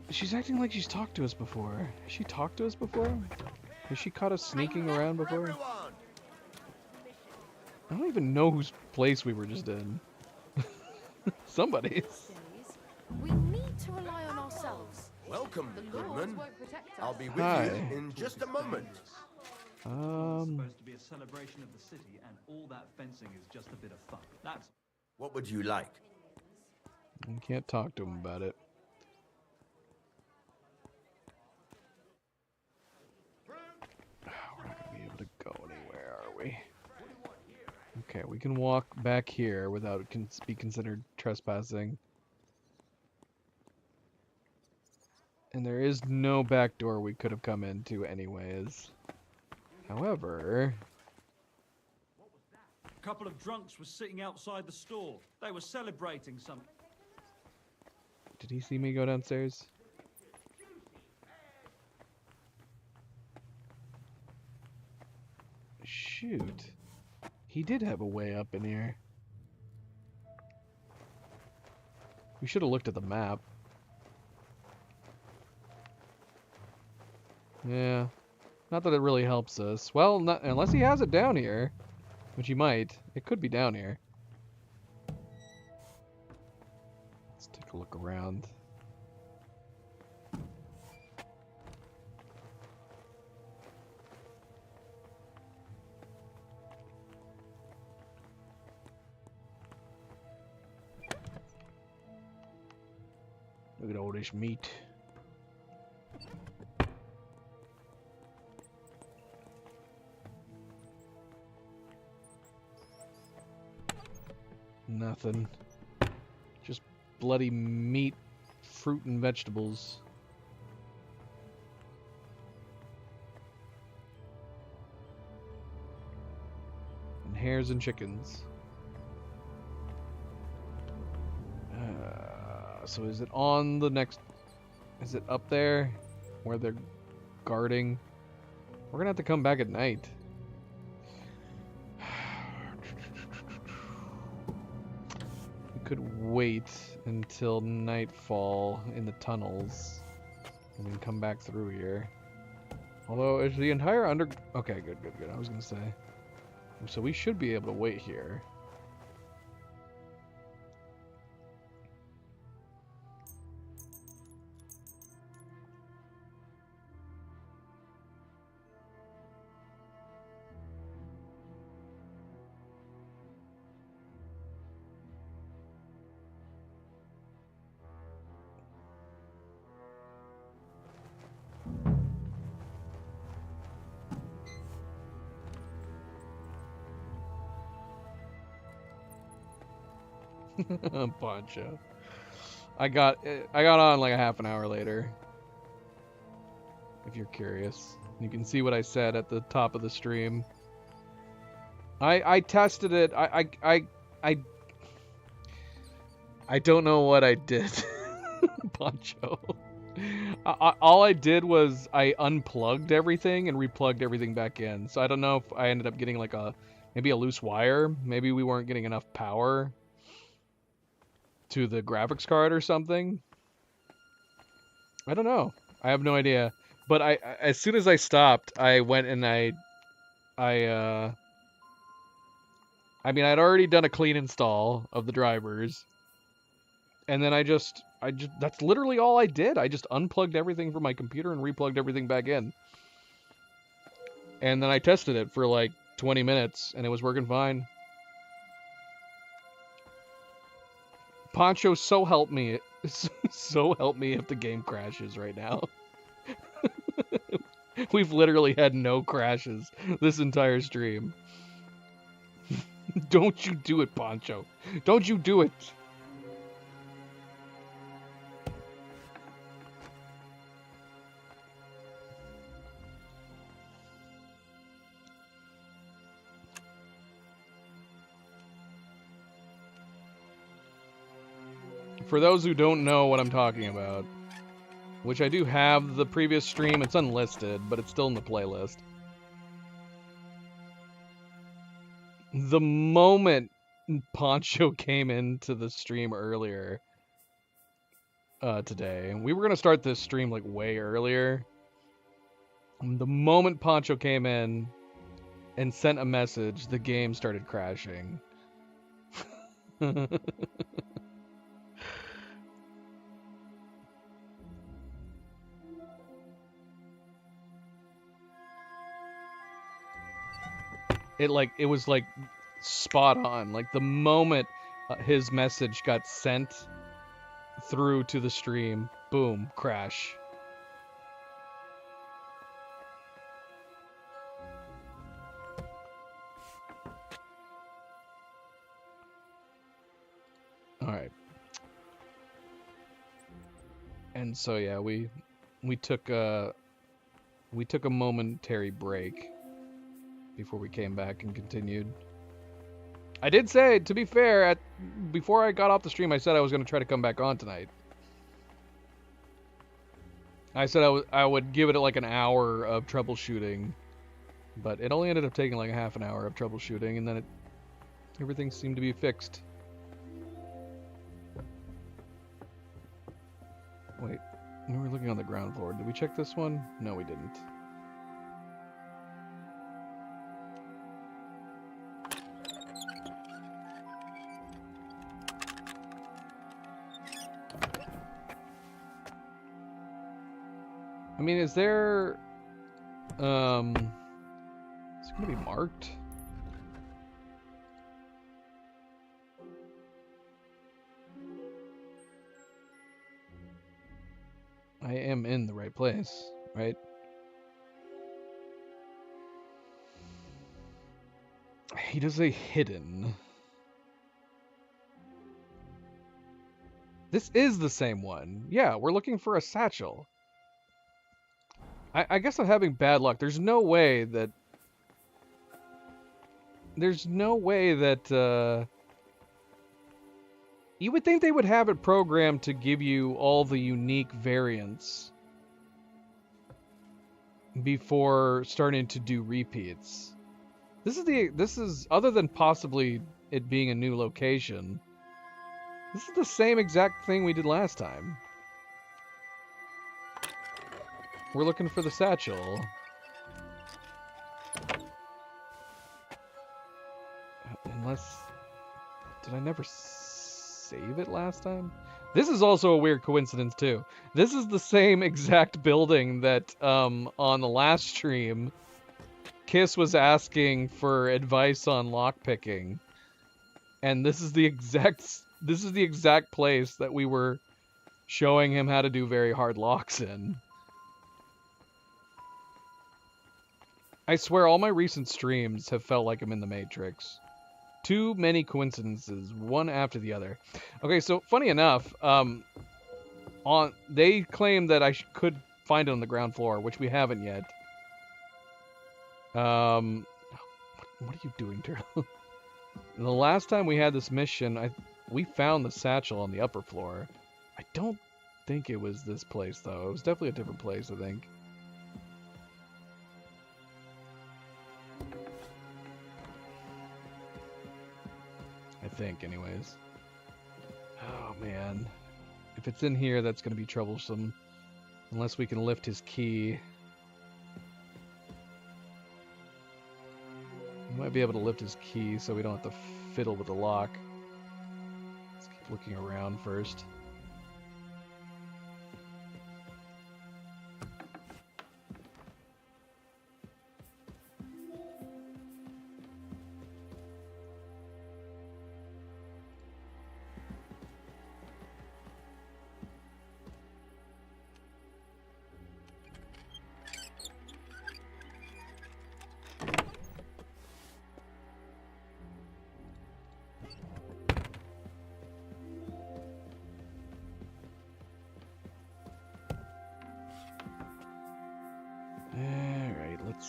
She's acting like she's talked to us before. Has she talked to us before? Has she caught us sneaking around before? I don't even know whose place we were just in. Somebody's. We need to rely on ourselves. Welcome, Goodman. I'll be with Hi. you in just a moment. It's supposed to be a celebration of the city, and all that fencing is just a bit of fun. That's... What would you like? I can't talk to him about it. We're not gonna be able to go anywhere, are we? Okay, we can walk back here without it be considered trespassing. And there is no back door we could have come into anyways. However... A couple of drunks were sitting outside the store. They were celebrating something. Did he see me go downstairs? Shoot. He did have a way up in here. We should have looked at the map. Yeah. Not that it really helps us. Well, not, unless he has it down here. Which he might. It could be down here. Let's take a look around. Look at all this meat. Nothing. Just bloody meat, fruit, and vegetables. And hares and chickens. So is it on the next... Is it up there? Where they're guarding? We're gonna have to come back at night. We could wait until nightfall in the tunnels. And then come back through here. Although, is the entire under... Okay, good. I was gonna say. So we should be able to wait here. Poncho. I got on like a half an hour later. If you're curious, you can see what I said at the top of the stream. I tested it. I don't know what I did. Poncho. All I did was I unplugged everything and replugged everything back in. So I don't know if I ended up getting like maybe a loose wire. Maybe we weren't getting enough power to the graphics card or something. I don't know. I have no idea. But as soon as I stopped, I went and I mean, I'd already done a clean install of the drivers. And then I that's literally all I did. I just unplugged everything from my computer and replugged everything back in. And then I tested it for like 20 minutes and it was working fine. Poncho, so help me. So help me if the game crashes right now. We've literally had no crashes this entire stream. Don't you do it, Poncho. Don't you do it. For those who don't know what I'm talking about, which I do have the previous stream, it's unlisted, but it's still in the playlist. The moment Poncho came into the stream earlier today, we were going to start this stream like way earlier. The moment Poncho came in and sent a message, the game started crashing. It was like spot on. Like the moment his message got sent through to the stream, boom, crash. All right. And so yeah, we took a momentary break before we came back and continued. I did say, to be fair, before I got off the stream, I said I was going to try to come back on tonight. I said I would give it like an hour of troubleshooting, but it only ended up taking like a half an hour of troubleshooting, and then everything seemed to be fixed. Wait, we were looking on the ground floor. Did we check this one? No, we didn't. I mean, is there, is it gonna be marked? I am in the right place, right? He does a hidden. This is the same one. Yeah, we're looking for a satchel. I guess I'm having bad luck. There's no way that... You would think they would have it programmed to give you all the unique variants before starting to do repeats. This is other than possibly it being a new location, this is the same exact thing we did last time. We're looking for the satchel. Unless... Did I never save it last time? This is also a weird coincidence, too. This is the same exact building that, on the last stream, Kiss was asking for advice on lockpicking. And this is the exact place that we were showing him how to do very hard locks in. I swear all my recent streams have felt like I'm in the Matrix. Too many coincidences, one after the other. Okay, so funny enough, they claim that I could find it on the ground floor, which we haven't yet. What are you doing, Turtle? The last time we had this mission, we found the satchel on the upper floor. I don't think it was this place, though. It was definitely a different place, I think. Anyways. Oh, man. If it's in here, that's going to be troublesome. Unless we can lift his key. We might be able to lift his key so we don't have to fiddle with the lock. Let's keep looking around first.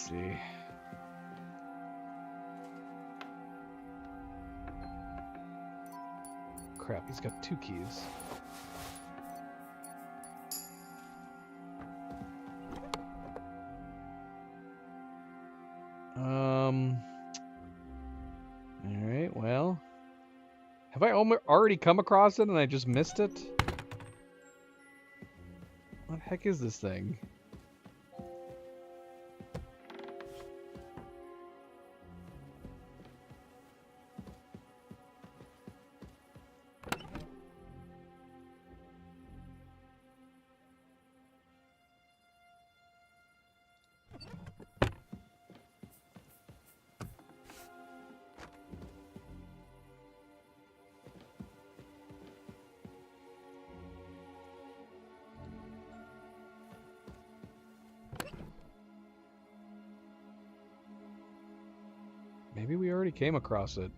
see. Crap, he's got 2 keys. Alright, well. Have I already come across it and I just missed it? What the heck is this thing? Maybe we already came across it.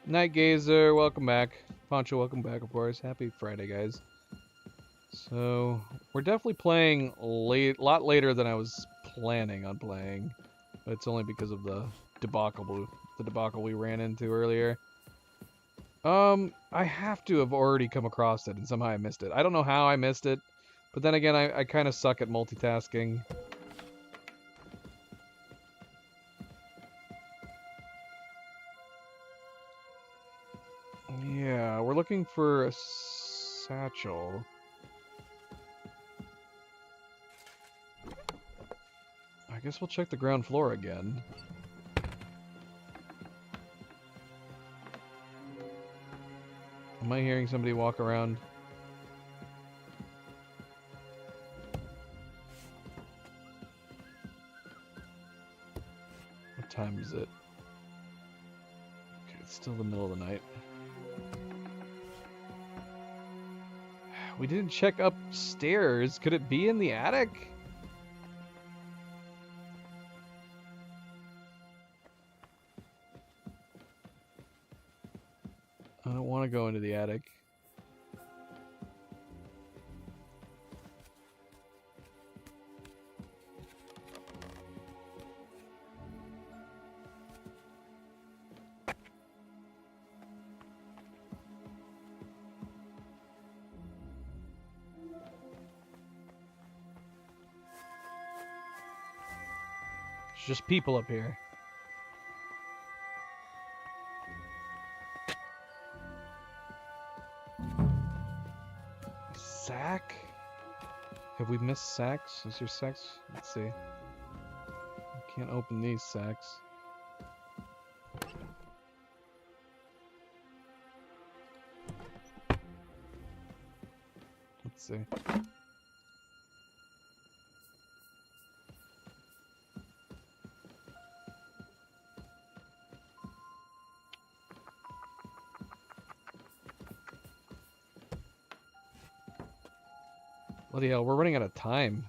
Night Gazer, welcome back. Poncho, welcome back, of course. Happy Friday, guys. So, we're definitely playing lot later than I was planning on playing. But it's only because of the debacle we ran into earlier. I have to have already come across it, and somehow I missed it. I don't know how I missed it, but then again, I kind of suck at multitasking. Yeah, we're looking for a satchel. I guess we'll check the ground floor again. Am I hearing somebody walk around? What time is it? Okay, it's still the middle of the night. We didn't check upstairs. Could it be in the attic? I don't want to go into the attic. There's just people up here. Sack? Have we missed sacks? Is there sacks? Let's see. I can't open these sacks. Let's see. Bloody hell, we're running out of time.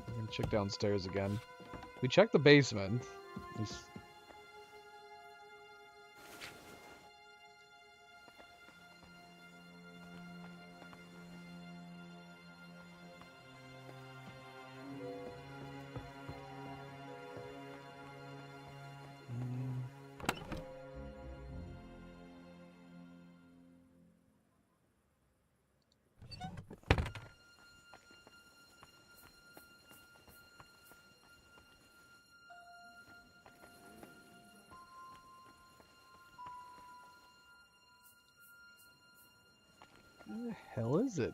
We're gonna check downstairs again. We checked the basement. Where the hell is it?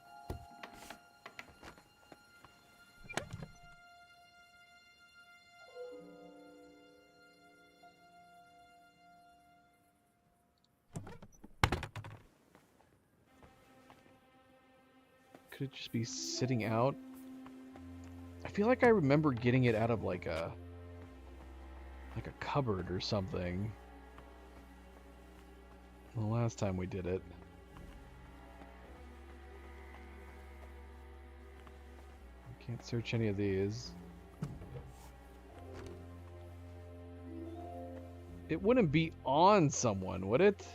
Could it just be sitting out? I feel like I remember getting it out of like a cupboard or something. The last time we did it. Can't search any of these. It wouldn't be on someone, would it?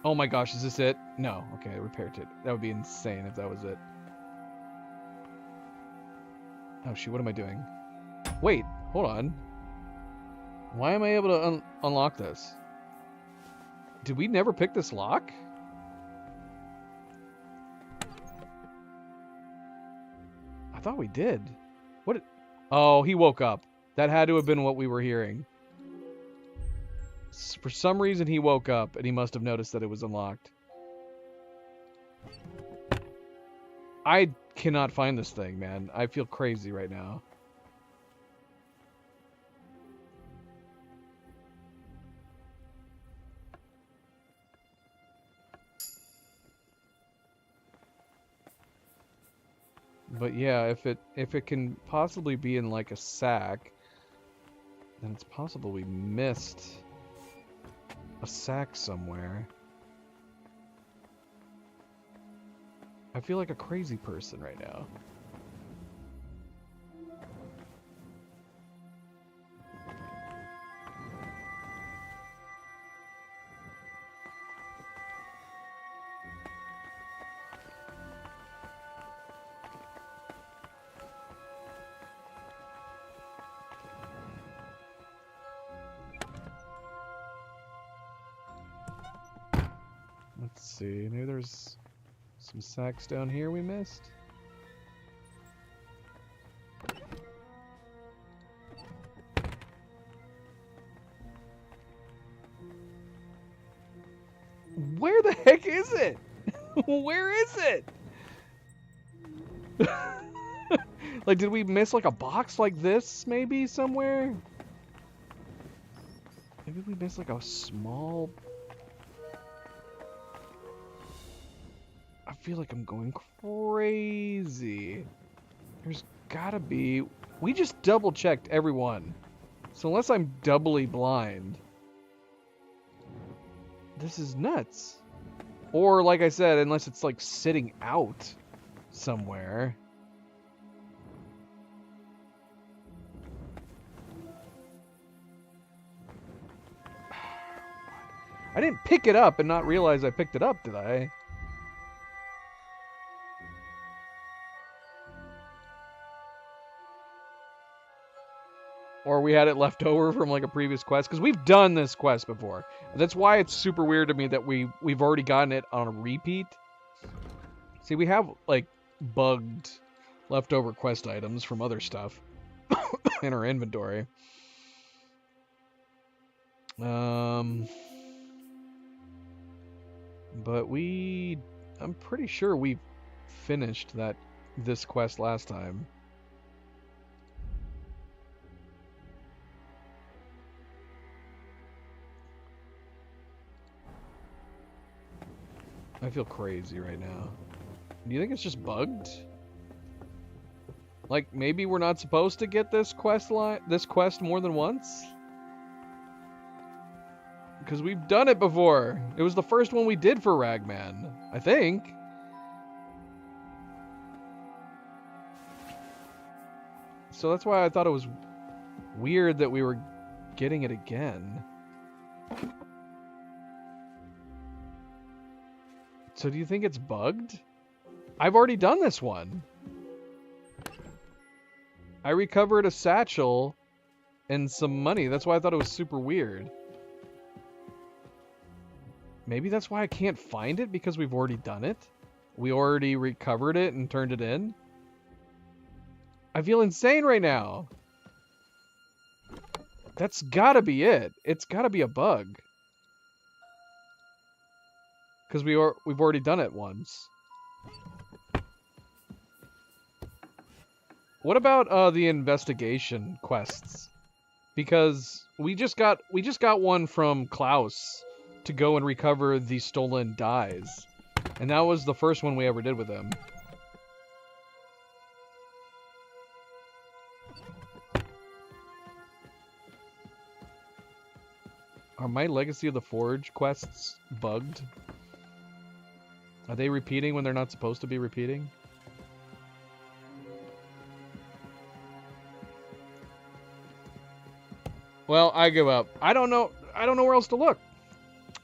Oh my gosh, is this it? No. Okay, I repaired it. That would be insane if that was it. Oh shoot, what am I doing? Wait, hold on. Why am I able to unlock this? Did we never pick this lock? I thought we did. What? Oh, he woke up. That had to have been what we were hearing. For some reason, he woke up, and he must have noticed that it was unlocked. I cannot find this thing, man. I feel crazy right now. But yeah, if it can possibly be in like a sack, then it's possible we missed a sack somewhere. I feel like a crazy person right now. Let's see, maybe there's some sacks down here we missed. Where the heck is it? Where is it? Like, did we miss like a box like this maybe somewhere? Maybe we missed like a small... I feel like I'm going crazy. There's gotta be... We just double checked everyone. So unless I'm doubly blind, this is nuts. Or like I said, unless it's like sitting out somewhere. I didn't pick it up and not realize I picked it up, did I? Or we had it left over from like a previous quest, because we've done this quest before. That's why it's super weird to me that we've already gotten it on a repeat. See, we have like bugged leftover quest items from other stuff in our inventory. But I'm pretty sure we finished this quest last time. I feel crazy right now. Do you think it's just bugged? Like, maybe we're not supposed to get this quest more than once? Because we've done it before. It was the first one we did for Ragman, I think. So that's why I thought it was weird that we were getting it again. So do you think it's bugged? I've already done this one. I recovered a satchel and some money. That's why I thought it was super weird. Maybe that's why I can't find it, because we've already done it. We already recovered it and turned it in. I feel insane right now. That's gotta be it. It's gotta be a bug. Because we've already done it once. What about the investigation quests? Because we just got one from Klaus to go and recover the stolen dyes. And that was the first one we ever did with him. Are my Legacy of the Forge quests bugged? Are they repeating when they're not supposed to be repeating? Well, I give up. I don't know where else to look.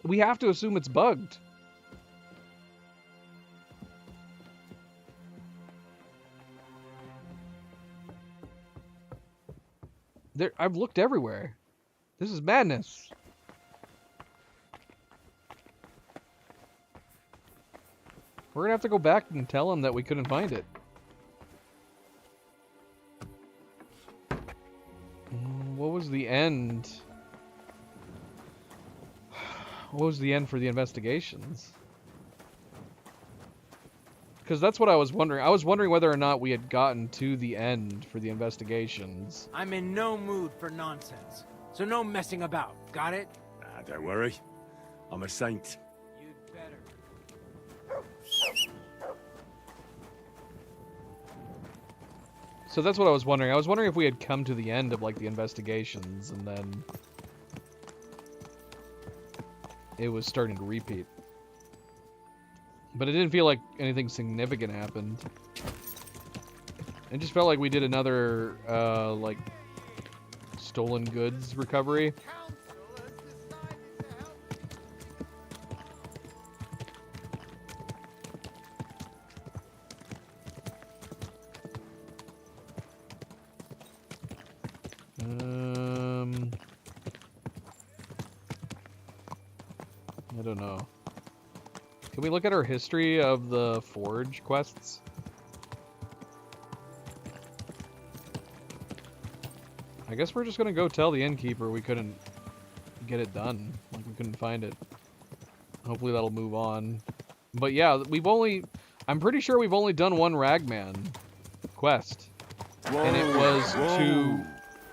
We have to assume it's bugged. I've looked everywhere. This is madness. We're gonna have to go back and tell him that we couldn't find it. What was the end? What was the end for the investigations? Because that's what I was wondering. I was wondering whether or not we had gotten to the end for the investigations. I'm in no mood for nonsense, so no messing about. Got it? Ah, don't worry. I'm a saint. You'd better. So that's what I was wondering. I was wondering if we had come to the end of, like, the investigations, and then it was starting to repeat. But it didn't feel like anything significant happened. It just felt like we did another, like, stolen goods recovery. I don't know. Can we look at our history of the Forge quests? I guess we're just gonna go tell the innkeeper we couldn't get it done. Like, we couldn't find it. Hopefully that'll move on. But yeah, I'm pretty sure we've only done one Ragman quest. Whoa, and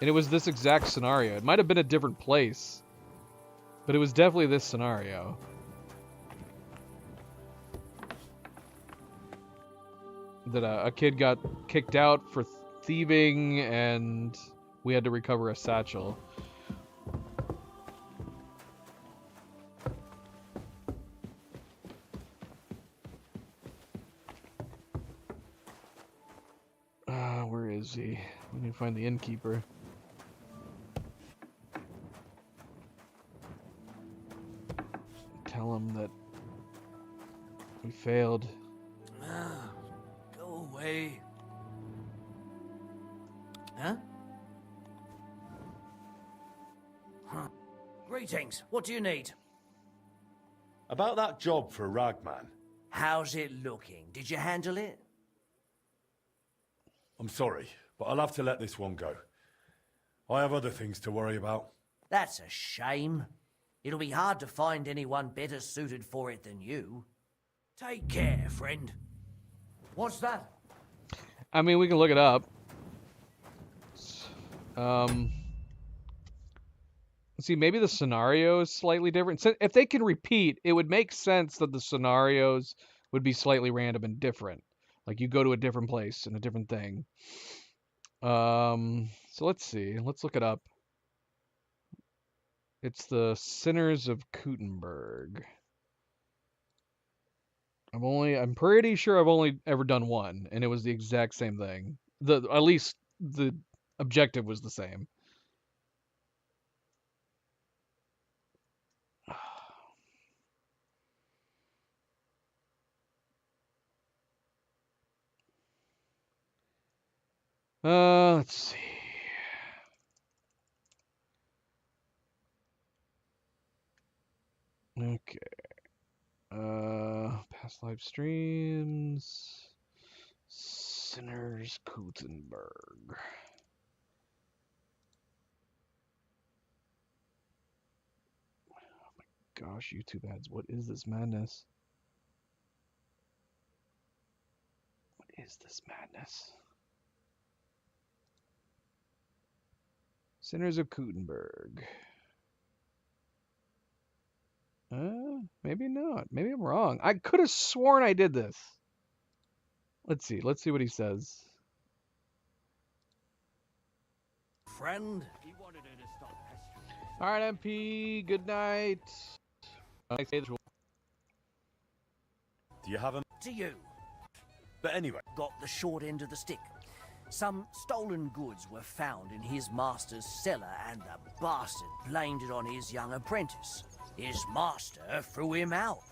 it was this exact scenario. It might have been a different place, but it was definitely this scenario. That a kid got kicked out for thieving, and we had to recover a satchel. Where is he? We need to find the innkeeper. Tell him that we failed. Go away. Huh? Huh. Greetings. What do you need? About that job for Ragman. How's it looking? Did you handle it? I'm sorry, but I'll have to let this one go. I have other things to worry about. That's a shame. It'll be hard to find anyone better suited for it than you. Take care, friend. What's that? I mean, we can look it up. See, maybe the scenario is slightly different. So if they can repeat, it would make sense that the scenarios would be slightly random and different. Like, you go to a different place and a different thing. So let's see. Let's look it up. It's the Sinners of Kuttenberg. I'm pretty sure I've only ever done one, and it was the exact same thing. At least the objective was the same. Let's see. Okay. Past live streams. Sinners Kuttenberg. Oh my gosh, YouTube ads. What is this madness? What is this madness? Sinners of Kuttenberg. Maybe not. Maybe I'm wrong. I could have sworn I did this. Let's see. Let's see what he says. Friend? All right, MP. Good night. Do you have him? To you. But anyway. Got the short end of the stick. Some stolen goods were found in his master's cellar, and the bastard blamed it on his young apprentice. His master threw him out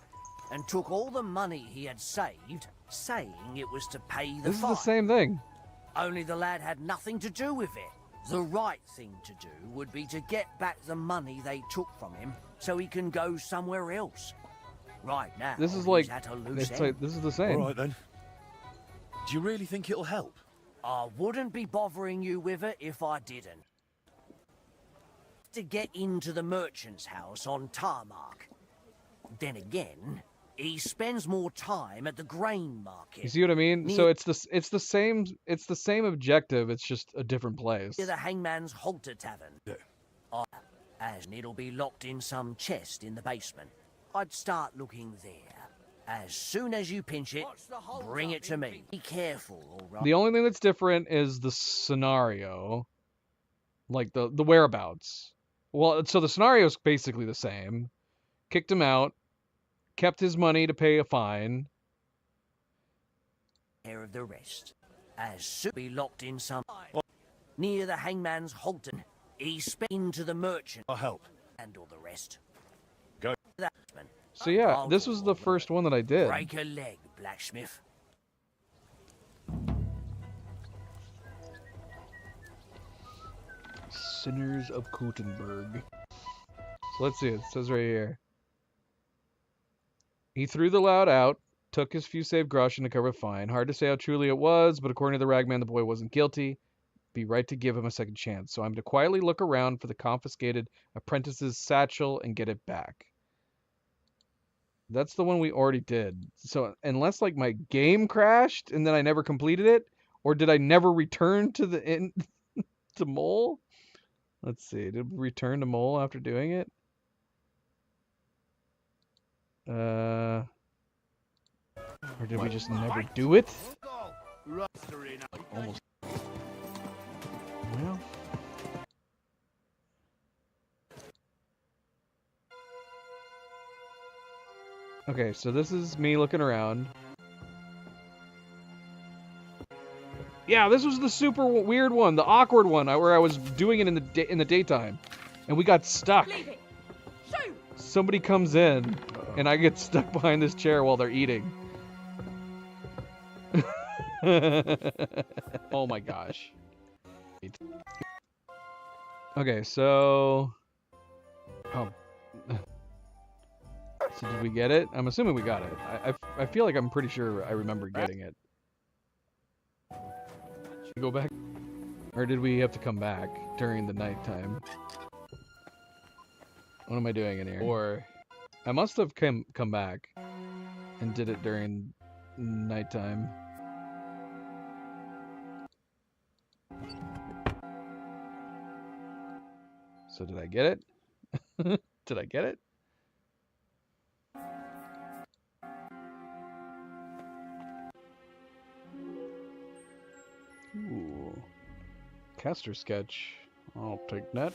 and took all the money he had saved, saying it was to pay the This is fine. the same thing. Only the lad had nothing to do with it. The right thing to do would be to get back the money they took from him so he can go somewhere else. Right now, This is he's like, at a loose it's end. like this is the same. All right then. Do you really think it'll help? I wouldn't be bothering you with it if I didn't. To get into the merchant's house on Tarmac. Then again, he spends more time at the grain market. You see what I mean? Near So it's the same objective. It's just a different place. the Hangman's Halter Tavern. As it'll be locked in some chest in the basement. I'd start looking there. As soon as you pinch it, bring it to me. Be careful, all right? The only thing that's different is the scenario, like the whereabouts. Well, so the scenario is basically the same. Kicked him out, kept his money to pay a fine. Care of the rest. As soon be locked in some near the Hangman's Halton. He spent into the merchant. I'll help. And all the rest. Go. So yeah, this was the first one that I did. Break a leg, blacksmith. Sinners of Kuttenberg. So let's see, it says right here. He threw the lad out, took his few saved groschen to cover the fine. Hard to say how truly it was, but according to the ragman, the boy wasn't guilty. Be right to give him a second chance. So I'm to quietly look around for the confiscated apprentice's satchel and get it back. That's the one we already did. So unless like my game crashed and then I never completed it, or did I never return to the inn to Mole? Let's see. Did we return to Mole after doing it? Or did we just never do it? Almost. Well. Okay, so this is me looking around. Yeah, this was the super weird one, the awkward one, where I was doing it in the daytime, and we got stuck. Somebody comes in, and I get stuck behind this chair while they're eating. Oh my gosh. Okay, so... Oh. So did we get it? I'm assuming we got it. I feel like I'm pretty sure I remember getting it. Should we go back? Or did we have to come back during the nighttime? What am I doing in here? Or I must have come back and did it during nighttime. So did I get it? Did I get it? Ooh. Caster sketch. I'll take that.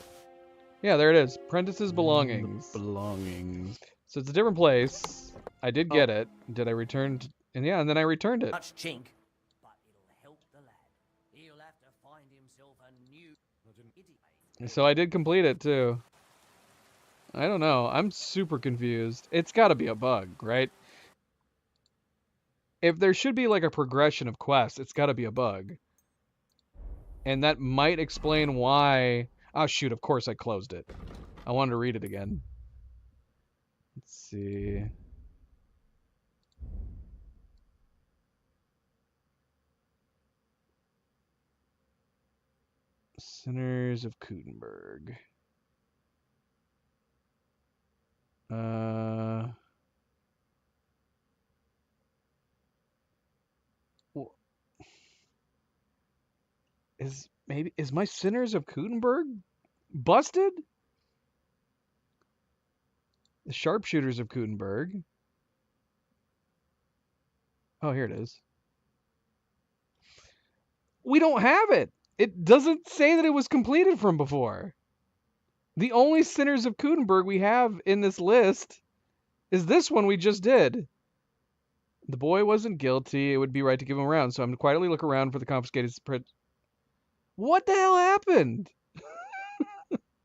Yeah, there it is. Prentice's belongings. Belongings. So it's a different place. I did get it. Did I return? And yeah, and then I returned it. Much chink, but it'll help the lad. He'll have to find himself a new idiot. So I did complete it too. I don't know. I'm super confused. It's got to be a bug, right? If there should be like a progression of quests, it's got to be a bug. And that might explain why... Oh, shoot, of course I closed it. I wanted to read it again. Let's see... Sinners of Kuttenberg. Is my Sinners of Kuttenberg busted? The Sharpshooters of Kutenberg. Oh, here it is. We don't have it. It doesn't say that it was completed from before. The only Sinners of Kutenberg we have in this list is this one we just did. The boy wasn't guilty. It would be right to give him around, so I'm to quietly look around for the confiscated... What the hell happened?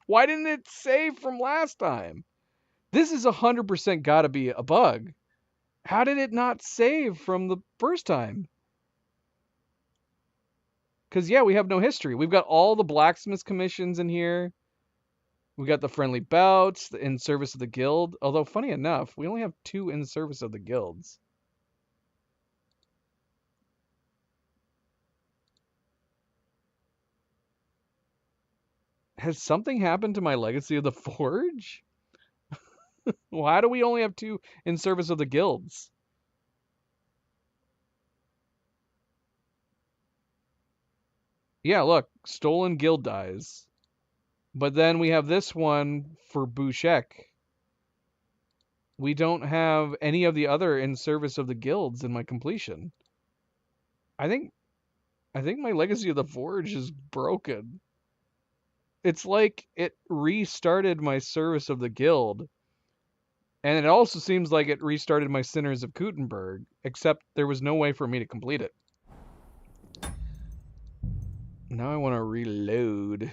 Why didn't it save from last time? This is 100% gotta be a bug. How did it not save from the first time? Because, yeah, we have no history. We've got all the blacksmith's commissions in here. We got the friendly bouts, the in service of the guild. Although, funny enough, we only have 2 in service of the guilds. Has something happened to my Legacy of the Forge? Why do we only have 2 in service of the guilds? Yeah, look, stolen guild dies. But then we have this one for Bouchek. We don't have any of the other in service of the guilds in my completion. I think my Legacy of the Forge is broken. It's like it restarted my service of the guild. And it also seems like it restarted my Sinners of Kutenberg, except there was no way for me to complete it. Now I want to reload.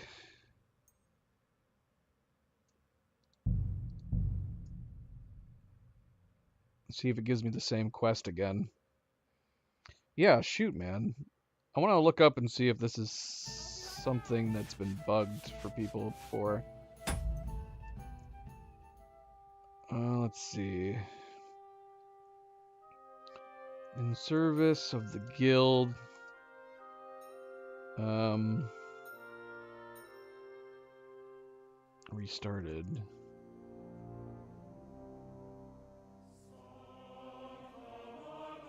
See if it gives me the same quest again. Yeah, shoot, man. I want to look up and see if this is something that's been bugged for people before. Let's see. In service of the guild. Restarted.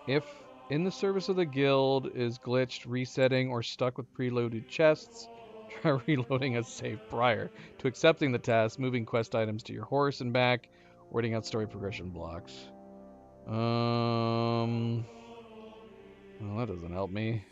If in the service of the guild is glitched, resetting, or stuck with preloaded chests, try reloading as saved prior to accepting the task, moving quest items to your horse and back, waiting out story progression blocks. Well, that doesn't help me.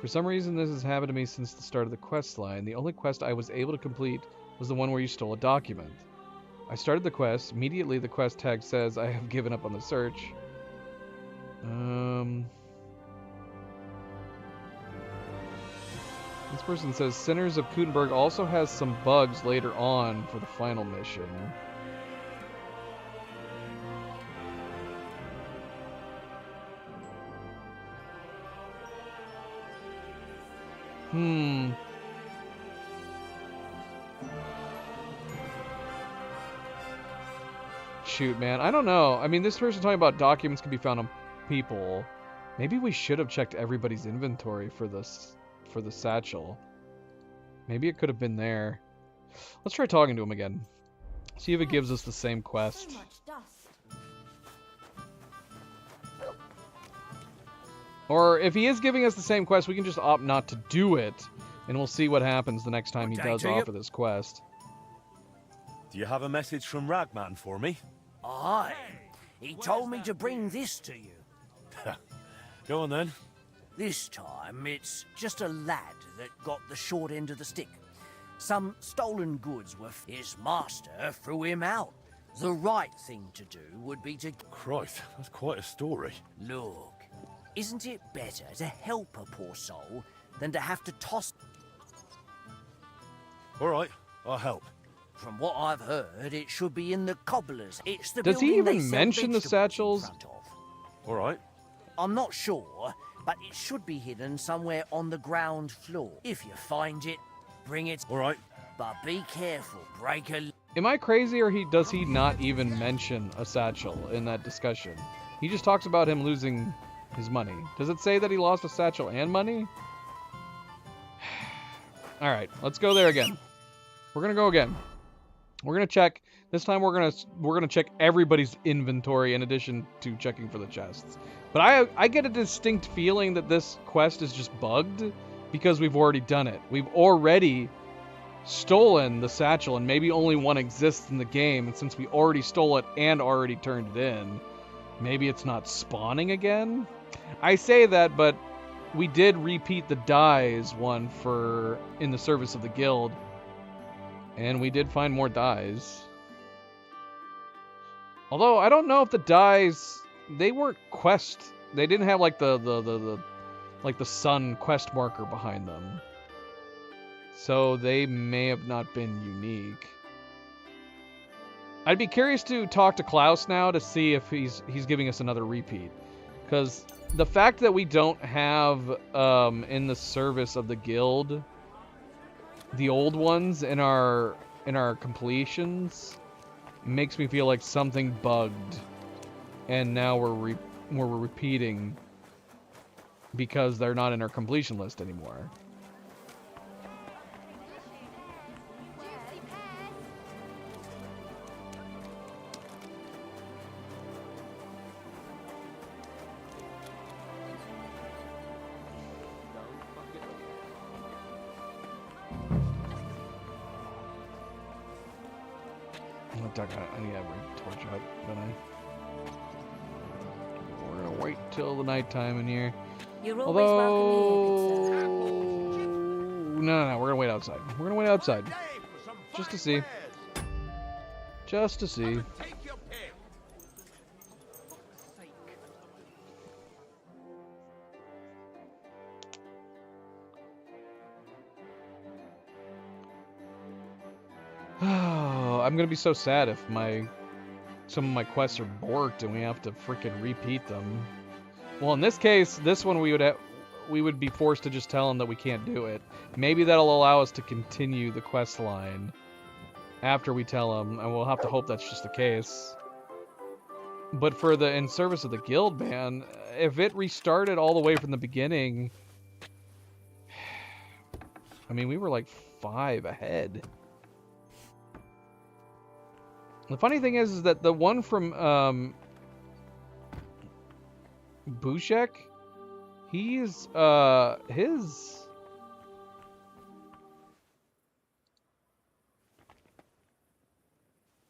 For some reason, this has happened to me since the start of the quest line. The only quest I was able to complete was the one where you stole a document. I started the quest. Immediately, the quest tag says I have given up on the search. This person says Sinners of Kutenberg also has some bugs later on for the final mission. Shoot, man. I don't know. I mean, this person talking about documents can be found on people. Maybe we should have checked everybody's inventory for this, for the satchel. Maybe it could have been there. Let's try talking to him again. See if it gives us the same quest. So much dust. Or if he is giving us the same quest, we can just opt not to do it. And we'll see what happens the next time he does offer this quest. Do you have a message from Ragman for me? Aye. He told me to bring this to you. Go on then. This time, it's just a lad that got the short end of the stick. Some stolen goods were... His master threw him out. The right thing to do would be to... Christ, that's quite a story. Look, isn't it better to help a poor soul than to have to toss... All right, I'll help. From what I've heard, it should be in the cobbler's. It's the Does he building they even sell mention the vegetables in satchels? front of. All right. I'm not sure, but it should be hidden somewhere on the ground floor. If you find it, bring it. All right. But be careful, break a... Am I crazy, or does he not even mention a satchel in that discussion? He just talks about him losing his money. Does it say that he lost a satchel and money? All right, let's go there again. We're gonna go again. We're gonna check. This time we're gonna check everybody's inventory in addition to checking for the chests. But I get a distinct feeling that this quest is just bugged because we've already done it. We've already stolen the satchel, and maybe only one exists in the game. And since we already stole it and already turned it in, maybe it's not spawning again. I say that, but we did repeat the dyes one for in the service of the guild, and we did find more dyes. Although I don't know if the dyes, they weren't quest. They didn't have like the sun quest marker behind them. So they may have not been unique. I'd be curious to talk to Klaus now to see if he's giving us another repeat. Because the fact that we don't have in the service of the guild the old ones in our completions makes me feel like something bugged, and now we're repeating because they're not in our completion list anymore. I need to have a torch out, don't I? We're gonna wait till the nighttime in here. You're always welcome here, No, we're gonna wait outside. We're gonna wait outside. Just to see. Just to see. I'm gonna be so sad if some of my quests are borked and we have to freaking repeat them. Well, in this case, this one we would be forced to just tell them that we can't do it. Maybe that'll allow us to continue the quest line after we tell them, and we'll have to hope that's just the case. But for the in service of the guild, man, if it restarted all the way from the beginning, I mean, we were like 5 ahead. The funny thing is that the one from Bushek, he's his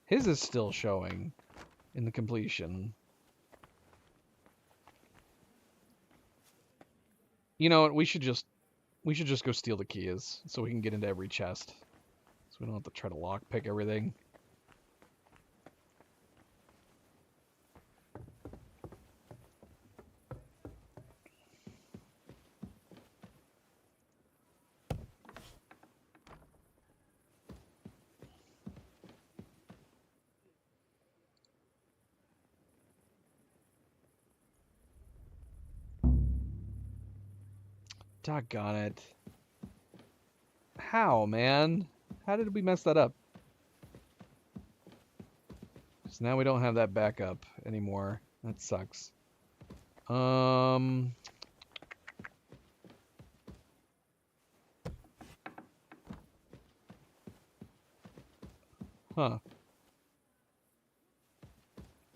is still showing in the completion. You know what? We should just go steal the keys so we can get into every chest, so we don't have to try to lockpick everything. Doggone it. How, man? How did we mess that up? So now we don't have that backup anymore. That sucks. Huh.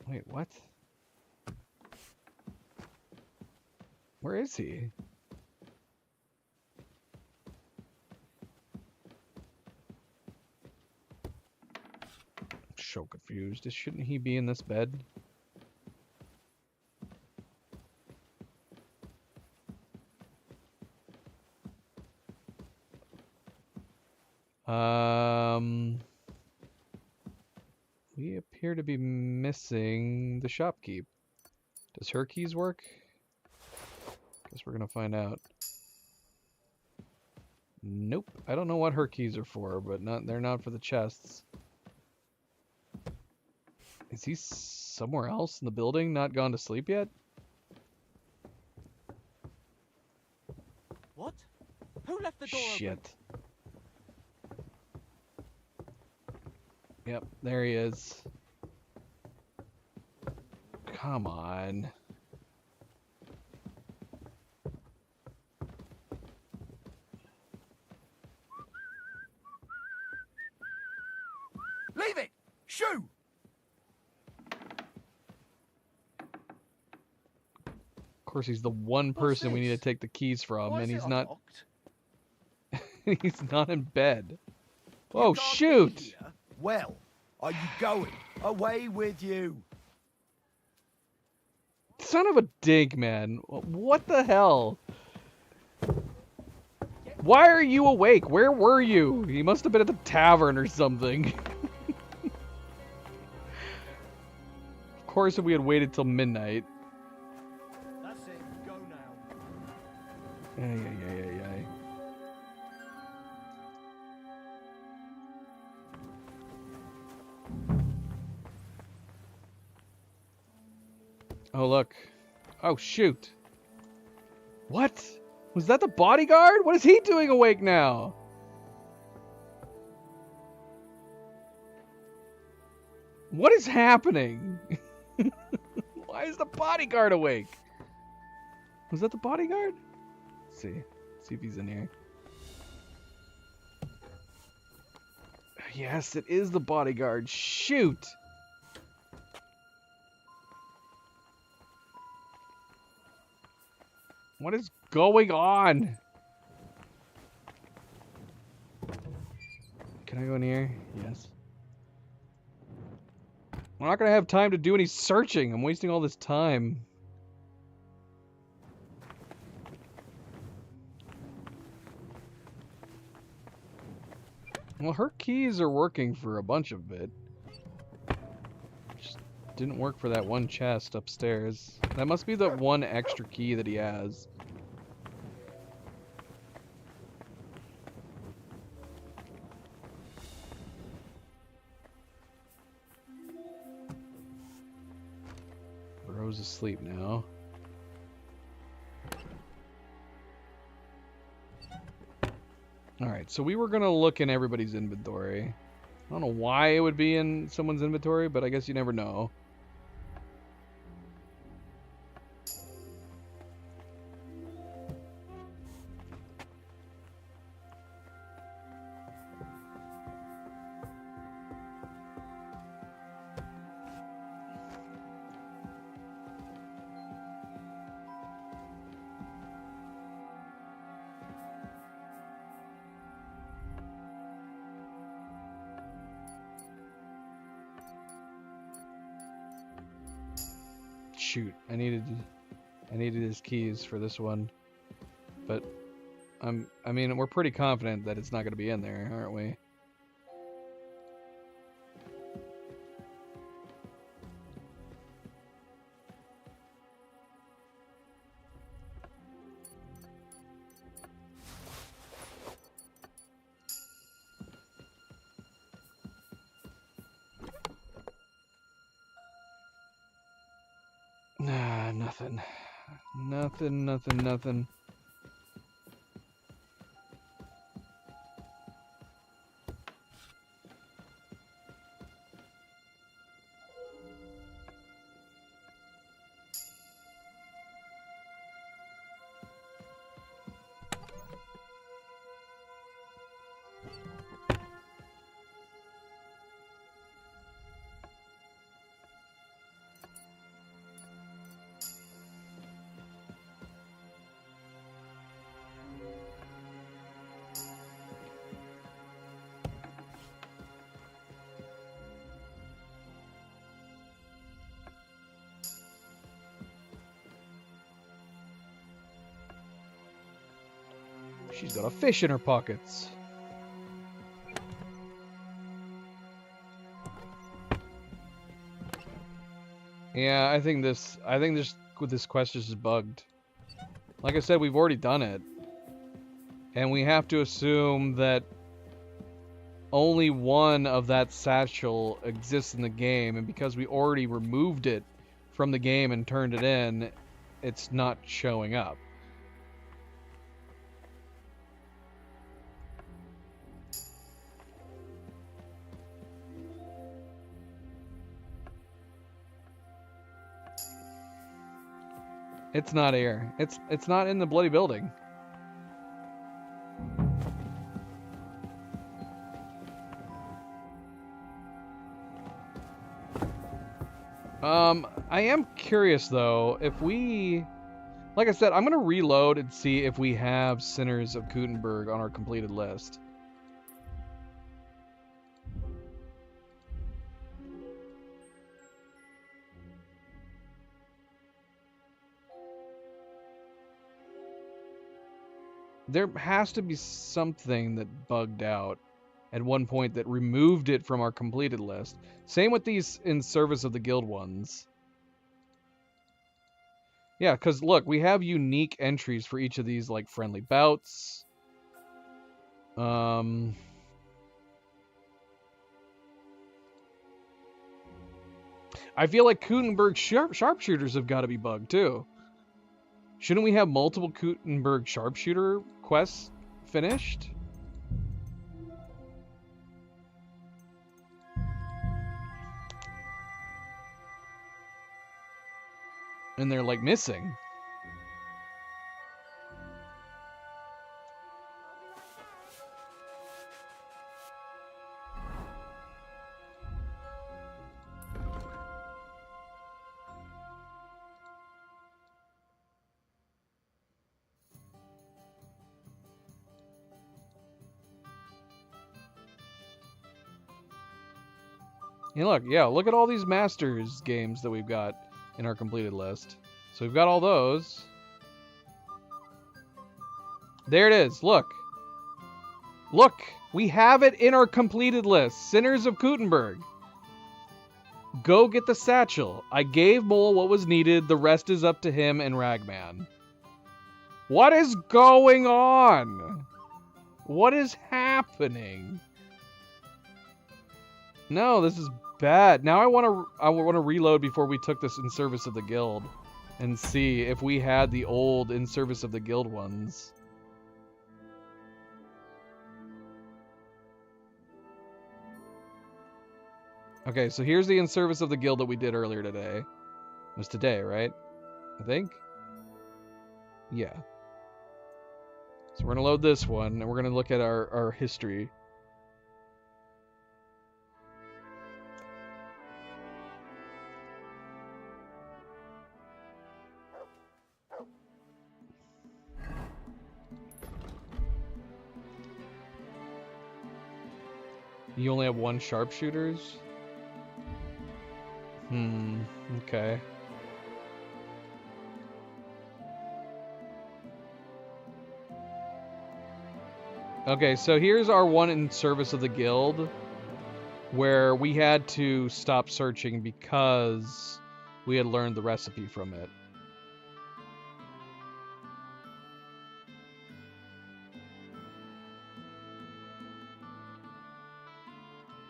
Wait, what? Where is he? So confused. Shouldn't he be in this bed? We appear to be missing the shopkeep. Does her keys work? Guess we're gonna find out. Nope. I don't know what her keys are for, but they're not for the chests. Is he somewhere else in the building, not gone to sleep yet? What? Who left the door Shit. open? Yep, there he is. Come on. Leave it! Shoo! Of course, he's the one person we need to take the keys from, and he's not. He's not in bed. Oh shoot! Well, are you going? Away with you! Son of a dink, man. What the hell? Why are you awake? Where were you? He must have been at the tavern or something. Of course, if we had waited till midnight. That's it. Go now. Ay, ay, ay, ay, ay. Oh, look. Oh, shoot. What? Was that the bodyguard? What is he doing awake now? What is happening? Why is the bodyguard awake? Was that the bodyguard? Let's see. Let's see if he's in here. Yes, it is the bodyguard. Shoot! What is going on? Can I go in here? Yes. We're not going to have time to do any searching. I'm wasting all this time. Well, her keys are working for a bunch of it. Just didn't work for that one chest upstairs. That must be the one extra key that he has. Rose asleep now. Alright, so we were gonna look in everybody's inventory. I don't know why it would be in someone's inventory, but I guess you never know. Shoot, I needed his keys for this one, but I mean, we're pretty confident that it's not going to be in there, aren't we? Nah, nothing. Nothing. She's got a fish in her pockets. Yeah, I think this quest is just bugged. Like I said, we've already done it. And we have to assume that only one of that satchel exists in the game, and because we already removed it from the game and turned it in, it's not showing up. It's not here. It's not in the bloody building. I am curious though, if we, like I said, I'm gonna reload and see if we have Sinners of Kuttenberg on our completed list. There has to be something that bugged out at one point that removed it from our completed list. Same with these In Service of the Guild ones. Yeah, because look, we have unique entries for each of these, like friendly bouts. I feel like Kuttenberg sharpshooters have got to be bugged too. Shouldn't we have multiple Kuttenberg sharpshooter quests finished? And they're like missing. And look, yeah, look at all these Masters games that we've got in our completed list. So we've got all those. There it is, look. Look, we have it in our completed list. Sinners of Kuttenberg. Go get the satchel. I gave Mole what was needed. The rest is up to him and Ragman. What is going on? What is happening? No, this is bad. Now I want to reload before we took this In Service of the Guild and see if we had the old In Service of the Guild ones. Okay, so here's the In Service of the Guild that we did earlier today. It was today, right? I think? Yeah. So we're going to load this one, and we're going to look at our history. You only have one sharpshooters? Okay. Okay, so here's our one In Service of the Guild, where we had to stop searching because we had learned the recipe from it.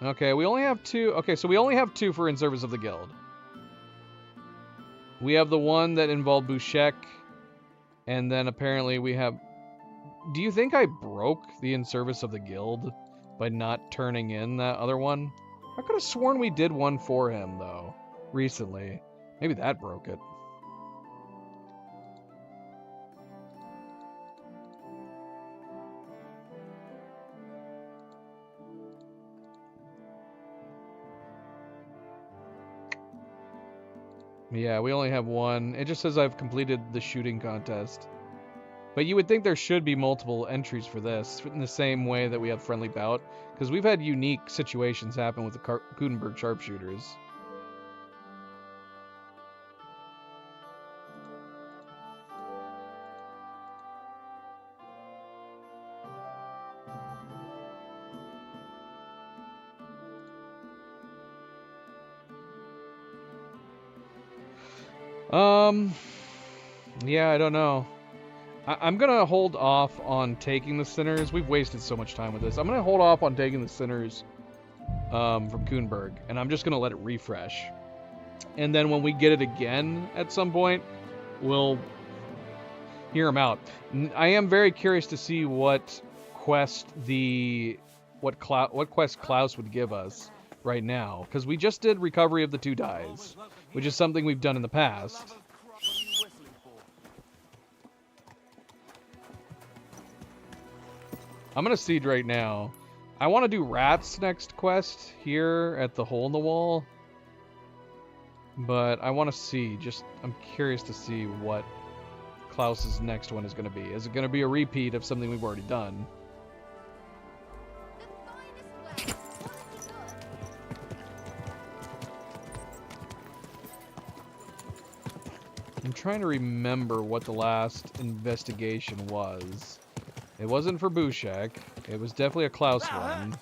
Okay, we only have two. Okay, so we only have two for In Service of the Guild. We have the one that involved Bouchek, and then apparently we have... Do you think I broke the In Service of the Guild by not turning in that other one? I could have sworn we did one for him, though, recently. Maybe that broke it. Yeah, we only have one. It just says I've completed the shooting contest. But you would think there should be multiple entries for this, in the same way that we have Friendly Bout, because we've had unique situations happen with the Kuttenberg sharpshooters. Yeah, I don't know. I'm gonna hold off on taking the Sinners. We've wasted so much time with this. I'm gonna hold off on taking the Sinners from Kuttenberg, and I'm just gonna let it refresh. And then when we get it again at some point, we'll hear them out. I am very curious to see what quest Klaus would give us right now, because we just did Recovery of the Two Dies, which is something we've done in the past. I'm gonna siege right now. I want to do Rat's next quest here at the hole in the wall. But I want to see, I'm curious to see what Klaus's next one is going to be. Is it going to be a repeat of something we've already done? I'm trying to remember what the last investigation was. It wasn't for Bushek. It was definitely a Klaus one.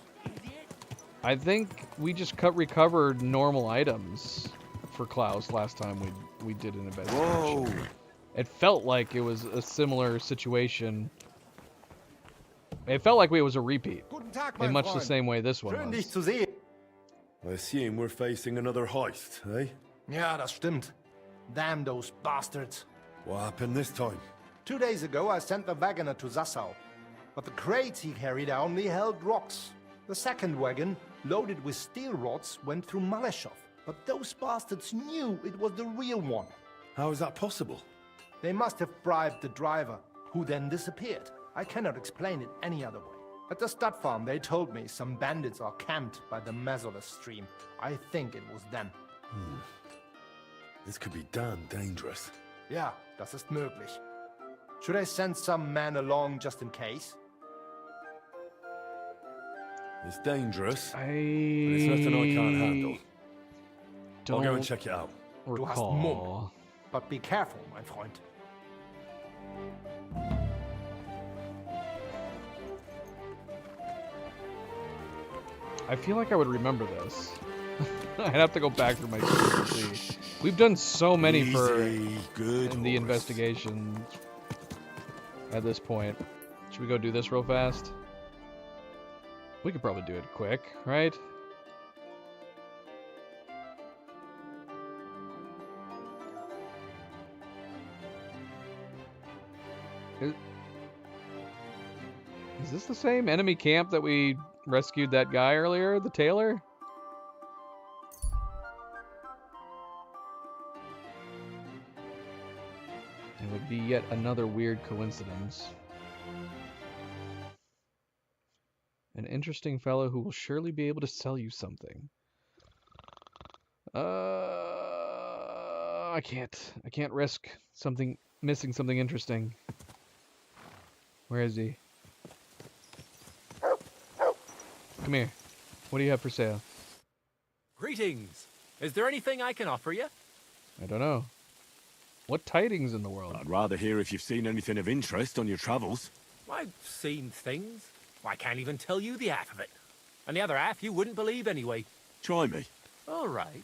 I think we just recovered normal items for Klaus last time we did an investigation. Whoa. It felt like it was a similar situation. It felt like it was a repeat. In much the same way this one was. I assume we're facing another heist, eh? Ja, das stimmt. Damn those bastards. What happened this time? 2 days ago, I sent the wagoner to Sassau. But the crates he carried only held rocks. The second wagon, loaded with steel rods, went through Maleshov. But those bastards knew it was the real one. How is that possible? They must have bribed the driver, who then disappeared. I cannot explain it any other way. At the stud farm, they told me some bandits are camped by the Mazola stream. I think it was them. This could be damn dangerous. Ja, das ist möglich. Should I send some men along just in case? It's dangerous, but it's nothing I can't handle. I'll go and check it out. Du hast Mumm. But be careful, mein Freund. I feel like I would remember this. I'd have to go back through my sheets to see. We've done so many in the investigations at this point. Should we go do this real fast? We could probably do it quick, right? Is this the same enemy camp that we rescued that guy earlier, the tailor? It would be yet another weird coincidence. An interesting fellow who will surely be able to sell you something. I can't risk missing something interesting. Where is he? Come here. What do you have for sale? Greetings. Is there anything I can offer you? I don't know. What tidings in the world? I'd rather hear if you've seen anything of interest on your travels. I've seen things. I can't even tell you the half of it. And the other half you wouldn't believe anyway. Try me. All right.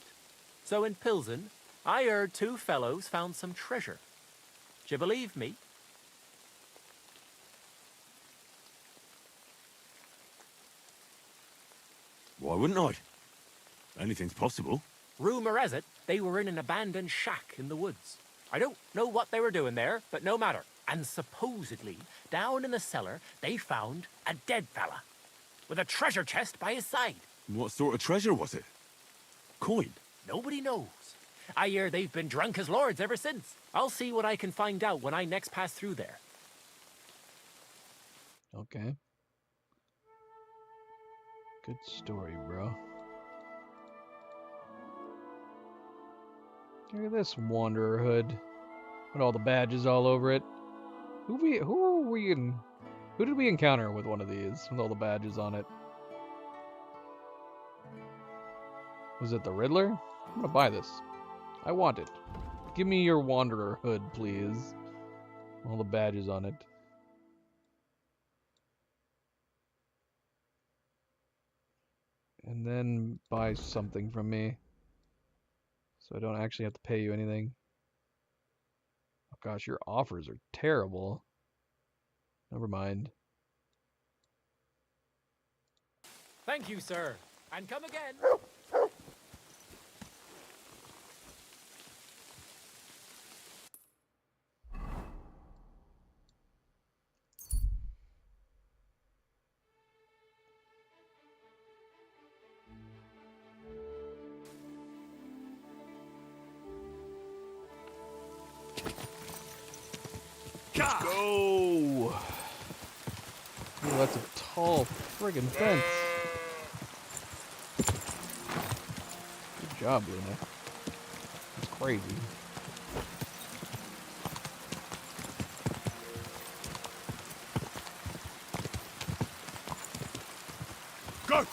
So in Pilsen, I heard 2 fellows found some treasure. D'you believe me? Why wouldn't I? Anything's possible. Rumor has it they were in an abandoned shack in the woods. I don't know what they were doing there, but no matter. And supposedly, down in the cellar, they found a dead fella with a treasure chest by his side. What sort of treasure was it? Coin? Nobody knows. I hear they've been drunk as lords ever since. I'll see what I can find out when I next pass through there. Okay. Good story, bro. Look at this Wanderer hood. With all the badges all over it. Who did we encounter with one of these with all the badges on it? Was it the Riddler? I'm gonna buy this. I want it. Give me your Wanderer hood, please. All the badges on it. And then buy something from me. So I don't actually have to pay you anything. Oh gosh, your offers are terrible. Never mind. Thank you, sir. And come again. Go! Oh, that's a tall friggin' fence. Good job, Luna. It's crazy. Go!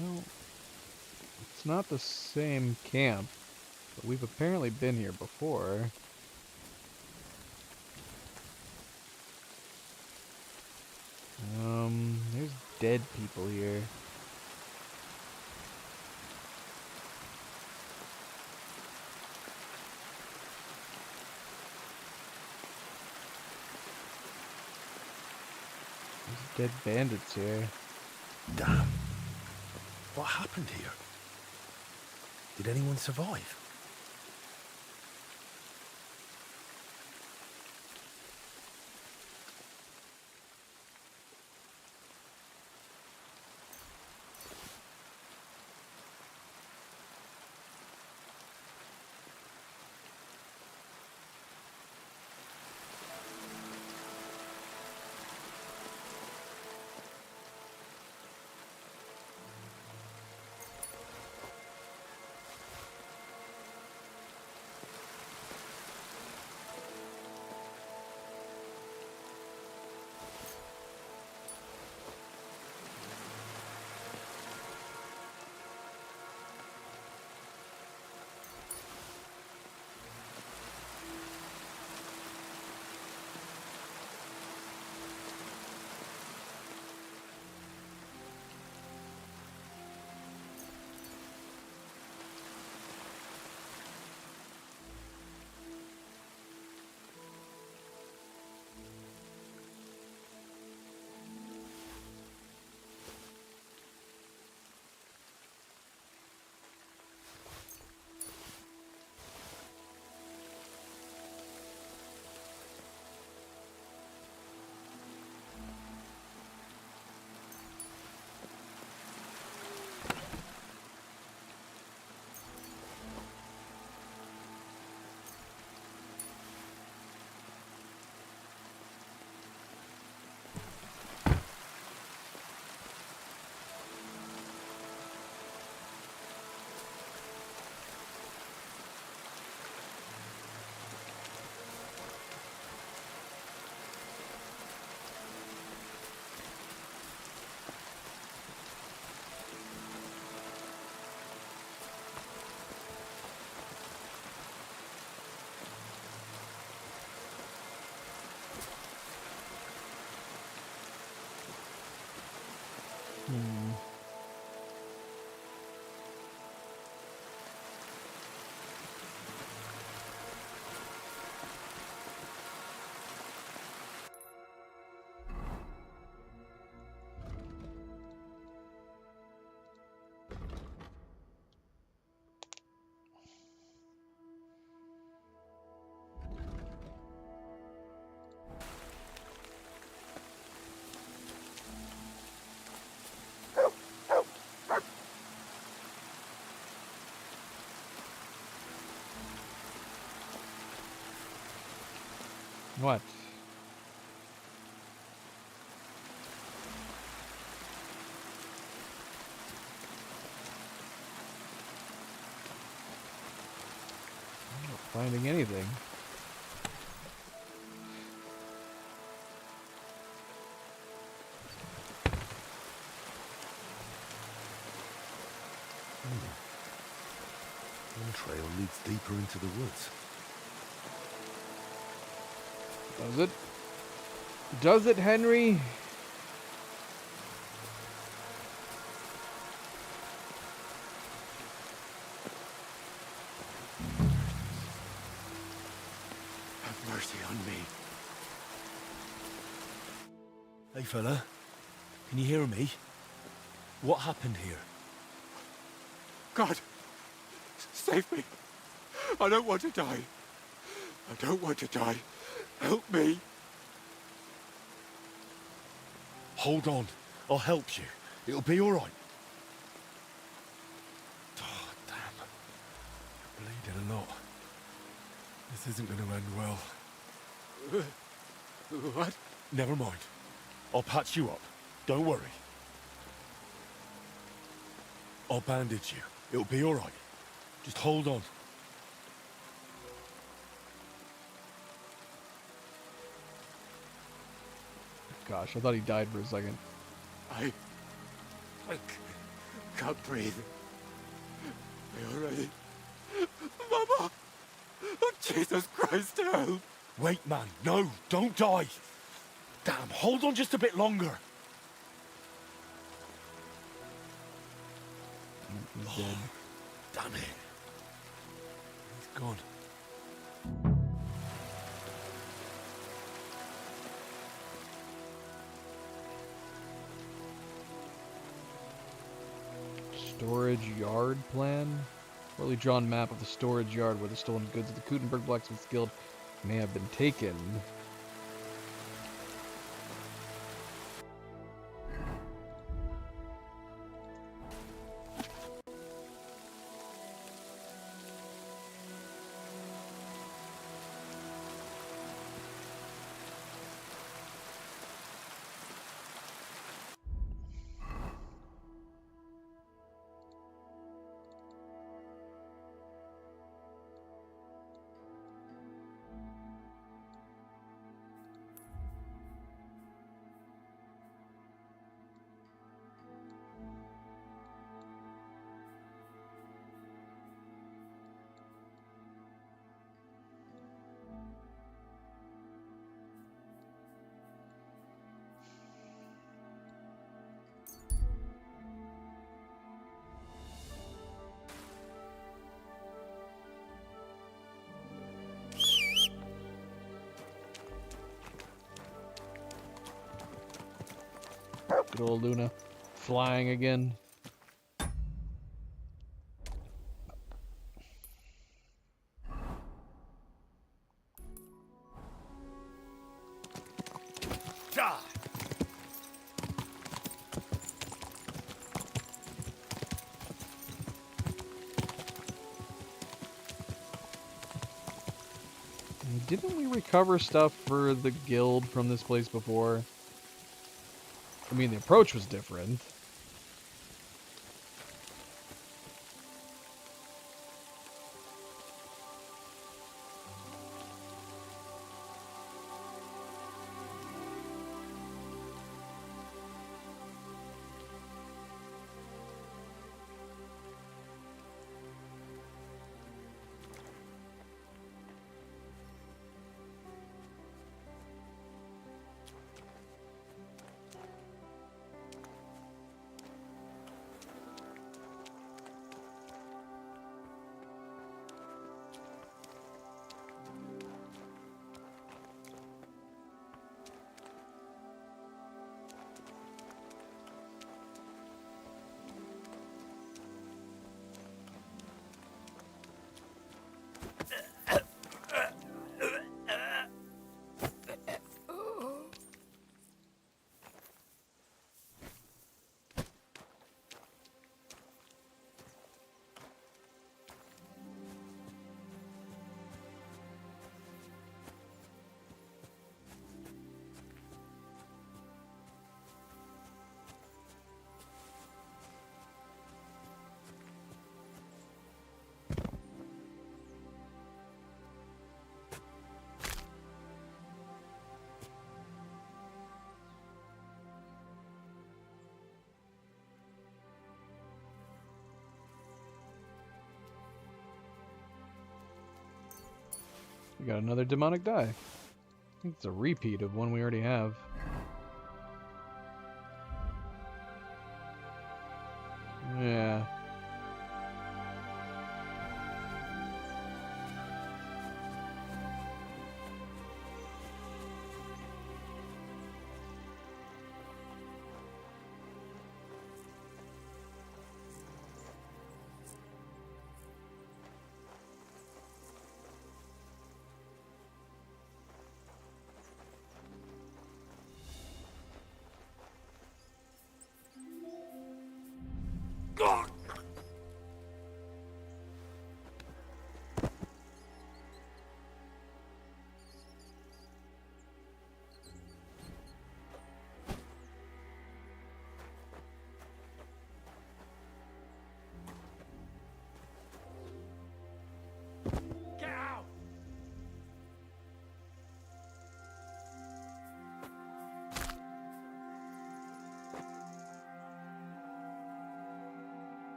Well, it's not the same camp, but we've apparently been here before. There's dead people here. There's dead bandits here. Damn. What happened here? Did anyone survive? What? I'm not finding anything. One trail leads deeper into the woods. Does it? Does it, Henry? Have mercy on me. Hey, fella. Can you hear me? What happened here? God, save me. I don't want to die. I don't want to die. Help me. Hold on. I'll help you. It'll be all right. Oh, damn. You're bleeding a lot. This isn't going to end well. What? Never mind. I'll patch you up. Don't worry. I'll bandage you. It'll be all right. Just hold on. Gosh, I thought he died for a second. I can't breathe. Are you already? Mama! Oh, Jesus Christ, help! Wait, man. No, don't die. Damn, hold on just a bit longer. He's dead. Damn it. He's gone. Storage yard plan? Poorly drawn map of the storage yard where the stolen goods of the Kuttenberg Blacksmiths Guild may have been taken. Good old Luna. Flying again. Didn't we recover stuff for the guild from this place before? I mean, the approach was different. We got another demonic die. I think it's a repeat of one we already have. Yeah.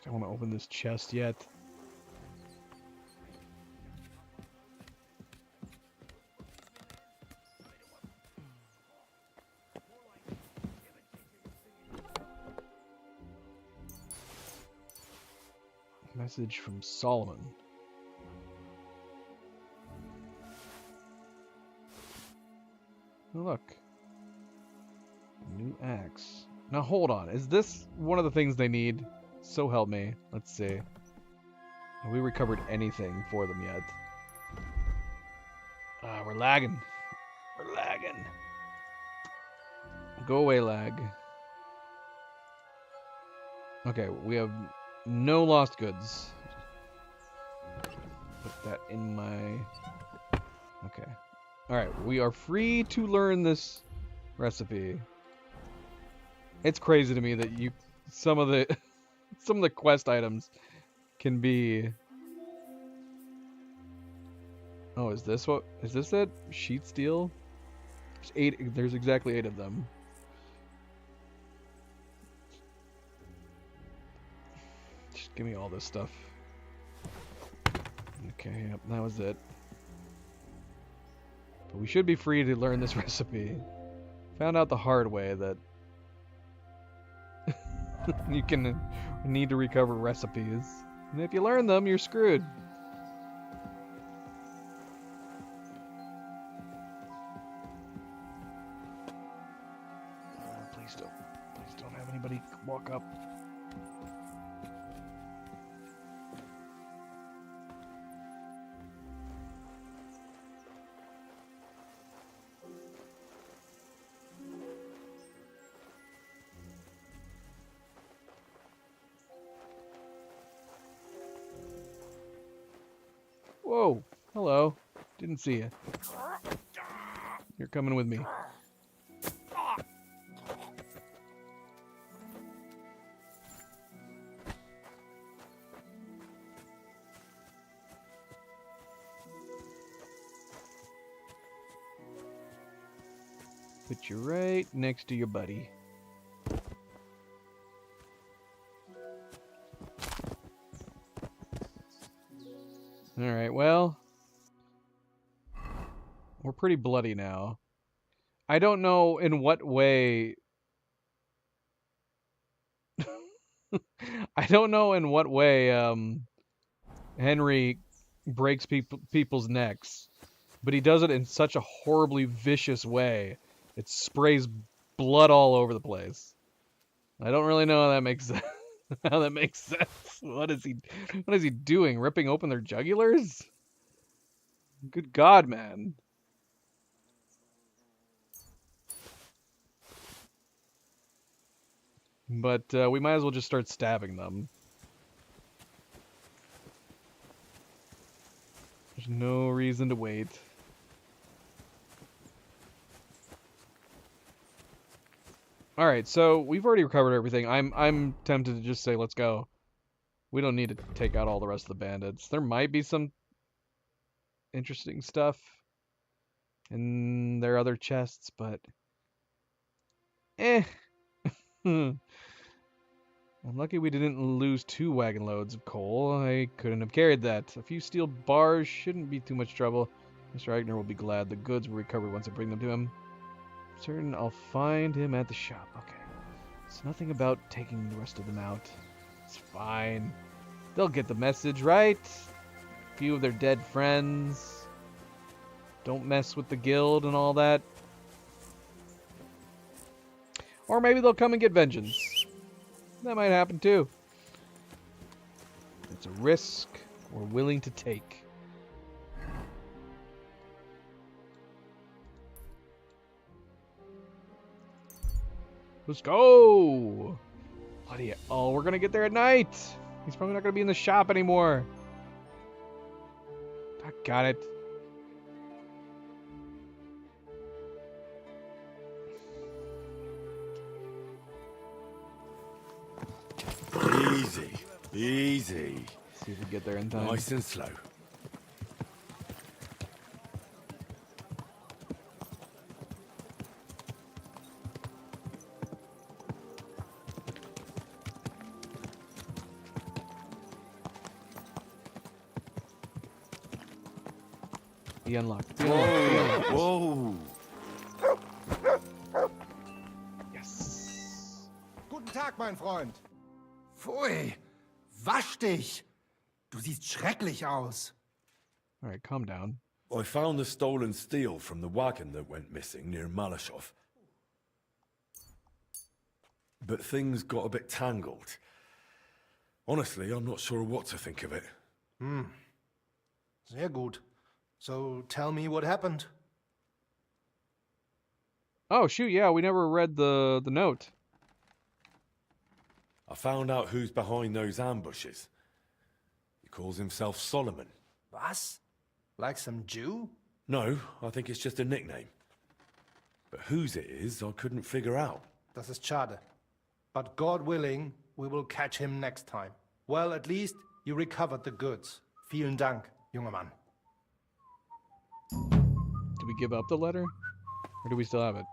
I don't want to open this chest yet. Message from Solomon. Oh, look. New axe. Now hold on. Is this one of the things they need? So help me. Let's see. Have we recovered anything for them yet? We're lagging. We're lagging. Go away, lag. Okay, we have no lost goods. Put that in my... Okay. Alright, we are free to learn this recipe. It's crazy to me that some of the quest items can be... Oh, is this it? Sheet steel? There's exactly 8 of them. Just give me all this stuff. Okay, yep, that was it. But we should be free to learn this recipe. Found out the hard way that you can need to recover recipes. And if you learn them, you're screwed. Please don't have anybody walk up. Whoa, hello. Didn't see you. You're coming with me. Put you right next to your buddy. Alright, well, we're pretty bloody now. I don't know in what way... I don't know in what way Henry breaks people's necks, but he does it in such a horribly vicious way. It sprays blood all over the place. I don't really know how that makes sense. How that makes sense. What is he doing? Ripping open their jugulars? Good God, man. But we might as well just start stabbing them. There's no reason to wait. All right, so we've already recovered everything. I'm tempted to just say let's go. We don't need to take out all the rest of the bandits. There might be some interesting stuff in their other chests, but I'm lucky we didn't lose 2 wagon loads of coal. I couldn't have carried that. A few steel bars shouldn't be too much trouble. Mr. Agner will be glad the goods will recover once I bring them to him. Certain I'll find him at the shop. Okay. It's nothing about taking the rest of them out. It's fine. They'll get the message, right? A few of their dead friends. Don't mess with the guild and all that. Or maybe they'll come and get vengeance. That might happen too. It's a risk we're willing to take. Let's go! Bloody hell, we're gonna get there at night! He's probably not gonna be in the shop anymore. I got it. Easy, easy. See if we get there in time. Nice and slow. Be unlocked. Be unlocked. Whoa! Yes. Guten Tag, mein Freund. Pfui, wasch dich. Du siehst schrecklich aus. All right, calm down. I found the stolen steel from the wagon that went missing near Malashov. But things got a bit tangled. Honestly, I'm not sure what to think of it. Sehr gut. So tell me what happened. Oh shoot, yeah, we never read the note. I found out who's behind those ambushes. He calls himself Solomon. Was? Like some Jew? No, I think it's just a nickname. But whose it is, I couldn't figure out. Das ist schade. But God willing, we will catch him next time. Well, at least you recovered the goods. Vielen Dank, junger Mann. Did we give up the letter? Or do we still have it?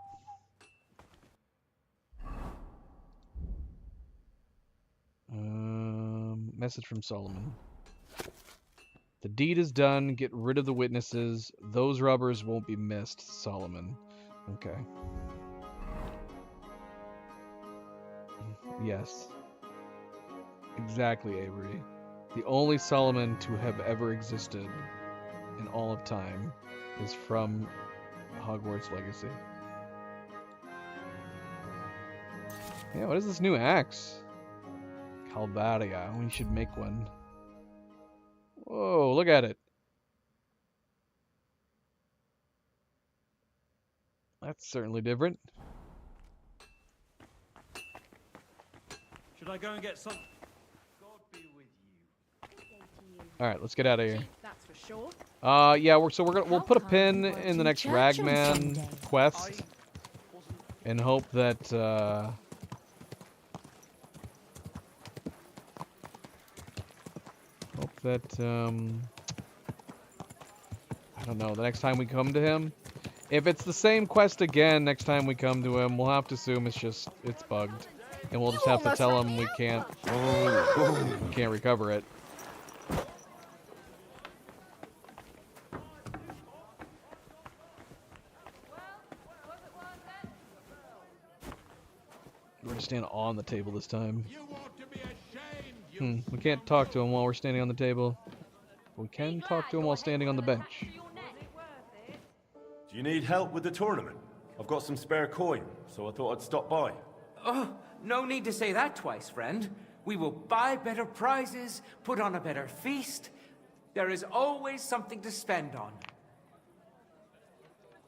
Message from Solomon. The deed is done. Get rid of the witnesses. Those robbers won't be missed, Solomon. Okay. Yes. Exactly, Avery. The only Solomon to have ever existed in all of time is from Hogwarts Legacy. Yeah, what is this new axe? Calvaria. We should make one. Whoa, look at it. That's certainly different. Should I go and get some? All right, let's get out of here. That's for sure. Yeah, we'll put a pin in the next Ragman quest and hope that I don't know, the next time we come to him, if it's the same quest again next time we come to him, we'll have to assume it's bugged, and we'll just have to tell him we can't recover it. We're gonna stand on the table this time. We can't talk to him while we're standing on the table. We can talk to him while standing on the bench. Do you need help with the tournament? I've got some spare coin, so I thought I'd stop by. Oh, no need to say that twice, friend. We will buy better prizes, put on a better feast. There is always something to spend on.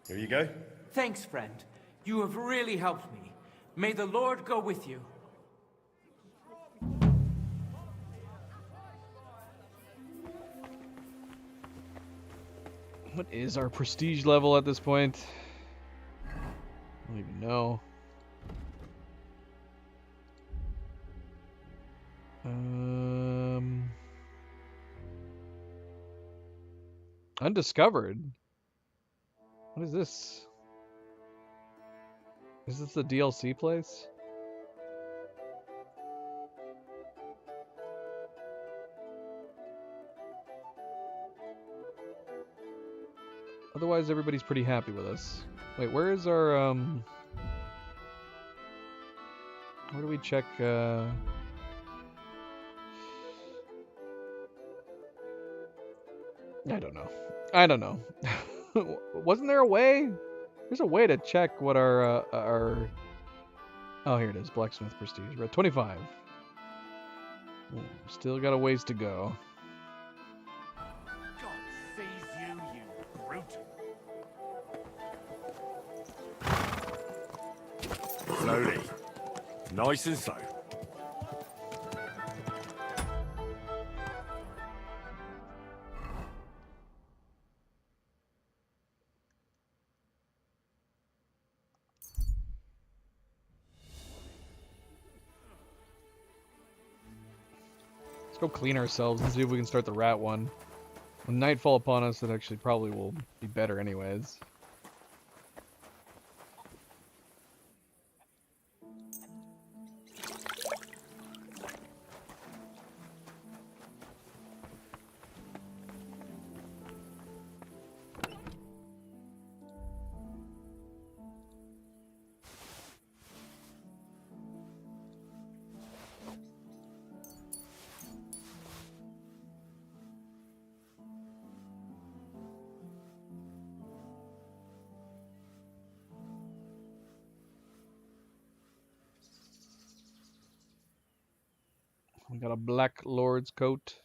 Here you go. Thanks, friend. You have really helped me. May the Lord go with you. What is our prestige level at this point? I don't even know. Undiscovered. What is this? Is this the DLC place? Otherwise, everybody's pretty happy with us. Wait, where is our, where do we check, I don't know. I don't know. Wasn't there a way? There's a way to check what our... Oh, here it is. Blacksmith Prestige. We're at 25. Ooh, still got a ways to go. God seize you, you brute. Slowly. Nice and slow. Let's go clean ourselves and see if we can start the rat one. When nightfall upon us, it actually probably will be better anyways. We got a Black Lord's coat.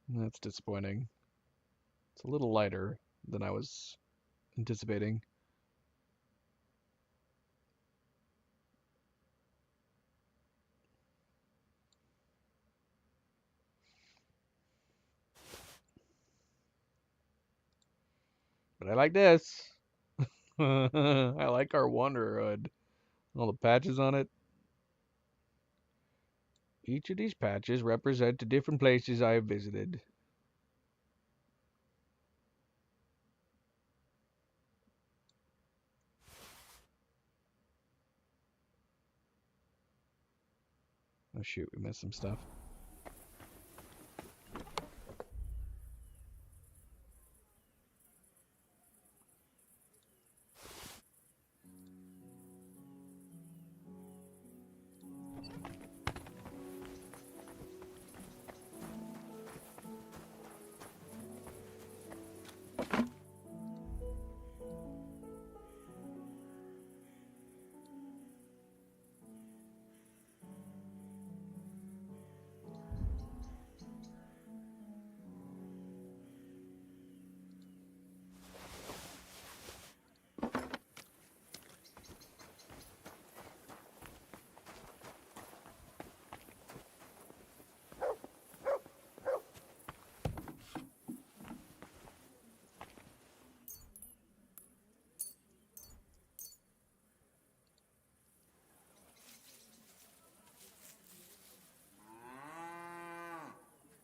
That's disappointing. It's a little lighter than I was anticipating. But I like this. I like our Wanderer hood. All the patches on it. Each of these patches represent the different places I have visited. Oh shoot, we missed some stuff.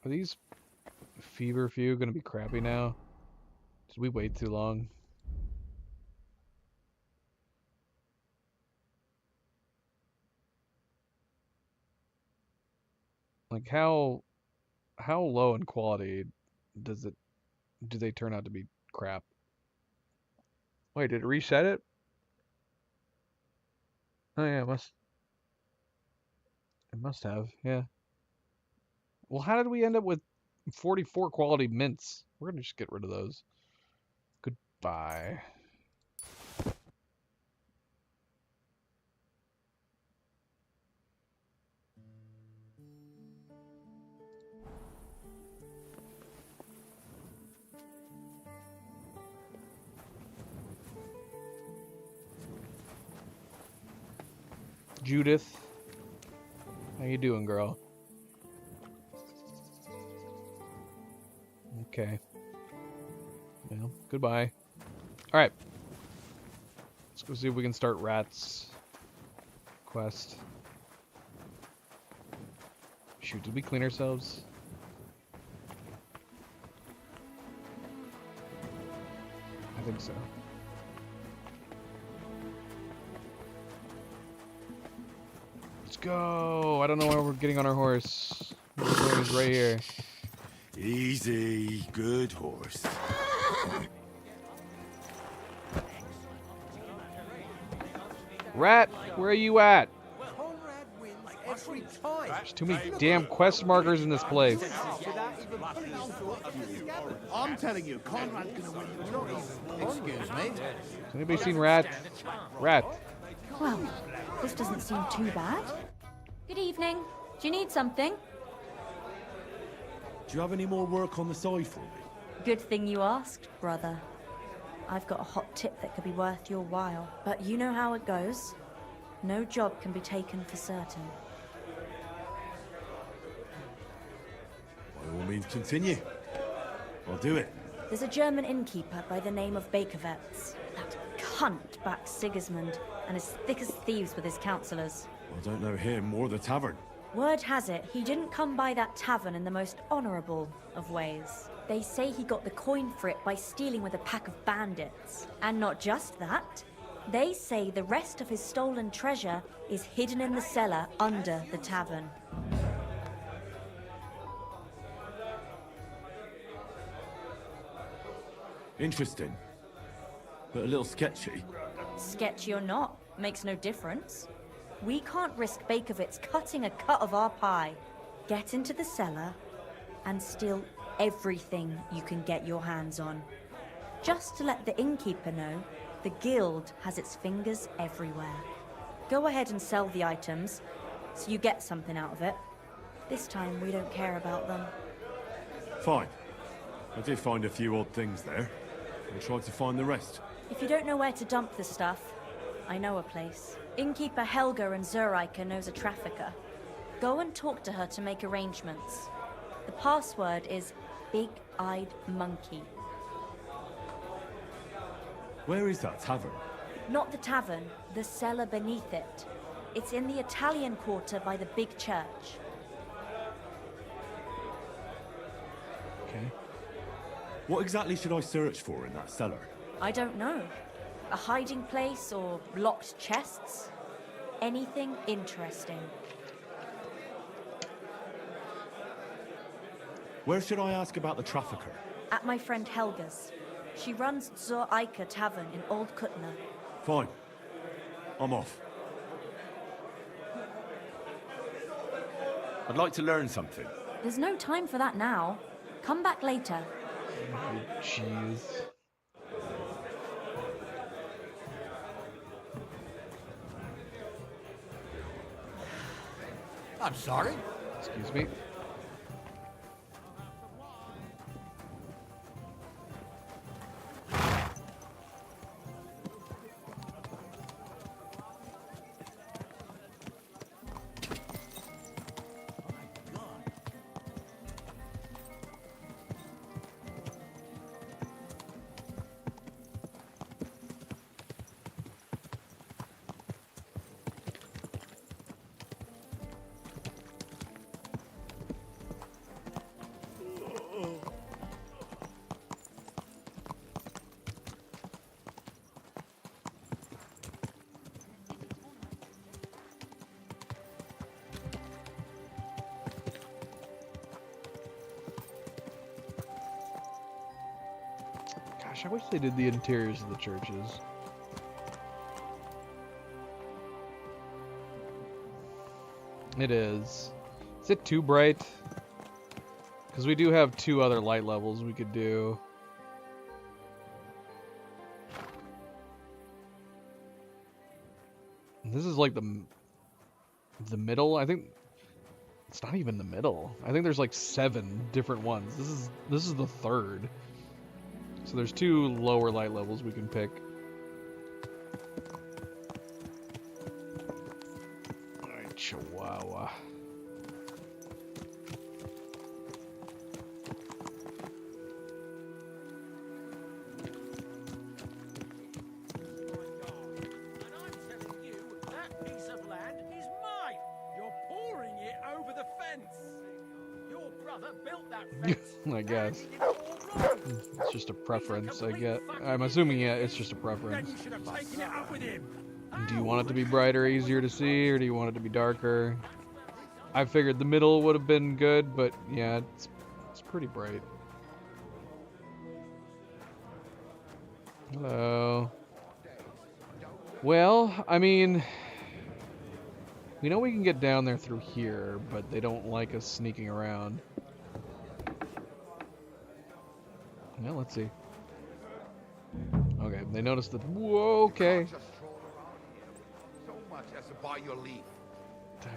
Are these feverfew gonna be crappy now? Did we wait too long? Like how low in quality do they turn out to be crap? Wait, did it reset it? Oh yeah, it must have, yeah. Well, how did we end up with 44 quality mints? We're gonna just get rid of those. Goodbye. Judith. How you doing, girl? Okay. Well, goodbye. Alright. Let's go see if we can start Rat's quest. Shoot, did we clean ourselves? I think so. Let's go! I don't know why we're getting on our horse. He's right here. Easy, good horse. Rat, where are you at? There's too many damn quest markers in this place. I'm telling you, Conrad's gonna win the trophy. Excuse me. Has anybody seen Rat? Rat. Well, this doesn't seem too bad. Good evening. Do you need something? Do you have any more work on the side for me? Good thing you asked, brother. I've got a hot tip that could be worth your while. But you know how it goes. No job can be taken for certain. By all means, continue. I'll do it. There's a German innkeeper by the name of Bakervetz. That cunt backs Sigismund and is thick as thieves with his councillors. I don't know him or the tavern. Word has it, he didn't come by that tavern in the most honourable of ways. They say he got the coin for it by stealing with a pack of bandits. And not just that, they say the rest of his stolen treasure is hidden in the cellar under the tavern. Interesting. But a little sketchy. Sketchy or not, makes no difference. We can't risk Bakervetz cutting a cut of our pie. Get into the cellar and steal everything you can get your hands on. Just to let the innkeeper know, the guild has its fingers everywhere. Go ahead and sell the items, so you get something out of it. This time we don't care about them. Fine. I did find a few odd things there. I'll try to find the rest. If you don't know where to dump the stuff, I know a place. Innkeeper Helga in Zurich knows a trafficker. Go and talk to her to make arrangements. The password is Big-Eyed Monkey. Where is that tavern? Not the tavern, the cellar beneath it. It's in the Italian quarter by the big church. Okay. What exactly should I search for in that cellar? I don't know. A hiding place or locked chests? Anything interesting. Where should I ask about the trafficker? At my friend Helga's. She runs Zur Eiche Tavern in Old Kutner. Fine. I'm off. I'd like to learn something. There's no time for that now. Come back later. Oh, jeez. I'm sorry. Excuse me. Gosh, I wish they did the interiors of the churches. It is. Is it too bright? Because we do have 2 other light levels we could do. This is like the middle. I think it's not even the middle. I think there's like 7 different ones. This is the 3rd. So there's 2 lower light levels we can pick. Chihuahua. That piece of land is mine. You're pouring it over the fence. Your brother built that fence. I guess. It's just a preference, I get. I'm assuming, yeah, it's just a preference. You should have taken it up with him. Do you want it to be brighter, easier to see, or do you want it to be darker? I figured the middle would have been good, but yeah, it's pretty bright. Hello. Well, I mean, we know we can get down there through here, but they don't like us sneaking around. Well, let's see. Okay, they noticed that. Whoa, okay.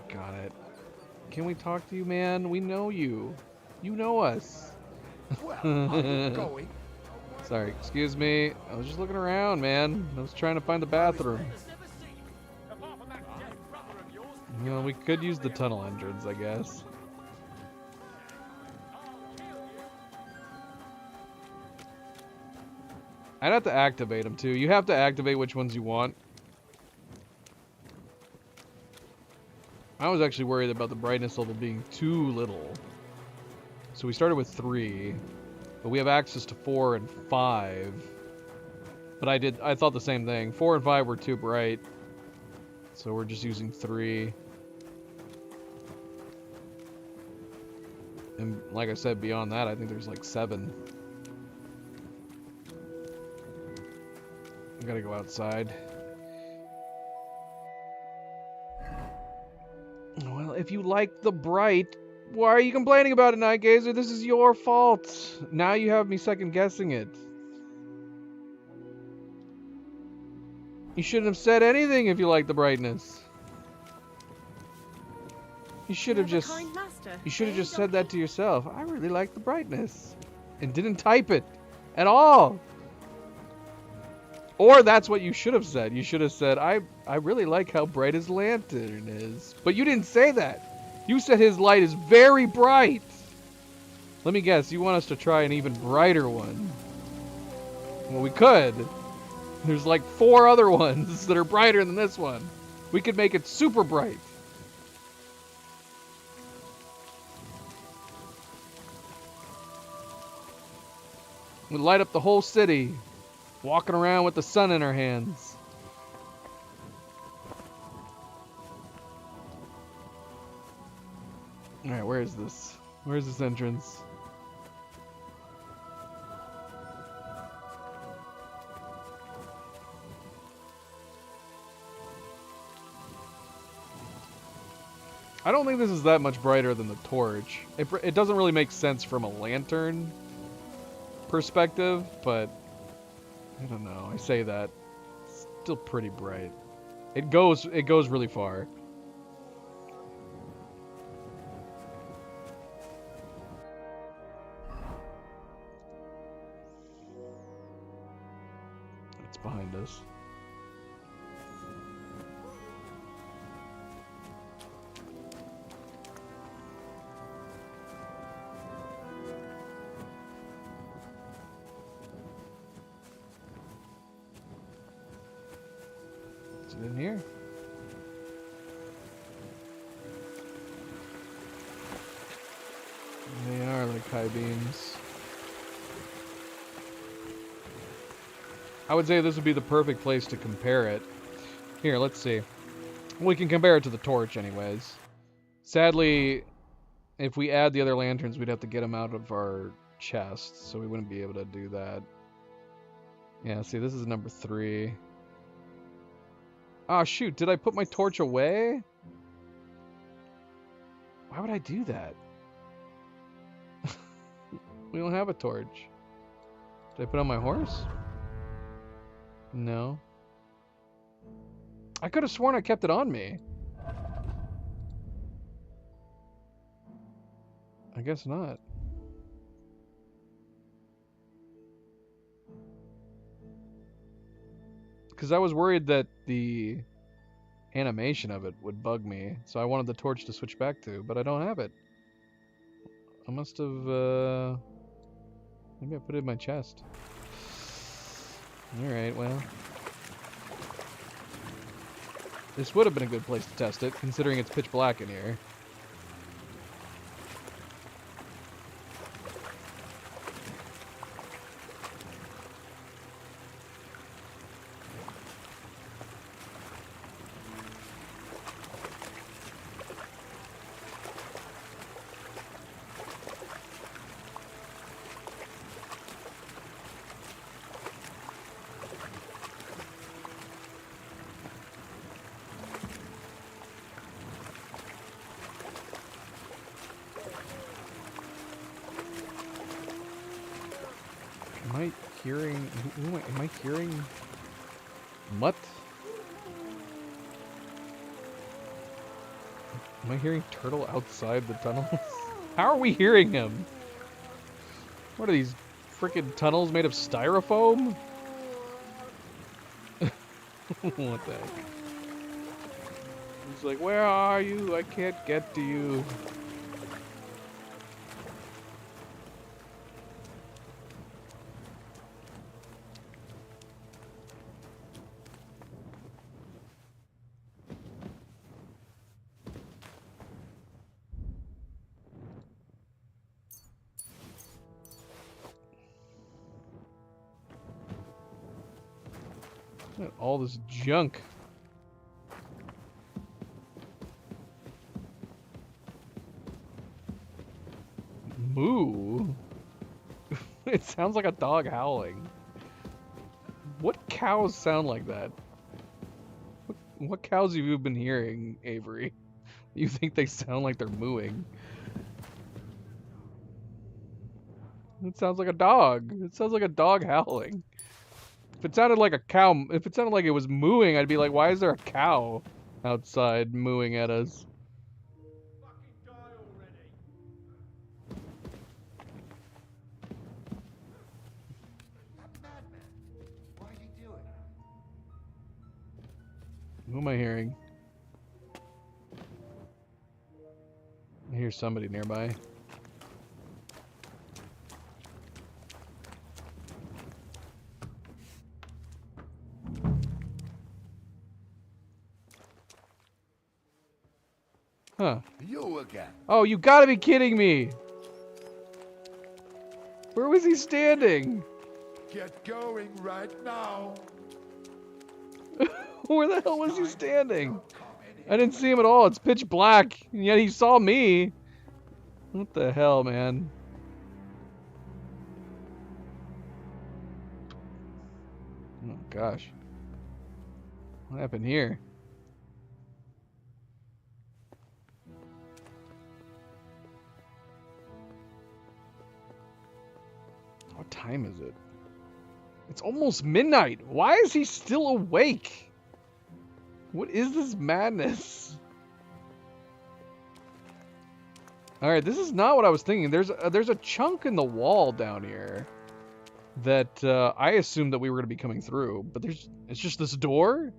Got it. Can we talk to you, man? We know you. You know us. Sorry, excuse me. I was just looking around, man. I was trying to find the bathroom. Well, we could use the tunnel entrance, I guess. I'd have to activate them, too. You have to activate which ones you want. I was actually worried about the brightness level being too little. So we started with 3, but we have access to 4 and 5. But I thought the same thing. 4 and 5 were too bright. So we're just using 3. And like I said, beyond that, I think there's like 7. I gotta go outside. Well, if you like the bright, why are you complaining about it, Nightgazer? This is your fault. Now you have me second guessing it. You shouldn't have said anything if you like the brightness. You should have just said that to yourself. I really like the brightness. And didn't type it at all. Or that's what you should have said. You should have said, I really like how bright his lantern is. But you didn't say that. You said his light is very bright. Let me guess, you want us to try an even brighter one. Well, we could. There's like 4 other ones that are brighter than this one. We could make it super bright. We'd light up the whole city. Walking around with the sun in our hands. Alright, where is this? Where's this entrance? I don't think this is that much brighter than the torch. It doesn't really make sense from a lantern perspective, but I don't know. I say that. It's still pretty bright. It goes really far. It's behind us. In here. They are like high beams. I would say this would be the perfect place to compare it. Here, let's see. We can compare it to the torch anyways. Sadly, if we add the other lanterns, we'd have to get them out of our chests, so we wouldn't be able to do that. Yeah, see, this is number 3. Oh shoot, did I put my torch away? Why would I do that? We don't have a torch. Did I put it on my horse? No. I could have sworn I kept it on me. I guess not. Because I was worried that the animation of it would bug me. So I wanted the torch to switch back to, but I don't have it. I must have, maybe I put it in my chest. Alright, well. This would have been a good place to test it, considering it's pitch black in here. Am I hearing Mutt? Am I hearing Turtle outside the tunnels? How are we hearing him? What are these freaking tunnels made of styrofoam? What the heck? He's like, where are you? I can't get to you. All this junk. Moo? It sounds like a dog howling. What cows sound like that? What cows have you been hearing, Avery? You think they sound like they're mooing? It sounds like a dog. It sounds like a dog howling. If it sounded like a cow, if it sounded like it was mooing, I'd be like, why is there a cow outside mooing at us? Who am I hearing? I hear somebody nearby. Huh. You again. Oh, you gotta be kidding me! Where was he standing? Get going right now. Where the hell was he standing? I didn't see him at all. It's pitch black, and yet he saw me. What the hell, man? Oh, gosh. What happened here? What time is it? It's almost midnight. Why is he still awake? What is this madness? Alright, this is not what I was thinking. There's a chunk in the wall down here that I assumed that we were going to be coming through, but it's just this door?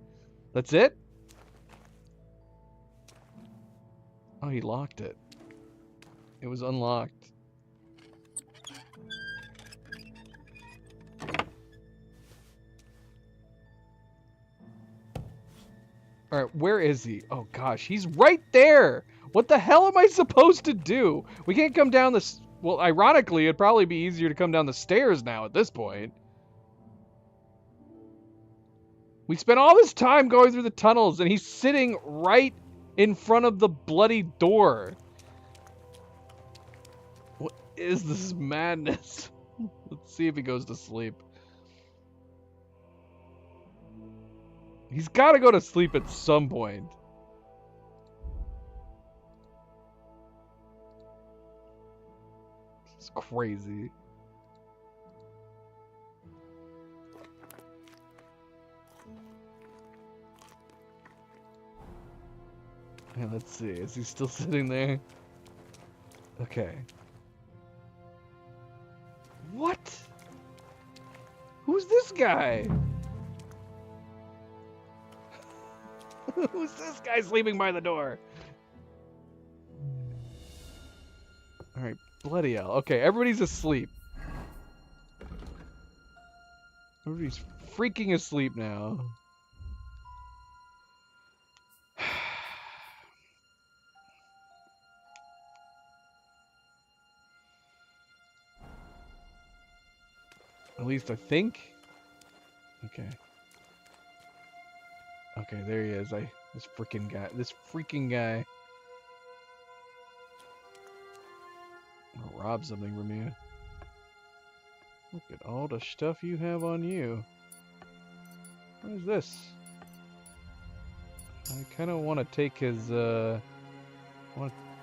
That's it? Oh, he locked it. It was unlocked. Alright, where is he? Oh gosh, he's right there! What the hell am I supposed to do? We can't come down this... Well, ironically, it'd probably be easier to come down the stairs now at this point. We spent all this time going through the tunnels, and he's sitting right in front of the bloody door. What is this madness? Let's see if he goes to sleep. He's got to go to sleep at some point. This is crazy. Yeah, let's see. Is he still sitting there? Okay. What? Who's this guy? Who's this guy sleeping by the door? Alright, bloody hell. Okay, everybody's asleep. Everybody's freaking asleep now. At least I think. Okay. Okay, there he is. This freaking guy. I'll rob something from you. Look at all the stuff you have on you. What is this? I kind of want to take his. Kind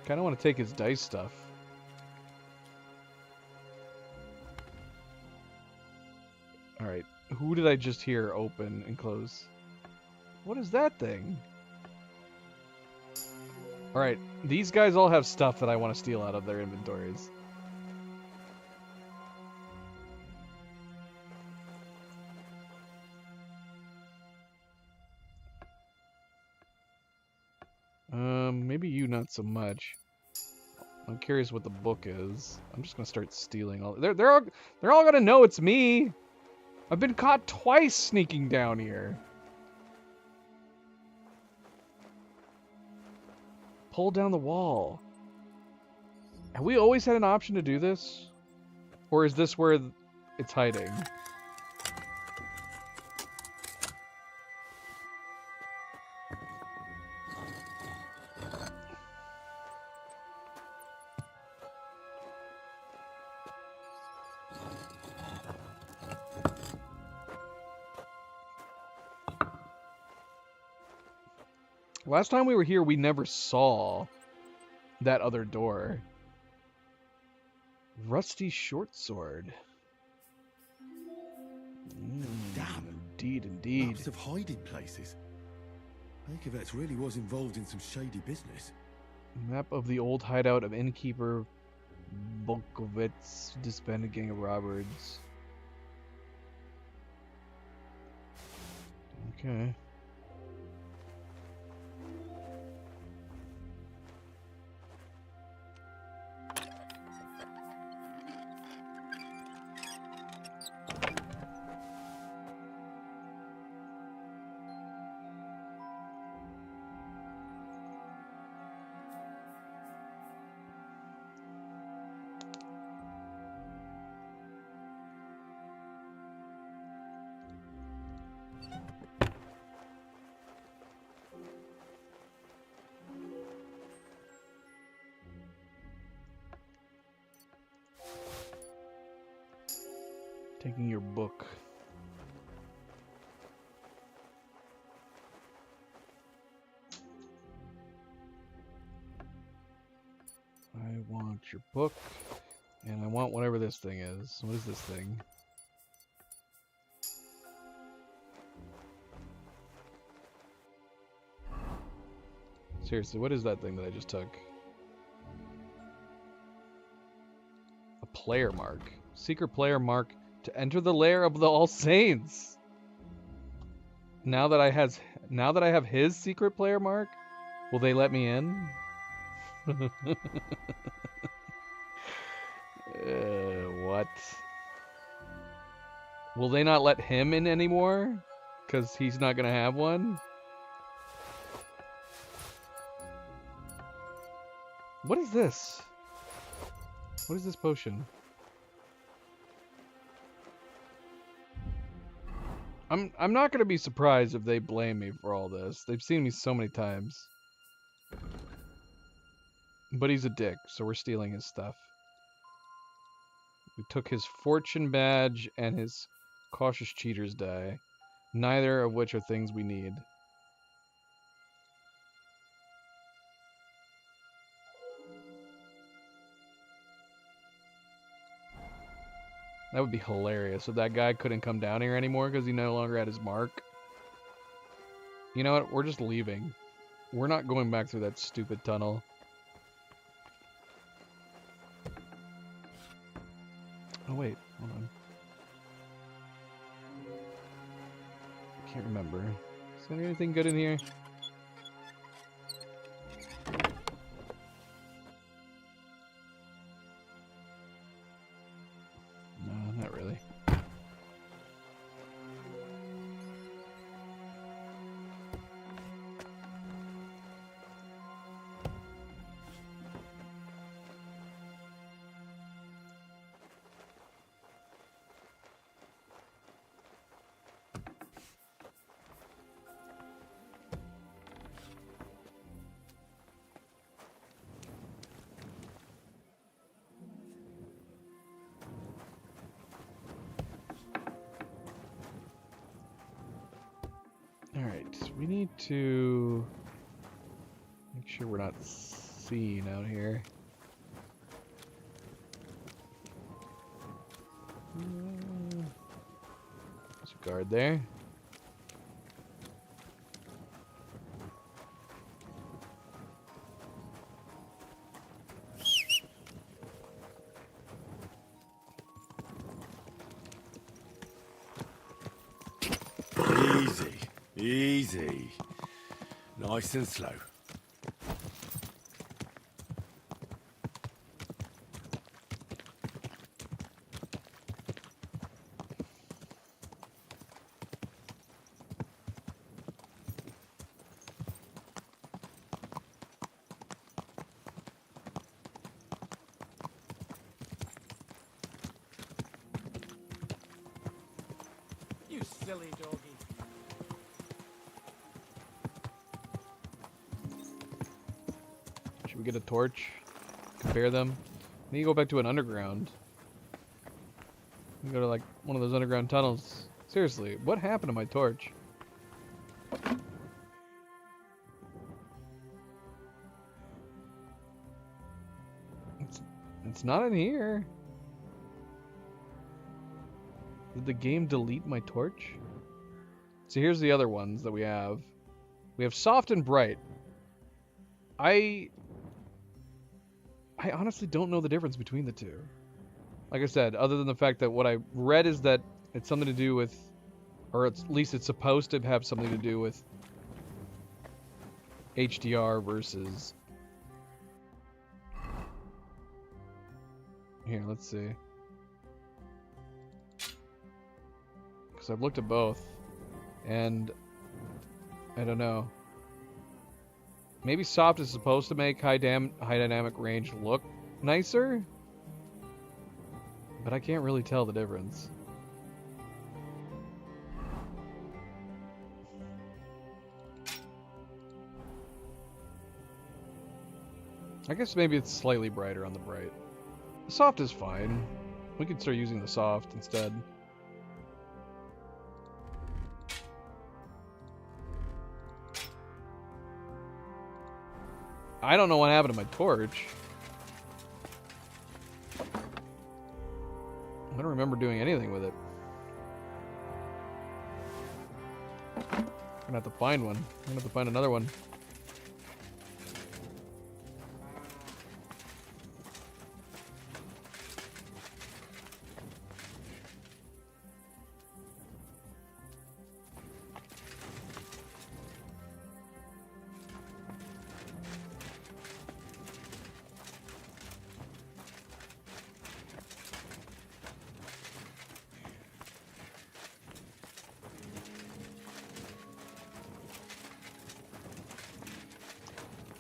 of want to take his dice stuff. All right, who did I just hear open and close? What is that thing? All right, these guys all have stuff that I want to steal out of their inventories. Maybe you not so much. I'm curious what the book is. I'm just gonna start stealing all. They're all gonna know it's me. I've been caught twice sneaking down here. Pull down the wall. Have we always had an option to do this? Or is this where it's hiding? Last time we were here, we never saw that other door. Rusty short sword. Damn. Indeed. Maps of hiding places. Akovets really was involved in some shady business. Map of the old hideout of innkeeper Bolkovets, disbanded gang of robbers. Okay. Taking your book. I want your book, and I want whatever this thing is. What is this thing? Seriously, what is that thing that I just took? A player mark. Secret player mark to enter the lair of the All Saints. Now that I have his secret player mark, will they let me in? What? Will they not let him in anymore? Because he's not gonna have one? What is this? What is this potion? I'm not gonna be surprised if they blame me for all this. They've seen me so many times. But he's a dick, so we're stealing his stuff. We took his fortune badge and his cautious cheater's die, neither of which are things we need. That would be hilarious if that guy couldn't come down here anymore because he no longer had his mark. You know what? We're just leaving. We're not going back through that stupid tunnel. Oh wait, hold on. I can't remember. Is there anything good in here? Alright, we need to make sure we're not seen out here. There's a guard there. Easy, easy. Nice and slow. You silly doggy. Should we get a torch? Compare them? Then you go back to an underground. You go to like one of those underground tunnels. Seriously, what happened to my torch? It's not in here. Did the game delete my torch? So here's the other ones that we have. We have soft and bright. I honestly don't know the difference between the two. Like I said, other than the fact that what I read is that it's something to do with, or at least it's supposed to have something to do with HDR versus... Here, let's see. Because I've looked at both, and I don't know. Maybe soft is supposed to make high dynamic range look nicer, but I can't really tell the difference. I guess maybe it's slightly brighter on the bright. The soft is fine. We could start using the soft instead. I don't know what happened to my torch. I don't remember doing anything with it. I'm gonna have to find one. I'm gonna have to find another one.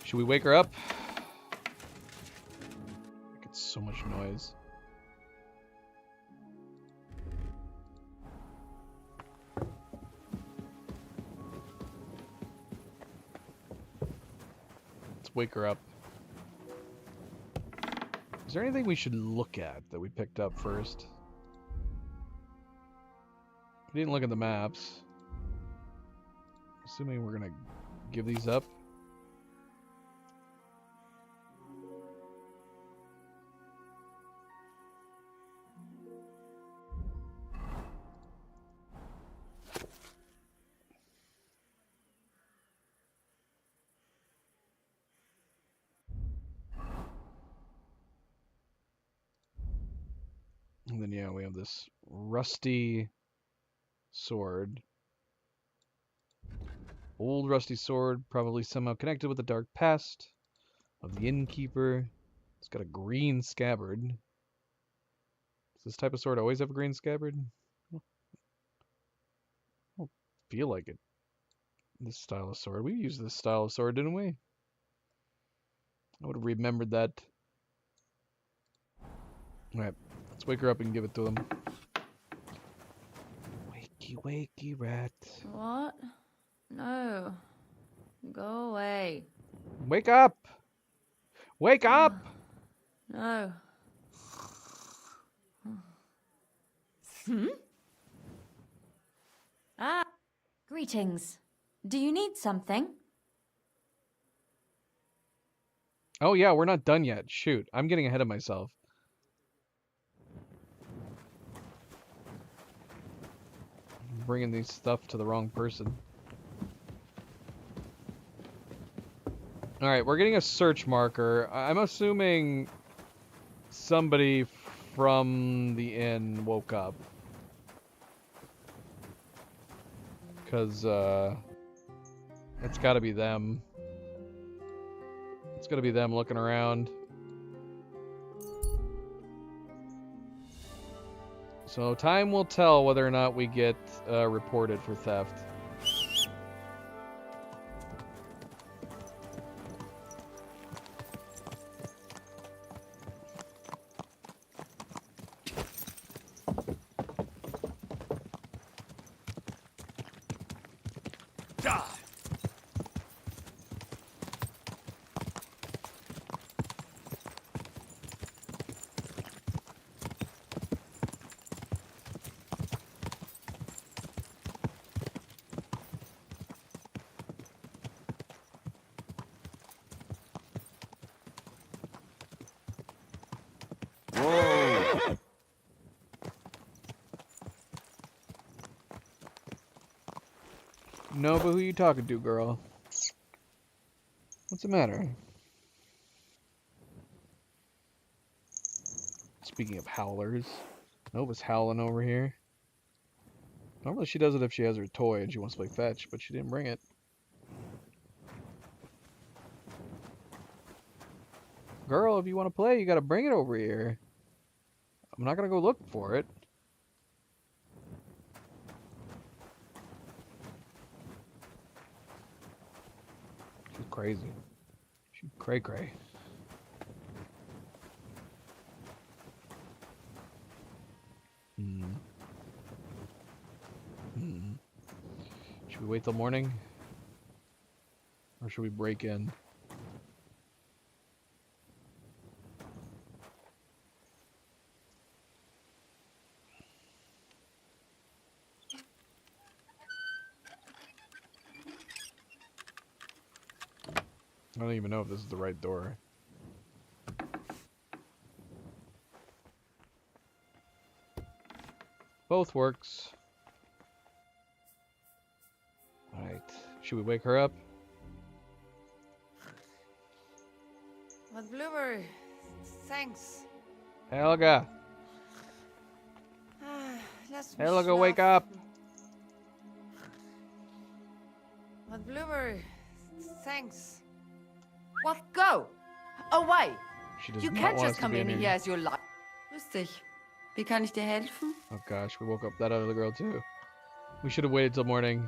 Should we wake her up? It's so much noise. Let's wake her up. Is there anything we should look at that we picked up first? We didn't look at the maps. Assuming we're gonna give these up. And then, yeah, we have this rusty sword. Old rusty sword, probably somehow connected with the dark past of the innkeeper. It's got a green scabbard. Does this type of sword always have a green scabbard? I don't feel like it. This style of sword. We used this style of sword, didn't we? I would have remembered that. Alright. Let's wake her up and give it to them. Wakey, wakey, rat. What? No. Go away. Wake up! Wake up! No. Ah! Greetings. Do you need something? Oh yeah, we're not done yet. Shoot, I'm getting ahead of myself. I'm bringing these stuff to the wrong person. Alright, we're getting a search marker. I'm assuming somebody from the inn woke up. Because, it's gotta be them. It's gotta be them looking around. So time will tell whether or not we get reported for theft. No, but who you talking to, girl? What's the matter? Speaking of howlers, Nova's howling over here. Normally she does it if she has her toy and she wants to play fetch, but she didn't bring it. Girl, if you want to play, you gotta bring it over here. I'm not gonna go look for it. She's crazy. She's cray-cray. Should we wait till morning? Or should we break in? I don't even know if this is the right door. Both works. Alright. Should we wake her up? What blueberry? Thanks. Helga! Lass mich Helga, wake schlafen. up! What blueberry? Thanks. What? Go! Away! She does You not can't want us just to come be in here. here as you like. Grüß dich. Wie kann ich dir helfen? Oh gosh, we woke up that other girl too. We should have waited till morning.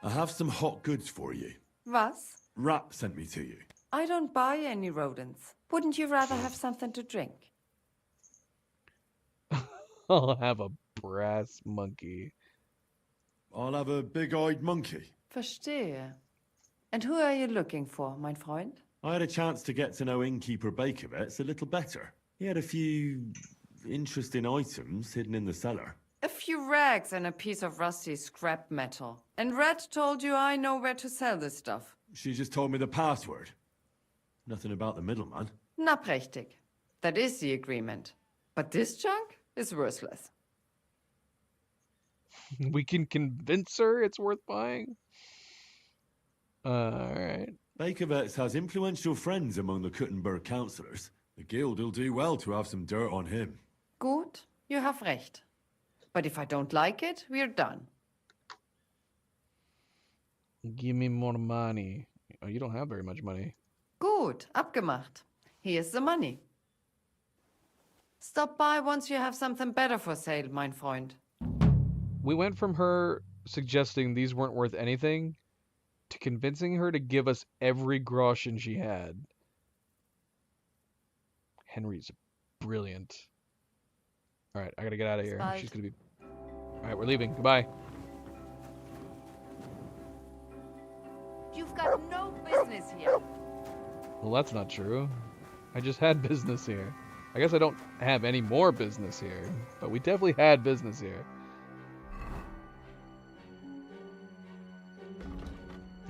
I have some hot goods for you. Was? Rat sent me to you. I don't buy any rodents. Wouldn't you rather have something to drink? I'll have a brass monkey. I'll have a big-eyed monkey. Verstehe. And who are you looking for, mein Freund? I had a chance to get to know innkeeper Bakovets a little better. He had a few interesting items hidden in the cellar. A few rags and a piece of rusty scrap metal. And Red told you I know where to sell this stuff. She just told me the password. Nothing about the middleman. Na prächtig. That is the agreement. But this junk is worthless. We can convince her it's worth buying? Alright. Bakovets has influential friends among the Kuttenberg councillors. The guild will do well to have some dirt on him. Gut, you have recht. But if I don't like it, we're done. Give me more money. Oh, you don't have very much money. Gut, abgemacht. Here's the money. Stop by once you have something better for sale, mein Freund. We went from her suggesting these weren't worth anything to convincing her to give us every groschen she had. Henry's brilliant. Alright, I gotta get out of here. Bye. She's gonna be... Alright, we're leaving. Goodbye. You've got no business here. Well, that's not true. I just had business here. I guess I don't have any more business here, but we definitely had business here.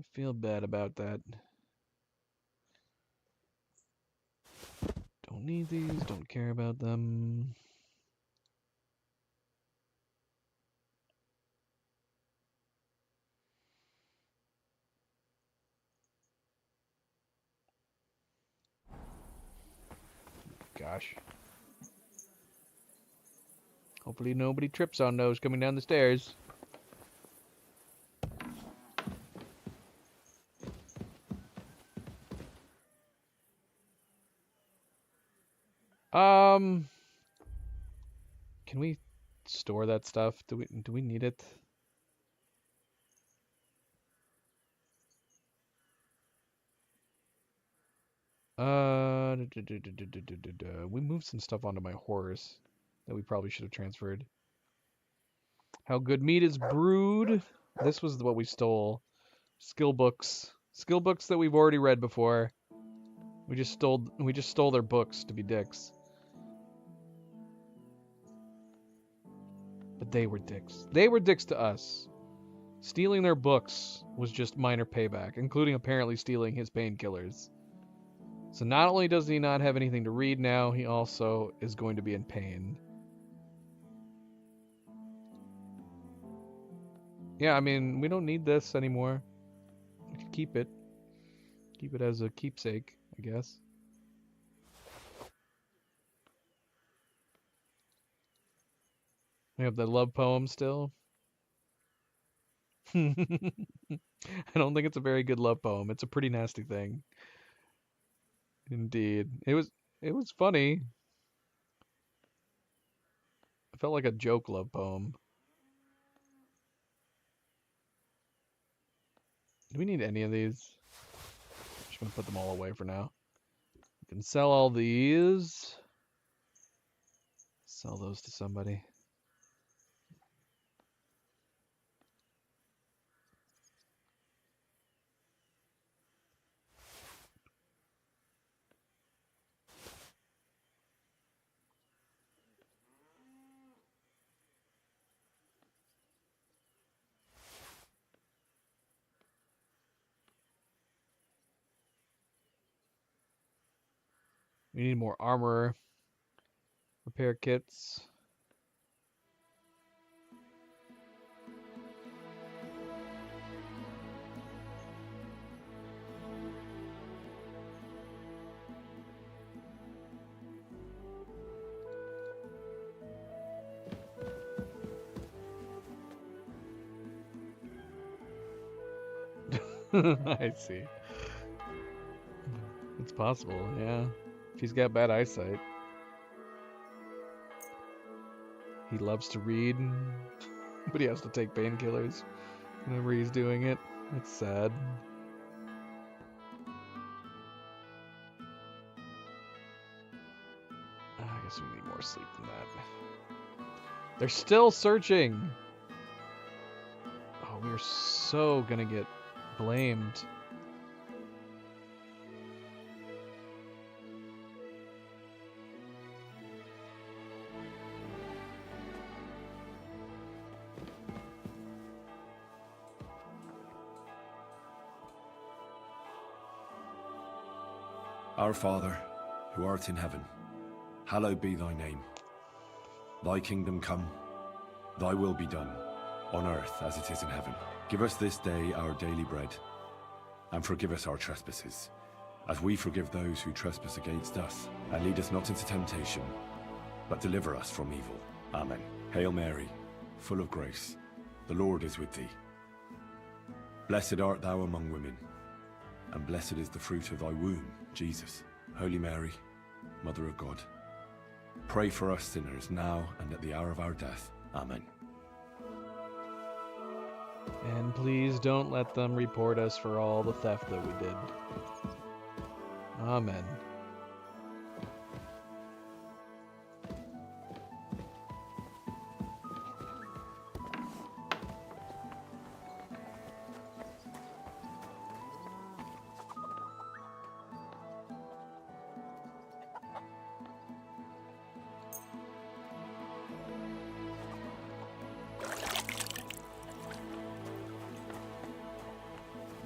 I feel bad about that. Don't need these, don't care about them. Gosh. Hopefully nobody trips on those coming down the stairs. Can we store that stuff? Do we need it? We moved some stuff onto my horse that we probably should have transferred. How good meat is brewed. This was what we stole. Skill books. Skill books that we've already read before. We just stole their books to be dicks. But they were dicks. They were dicks to us. Stealing their books was just minor payback, including apparently stealing his painkillers. So not only does he not have anything to read now, he also is going to be in pain. Yeah, I mean, we don't need this anymore. We can keep it. Keep it as a keepsake, I guess. We have the love poem still. I don't think it's a very good love poem. It's a pretty nasty thing. Indeed. It was funny. It felt like a joke love poem. Do we need any of these? Just gonna put them all away for now. We can sell all these. Sell those to somebody. We need more armor. Repair kits. I see. It's possible, yeah. If he's got bad eyesight. He loves to read, but he has to take painkillers whenever he's doing it. It's sad. I guess we need more sleep than that. They're still searching! Oh, we're so gonna get blamed. Our Father, who art in heaven, hallowed be thy name. Thy kingdom come, thy will be done, on earth as it is in heaven. Give us this day our daily bread, and forgive us our trespasses, as we forgive those who trespass against us. And lead us not into temptation, but deliver us from evil. Amen. Hail Mary, full of grace, the Lord is with thee. Blessed art thou among women, and blessed is the fruit of thy womb, Jesus. Holy Mary, Mother of God, pray for us sinners now and at the hour of our death. Amen. And please don't let them report us for all the theft that we did. Amen.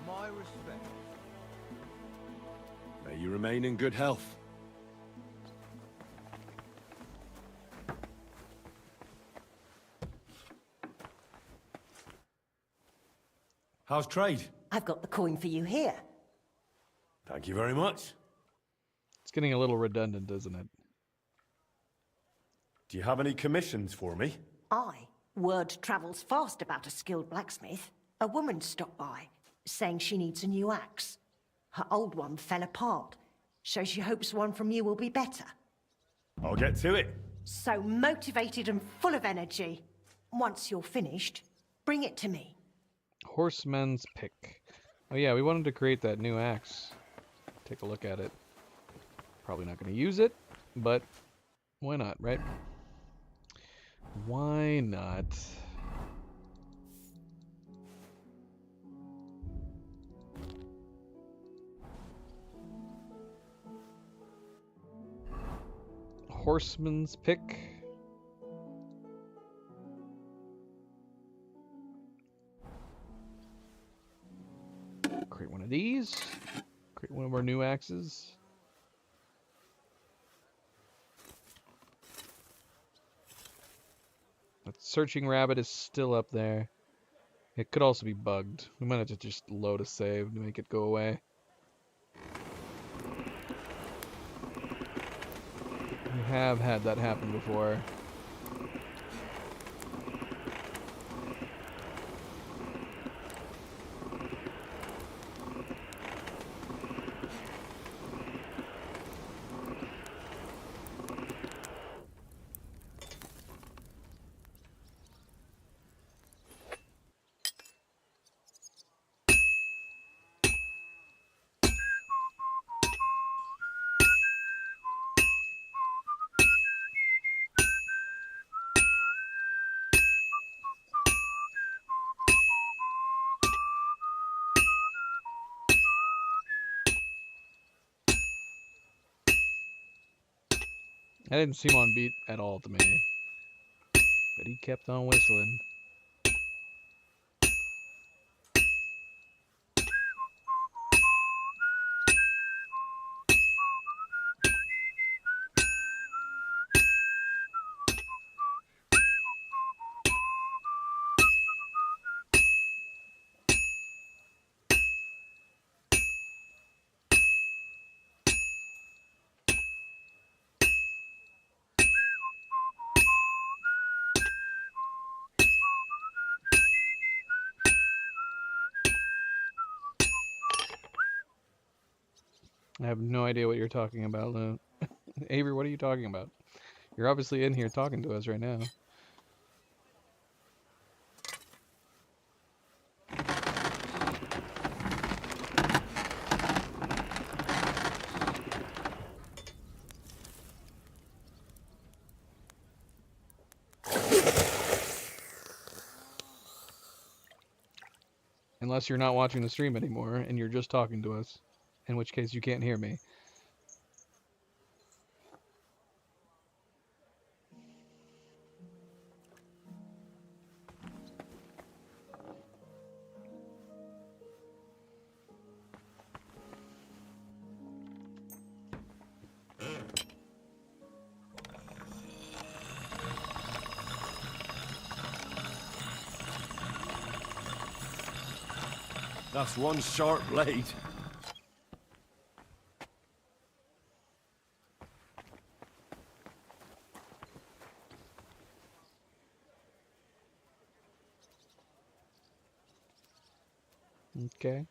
My respect. May you remain in good health. How's trade? I've got the coin for you here. Thank you very much. It's getting a little redundant, isn't it? Do you have any commissions for me? Word travels fast about a skilled blacksmith. A woman stopped by, saying she needs a new axe. Her old one fell apart, so she hopes one from you will be better. I'll get to it. So motivated and full of energy. Once you're finished, bring it to me. Horseman's pick. Oh yeah, we wanted to create that new axe. Take a look at it. Probably not going to use it, but why not, right? Why not? Horseman's pick. Create one of these. Create one of our new axes. That searching rabbit is still up there. It could also be bugged. We might have to just load a save to make it go away. We have had that happen before. That didn't seem on beat at all to me. But he kept on whistling. I have no idea what you're talking about, Lou. Avery, what are you talking about? You're obviously in here talking to us right now. Unless you're not watching the stream anymore and you're just talking to us. In which case you can't hear me. That's one sharp blade. Okay.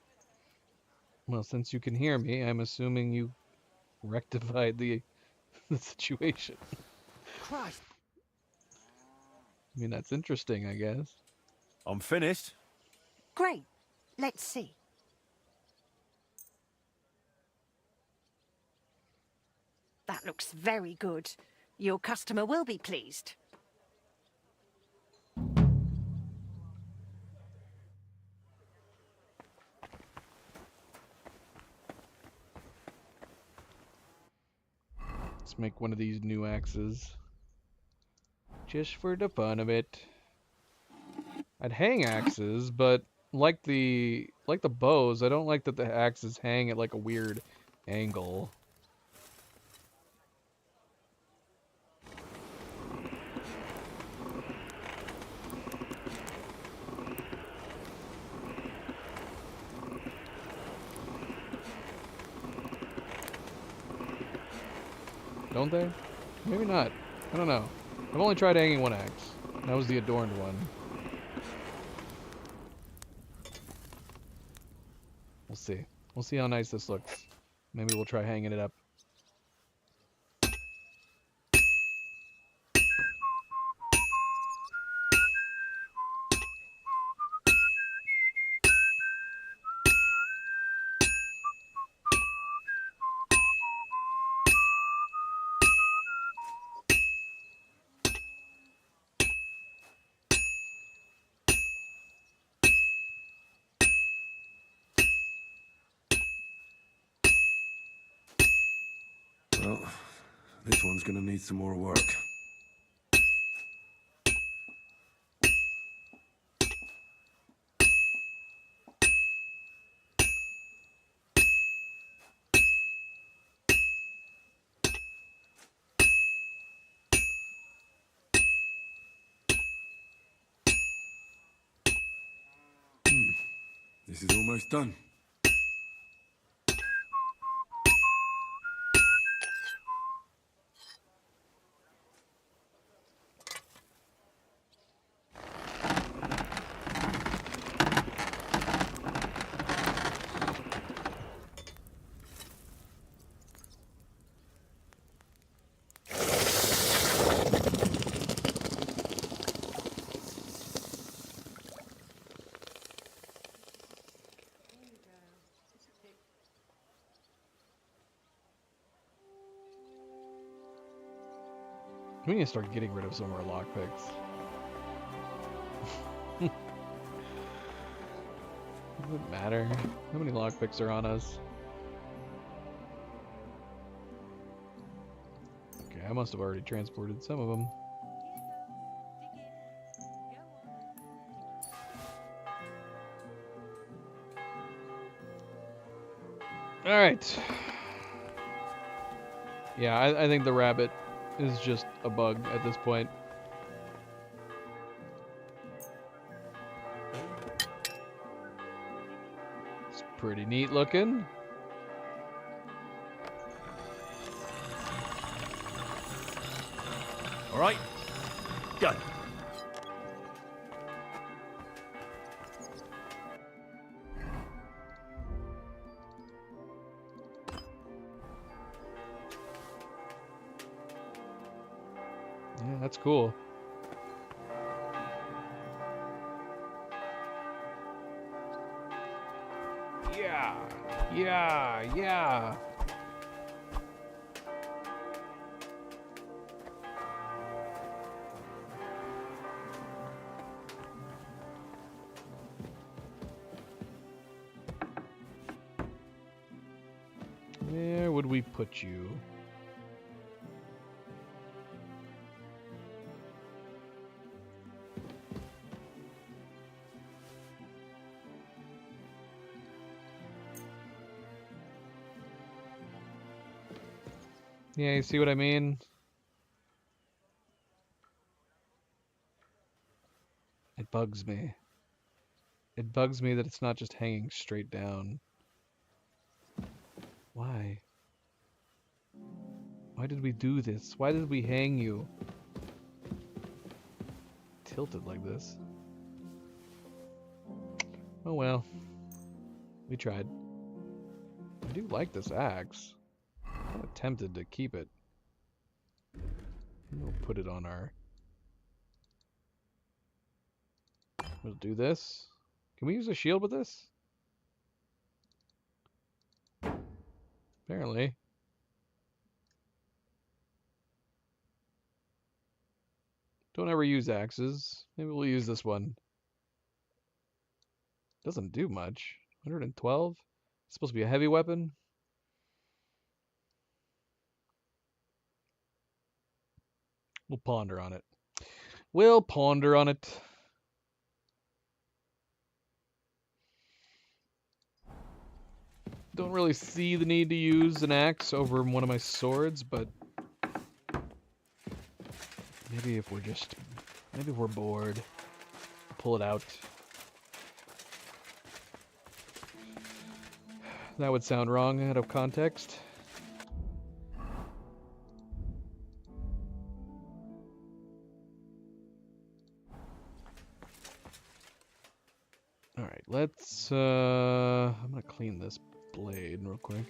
Well, since you can hear me, I'm assuming you rectified the situation. Christ. I mean, that's interesting, I guess. I'm finished. Great. Let's see. That looks very good. Your customer will be pleased. Let's make one of these new axes. Just for the fun of it. I'd hang axes, but like the bows. I don't like that the axes hang at like a weird angle. Don't they? Maybe not. I don't know. I've only tried hanging one axe. That was the adorned one. We'll see. We'll see how nice this looks. Maybe we'll try hanging it up. Well, this one's gonna need some more work. This is almost done. We need to start getting rid of some of our lockpicks. Does it matter? How many lockpicks are on us? Okay, I must have already transported some of them. Alright. Yeah, I think the rabbit is just a bug at this point. It's pretty neat looking. All right, done. Yeah, that's cool. Yeah, yeah, yeah. Where would we put you? Yeah, you see what I mean? It bugs me. It bugs me that it's not just hanging straight down. Why? Why did we do this? Why did we hang you? Tilted like this. Oh well. We tried. I do like this axe. I'm tempted to keep it. We'll put it on our... We'll do this. Can we use a shield with this? Apparently. Don't ever use axes. Maybe we'll use this one. Doesn't do much. 112? It's supposed to be a heavy weapon? We'll ponder on it. We'll ponder on it. Don't really see the need to use an axe over one of my swords, but maybe if we're bored, pull it out. That would sound wrong out of context. All right, let's I'm gonna clean this blade real quick.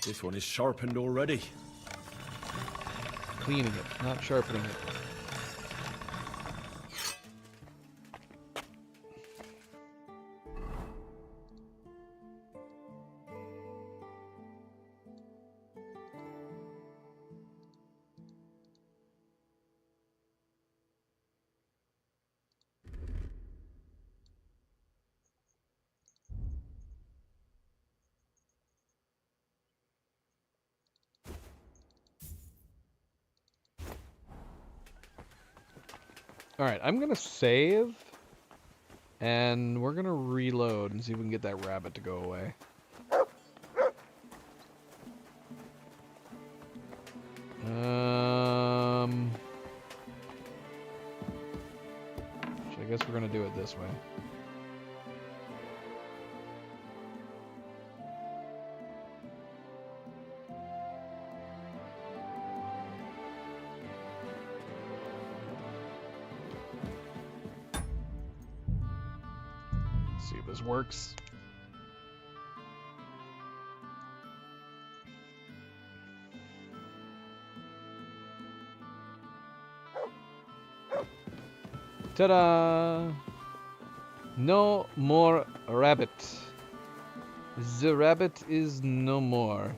This one is sharpened already. Cleaning it, not sharpening it. Alright, I'm gonna save, and we're gonna reload and see if we can get that rabbit to go away. So I guess we're gonna do it this way. See if this works. Ta-da! No more rabbit. The rabbit is no more.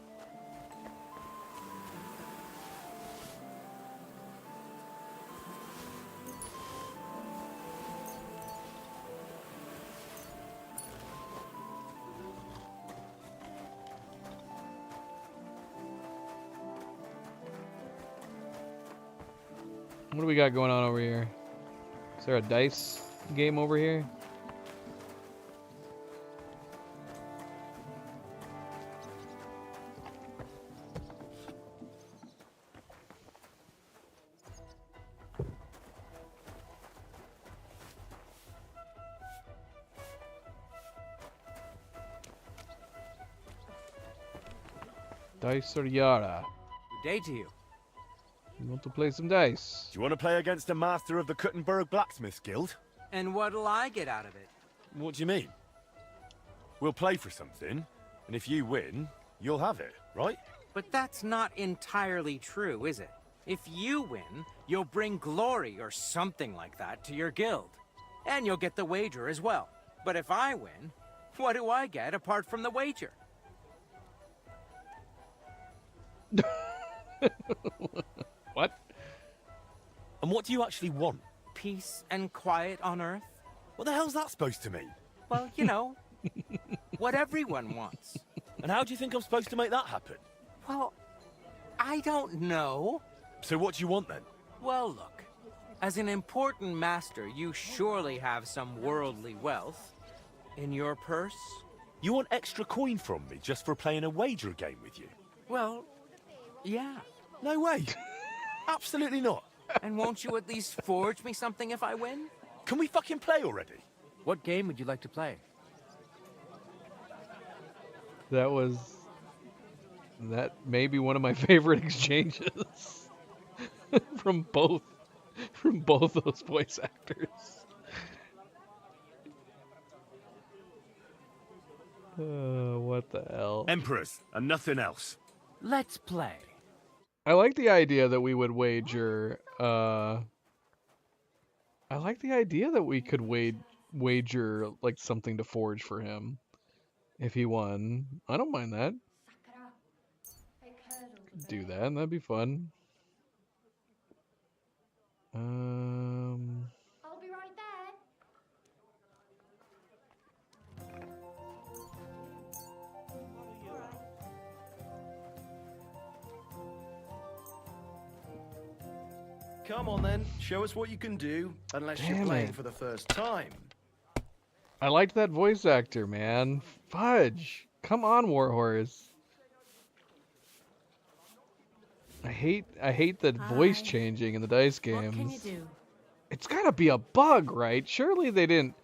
What do we got going on over here? Is there a dice game over here? Dice or Yara? Good day to you. You want to play some dice? Do you want to play against a master of the Kuttenberg Blacksmith Guild? And what'll I get out of it? What do you mean? We'll play for something, and if you win, you'll have it, right? But that's not entirely true, is it? If you win, you'll bring glory or something like that to your guild. And you'll get the wager as well. But if I win, what do I get apart from the wager? What? And what do you actually want? Peace and quiet on Earth? What the hell's that supposed to mean? Well, you know, what everyone wants. And how do you think I'm supposed to make that happen? Well, I don't know. So what do you want then? Well, look. As an important master, you surely have some worldly wealth. In your purse? You want extra coin from me just for playing a wager game with you? Well, yeah. No way. Absolutely not. And won't you at least forge me something if I win? Can we fucking play already? What game would you like to play? That may be one of my favorite exchanges from both those voice actors. What the hell? Emperors and nothing else. Let's play. I like the idea that we would wager. I like the idea that we could wager like something to forge for him if he won. I don't mind that. Do that, and that'd be fun. I'll be right there. Come on then, show us what you can do, unless you're Damn playing it. for the first time. I liked that voice actor, man. Fudge. Come on, Warhorse. I hate the voice changing in the dice games. What can you do? It's gotta be a bug, right? Surely they didn't.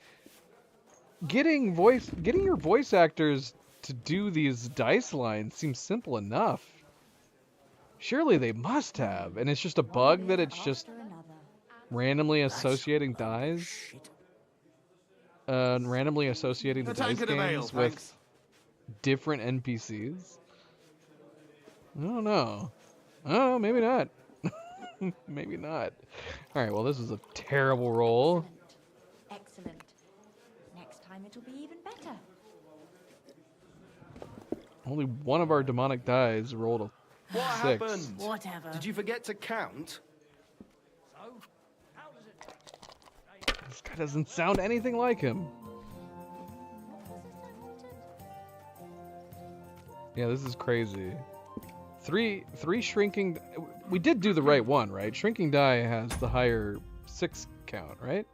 Getting your voice actors to do these dice lines seems simple enough. Surely they must have, and it's just a bug that it's just randomly associating dice. Randomly associating the dice games with different NPCs. I don't know. Oh, maybe not. Maybe not. All right. Well, this is a terrible roll. Excellent. Next time it'll be even better. Only one of our demonic dice rolled a What 6. happened? Whatever. Did you forget to count? This guy doesn't sound anything like him. Yeah, this is crazy. Three shrinking. We did do the right one, right? Shrinking die has the higher 6 count, right?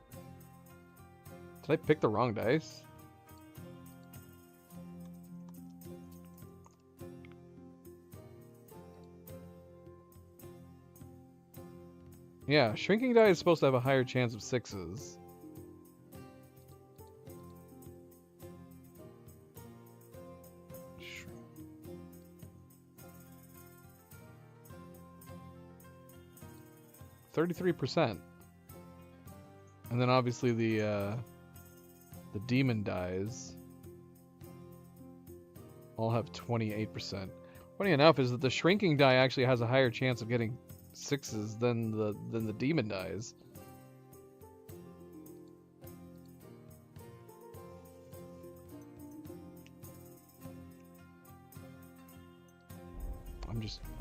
Did I pick the wrong dice? Yeah, shrinking die is supposed to have a higher chance of 6s. Sh- 33%. And then obviously the demon dies all have 28%. Funny enough is that the shrinking die actually has a higher chance of getting 6s than the demon dies.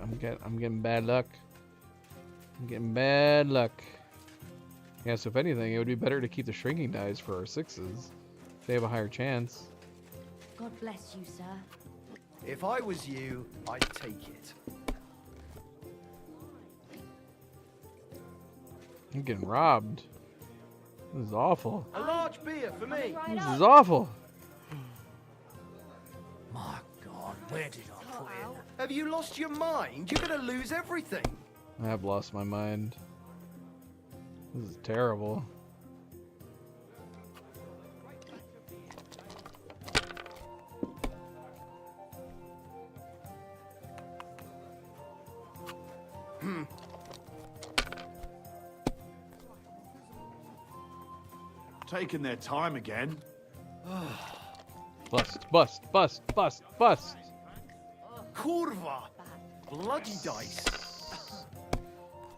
I'm getting bad luck. I'm getting bad luck. Yeah, so if anything, it would be better to keep the shrinking dice for our 6s. They have a higher chance. God bless you, sir. If I was you, I'd take it. I'm getting robbed. This is awful. A large beer for me. This is awful. My God, where did I put in? Have you lost your mind? You're gonna lose everything. I have lost my mind. This is terrible. Taking their time again. Bust, bust, bust, bust, bust. Kurva! Bloody dice.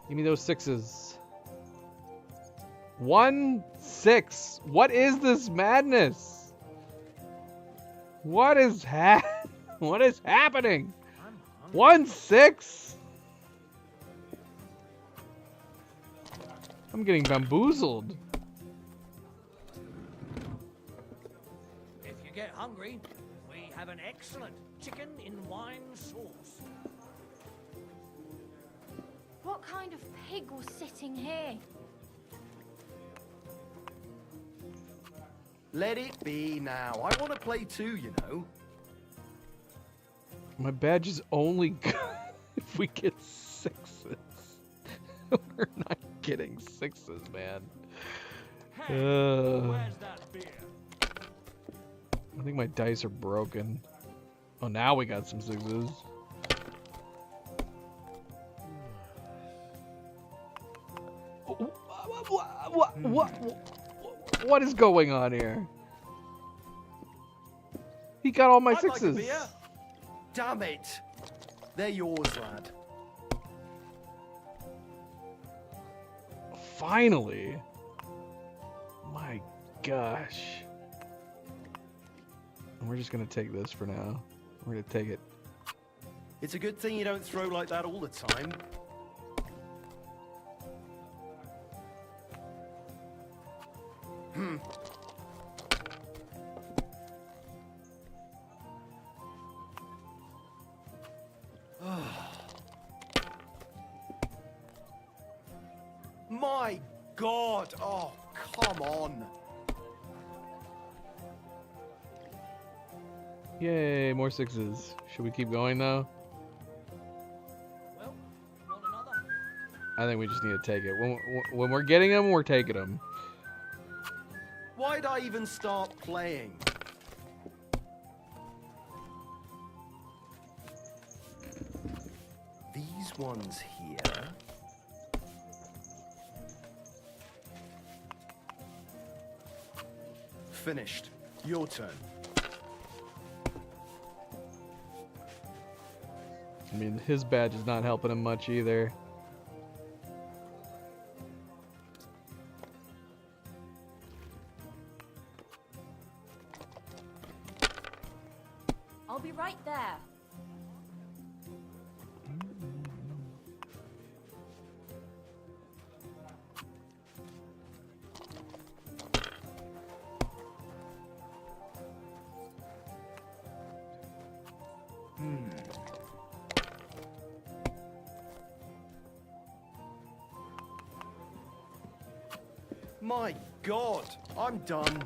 Give me those 6s. 1 6. What is this madness? What is what is happening? 1 6. I'm getting bamboozled. If you get hungry, we have an excellent chicken in wine sauce. What kind of pig was sitting here? Let it be now. I want to play too, you know. My badge is only good if we get 6s. We're not getting 6s, man. Where's that beer? I think my dice are broken. Oh, now we got some 6s. What is going on here? He got all my I'd like a 6s. beer. Damn it. They're yours, lad. Finally. My gosh. We're just gonna take this for now. We're gonna take it. It's a good thing you don't throw like that all the time. My God! Oh, come on! Yay, more 6s. Should we keep going though? I think we just need to take it. When we're getting them, we're taking them. Why'd I even start playing? These ones here. Finished. Your turn. I mean, his badge is not helping him much either. I'll be right there. My God, I'm done.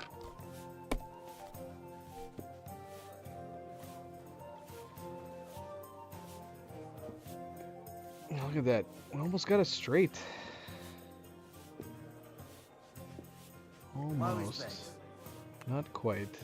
Look at that. We almost got it straight. Almost. Not quite.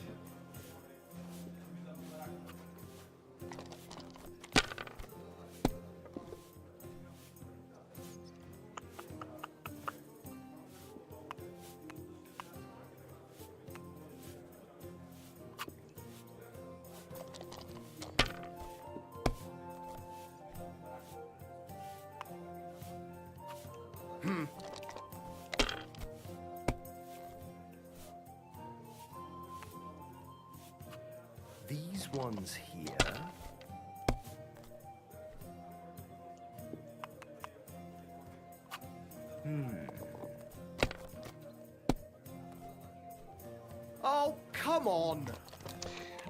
These ones here. Oh, come on.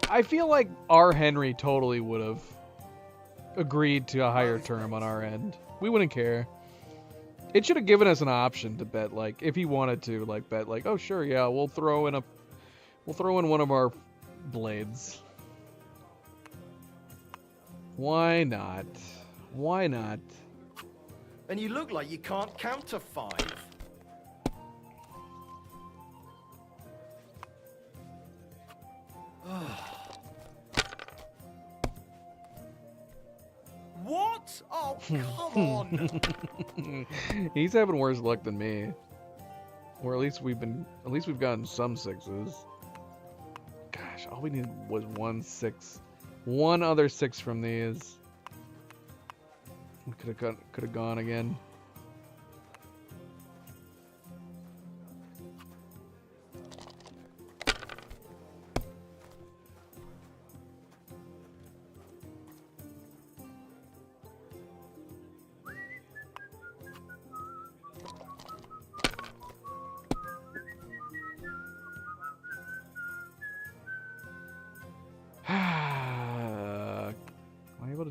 I feel like our Henry totally would have agreed to a higher term on our end. We wouldn't care. It should have given us an option to bet, like, if he wanted to, like, bet, like, oh sure, yeah, we'll throw in one of our blades. Why not? Why not? And you look like you can't count to 5. What? Oh, come on. He's having worse luck than me. Or at least we've gotten some 6s. Gosh, all we needed was 1 6. One other 6 from these. We could have gone again.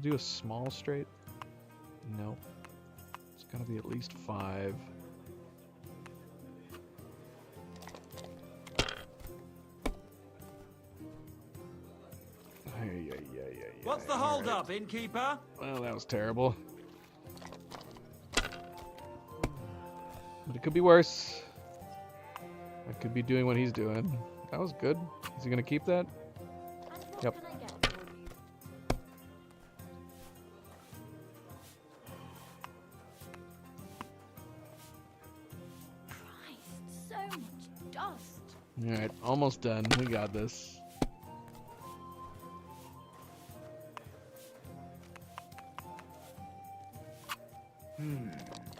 Do a small straight? No. It's gotta be at least 5. What's the hold up, innkeeper? Well, that was terrible. But it could be worse. I could be doing what he's doing. That was good. Is he gonna keep that? Yep. Alright, almost done. We got this.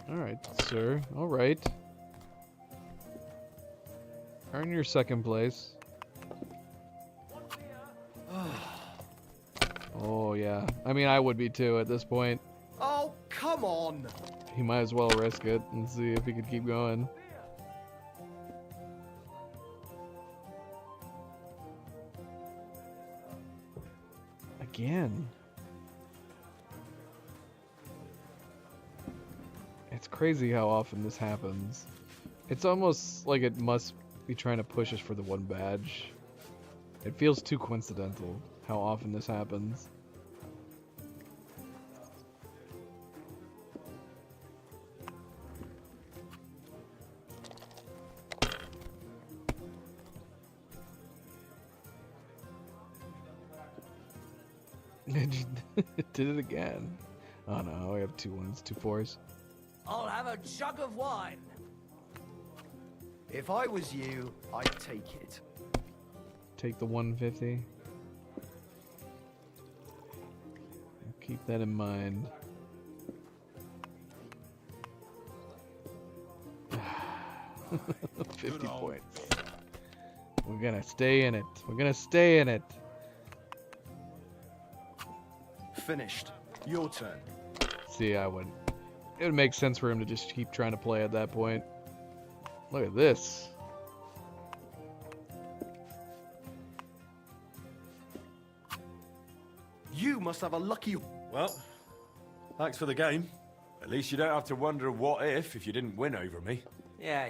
Alright, sir. Alright. Earn your 2nd place. Oh, yeah. I mean, I would be too at this point. Oh, come on. He might as well risk it and see if he could keep going. Again. It's crazy how often this happens. It's almost like it must be trying to push us for the 1 badge. It feels too coincidental how often this happens. It did it again. Oh no, I have 2 1s, 2 4s. I'll have a jug of wine. If I was you, I'd take it. Take the 150. Keep that in mind. $50 points. We're gonna stay in it. We're gonna stay in it. Finished. Your turn. See, it would make sense for him to just keep trying to play at that point. Look at this. You must have a lucky... Well, thanks for the game. At least you don't have to wonder what if you didn't win over me. Yeah.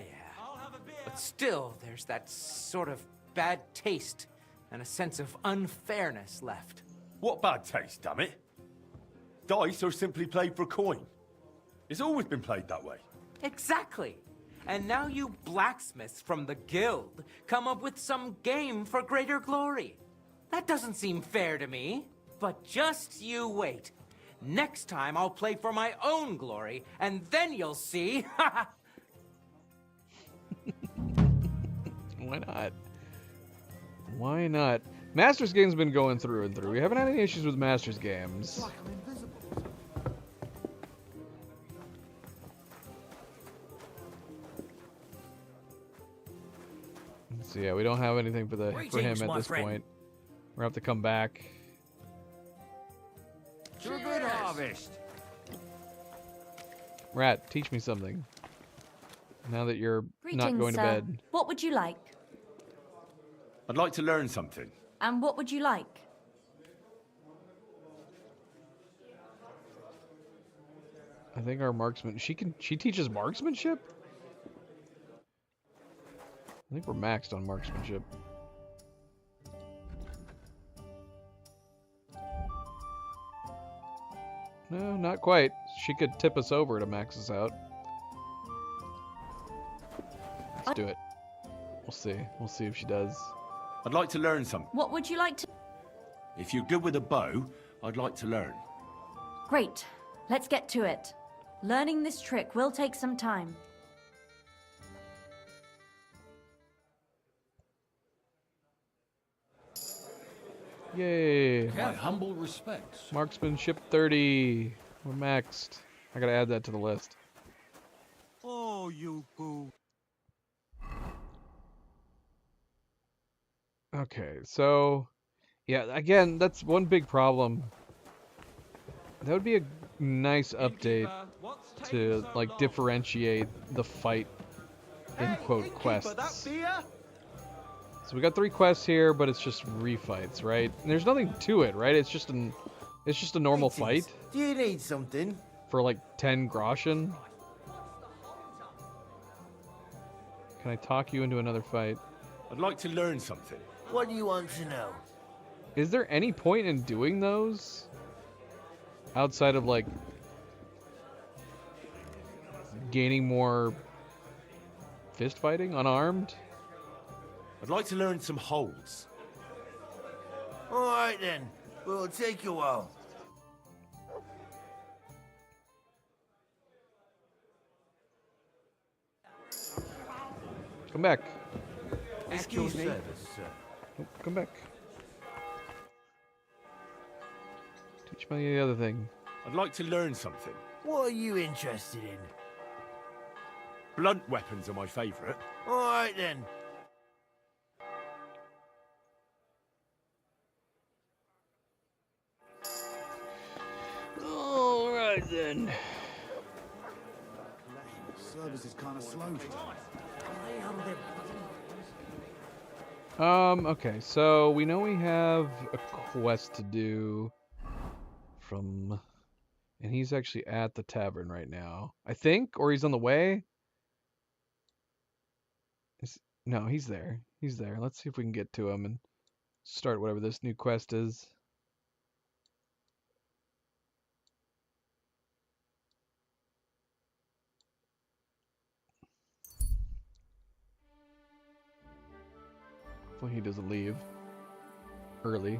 But still, there's that sort of bad taste and a sense of unfairness left. What bad taste, damn it? Dice are simply played for a coin. It's always been played that way. Exactly. And now you blacksmiths from the guild come up with some game for greater glory. That doesn't seem fair to me. But just you wait. Next time I'll play for my own glory, and then you'll see. Why not? Why not? Masters game's been going through and through. We haven't had any issues with Masters games. So yeah, we don't have anything for him at this point. We're gonna have to come back. To a good harvest. Rat, teach me something. Now that you're Greetings, not going to sir. bed. What would you like? I'd like to learn something. And what would you like? I think our marksman. She teaches marksmanship? I think we're maxed on marksmanship. No, not quite. She could tip us over to max us out. Let's do it. We'll see. We'll see if she does. I'd like to learn something. What would you like to... If you're good with a bow, I'd like to learn. Great. Let's get to it. Learning this trick will take some time. Yay. My humble respects. Marksmanship 30. We're maxed. I gotta add that to the list. Oh, you boo. Okay, so... Yeah, again, that's one big problem. That would be a nice update to, like, differentiate the fight in quote quests. So we got 3 quests here, but it's just refights, right? And there's nothing to it, right? It's just a normal fight. Do you need something? For like 10 groschen. Can I talk you into another fight? I'd like to learn something. What do you want to know? Is there any point in doing those? Outside of like gaining more fist fighting unarmed? I'd like to learn some holds. All right then. Well, it'll take a while. Come back. Excuse me. Nope, come back. Teach me the other thing. I'd like to learn something. What are you interested in? Blunt weapons are my favourite. All right then. All right then. Service is kind of slow today. Okay, so we know we have a quest to do from, and he's actually at the tavern right now, I think, or he's on the way. No, he's there. He's there. Let's see if we can get to him and start whatever this new quest is. Hopefully he doesn't leave early.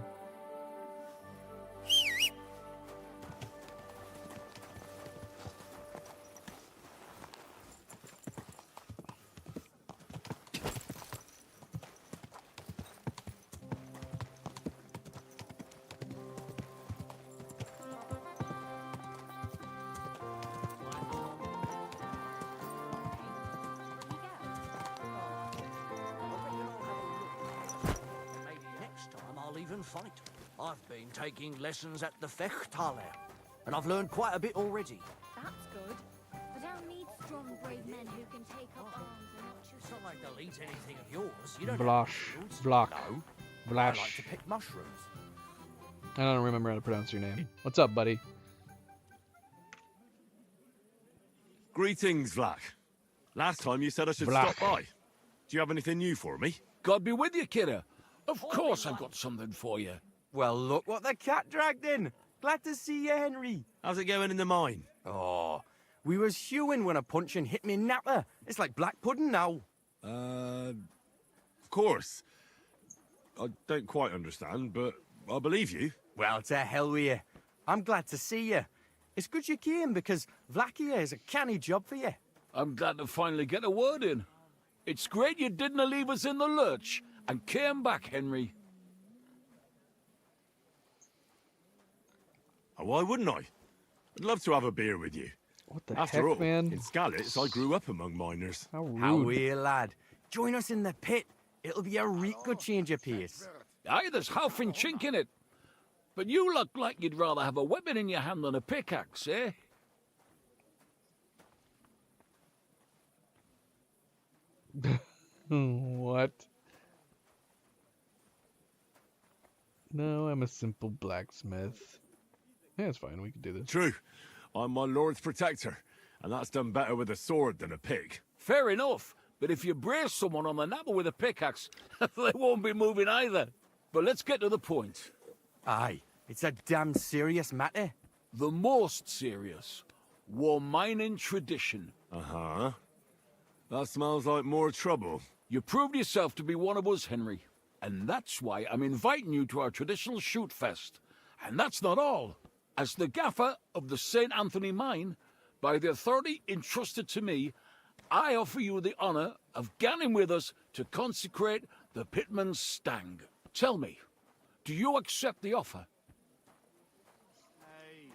Fight. I've been taking lessons at the Fechthalle, and I've learned quite a bit already. That's good. But I'll need strong, brave men who can take up arms and not just... It's not like they'll eat anything of yours. You don't Blash. have shields. Block. No. Blash. I like to pick mushrooms. I don't remember how to pronounce your name. What's up, buddy? Greetings, Vlak. Last time you said I should Vlak. stop by. Do you have anything new for me? God be with you, kidder. Of course I've got something for you. Well, look what the cat dragged in. Glad to see you, Henry. How's it going in the mine? Oh, we was hewing when a punch and hit me napper. It's like black pudding now. Of course. I don't quite understand, but I believe you. Well, to hell with you. I'm glad to see you. It's good you came, because Vlak here is a canny job for you. I'm glad to finally get a word in. It's great you didn't leave us in the lurch and came back, Henry. Oh, why wouldn't I? I'd love to have a beer with you. What the After heck, all, man? in Skalitz, I grew up among miners. How rude. How are you, lad? Join us in the pit. It'll be a real good change of pace. Aye, there's half and chink in it. But you look like you'd rather have a weapon in your hand than a pickaxe, eh? What? No, I'm a simple blacksmith. Yeah, it's fine. We can do this. True. I'm my lord's protector, and that's done better with a sword than a pig. Fair enough. But if you brace someone on the napper with a pickaxe, they won't be moving either. But let's get to the point. Aye, it's a damn serious matter. The most serious. War mining tradition. Uh-huh. That smells like more trouble. You proved yourself to be one of us, Henry. And that's why I'm inviting you to our traditional shoot fest. And that's not all. As the gaffer of the St. Anthony mine, by the authority entrusted to me, I offer you the honor of ganning with us to consecrate the Pitman's Stang. Tell me, do you accept the offer? Hey,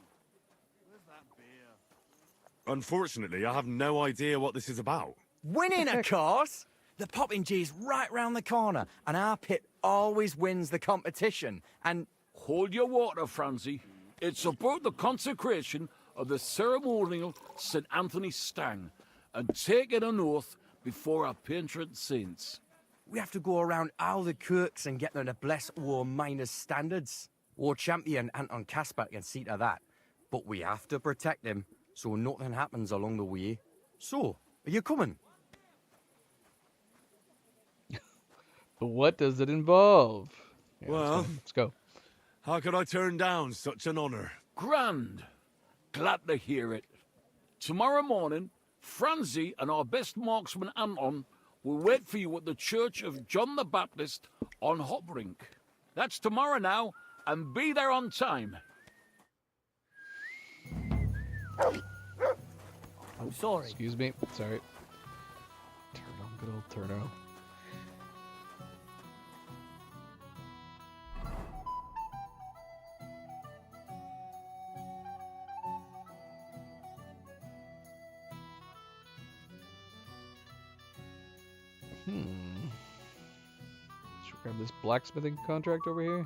where's that beer? Unfortunately, I have no idea what this is about. Winning, of course! The Poppin' G's right round the corner, and our pit always wins the competition, and... Hold your water, Francie. It's about the consecration of the ceremonial St. Anthony Stang, and taking an oath before our patron saints. We have to go around all the kirks and get them to bless war miners' standards. War champion Anton Kaspar can see to that. But we have to protect him, so nothing happens along the way. So, are you coming? But what does it involve? Yeah, well, let's go. How could I turn down such an honor? Grand. Glad to hear it. Tomorrow morning, Francie and our best marksman Anton will wait for you at the Church of John the Baptist on Hoprink. That's tomorrow now, and be there on time. I'm sorry. Excuse me. Sorry. Turtle, good old Turtle. Should we grab this blacksmithing contract over here?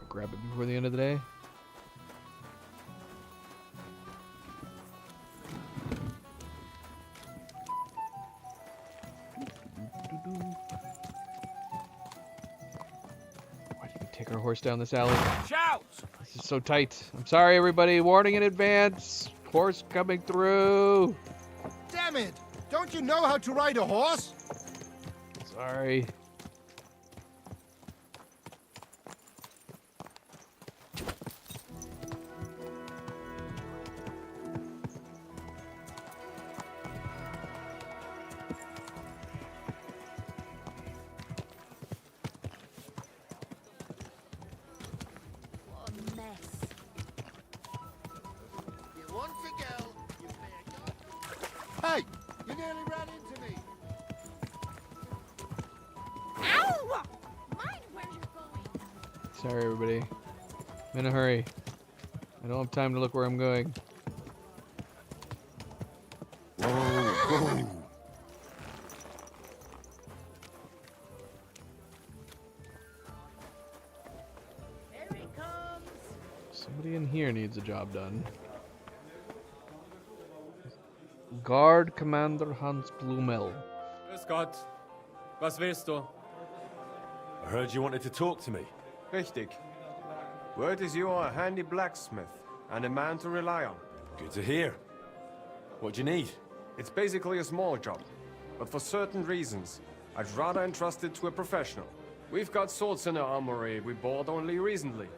Grab it before the end of the day. Why do you take our horse down this alley? Shout! This is so tight. I'm sorry, everybody. Warning in advance. Horse coming through. Damn it! Don't you know how to ride a horse? Sorry. What a mess. You want to go? You play a Hey! You nearly ran into me. Ow! Mind where you're going. Sorry, everybody. I'm in a hurry. I don't have time to look where I'm going. Whoa. Here he comes. Somebody in here needs a job done. Guard Commander Hans Blumel. Grüß Gott. Was willst du? I heard you wanted to talk to me. Richtig. Word is you are a handy blacksmith and a man to rely on. Good to hear. What do you need? It's basically a small job, but for certain reasons, I'd rather entrust it to a professional. We've got swords in the armory we bought only recently.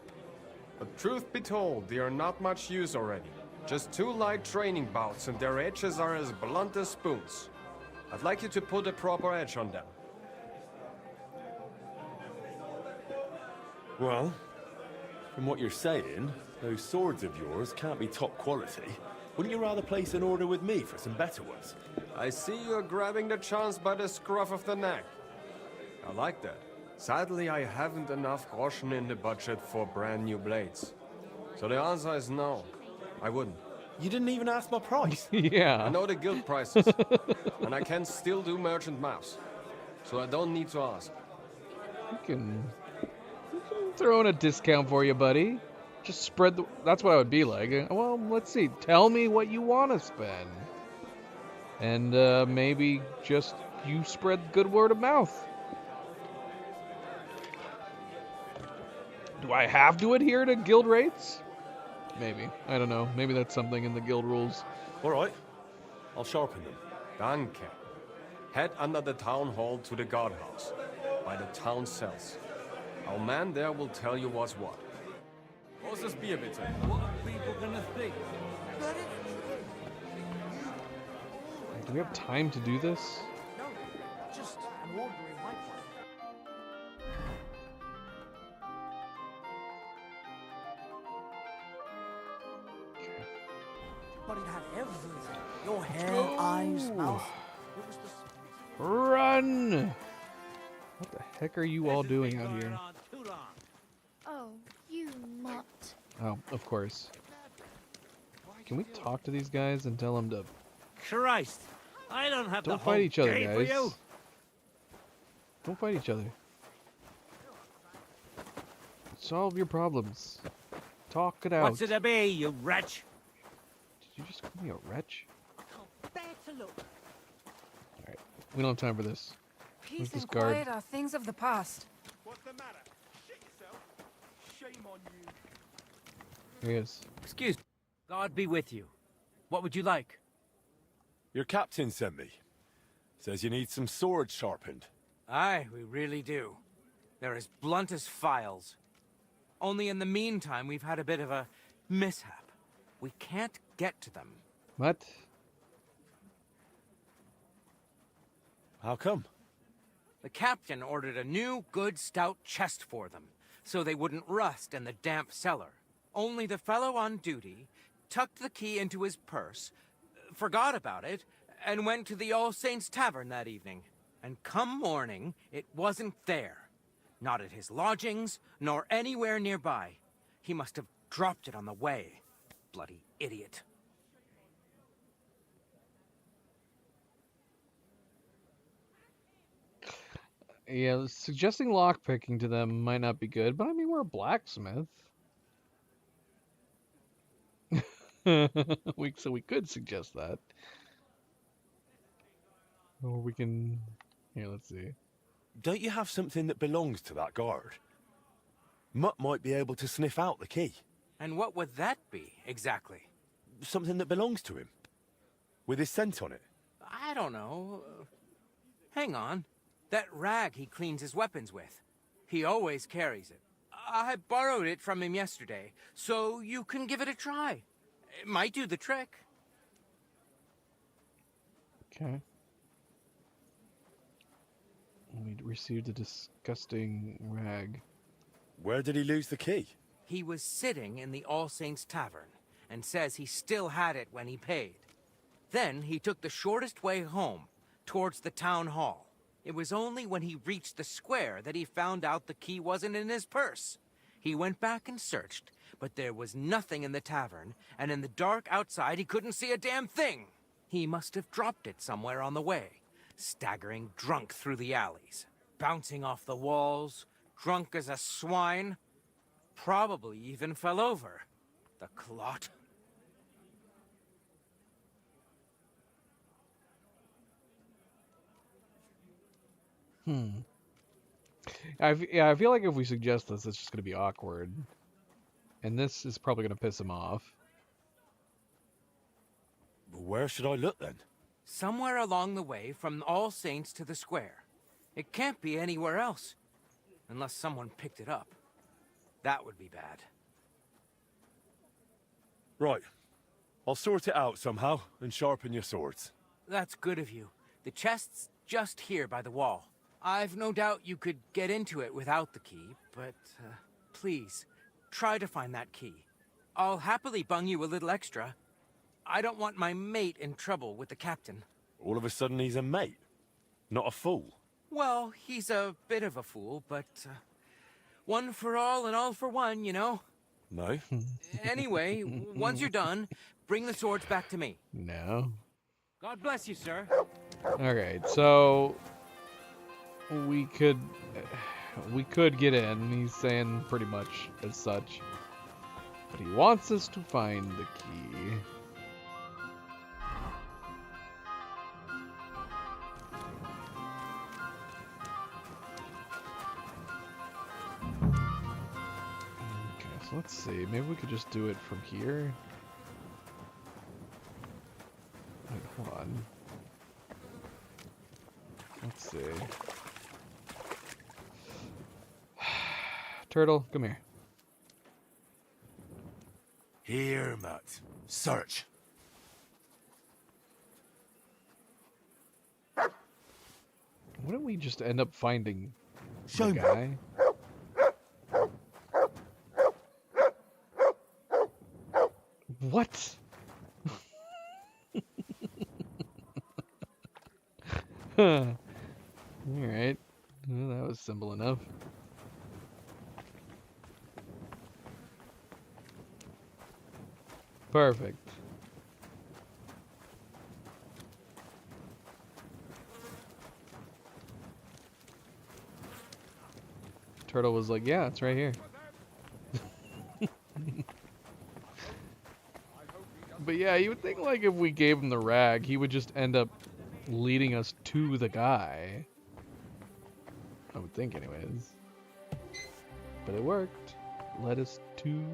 But truth be told, they are not much use already. Just 2 light training bouts and their edges are as blunt as spoons. I'd like you to put a proper edge on them. Well, from what you're saying, those swords of yours can't be top quality. Wouldn't you rather place an order with me for some better ones? I see you're grabbing the chance by the scruff of the neck. I like that. Sadly, I haven't enough groschen in the budget for brand new blades. So the answer is no. I wouldn't. You didn't even ask my price. Yeah. I know the guild prices. And I can still do merchant mouse. So I don't need to ask. We can throw in a discount for you, buddy. Just spread the... That's what I would be like. Well, let's see. Tell me what you want to spend. And maybe just you spread good word of mouth. Do I have to adhere to guild rates? Maybe. I don't know. Maybe that's something in the guild rules. All right. I'll sharpen them. Danke. Head under the town hall to the guardhouse, by the town cells. Our man there will tell you what's what. Großes Bier, bitte. What are people gonna think? Do we have time to do this? No, just an ordinary white one. But it had everything. Your hair, eyes, mouth. It was the... Run! What the heck are you all doing out here? Oh, you mutt. Oh, of course. Can we talk to these guys and tell them to... Christ! I don't have Don't the fight whole each other, day for guys. you. Don't fight each other. Solve your problems. Talk it out. What's it to be, you wretch? Did you just call me a wretch? Bear to look. Alright, we don't have time for this. Peace Who's this and guard? quiet are things of the past. What's the matter? Shit yourself. Shame on you. Here he is. Excuse me. God be with you. What would you like? Your captain sent me. Says you need some swords sharpened. Aye, we really do. They're as blunt as files. Only in the meantime, we've had a bit of a mishap. We can't get to them. What? How come? The captain ordered a new, good, stout chest for them, so they wouldn't rust in the damp cellar. Only the fellow on duty tucked the key into his purse, forgot about it, and went to the All Saints Tavern that evening. And come morning, it wasn't there. Not at his lodgings, nor anywhere nearby. He must have dropped it on the way. Bloody idiot. Yeah, suggesting lockpicking to them might not be good, but I mean, we're a blacksmith. So we could suggest that. Or we can... Here, let's see. Don't you have something that belongs to that guard? Mutt might be able to sniff out the key. And what would that be, exactly? Something that belongs to him. With his scent on it. I I don't know. Hang on. That rag he cleans his weapons with. He always carries it. I borrowed it from him yesterday, so you can give it a try. It might do the trick. Okay. We received a disgusting rag. Where did he lose the key? He was sitting in the All Saints Tavern and says he still had it when he paid. Then he took the shortest way home, towards the town hall. It was only when he reached the square that he found out the key wasn't in his purse. He went back and searched, but there was nothing in the tavern, and in the dark outside he couldn't see a damn thing. He must have dropped it somewhere on the way, staggering drunk through the alleys, bouncing off the walls, drunk as a swine. Probably even fell over. The clot. I feel like if we suggest this, it's just going to be awkward. And this is probably going to piss him off. Where should I look then? Somewhere along the way from All Saints to the square. It can't be anywhere else. Unless someone picked it up. That would be bad. Right. I'll sort it out somehow and sharpen your swords. That's good of you. The chest's just here by the wall. I've no doubt you could get into it without the key, but please, try to find that key. I'll happily bung you a little extra. I don't want my mate in trouble with the captain. All of a sudden he's a mate, not a fool. Well, he's a bit of a fool, but one for all and all for one, you know? No. Anyway, once you're done, bring the swords back to me. No. God bless you, sir. Alright, so we could get in. He's saying pretty much as such. But he wants us to find the key. Okay, so let's see. Maybe we could just do it from here. Wait, hold on. Let's see. Turtle, come here. Here, Mutt. Search. Wouldn't we just end up finding the guy? What? Alright. Well, that was simple enough. Perfect. Turtle was like, yeah, it's right here. But yeah, you would think like if we gave him the rag, he would just end up leading us to the guy. I would think anyways. But it worked. Led us to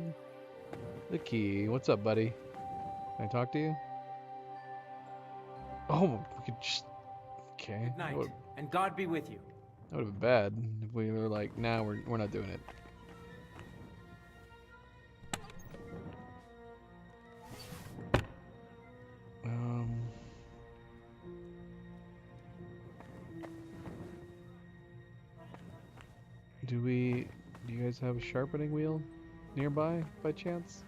the key. What's up, buddy? Can I talk to you? Oh, we could just... Okay. Good night, and God be with you. That would have been bad if we were like, nah, we're not doing it. Do you guys have a sharpening wheel nearby by chance?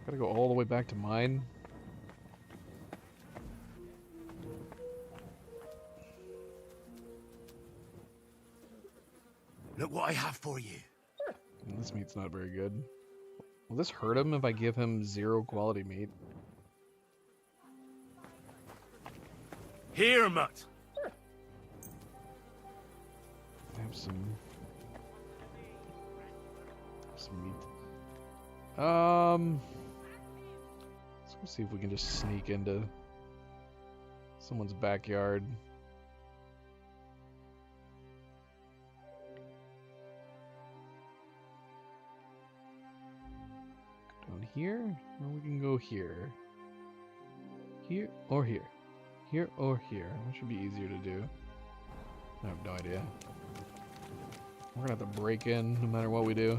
Gotta go all the way back to mine. Look what I have for you. This meat's not very good. Will this hurt him if I give him 0 quality meat? Here, Mutt. Have some meat. Let's go see if we can just sneak into someone's backyard. Go down here, or we can go here. Here or here. Here or here? What should be easier to do? I have no idea. We're gonna have to break in no matter what we do.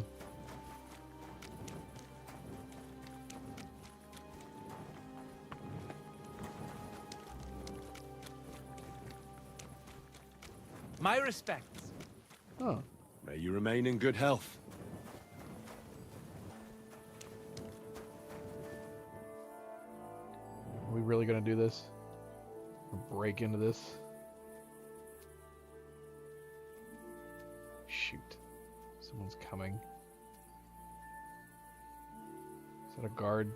My respects. Oh. May you remain in good health. Are we really gonna do this? Or break into this? Shoot. Someone's coming. Is that a guard?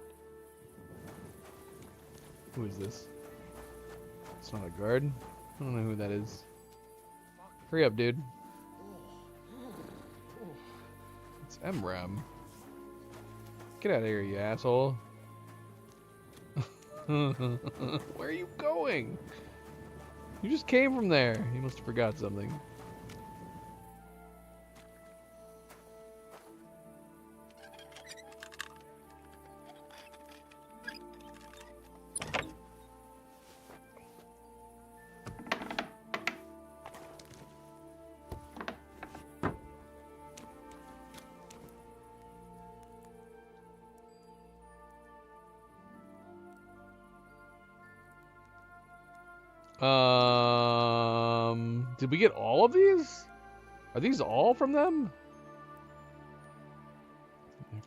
Who is this? It's not a guard. I don't know who that is. Hurry up, dude. It's Emram. Get out of here, you asshole. Where are you going? You just came from there. You must have forgot something. Did we get all of these? Are these all from them?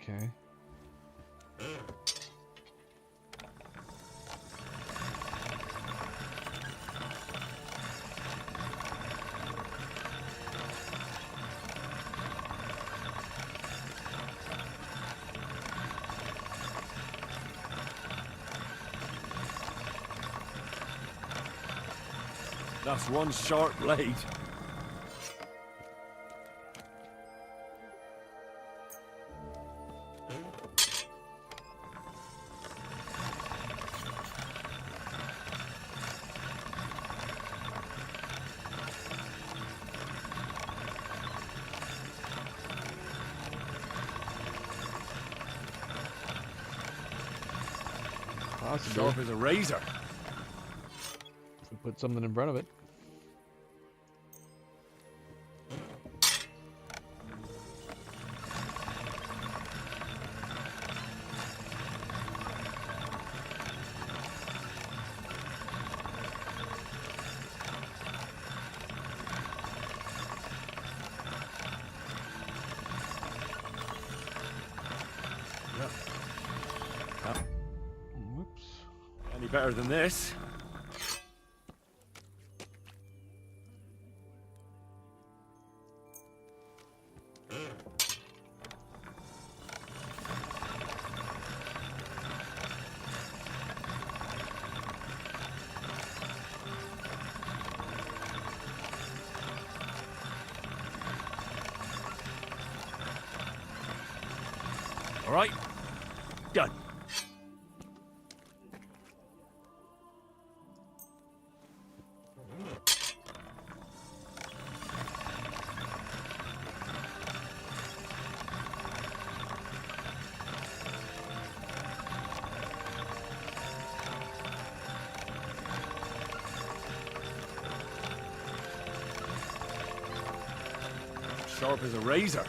Okay. That's one sharp blade. Sharp as a razor. We put something in front of it. Any better than this? All right, done. Sharp as a razor.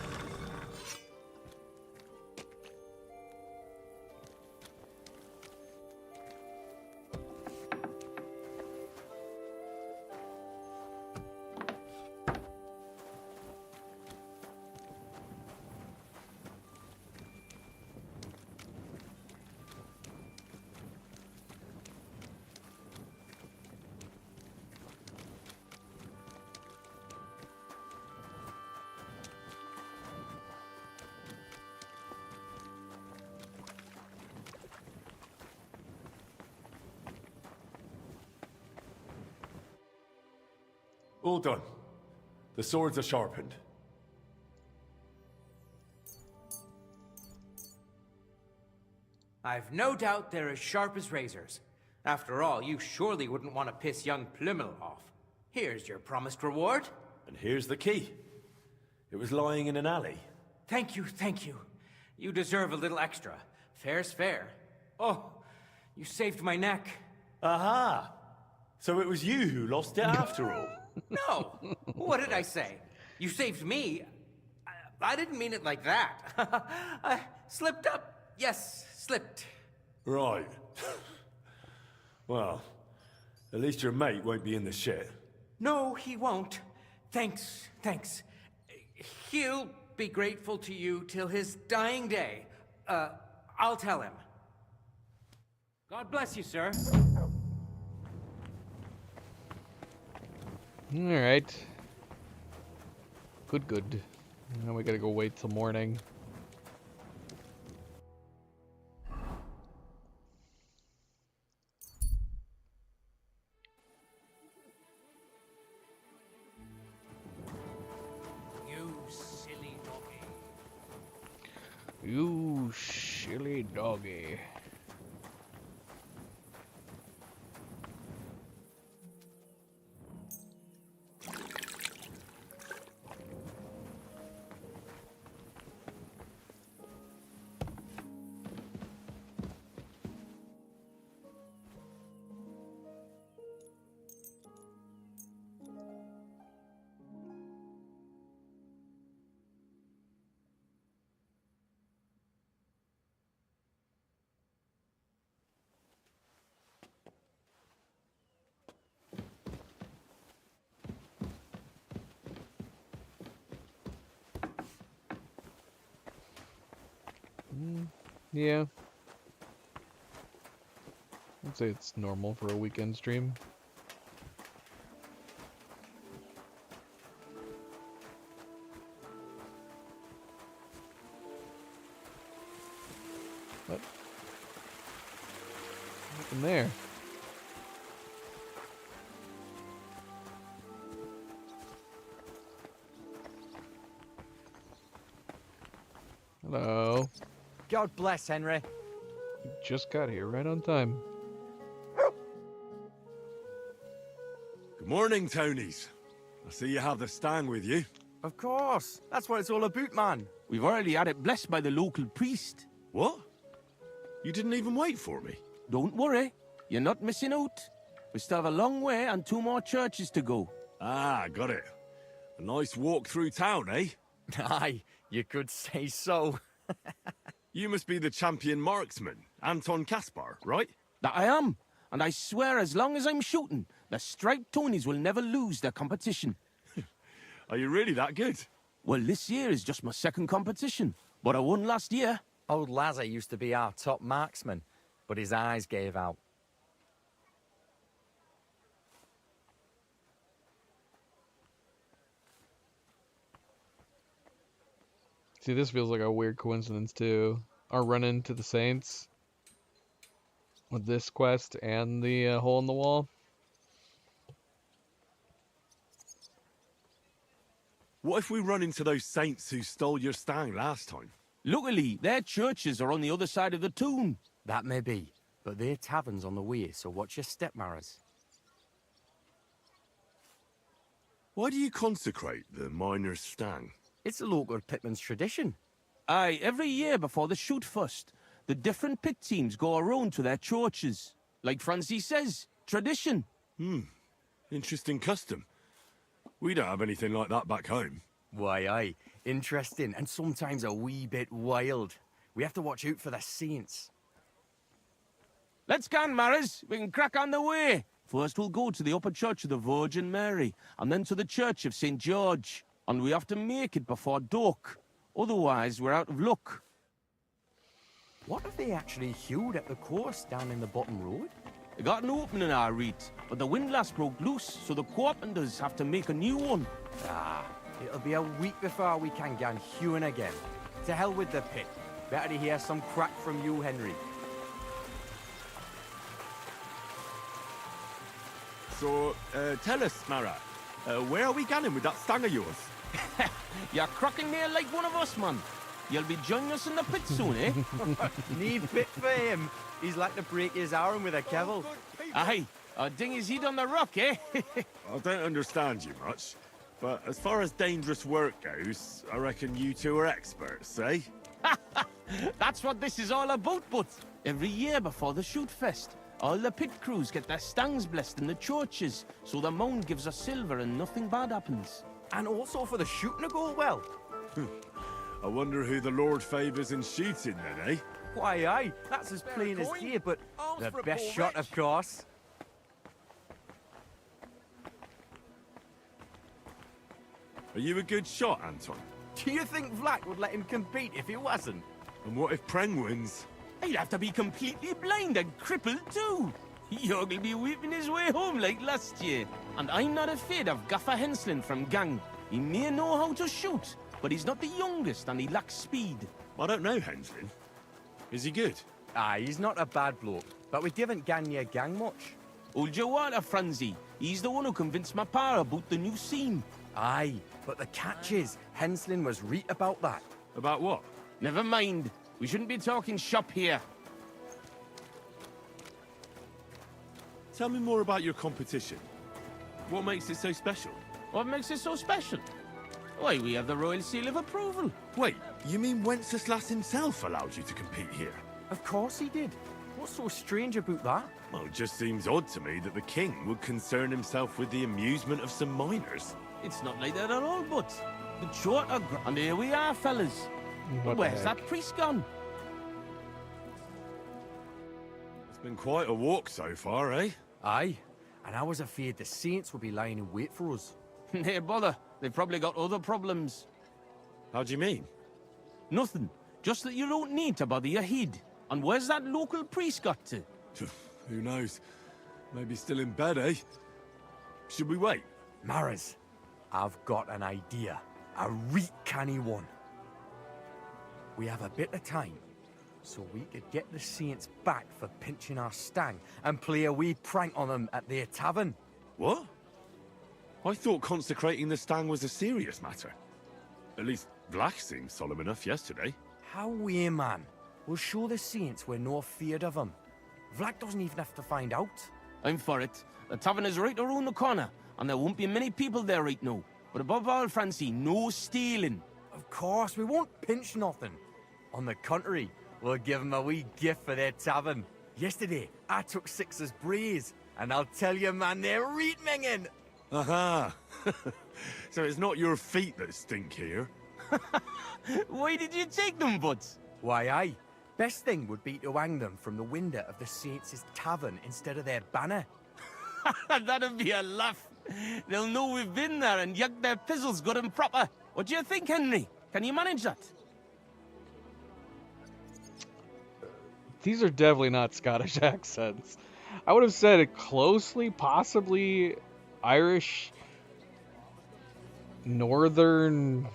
All done. The swords are sharpened. I've no doubt they're as sharp as razors. After all, you surely wouldn't want to piss young Plumel off. Here's your promised reward. And here's the key. It was lying in an alley. Thank you, thank you. You deserve a little extra. Fair's fair. Oh, you saved my neck. Aha! So it was you who lost it after all? No! What did I say? You saved me. I didn't mean it like that. I slipped up. Yes, slipped. Right. Well, at least your mate won't be in the shit. No, he won't. Thanks. He'll be grateful to you till his dying day. I'll tell him. God bless you, sir. Alright. Good. Now we gotta go wait till morning. You silly doggy. You silly doggy. Yeah. I'd say it's normal for a weekend stream. What? What happened there? Hello. God bless, Henry. You just got here right on time. Good morning, Tonys. I see you have the stang with you. Of course. That's what it's all about, man. We've already had it blessed by the local priest. What? You didn't even wait for me? Don't worry. You're not missing out. We still have a long way and 2 more churches to go. Ah, got it. A nice walk through town, eh? Aye, you could say so. You must be the champion marksman, Anton Kaspar, right? That I am. And I swear as long as I'm shooting, the striped Tonys will never lose their competition. Are you really that good? Well, this year is just my 2nd competition, but I won last year. Old Lazar used to be our top marksman, but his eyes gave out. See, this feels like a weird coincidence too. Our run into the Saints with this quest and the hole in the wall. What if we run into those saints who stole your stang last time? Luckily, their churches are on the other side of the tomb. That may be, but their tavern's on the way, so watch your step, Maras. Why do you consecrate the miner's stang? It's a local pitman's tradition. Aye, every year before the shoot first, the different pit teams go around to their churches. Like Francie says, tradition. Interesting custom. We don't have anything like that back home. Why, aye. Interesting, and sometimes a wee bit wild. We have to watch out for the saints. Let's go, Maras. We can crack on the way. First we'll go to the upper church of the Virgin Mary, and then to the church of St. George. And we have to make it before dark. Otherwise, we're out of luck. What if they actually hewed at the course down in the bottom road? They got an opening, I read, but the windlass broke loose, so the carpenters have to make a new one. Ah, it'll be a week before we can get hewing again. To hell with the pit. Better to hear some crack from you, Henry. So, tell us, Mara, where are we going with that stang of yours? You're cracking there like one of us, man. You'll be joining us in the pit soon, eh? Need pit for him. He's like to break his arm with a kevel. Aye, a ding his head on the rock, eh? I don't understand you much, but as far as dangerous work goes, I reckon you two are experts, eh? That's what this is all about, but every year before the shoot fest, All the pit crews get their stangs blessed in the churches, so the mound gives us silver and nothing bad happens. And also for the shooting to go well. I wonder who the Lord favours in shooting then, eh? Why, aye, that's as plain as day, but the best shot, of course. Are you a good shot, Anton? Do you think Vlad would let him compete if he wasn't? And what if Preng wins? He'd have to be completely blind and crippled too. He'll be weeping his way home like last year. And I'm not afraid of Gaffer Henslin from Gang. He may know how to shoot, but he's not the youngest and he lacks speed. I don't know Henslin. Is he good? Aye, he's not a bad bloke, but we didn't gang near Gang much. Hold your water, Franzi. He's the one who convinced my pa about the new scene. Aye, but the catch is, Henslin was right about that. About what? Never mind. We shouldn't be talking shop here. Tell me more about your competition. What makes it so special? What makes it so special? Why, we have the royal seal of approval. Wait, you mean Wenceslas himself allowed you to compete here? Of course he did. What's so strange about that? Well, it just seems odd to me that the king would concern himself with the amusement of some minors. It's not like that at all, but the charter and here we are, fellas. Where's that priest gone? It's been quite a walk so far, eh? Aye, and I was afraid the saints would be lying in wait for us. Hey, bother. They've probably got other problems. How do you mean? Nothing. Just that you don't need to bother your head. And where's that local priest got to? Who knows? Maybe still in bed, eh? Should we wait? Maris, I've got an idea. A reet canny one. We have a bit of time, so we could get the saints back for pinching our stang and play a wee prank on them at their tavern. What? I thought consecrating the stang was a serious matter. At least Vlach seemed solemn enough yesterday. How we, man? We'll show the saints we're no feared of them. Vlach doesn't even have to find out. I'm for it. The tavern is right around the corner, and there won't be many people there right now. But above all, Francie, no stealing. Of course, we won't pinch nothing. On the contrary, we'll give them a wee gift for their tavern. Yesterday, I took 6's braes, and I'll tell you, man, they're reet minging. Aha! So it's not your feet that stink here. Why did you take them, Butts? Why, aye. Best thing would be to hang them from the window of the saints' tavern instead of their banner. That'd be a laugh. They'll know we've been there and yuck their pizzles good and proper. What do you think, Henry? Can you manage that? These are definitely not Scottish accents. I would have said it closely, possibly Irish, Northern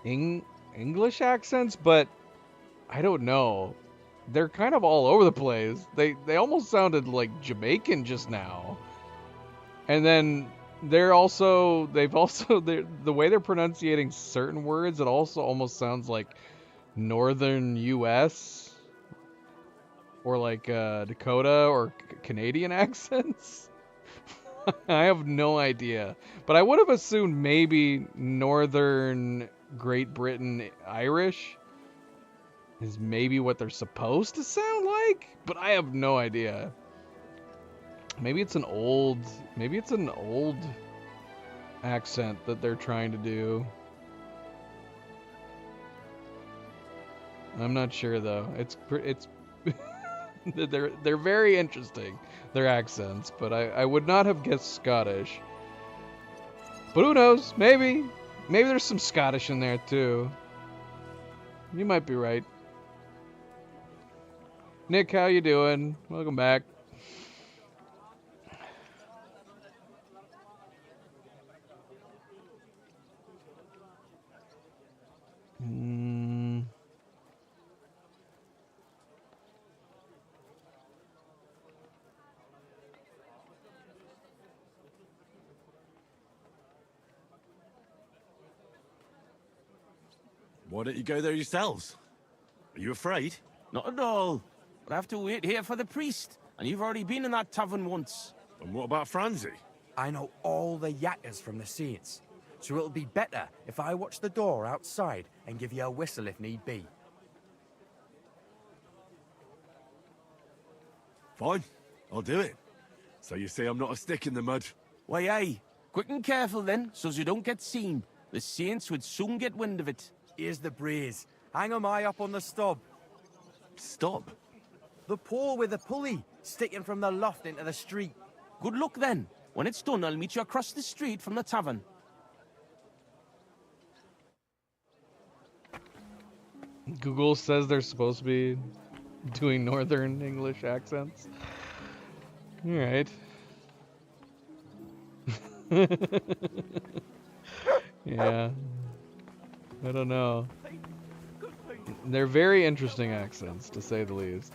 English accents, but I don't know. They're kind of all over the place. They almost sounded like Jamaican just now. And then the way they're pronunciating certain words, it also almost sounds like Northern US or like Dakota or Canadian accents. I have no idea, but I would have assumed maybe Northern Great Britain Irish is maybe what they're supposed to sound like, but I have no idea. Maybe it's an old accent that they're trying to do. I'm not sure though. It's they're very interesting, their accents, but I would not have guessed Scottish. But who knows? Maybe there's some Scottish in there too. You might be right. Nick, how you doing? Welcome back. Why don't you go there yourselves? Are you afraid? Not at all. But I have to wait here for the priest, and you've already been in that tavern once. And what about Franzi? I know all the yatters from the saints, so it'll be better if I watch the door outside and give you a whistle if need be. Fine, I'll do it. So you say I'm not a stick in the mud? Why, aye. Quick and careful then, so's you don't get seen. The saints would soon get wind of it. Here's the brace. Hang 'em high up on the stub. Stop? The pole with the pulley, sticking from the loft into the street. Good luck then. When it's done, I'll meet you across the street from the tavern. Google says they're supposed to be doing Northern English accents. Alright. Yeah. I don't know. They're very interesting accents, to say the least.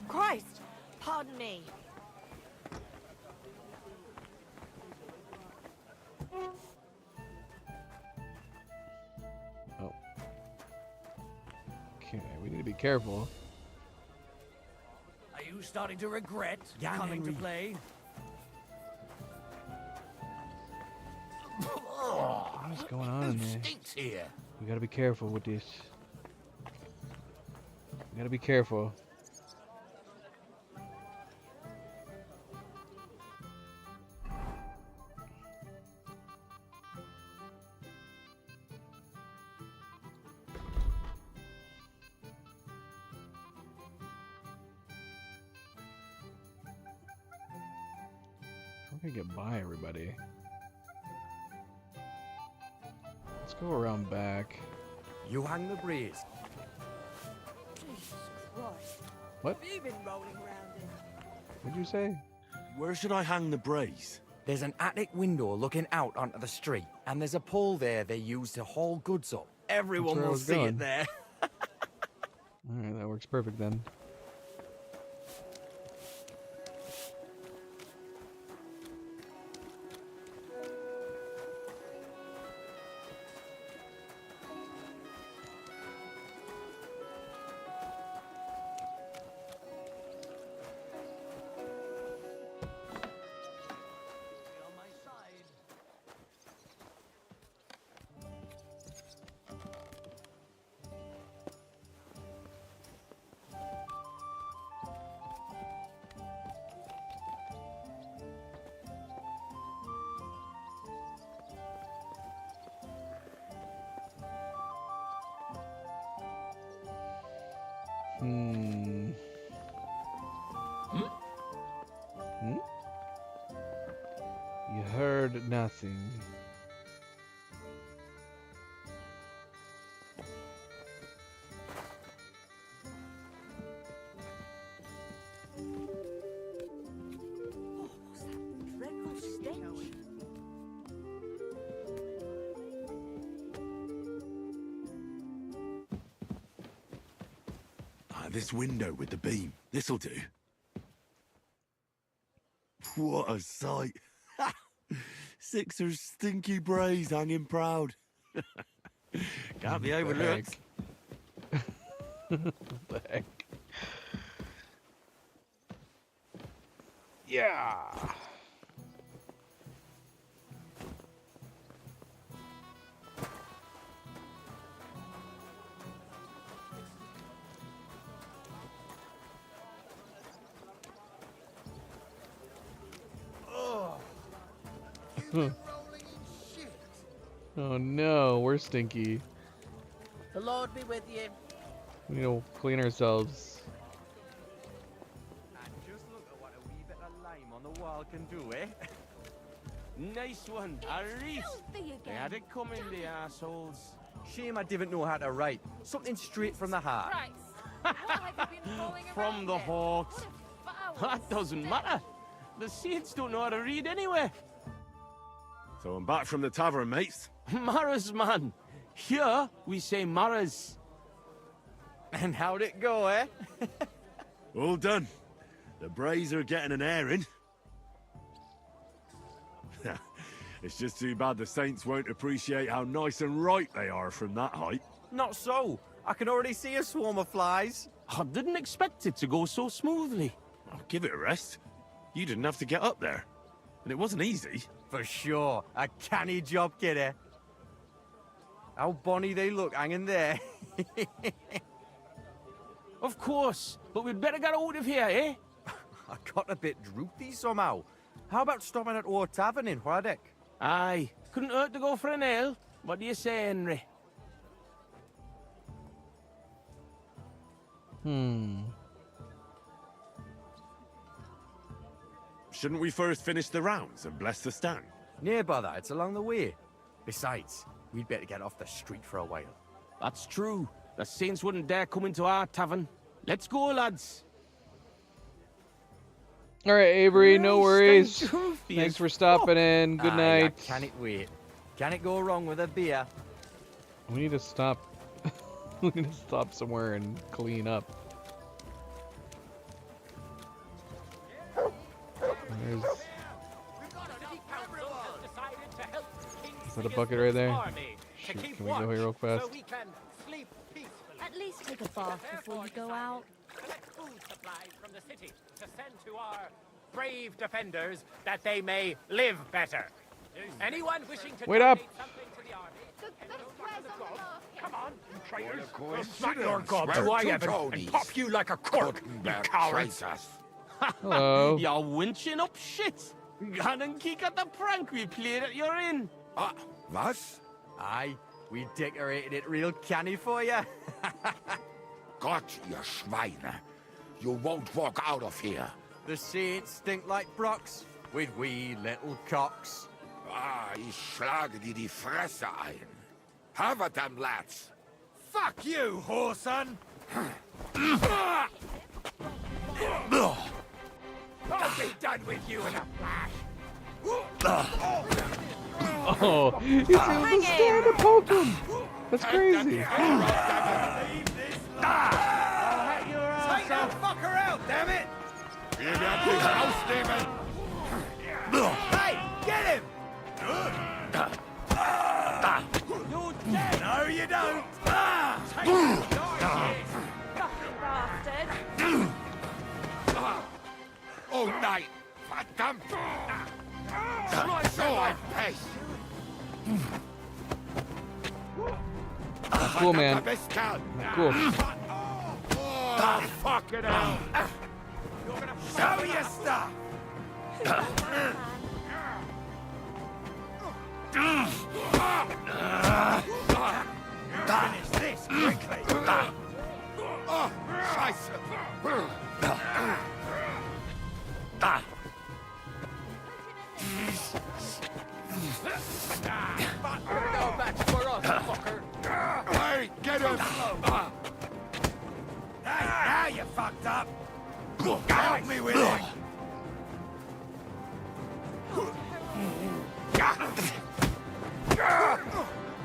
Christ! Pardon me. Oh. Okay, we need to be careful. Are you starting to regret Yeah, coming Henry. to play? What's going on in there? Stinks here. We gotta be careful with this. We gotta be careful. We're gonna get by everybody. Let's go around back. You hang the brace. Jesus Christ. What? Have you been rolling around in? What'd you say? Where should I hang the brace? There's an attic window looking out onto the street, and there's a pole there they use to haul goods up. Everyone where I will was see going. it there. Alright, that works perfect then. Hmm. You heard nothing. Dreadful stench. This window with the beam. This'll do. What a sight. 6's stinky braes hanging proud. Can't be overlooked. What the heck? Yeah. Oh no, we're stinky. The Lord be with you. We need to clean ourselves. And just look at what a wee bit of lime on the wall can do, eh? Nice one, a reef. They had it coming, the assholes. Shame I didn't know how to write. Something straight from the heart. From the heart. That doesn't matter. The saints don't know how to read anyway. So I'm back from the tavern, mates. Maras, man. Here we say Maras. And how'd it go, eh? All done. The braes are getting an airing. It's just too bad the saints won't appreciate how nice and right they are from that height. Not so. I can already see a swarm of flies. I didn't expect it to go so smoothly. Oh, give it a rest. You didn't have to get up there. And it wasn't easy. For sure. A canny job, kidder. How bonny they look hanging there. Of course, but we'd better get out of here, eh? I got a bit droopy somehow. How about stopping at our tavern in Hradek? Aye, couldn't hurt to go for an ale. What do you say, Henry? Shouldn't we first finish the rounds and bless the stand? Nearby that, it's along the way. Besides, we'd better get off the street for a while. That's true. The saints wouldn't dare come into our tavern. Let's go, lads. All right, Avery, no worries. Thank Thanks for stopping in. Good night. I can't wait. Can it go wrong with a beer? We need to stop. We need to stop somewhere and clean up. There's... Is that a bucket right there? Shoot, can we go here real fast? At least take a bath before you go out. Collect food supplies from the city to send to our brave defenders that they may live better. Anyone wishing to Wait up! donate something to the army, Come on, you traitors. We'll Consider smack your gob swear to I to Evan Tony's. and pop you like a cork, you cowards. Hello. You're winching up shit. Gone and kick at the prank we played at your inn. Was? Aye, we decorated it real canny for you. Gott, ihr Schweine. You won't walk out of here. The saints stink like brocks, with wee little cocks. Ich schlage dir die Fresse ein. Have a them lads. Fuck you, whoreson. I'll be done with you in a flash. Oh, he's able to stand and poke him. That's crazy. Take that fucker out, damn it! Ihr werdet mich rausnehmen. Hey, get him! No, you don't. Oh nein, verdammt! So ein Pech! Cool, man. Cool. Oh, fuck it out! Show your stuff! Finish this quickly! Oh, Scheiße! No match for us, fucker! Hey, get him! Hey, now you fucked up! Help me with it!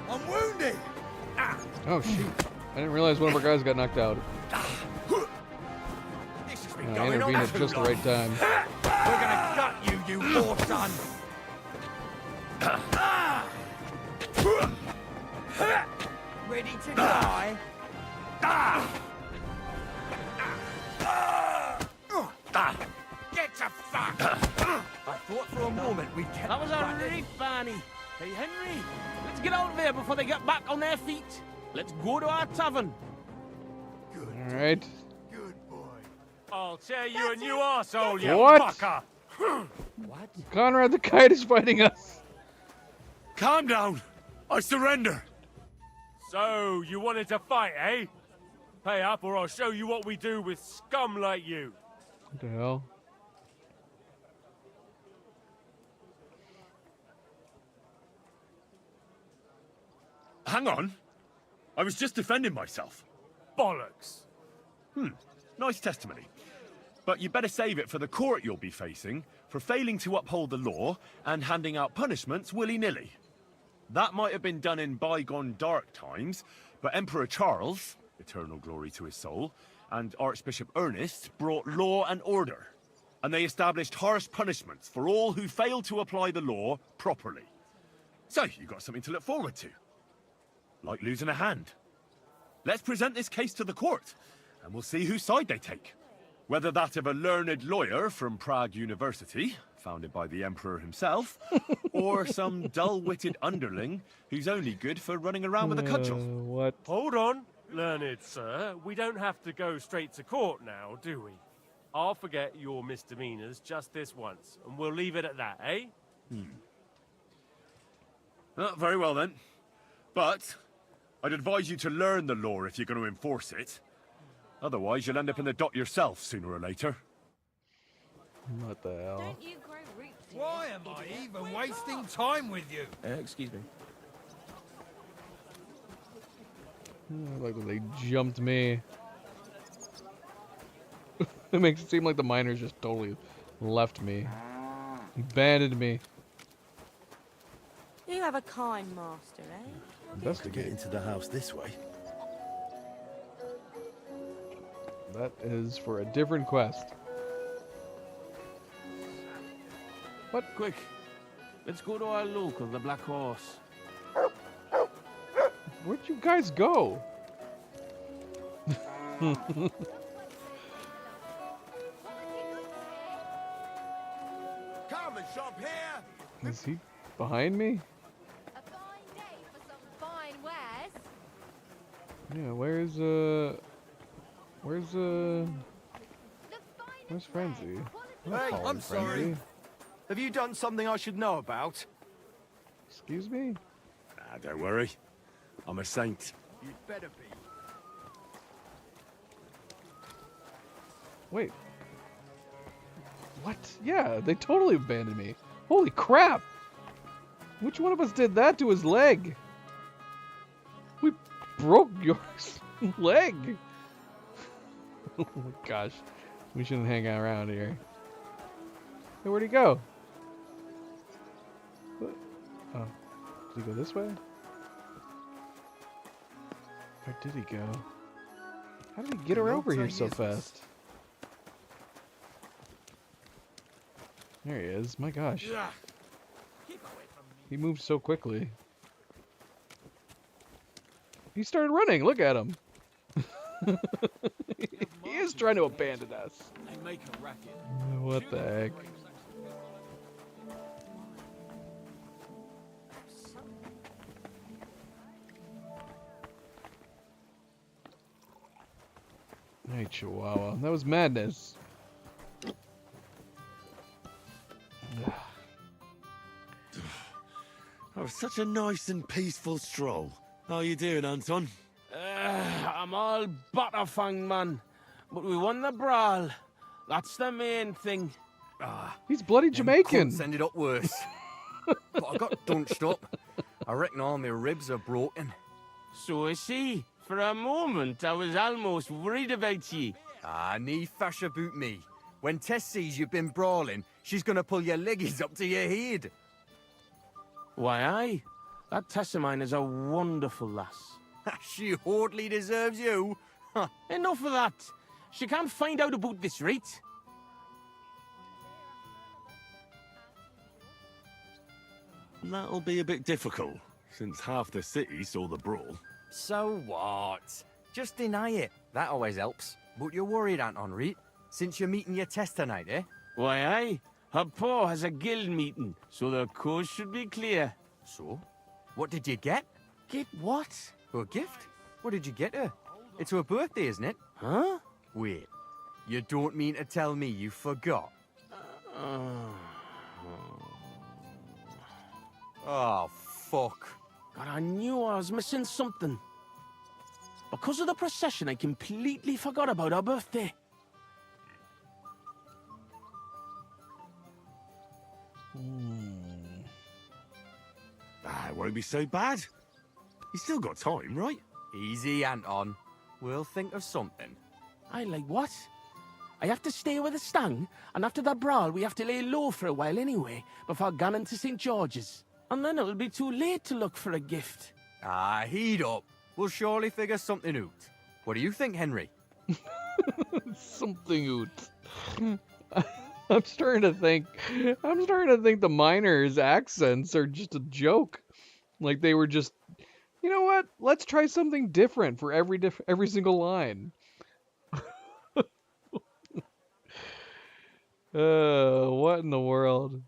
I'm wounded! Oh shoot! I didn't realize one of our guys got knocked out. I intervened at just the right time. We're gonna gut you, you whoreson! Ready to die? Get the fuck! I thought for a moment we'd get That was a relief, Barney. Hey, Henry, let's get out of there before they get back on their feet. Let's go to our tavern. All right. I'll tear you a new arsehole, you What? fucker! What? Conrad the kite is fighting us. Calm down. I surrender. So, you wanted to fight, eh? Pay up or I'll show you what we do with scum like you. What the hell? Hang on. I was just defending myself. Bollocks. Nice testimony. But you better save it for the court you'll be facing for failing to uphold the law and handing out punishments willy-nilly. That might have been done in bygone dark times, but Emperor Charles, eternal glory to his soul, and Archbishop Ernest brought law and order. And they established harsh punishments for all who failed to apply the law properly. So, you got something to look forward to. Like losing a hand. Let's present this case to the court, and we'll see whose side they take. Whether that of a learned lawyer from Prague University, founded by the Emperor himself, or some dull-witted underling who's only good for running around with a cudgel. What? Hold on, learned sir. We don't have to go straight to court now, do we? I'll forget your misdemeanors just this once, and we'll leave it at that, eh? Very well then. But I'd advise you to learn the law if you're going to enforce it. Otherwise, you'll end up in the dock yourself sooner or later. What the hell? Don't you grow roots? Why am I even wasting time with you? Excuse me. Like they jumped me. It makes it seem like the miners just totally left me. Abandoned me. You have a kind master, eh? Investigate. Into the house this way. That is for a different quest. What? Quick. Let's go to our local, the Black Horse. Where'd you guys go? Come and shop here. Is he behind me? A fine day for some fine wares. Yeah, where's Frenzy? Hey, I'm sorry. Have you done something I should know about? Excuse me? Don't worry. I'm a saint. You'd better be. Wait. What? Yeah, they totally abandoned me. Holy crap! Which one of us did that to his leg? We broke your leg! Oh my gosh. We shouldn't hang out around here. Hey, where'd he go? What? Oh. Did he go this way? Where did he go? How did he get her over here so fast? There he is. My gosh. He moved so quickly. He started running. Look at him. He is trying to abandon us. They make a racket. What the heck? Hey, Chihuahua. That was madness. Oh, such a nice and peaceful stroll. How you doing, Anton? I'm all butterfang, man. But we won the brawl. That's the main thing. He's bloody Jamaican. Cunts ended up worse. But I got dunched up. I reckon all my ribs are broken. So I see. For a moment, I was almost worried about you. Need fash about me. When Tess sees you've been brawling, she's gonna pull your leggies up to your head. Why, aye. That Tess of mine is a wonderful lass. She hardly deserves you. Enough of that. She can't find out about this, right? That'll be a bit difficult, since half the city saw the brawl. So what? Just deny it. That always helps. But you're worried, Anton, right? Since you're meeting your Tess tonight, eh? Why, aye. Her pa has a guild meeting, so the coast should be clear. So? What did you get? Get what? A gift? What did you get her? It's her birthday, isn't it? Huh? Wait. You don't mean to tell me you forgot? Oh, fuck. God, I knew I was missing something. Because of the procession, I completely forgot about her birthday. It won't be so bad. You still got time, right? Easy, Anton. We'll think of something. I like what? I have to stay with the Stang, and after that brawl, we have to lay low for a while anyway, before going to St. George's. And then it'll be too late to look for a gift. Heat up. We'll surely figure something out. What do you think, Henry? Something out. I'm starting to think the miners' accents are just a joke. Like they were just, you know what? Let's try something different for every single line. What in the world?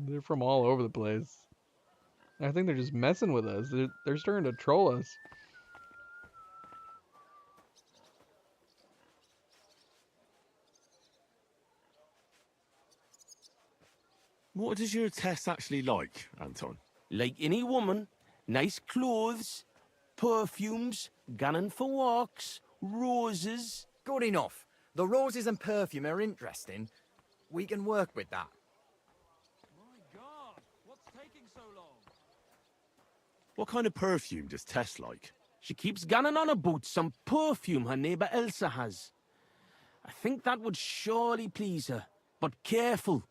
They're from all over the place. I think they're just messing with us. They're starting to troll us. What does your Tess actually like, Anton? Like any woman, nice clothes, perfumes, gannon for walks, roses. Good enough. The roses and perfume are interesting. We can work with that. What kind of perfume does Tess like? She keeps gannon on about some perfume her neighbour Elsa has. I think that would surely please her. But careful.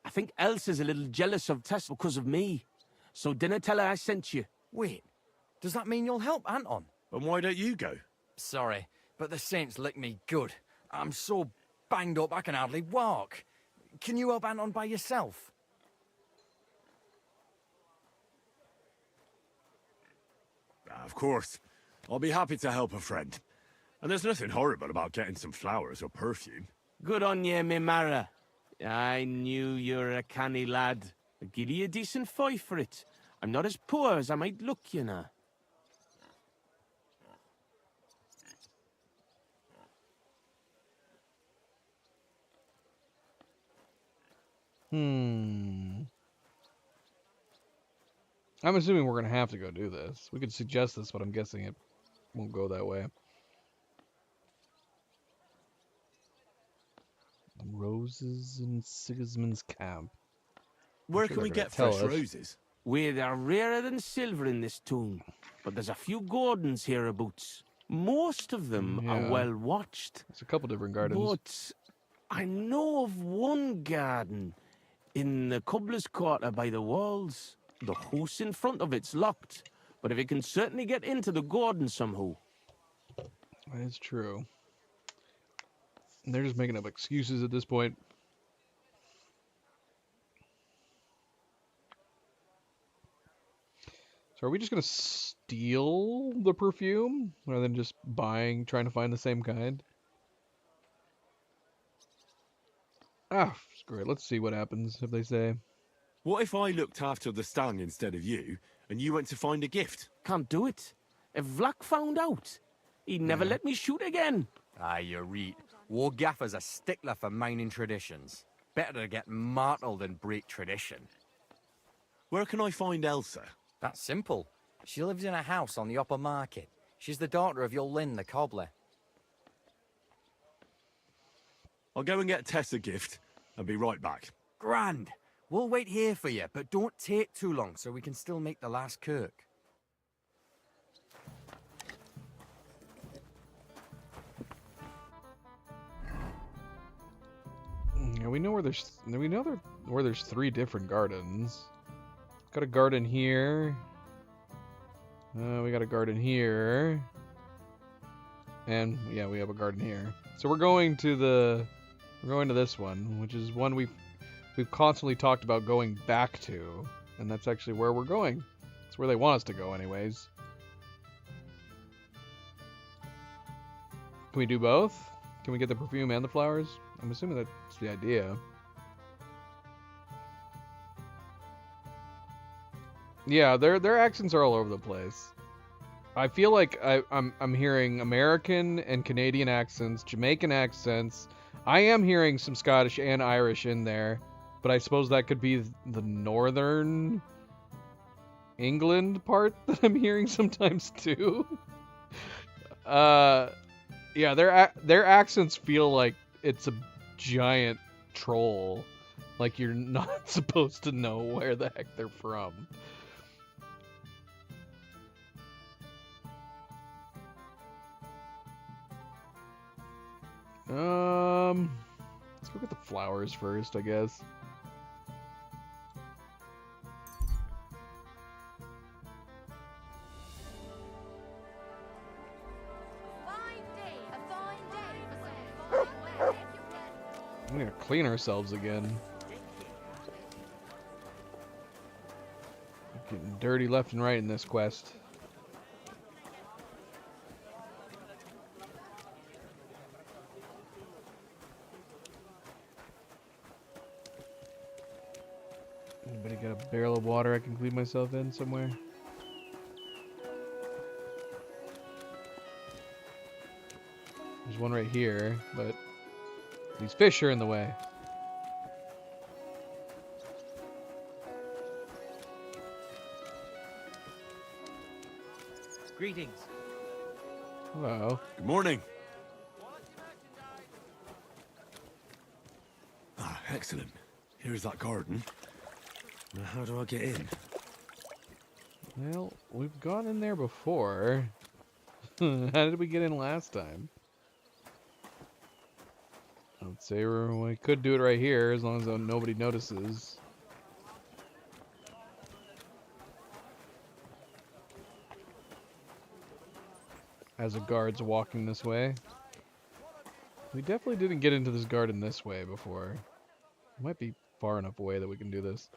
I think Elsa's a little jealous of Tess because of me. So dinna tell her I sent you. Wait, does that mean you'll help Anton? And why don't you go? Sorry, but the saints lick me good. I'm so banged up I can hardly walk. Can you help Anton by yourself? Of course. I'll be happy to help a friend. And there's nothing horrible about getting some flowers or perfume. Good on ye, me Mara. I knew you were a canny lad. I'll give you a decent fight for it. I'm not as poor as I might look, you know. I'm assuming we're going to have to go do this. We could suggest this, but I'm guessing it won't go that way. Roses in Sigismund's camp. Where can we get fresh roses? Where they're rarer than silver in this tomb. But there's a few gardens hereabouts. Most of them are well watched. There's a couple different gardens. But I know of one garden in the cobbler's quarter by the walls. The house in front of it's locked, but if it can certainly get into the garden somehow. That is true. And they're just making up excuses at this point. So are we just going to steal the perfume rather than just trying to find the same kind? Ah, screw it. Let's see what happens if they say. What if I looked after the stang instead of you, and you went to find a gift? Can't do it. If Vlak found out, he'd never let me shoot again. Aye, you're right. War Gaffer's a stickler for mining traditions. Better to get martyred than break tradition. Where can I find Elsa? That's simple. She lives in a house on the upper market. She's the daughter of your Lynn, the cobbler. I'll go and get Tess a gift, and be right back. Grand. We'll wait here for you, but don't take too long so we can still make the last kirk. Yeah, we know where there's 3 different gardens. Got a garden here. We got a garden here. And yeah, we have a garden here. So we're going to this one, which is one we've constantly talked about going back to, and that's actually where we're going. It's where they want us to go anyways. Can we do both? Can we get the perfume and the flowers? I'm assuming that's the idea. Yeah, their accents are all over the place. I feel like I'm hearing American and Canadian accents, Jamaican accents. I am hearing some Scottish and Irish in there. But I suppose that could be the northern England part that I'm hearing sometimes too. Yeah, their accents feel like it's a giant troll. Like you're not supposed to know where the heck they're from. Let's go get the flowers first, I guess. I'm gonna clean ourselves again. Getting dirty left and right in this quest. Barrel of water I can clean myself in somewhere. There's one right here, but these fish are in the way. Greetings. Hello. Good morning. Ah, excellent. Here's that garden. Now, how do I get in? Well, we've gone in there before. How did we get in last time? I'd say we could do it right here as long as nobody notices. As a guard's walking this way. We definitely didn't get into this garden this way before. It might be far enough away that we can do this.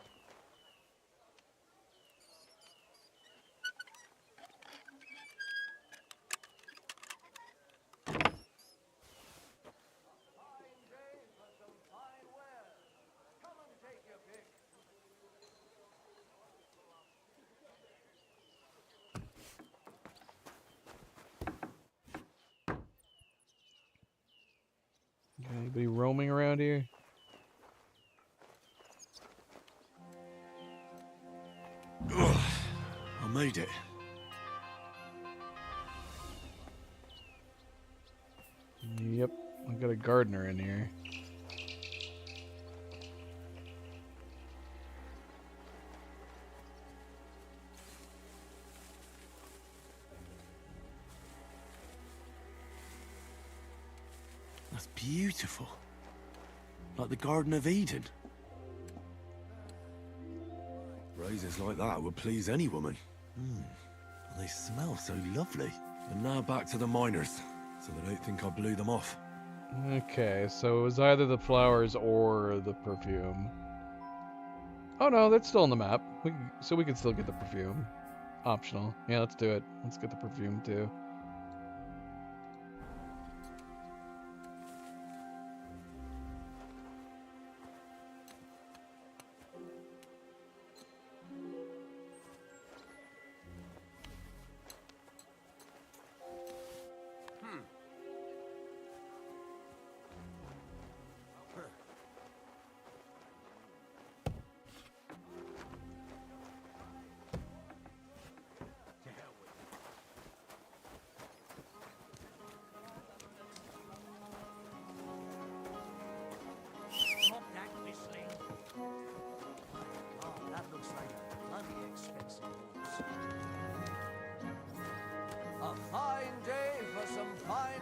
Anybody roaming around here? Ugh, I made it. Yep, I got a gardener in here. That's beautiful. Like the Garden of Eden. Roses like that would please any woman. And they smell so lovely. And now back to the miners, so they don't think I blew them off. Okay, so it was either the flowers or the perfume. Oh no, that's still on the map. So we can still get the perfume. Optional. Yeah, let's do it. Let's get the perfume too. Stop that whistling. God, that looks like a bloody expensive horse. A fine day for some fine...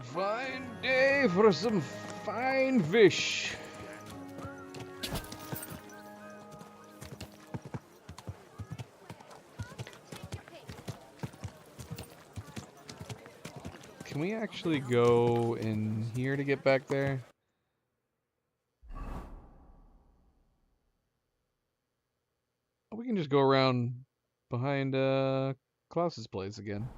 Fine day for some fine fish. Can we actually go in here to get back there? We can just go around behind Klaus's place again.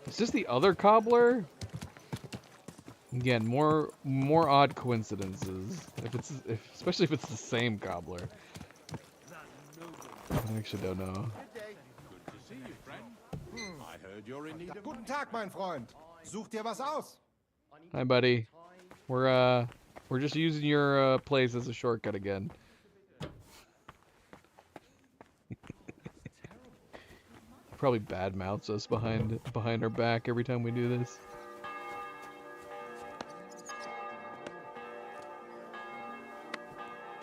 Is this the other cobbler? Again, more odd coincidences. Especially if it's the same cobbler. I actually don't know. Good to see you, friend. I heard you're in need of... Guten Tag, mein Freund. Such dir was aus? Hi, buddy. We're just using your place as a shortcut again. Probably bad mouths us behind our back every time we do this.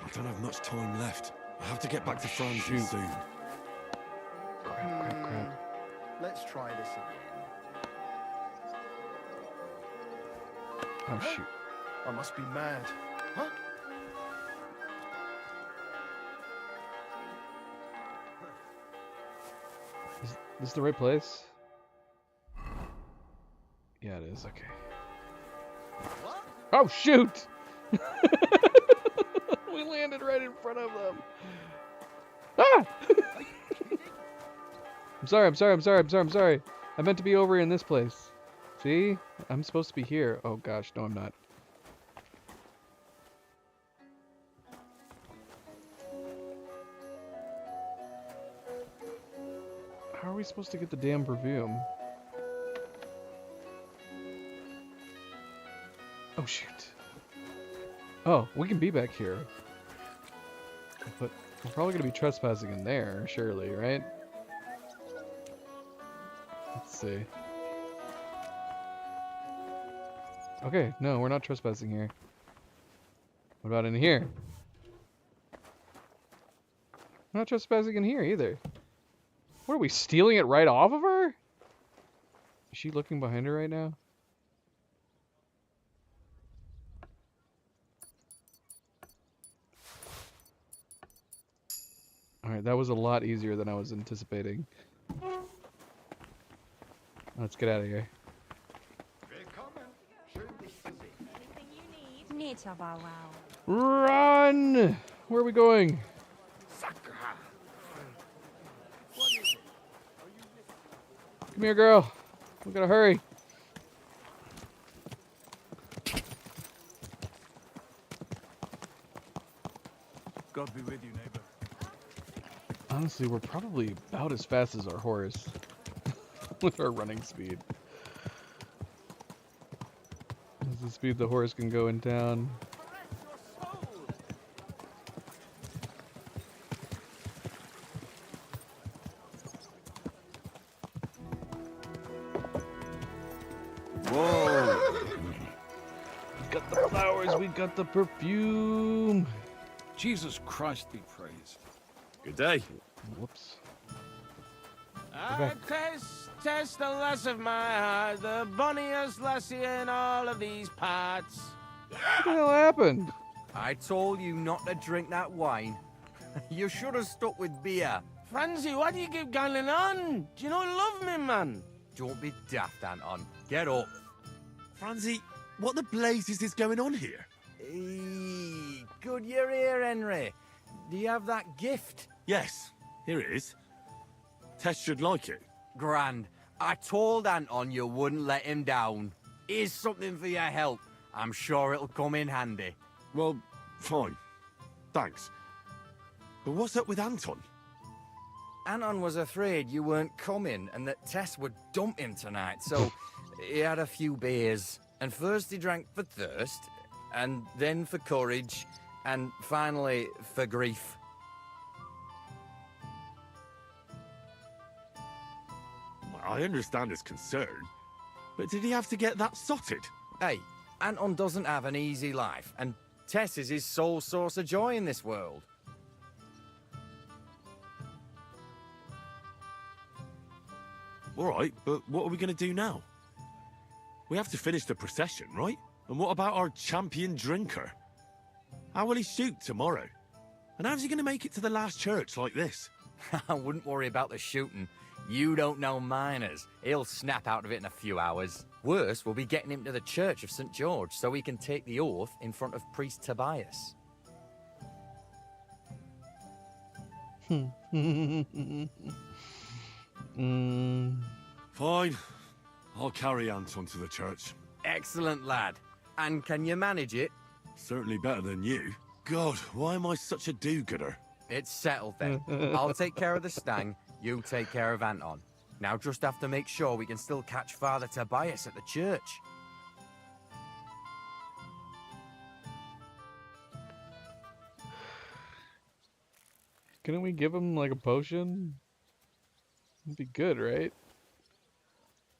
I don't have much time left. I have to get back to France soon. Crap. Let's try this again. Oh shoot. I must be mad. Huh? Is this the right place? Yeah, it is. Okay. Oh shoot! We landed right in front of them. Ah! I'm sorry. I meant to be over in this place. See? I'm supposed to be here. Oh gosh, no I'm not. How are we supposed to get the damn perfume? Oh shoot. Oh, we can be back here. But we're probably gonna be trespassing in there, surely, right? Let's see. Okay, no, we're not trespassing here. What about in here? We're not trespassing in here either. What are we, stealing it right off of her? Is she looking behind her right now? Alright, that was a lot easier than I was anticipating. Let's get out of here. Run! Where are we going? Come here, girl. We gotta hurry. God be with you, neighbor. Honestly, we're probably about as fast as our horse with our running speed. That's the speed the horse can go in town. Whoa! We got the flowers, we got the perfume. Jesus Christ be praised. Good day. Whoops. Test the lass of my heart, the bonniest lassie in all of these parts. What the hell happened? I told you not to drink that wine. You should have stuck with beer. Francie, what do you keep going on? Do you not love me, man? Don't be daft, Anton. Get up. Francie, what the blazes is going on here? Good you're here, Henry. Do you have that gift? Yes, here it is. Tess should like it. Grand. I told Anton you wouldn't let him down. Here's something for your help. I'm sure it'll come in handy. Well, fine. Thanks. But what's up with Anton? Anton was afraid you weren't coming and that Tess would dump him tonight, so he had a few beers. And first he drank for thirst, and then for courage, and finally for grief. I understand his concern, but did he have to get that sotted? Hey, Anton doesn't have an easy life, and Tess is his sole source of joy in this world. All right, but what are we going to do now? We have to finish the procession, right? And what about our champion drinker? How will he shoot tomorrow? And how's he going to make it to the last church like this? I wouldn't worry about the shooting. You don't know Miners. He'll snap out of it in a few hours. Worse, we'll be getting him to the Church of St. George so he can take the oath in front of Priest Tobias. Fine. I'll carry Anton to the church. Excellent, lad. And can you manage it? Certainly better than you. God, why am I such a do-gooder? It's settled then. I'll take care of the stang, you take care of Anton. Now just have to make sure we can still catch Father Tobias at the church. Couldn't we give him like a potion? It'd be good, right?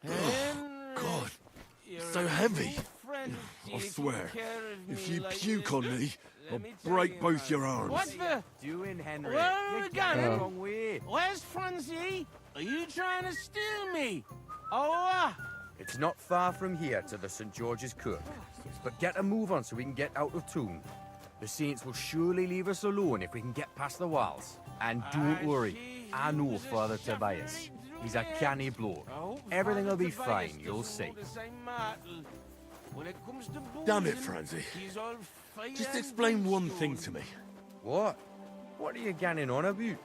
Oh, God, so heavy. I swear, if you puke on me, I'll break both your arms. What the? Doing, Henry? Where are we You're going going? the wrong way. Where's Francie? Are you trying to steal me? Oh, It's not far from here to the St. George's Kirk. But get a move on so we can get out of town. The Saints will surely leave us alone if we can get past the walls. And don't worry, I know Father Tobias. He's a canny bloke. Everything will be fine, you'll see. Damn it, Francie. Just explain one thing to me. What? What are you ganning on about?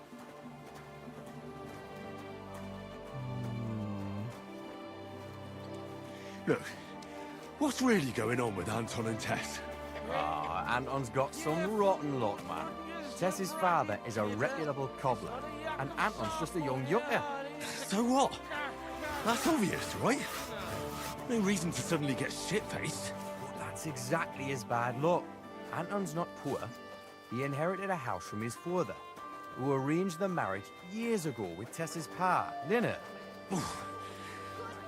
Look, what's really going on with Anton and Tess? Ah, Anton's got some rotten luck, man. Tess's father is a reputable cobbler, and Anton's just a young yucca. So what? That's obvious, right? No reason to suddenly get shit-faced. But that's exactly his bad luck. Anton's not poor. He inherited a house from his father, who arranged the marriage years ago with Tess's pa, Lynette.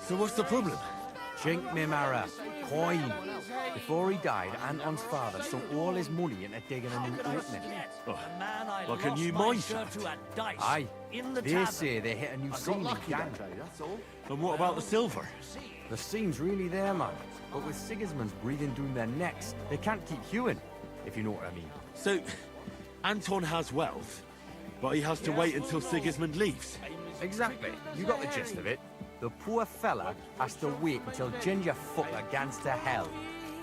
So what's the problem? Chink me Mara, coin. Before he died, Anton's father sunk all his money into digging a new opening. Like a new mine shaft? Aye. They say they hit a new seam in gang. And what about the silver? The seam's really there, man. But with Sigismund's breathing down their necks, they can't keep hewing, if you know what I mean. So, Anton has wealth, but he has to wait until Sigismund leaves? Exactly. You got the gist of it. The poor fella has to wait until Ginger fucker gans to hell.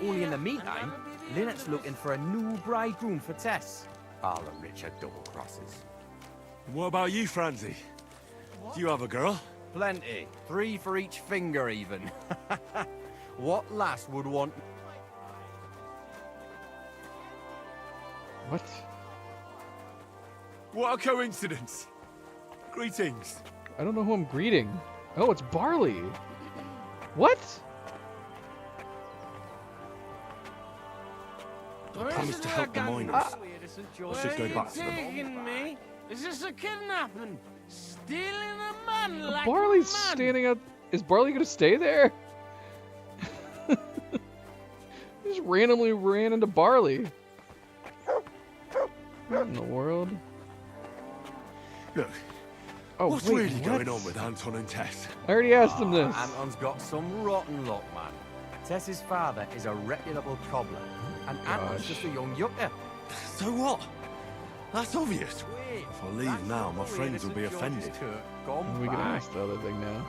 Only in the meantime, Lynette's looking for a new bridegroom for Tess. All the richer double crosses. What about you, Franzi? Do you have a girl? Plenty. 3 for each finger, even. What lass would want... What? What a coincidence. Greetings. I don't know who I'm greeting. Oh, it's Barley. What? I promised to help the miners. I should go back to them. Me? Is this a kidnapping? Stealing a man like Barley's a man? standing up. Is Barley gonna stay there? He just randomly ran into Barley. What in the world? Look, Oh, what's wait, really what? going on with Anton and Tess? I already asked him this. Anton's got some rotten luck, man. Tess's father is a reputable cobbler, and Anton's just a young yucca. So what? That's obvious. If I leave now, my friends will be offended. We can ask the other thing now.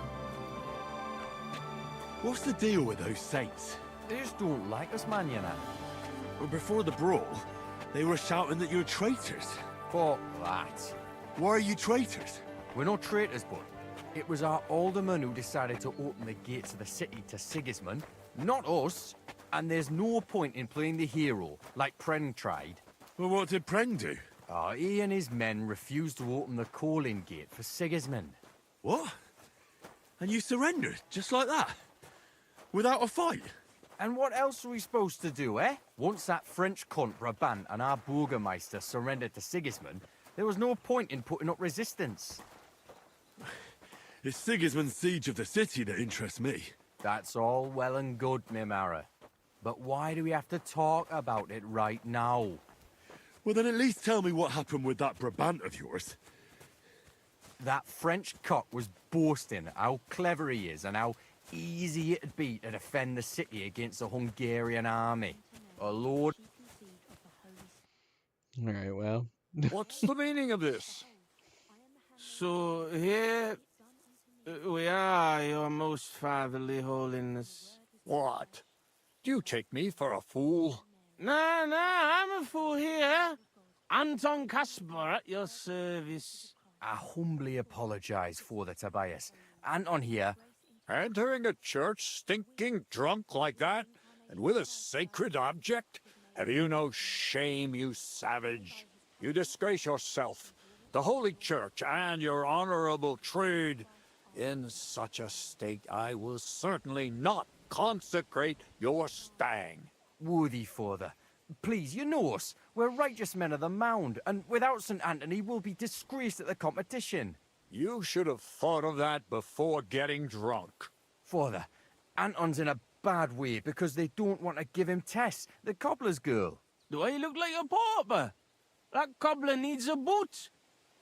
What's the deal with those saints? They just don't like us, man, you know. Well, before the brawl, they were shouting that you're traitors. For that. Why are you traitors? We're not traitors, but it was our alderman who decided to open the gates of the city to Sigismund, not us. And there's no point in playing the hero, like Pren tried. Well, what did Pren do? He and his men refused to open the calling gate for Sigismund. What? And you surrendered, just like that? Without a fight? And what else are we supposed to do, eh? Once that French cunt Brabant and our Burgermeister surrendered to Sigismund, there was no point in putting up resistance. It's Sigismund's siege of the city that interests me. That's all well and good, Mimara. But why do we have to talk about it right now? Well, then at least tell me what happened with that Brabant of yours. That French cock was boasting how clever he is and how easy it'd be to defend the city against the Hungarian army. Oh, Lord. All right, well. What's the meaning of this? So here we are, your most fatherly holiness. What? Do you take me for a fool? No, I'm a fool here. Anton Caspar at your service. I humbly apologize for the Tobias. Anton here. Entering a church stinking drunk like that? And with a sacred object? Have you no shame, you savage? You disgrace yourself, the Holy Church, and your honorable trade. In such a state, I will certainly not consecrate your stang. Worthy father, please, you know us. We're righteous men of the Mound, and without St. Anthony, we'll be disgraced at the competition. You should have thought of that before getting drunk. Father, Anton's in a bad way because they don't want to give him Tess, the cobbler's girl. Do I look like a pauper? That cobbler needs a boot.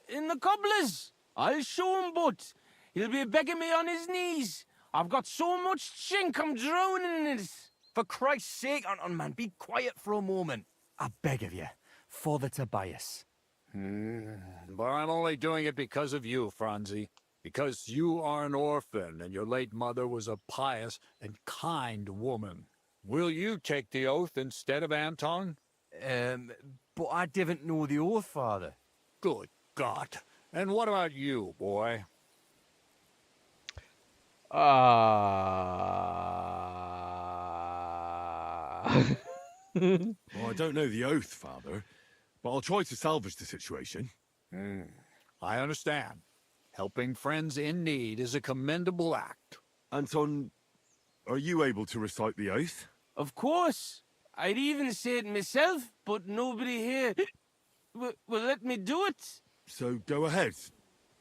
In the cobbler's. I'll show him boot. He'll be begging me on his knees. I've got so much chink, I'm drowning in it. For Christ's sake, Anton, man, be quiet for a moment. I beg of you, Father Tobias. But I'm only doing it because of you, Franzi. Because you are an orphan, and your late mother was a pious and kind woman. Will you take the oath instead of Anton? But I didn't know the oath, Father. Good God. And what about you, boy? 'Cause Well, I don't know the oath, Father, but I'll try to salvage the situation. I understand. Helping friends in need is a commendable act. Anton, are you able to recite the oath? Of course. I'd even say it myself, but nobody here will let me do it. So go ahead,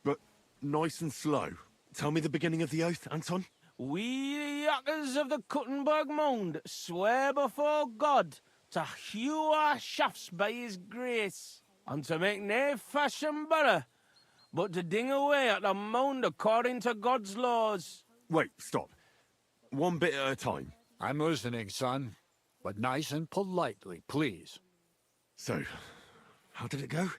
but nice and slow. Tell me the beginning of the oath, Anton. We, the Yakkers of the Kuttenberg Mound, swear before God to hew our shafts by his grace, and to make nae fashion better, but to ding away at the mound according to God's laws. Wait, stop. One bit at a time. I'm listening, son, but nice and politely, please. So, how did it go?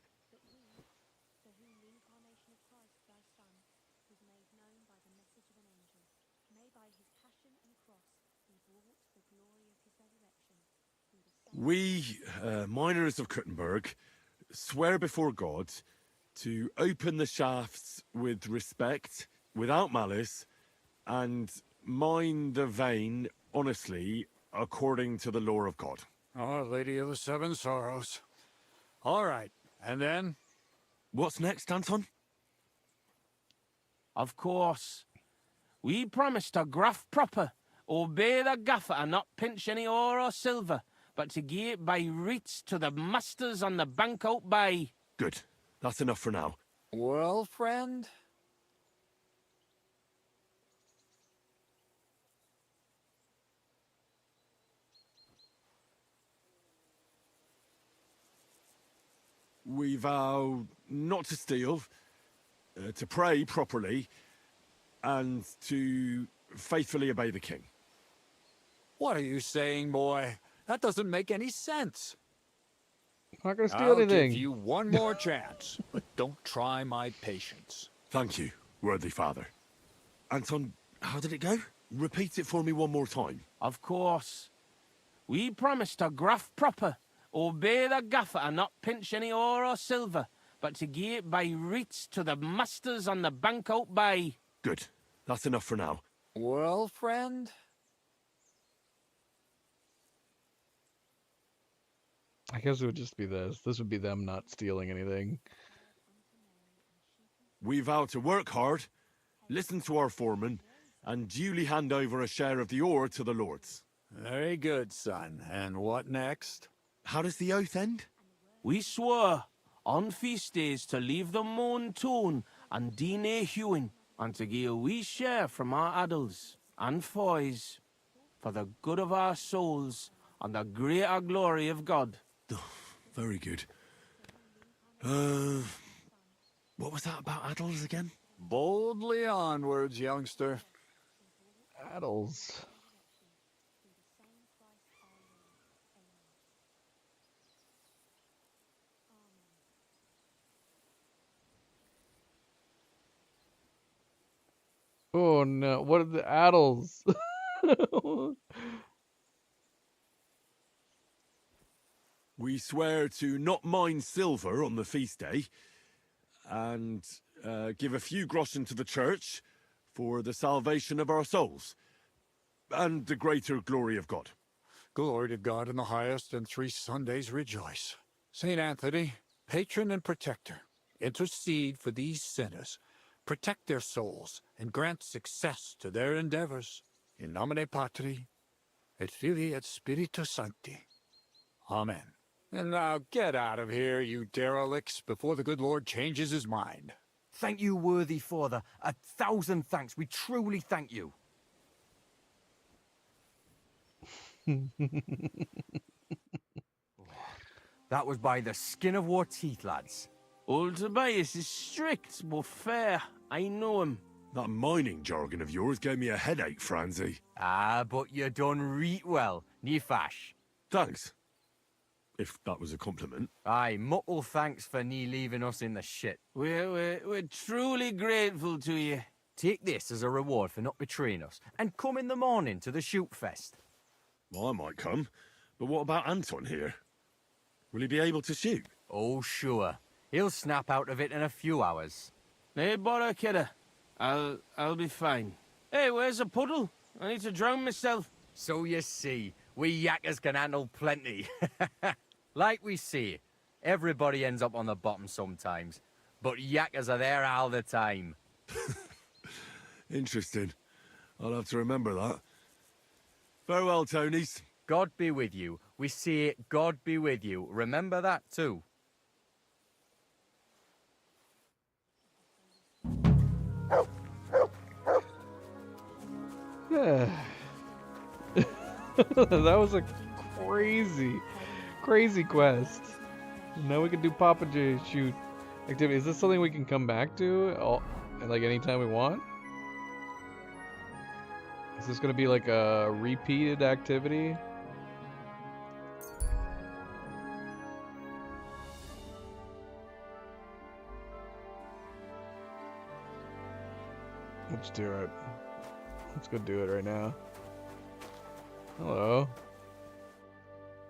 We, miners of Kuttenberg, swear before God to open the shafts with respect, without malice, and mine the vein honestly, according to the law of God. Our Lady of the Seven Sorrows. All right, and then? What's next, Anton? Of course. We promise to graft proper, obey the gaffer and not pinch any ore or silver, but to gie it by reets to the masters on the bank out by. Good. That's enough for now. Well, friend? We vow not to steal, to pray properly, and to faithfully obey the king. What are you saying, boy? That doesn't make any sense. I'm not gonna steal I'll anything. give you one more chance, but don't try my patience. Thank you, worthy father. Anton, how did it go? Repeat it for me one more time. Of course. We promise to graft proper, obey the gaffer and not pinch any ore or silver, but to gie it by reets to the masters on the bank out by. Good. That's enough for now. Well, friend? I guess it would just be this. This would be them not stealing anything. We vow to work hard, listen to our foreman, and duly hand over a share of the ore to the lords. Very good, son. And what next? How does the oath end? We swore on feast days to leave the moon tune and do nae hewing, and to gie a wee share from our addles and foys for the good of our souls and the greater glory of God. Very good. What was that about addles again? Boldly onwards, youngster. Addles. Oh no, what are the addles? We swear to not mine silver on the feast day, and give a few groschen to the church for the salvation of our souls, and the greater glory of God. Glory to God in the highest, and 3 Sundays rejoice. St. Anthony, patron and protector, intercede for these sinners, protect their souls, and grant success to their endeavors. In nomine Patri, et Filii et Spiritus Sancti. Amen. And now get out of here, you derelicts, before the good Lord changes his mind. Thank you, worthy father. 1,000 thanks. We truly thank you. That was by the skin of our teeth, lads. Old Tobias is strict but fair. I know him. That mining jargon of yours gave me a headache, Franzi. But you done reet well, nie fash. Thanks. If that was a compliment. Aye, muckle thanks for nie leaving us in the shit. We're truly grateful to you. Take this as a reward for not betraying us, and come in the morning to the shoot fest. Well, I might come, but what about Anton here? Will he be able to shoot? Oh, sure. He'll snap out of it in a few hours. Nae bother, kidder. I'll be fine. Hey, where's the puddle? I need to drown myself. So you see, We yakkers can handle plenty. Like we say, everybody ends up on the bottom sometimes, but yakkers are there all the time. Interesting. I'll have to remember that. Farewell, Tonys. God be with you. We say God be with you. Remember that too. That was a crazy quest. Now we can do Papa J shoot activity. Is this something we can come back to like anytime we want? Is this gonna be like a repeated activity? Let's do it. Let's go do it right now. Hello.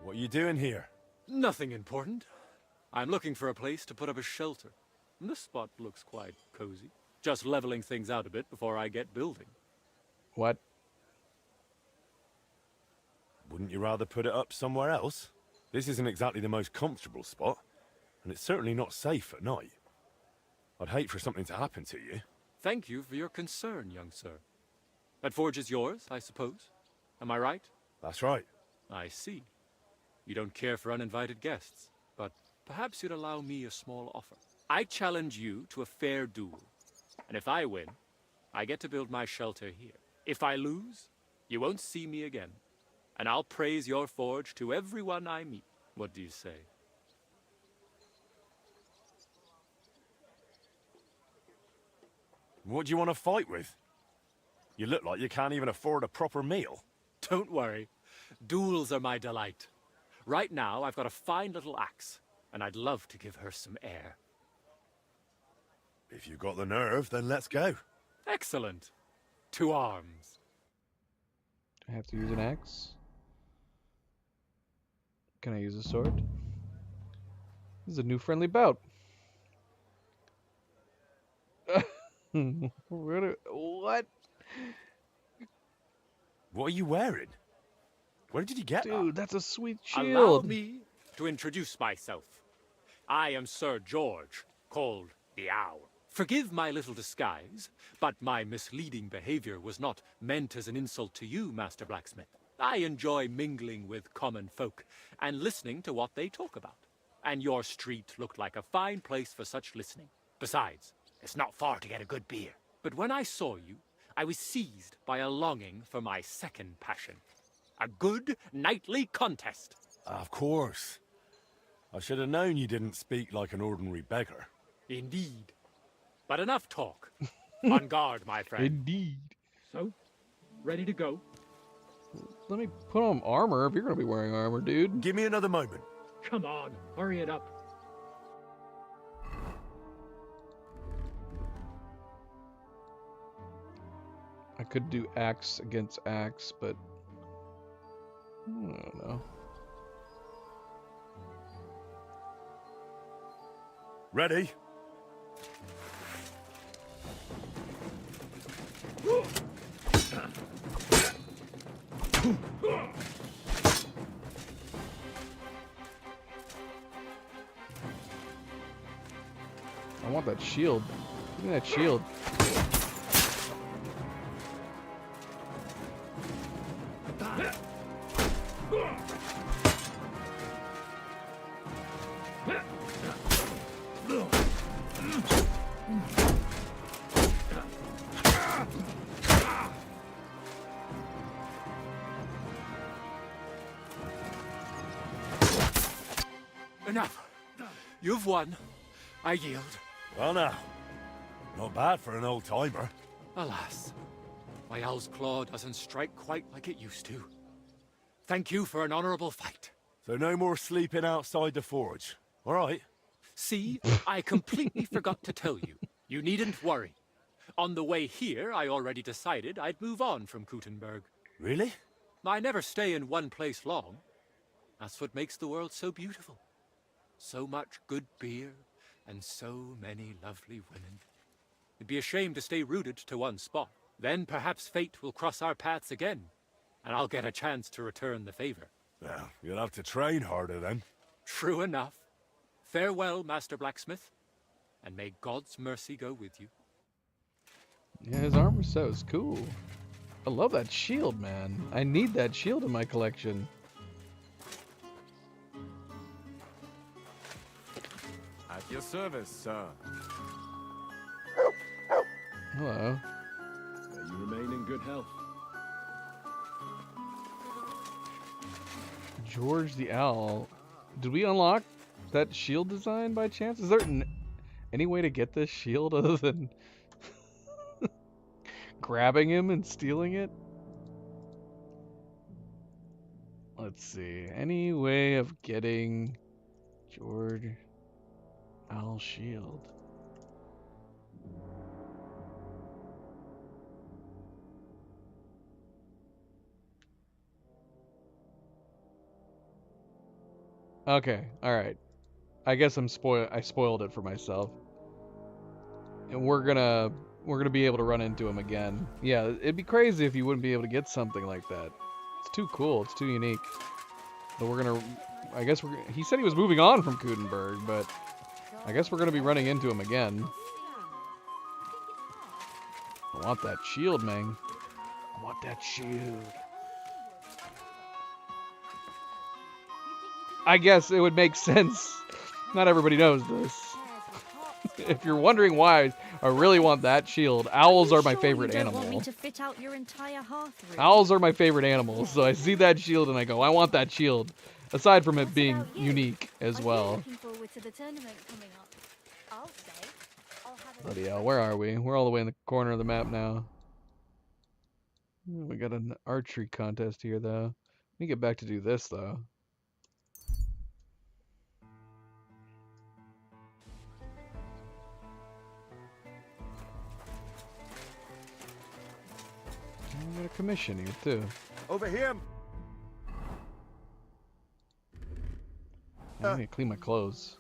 What are you doing here? Nothing important. I'm looking for a place to put up a shelter. This spot looks quite cozy. Just leveling things out a bit before I get building. What? Wouldn't you rather put it up somewhere else? This isn't exactly the most comfortable spot, and it's certainly not safe at night. I'd hate for something to happen to you. Thank you for your concern, young sir. That forge is yours, I suppose? Am I right? That's right. I see. You don't care for uninvited guests, but perhaps you'd allow me a small offer. I challenge you to a fair duel, and if I win, I get to build my shelter here. If I lose, you won't see me again, and I'll praise your forge to everyone I meet. What do you say? What do you want to fight with? You look like you can't even afford a proper meal. Don't worry. Duels are my delight. Right now, I've got a fine little axe, and I'd love to give her some air. If you've got the nerve, then let's go. Excellent. To arms. Do I have to use an axe? Can I use a sword? This is a new friendly bout. What? What are you wearing? Where did you get that? Dude, that's a sweet shield. Allow me to introduce myself. I am Sir George, called the Owl. Forgive my little disguise, but my misleading behavior was not meant as an insult to you, Master Blacksmith. I enjoy mingling with common folk and listening to what they talk about. And your street looked like a fine place for such listening. Besides, it's not far to get a good beer. But when I saw you, I was seized by a longing for my second passion. A good knightly contest. Of course. I should have known you didn't speak like an ordinary beggar. Indeed. But enough talk. On guard, my friend. Indeed. So, ready to go? Let me put on armor if you're gonna be wearing armor, dude. Give me another moment. Come on, hurry it up. I could do axe against axe, but I don't know. Ready? I want that shield. Give me that shield. Enough. You've won. I yield. Well now, not bad for an old-timer. Alas, my owl's claw doesn't strike quite like it used to. Thank you for an honorable fight. So no more sleeping outside the forge, all right? See, I completely forgot to tell you. You needn't worry. On the way here, I already decided I'd move on from Kuttenberg. Really? I never stay in one place long. That's what makes the world so beautiful. So much good beer, and so many lovely women. It'd be a shame to stay rooted to one spot. Then perhaps fate will cross our paths again. and I'll get a chance to return the favor. Well, you'll have to train harder then. True enough. Farewell, Master Blacksmith, and may God's mercy go with you. Yeah, his armor set is cool. I love that shield, man. I need that shield in my collection. At your service, sir. Hello. May you remain in good health. George the Owl. Did we unlock that shield design by chance? Is there any way to get this shield other than grabbing him and stealing it? Let's see. Any way of getting George Owl shield? Okay, alright. I guess I spoiled it for myself. And we're gonna be able to run into him again. Yeah, it'd be crazy if you wouldn't be able to get something like that. It's too cool, it's too unique. But he said he was moving on from Kudenberg, but I guess we're gonna be running into him again. I want that shield, man. I want that shield. I guess it would make sense. Not everybody knows this. If you're wondering why I really want that shield, owls are my favorite animal. Want me to fit out your entire hearth room? Owls are my favorite animals, so I see that shield and I go, I want that shield. Aside from it being unique as well. Looking forward to the tournament coming up. I'll say. Bloody hell, where are we? We're all the way in the corner of the map now. We got an archery contest here, though. Let me get back to do this, though. I got a commission here, too. Over here. I need to clean my clothes.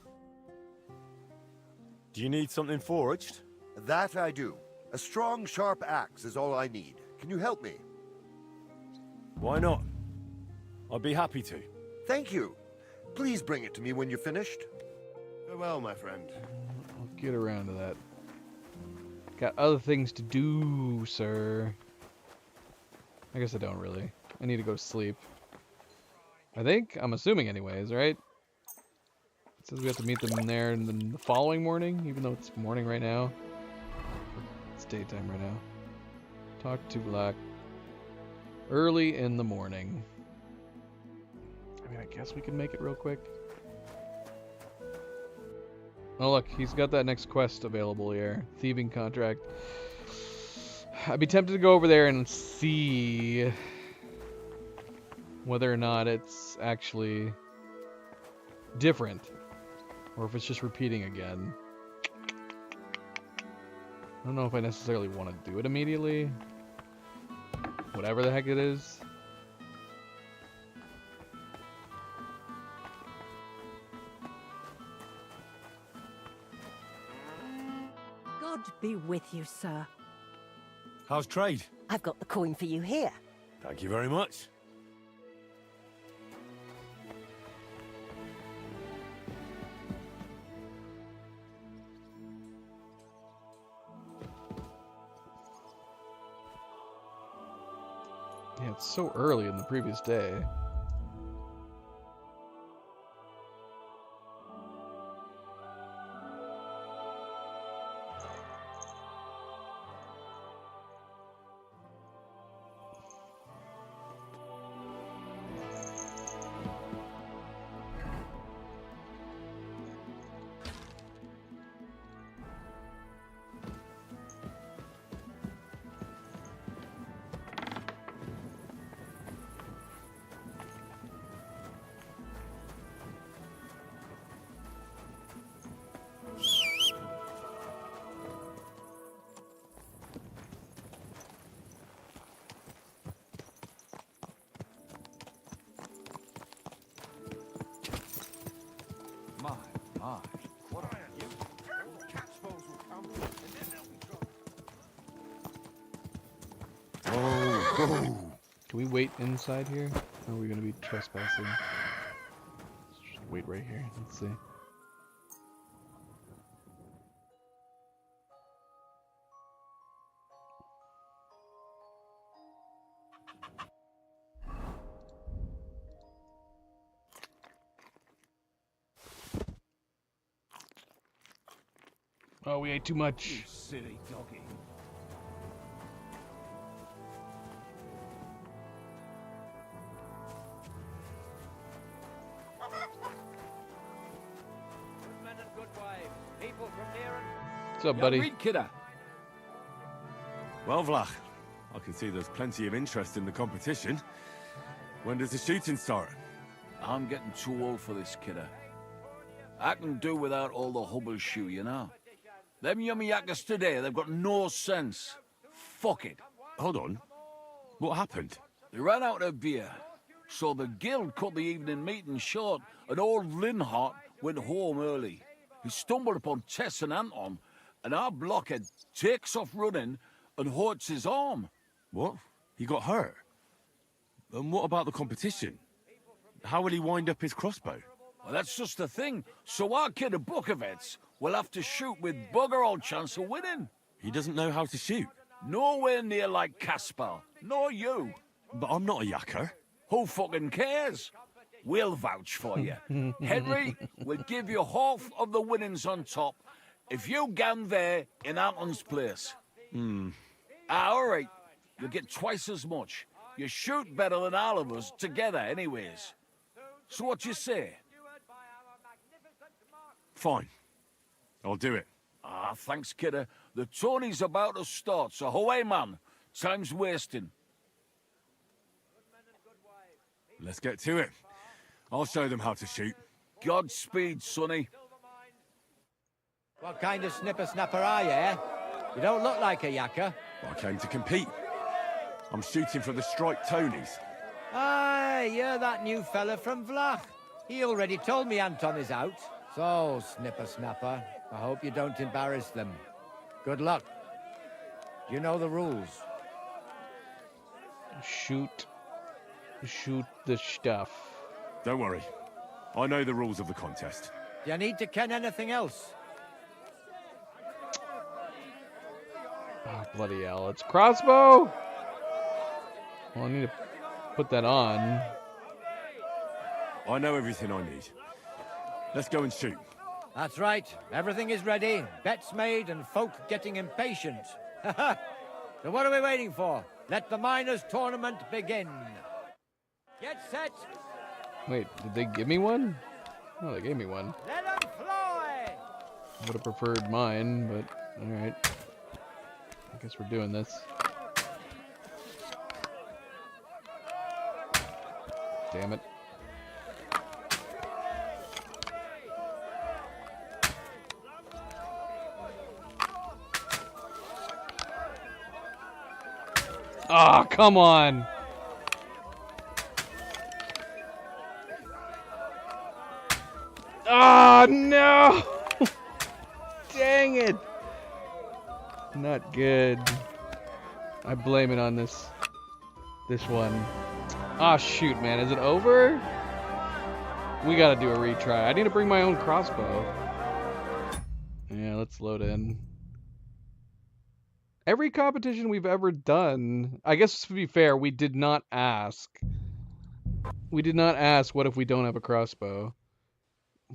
Do you need something forged? That I do. A strong, sharp axe is all I need. Can you help me? Why not? I'd be happy to. Thank you. Please bring it to me when you're finished. Farewell, my friend. I'll get around to that. Got other things to do, sir. I guess I don't really. I need to go to sleep. I'm assuming anyways, right? It says we have to meet them in there and then the following morning, even though it's morning right now. It's daytime right now. Talk to Black. Early in the morning. I mean, I guess we can make it real quick. Oh look, he's got that next quest available here. Thieving contract. I'd be tempted to go over there and see whether or not it's actually different. Or if it's just repeating again. I don't know if I necessarily want to do it immediately. Whatever the heck it is. God be with you, sir. How's trade? I've got the coin for you here. Thank you very much. Yeah, it's so early in the previous day. Can we wait inside here? Or are we going to be trespassing? Let's just wait right here. Let's see. Oh, we ate too much. You silly doggy. What's up, buddy? Reed Kidder. Well, Vlach, I can see there's plenty of interest in the competition. When does the shooting start? I'm getting too old for this, Kidder. I can do without all the hubble shoe, you know. Them yummy yakkers today, they've got no sense. Fuck it. Hold on. What happened? They ran out of beer, so the guild cut the evening meeting short, and old Linhart went home early. He stumbled upon Tess and Anton, and our blockhead takes off running and hurts his arm. What? He got hurt? And what about the competition? How will he wind up his crossbow? Well, that's just the thing. So our kid of Bukovets will have to shoot with bugger all chance of winning. He doesn't know how to shoot. Nowhere near like Caspar. Nor you. But I'm not a yakker. Who fucking cares? We'll vouch for you. Henry will give you half of the winnings on top if you gan there in Anton's place. All right. You'll get twice as much. You shoot better than all of us together anyways. So what you say? Fine. I'll do it. Ah, thanks, kidder. The tourney's about to start, so away, man. Time's wasting. Let's get to it. I'll show them how to shoot. Godspeed, sonny. What kind of snipper-snapper are you, eh? You don't look like a yakker. I came to compete. I'm shooting for the Strike Tonys. Aye, you're that new fella from Vlach. He already told me Anton is out. So, snipper-snapper, I hope you don't embarrass them. Good luck. You know the rules. Shoot the stuff. Don't worry. I know the rules of the contest. Do you need to ken anything else? Oh, bloody hell. It's crossbow! Well, I need to put that on. I know everything I need. Let's go and shoot. That's right. Everything is ready. Bets made and folk getting impatient. So what are we waiting for? Let the miners' tournament begin. Get set. Wait, did they give me one? Oh, they gave me one. Let 'em fly. I would have preferred mine, but alright. I guess we're doing this. Damn it. Ah, oh, come on. Ah, oh, no. Dang it. Not good. I blame it on this one. Ah, oh, shoot, man. Is it over? We gotta do a retry. I need to bring my own crossbow. Yeah, let's load in. Every competition we've ever done, I guess to be fair, we did not ask. We did not ask, what if we don't have a crossbow?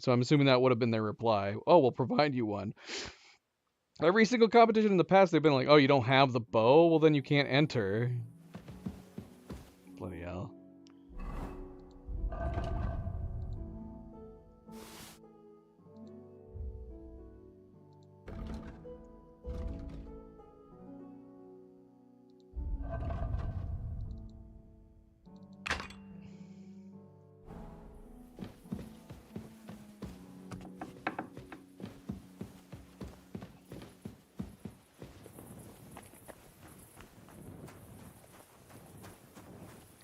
So I'm assuming that would have been their reply. Oh, we'll provide you one. Every single competition in the past, they've been like, oh, you don't have the bow? Well, then you can't enter. Bloody hell.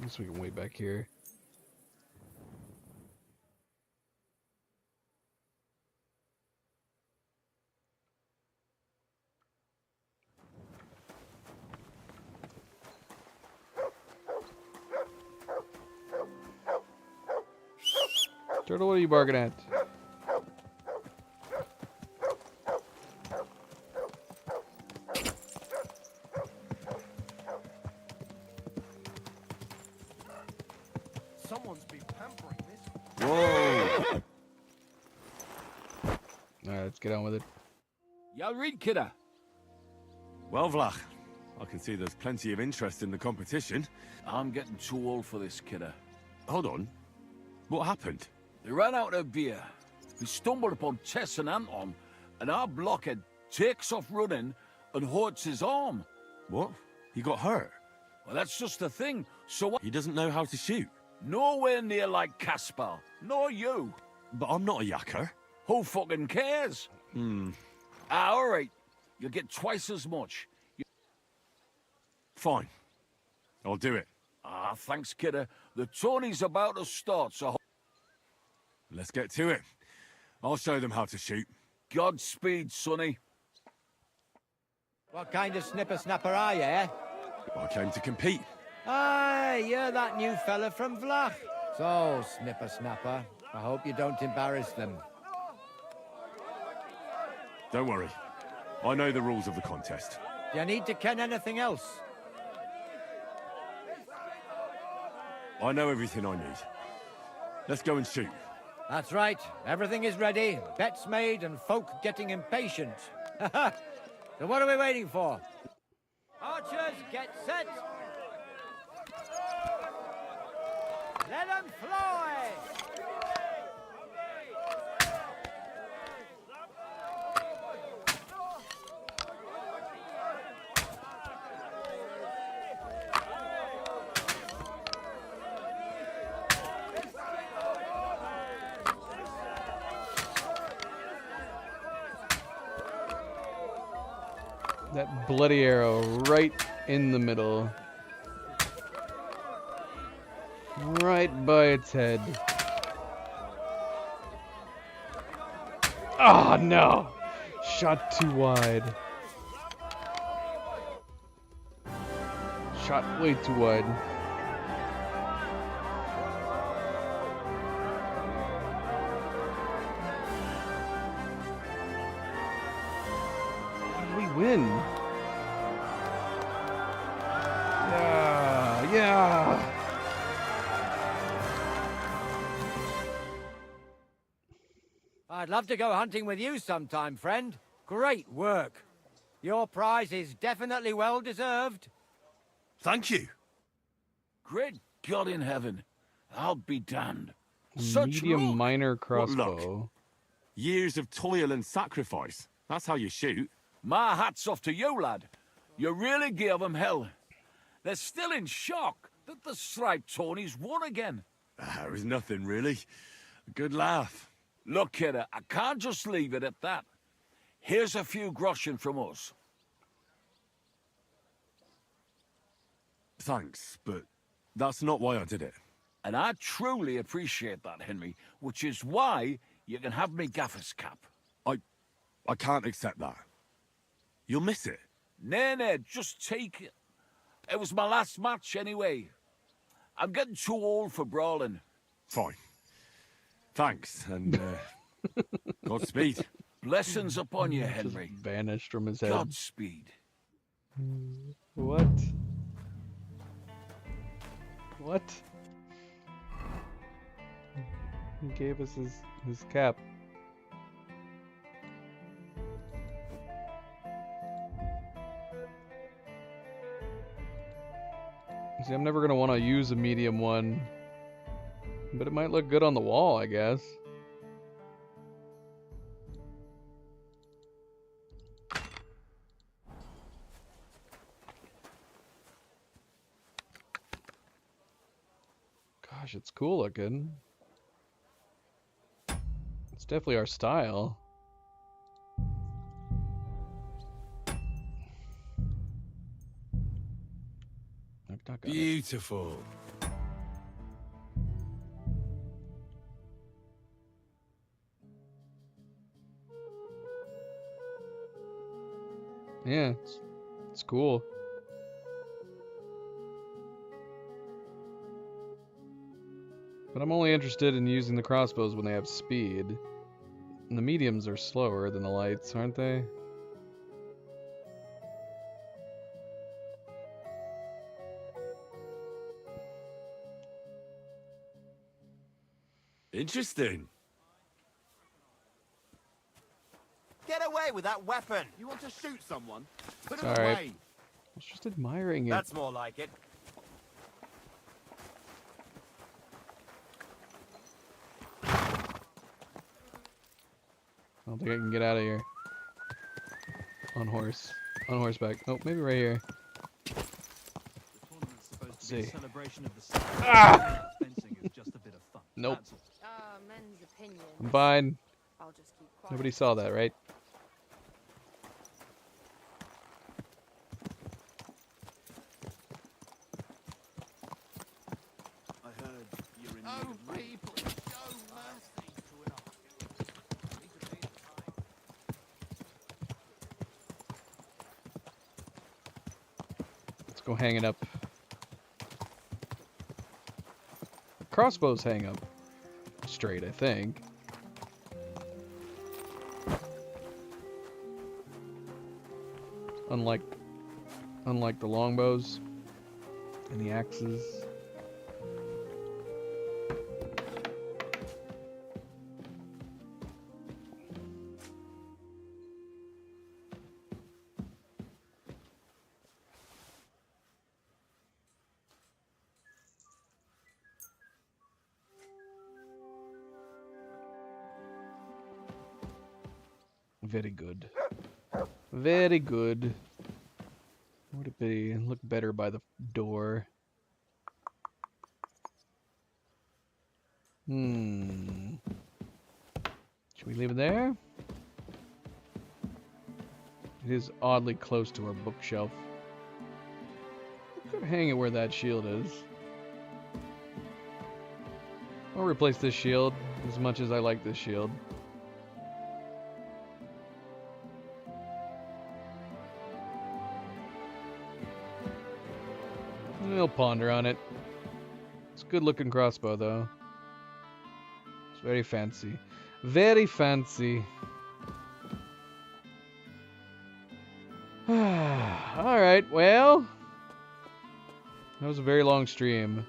Guess we can wait back here. Turtle, what are you barking at? Someone's been pampering this. Whoa! Alright, let's get on with it. Y'all read, kidder? Well, Vlach, I can see there's plenty of interest in the competition. I'm getting too old for this, kidder. Hold on. What happened? They ran out of beer. We stumbled upon Tess and Anton, and our blockhead takes off running and hurts his arm. What? He got hurt? Well, that's just the thing. So what? He doesn't know how to shoot. Nowhere near like Caspar. Nor you. But I'm not a yakker. Who fucking cares? All right. You'll get twice as much. Fine. I'll do it. Thanks, kidder. The tourney's about to start, so... Let's get to it. I'll show them how to shoot. Godspeed, sonny. What kind of snipper-snapper are you, eh? I came to compete. Aye, you're that new fella from Vlach. So, snipper-snapper, I hope you don't embarrass them. Don't worry. I know the rules of the contest. Do you need to ken anything else? I know everything I need. Let's go and shoot. That's right. Everything is ready. Bets made and folk getting impatient. So what are we waiting for? Archers, get set. Let them fly! That bloody arrow right in the middle. Right by its head. Oh no! Shot too wide. Shot way too wide. Win. Yeah. I'd love to go hunting with you sometime, friend. Great work. Your prize is definitely well deserved. Thank you. Great God in heaven. I'll be damned. Such Medium luck. minor What luck? crossbow. Years of toil and sacrifice. That's how you shoot. My hat's off to you, lad. You really gave them hell. They're still in shock that the striped Tony's won again. It was nothing, really. A good laugh. Look, kidder, I can't just leave it at that. Here's a few groschen from us. Thanks, but that's not why I did it. And I truly appreciate that, Henry, which is why you can have me gaffer's cap. I can't accept that. You'll miss it. Nay, just take it. It was my last match anyway. I'm getting too old for brawling. Fine. Thanks, and Godspeed. Blessings upon you, Henry. Just vanished from his head. Godspeed. What? What? He gave us his cap. See, I'm never gonna want to use a medium one, but it might look good on the wall, I guess. Gosh, it's cool looking. It's definitely our style. Beautiful. Yeah, it's cool. But I'm only interested in using the crossbows when they have speed. And the mediums are slower than the lights, aren't they? Interesting. Get away with that weapon! You want to shoot someone? Put It's it alright. I away. was just admiring it. That's more like it. I don't think I can get out of here. On horse. On horseback. Oh, maybe right here. Let's see. Ah! Nope. Men's opinion. I'm fine. I'll just keep quiet. Nobody saw that, right? I heard you're in need of people, show mercy to an Let's go hang it up. Crossbows hang up straight, I think. Unlike the longbows and the axes. Very good. Very good. Would it be look better by the door? Should we leave it there? It is oddly close to our bookshelf. We could hang it where that shield is. I'll replace this shield as much as I like this shield. We'll ponder on it. It's a good looking crossbow though. It's very fancy. Very fancy. Alright, well. That was a very long stream.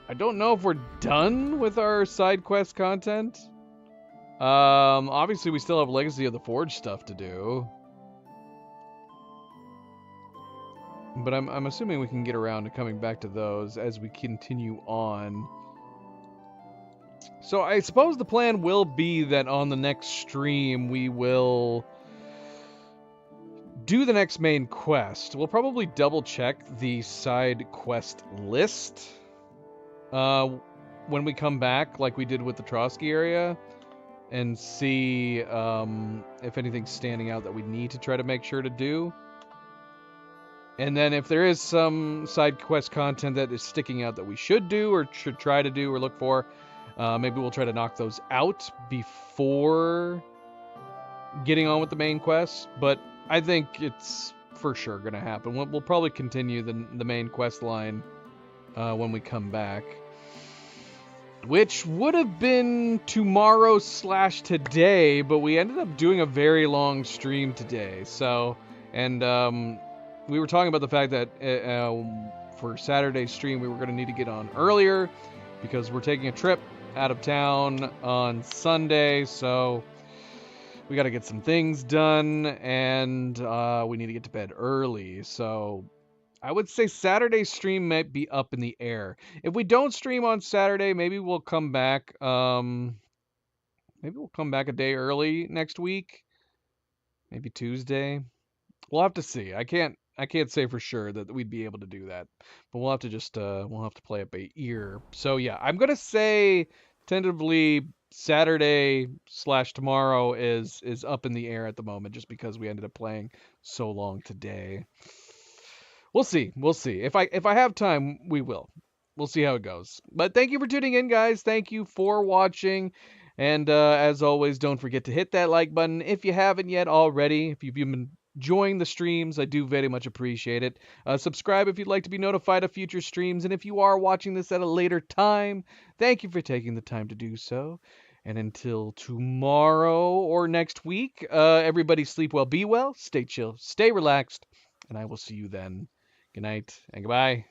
I don't know if we're done with our side quest content. Obviously we still have Legacy of the Forge stuff to do. But I'm assuming we can get around to coming back to those as we continue on. So I suppose the plan will be that on the next stream we will do the next main quest. We'll probably double check the side quest list when we come back, like we did with the Trotsky area, and see if anything's standing out that we need to try to make sure to do. And then if there is some side quest content that is sticking out that we should do or should try to do or look for, maybe we'll try to knock those out before getting on with the main quest. But I think it's for sure going to happen. We'll probably continue the main quest line when we come back. Which would have been tomorrow/today, but we ended up doing a very long stream today. So, and we were talking about the fact that for Saturday's stream we were going to need to get on earlier because we're taking a trip out of town on Sunday, so we got to get some things done, and we need to get to bed early. So I would say Saturday's stream might be up in the air. If we don't stream on Saturday, maybe we'll come back. Maybe we'll come back a day early next week. Maybe Tuesday. We'll have to see. I can't say for sure that we'd be able to do that, but we'll have to just we'll have to play it by ear. So yeah, I'm gonna say tentatively Saturday/tomorrow is up in the air at the moment, just because we ended up playing so long today. We'll see. We'll see. If I have time, we will. We'll see how it goes. But thank you for tuning in, guys. Thank you for watching. And as always, don't forget to hit that like button if you haven't yet already. If you've been join the streams. I do very much appreciate it. Subscribe if you'd like to be notified of future streams. And if you are watching this at a later time, thank you for taking the time to do so. And until tomorrow or next week, everybody sleep well, be well, stay chill, stay relaxed, and I will see you then. Good night and goodbye.